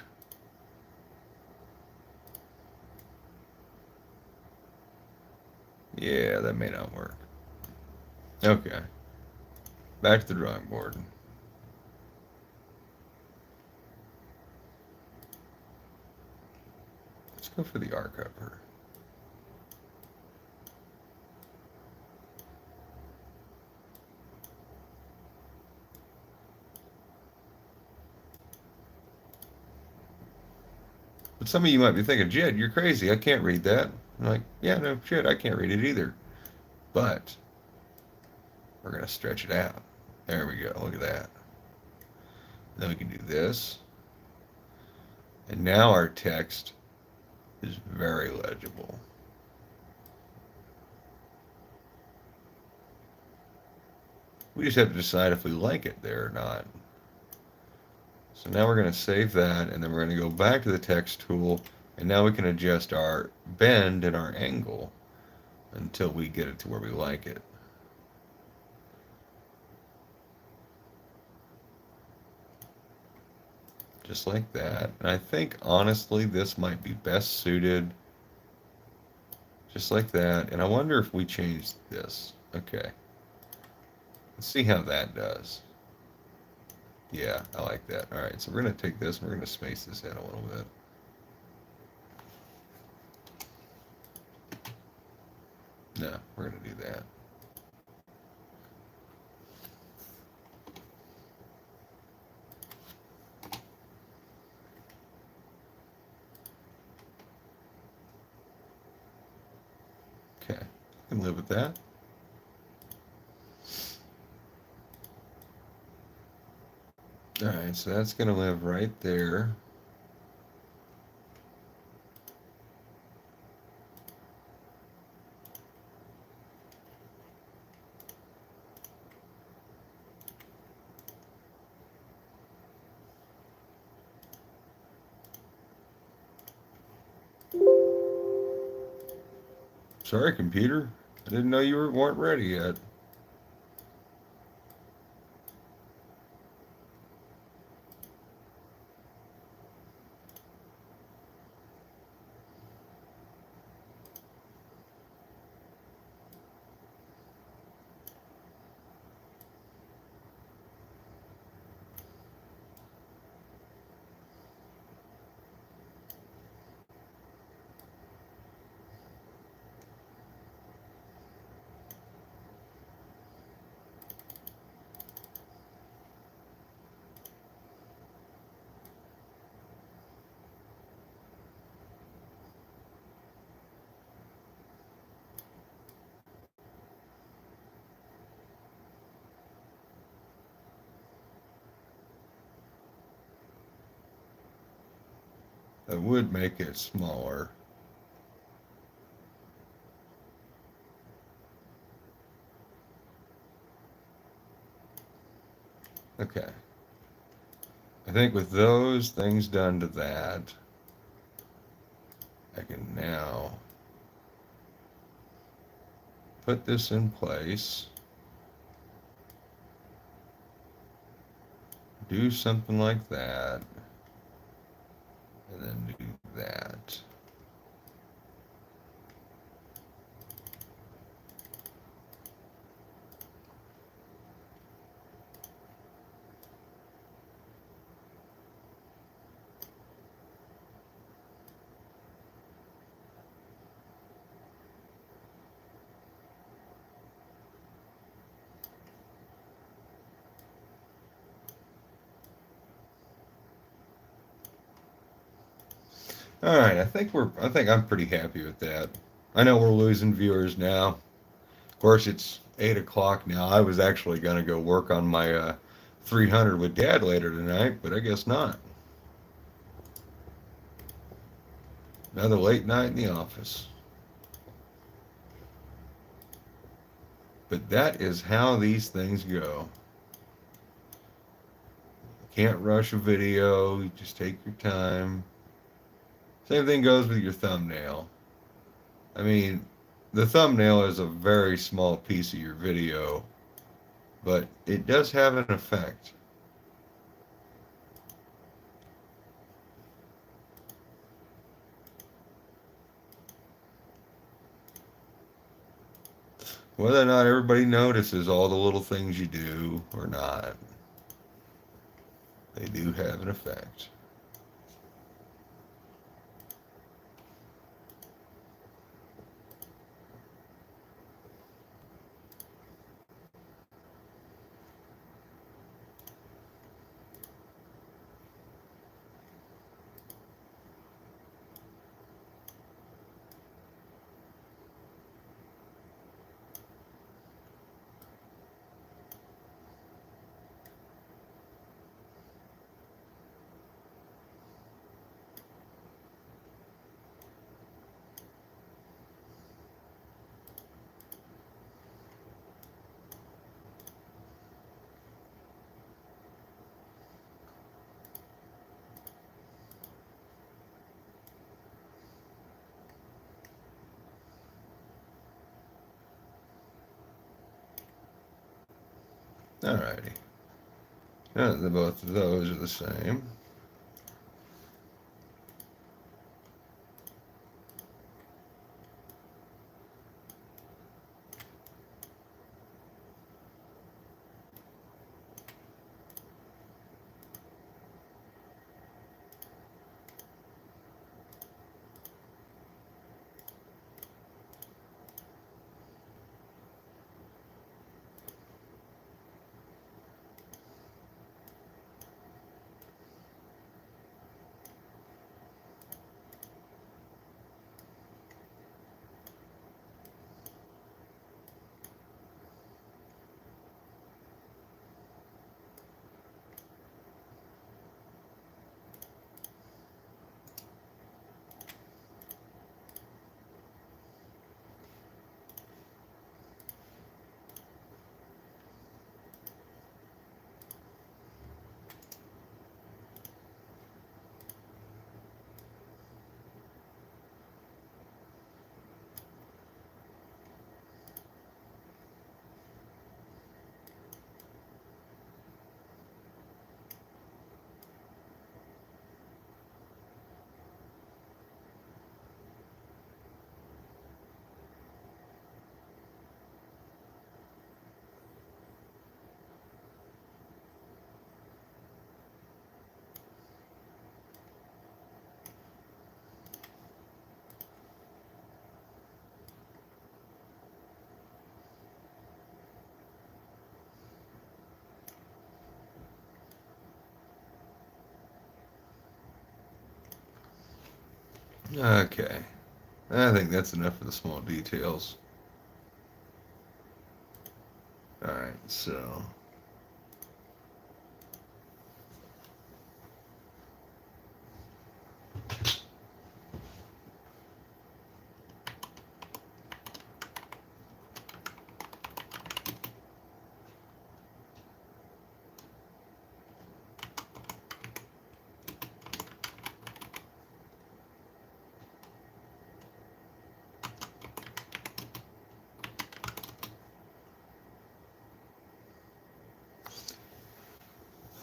Yeah, that may not work. Okay. Back to the drawing board. Let's go for the arc cover. But some of you might be thinking, Jed, you're crazy. I can't read that. I'm like, yeah, no shit, I can't read it either. But we're going to stretch it out. There we go. Look at that. Then we can do this. And now our text is very legible. We just have to decide if we like it there or not. So now we're going to save that, and then we're going to go back to the text tool, and now we can adjust our bend and our angle until we get it to where we like it. Just like that. And I think, honestly, this might be best suited just like that. And I wonder if we change this. Okay. Let's see how that does. Yeah, I like that. All right, so we're going to take this and we're going to space this in a little bit. No, we're going to do that. Okay, I can live with that. All right, so that's going to live right there. Sorry, computer. I didn't know you weren't ready yet. I would make it smaller. Okay. I think with those things done to that, I can now put this in place, do something like that, and then do that. All right, I think I'm pretty happy with that. I know we're losing viewers now. Of course, it's 8 o'clock now. I was actually going to go work on my 300 with Dad later tonight, but I guess not. Another late night in the office. But that is how these things go. Can't rush a video. You just take your time. Same thing goes with your thumbnail. I mean, the thumbnail is a very small piece of your video, but it does have an effect. Whether or not everybody notices all the little things you do or not, they do have an effect. Alrighty. Yeah, both of those are the same. Okay. I think that's enough for the small details. Alright, so.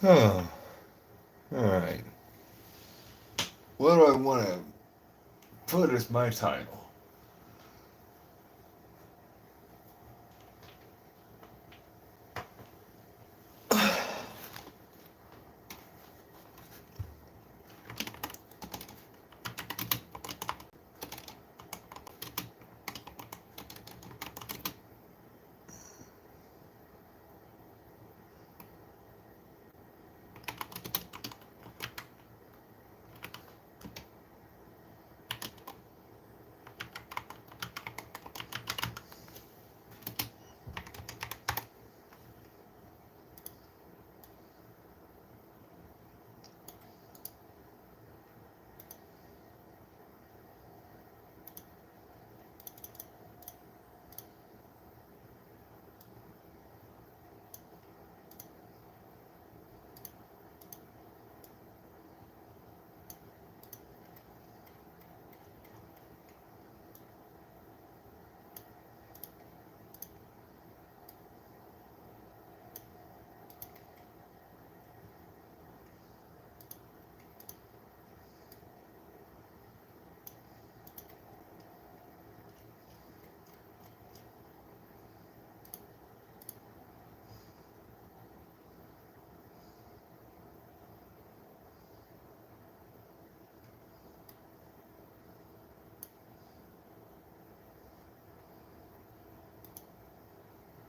Oh, all right. What do I want to put as my title?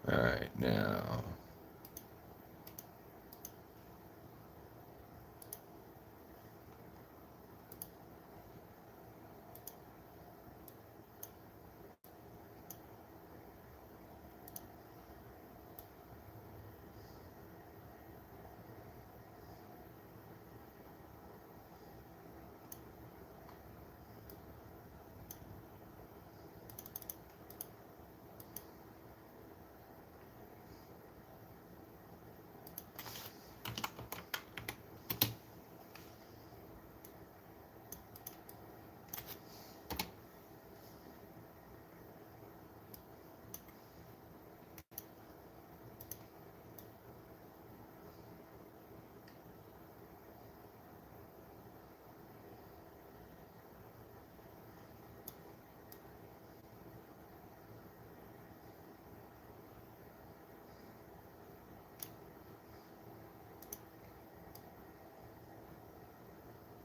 All right, now.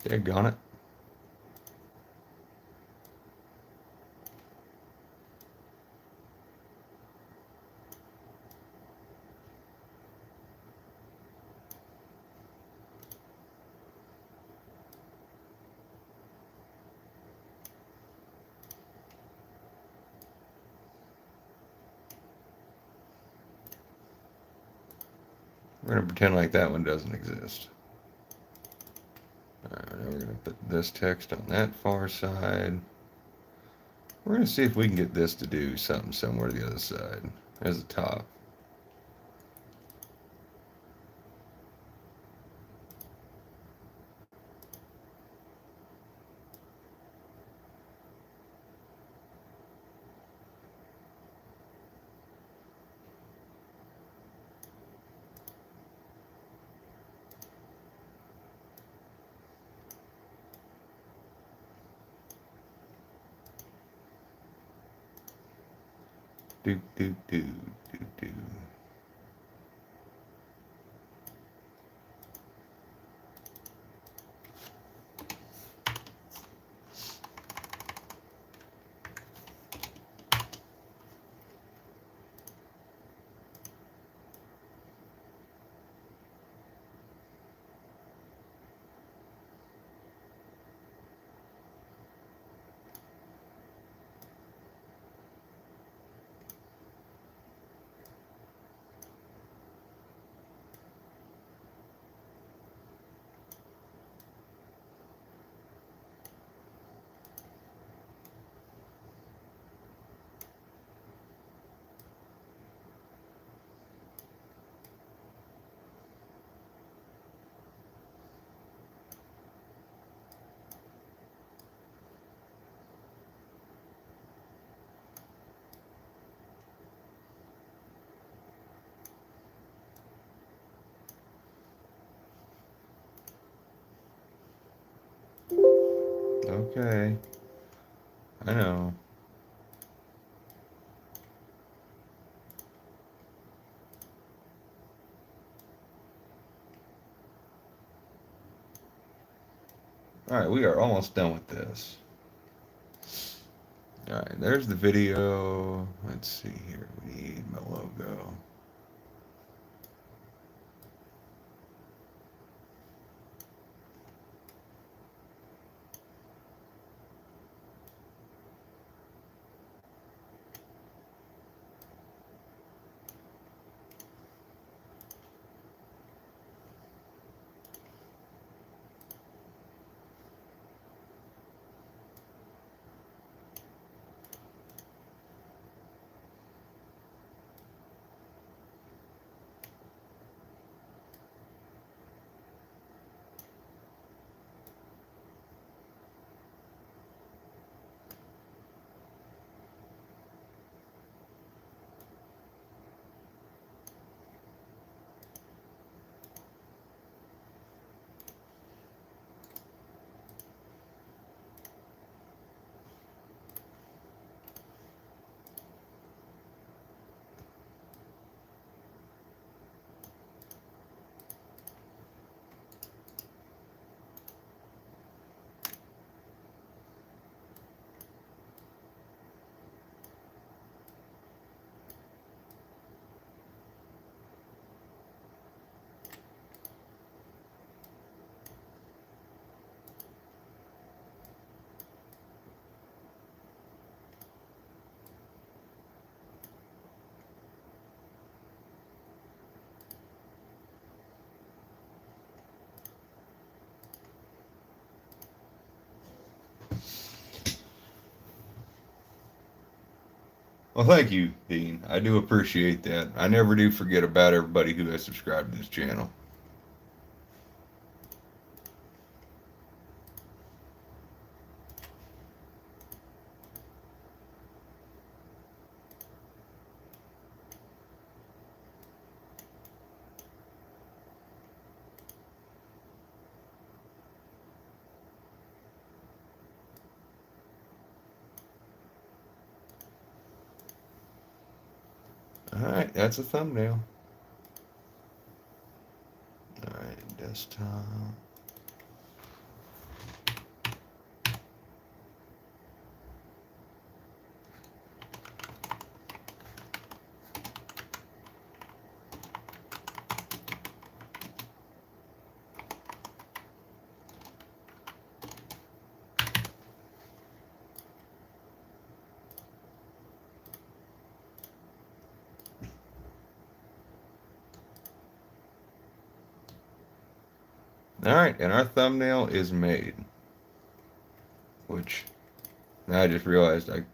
Daggone it. We're going to pretend like that one doesn't exist. All right, now we're going to put this text on that far side. We're going to see if we can get this to do something similar to the other side as a top. Do, do, do, do, do. okay. I know. All right, we are almost done with this. All right, there's the video. Let's see here. We need my logo. Well, thank you, Dean. I do appreciate that. I never do forget about everybody who has subscribed to this channel. All right, that's a thumbnail. All right, desktop. All right, and our thumbnail is made. Which, now I just realized I'm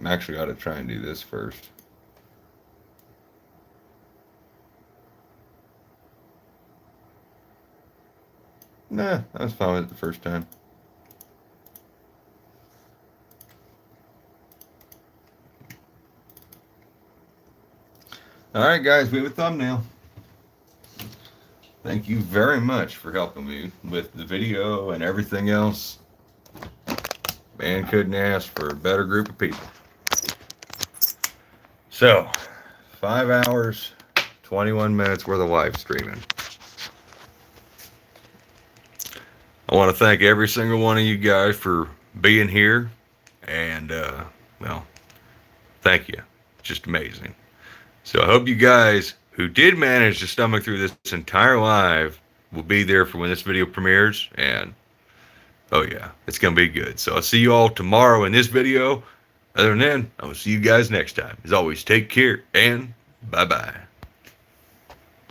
actually got to try and do this first. Nah, I was fine with it the first time. All right, guys, we have a thumbnail. Thank you very much for helping me with the video and everything else. Man, couldn't ask for a better group of people. So, 5 hours, 21 minutes worth of live streaming. I want to thank every single one of you guys for being here. And, well, thank you. Just amazing. So I hope you guys who did manage to stomach through this entire live will be there for when this video premieres. And, oh yeah, it's going to be good. So I'll see you all tomorrow in this video. Other than that, I will see you guys next time. As always, take care and bye-bye.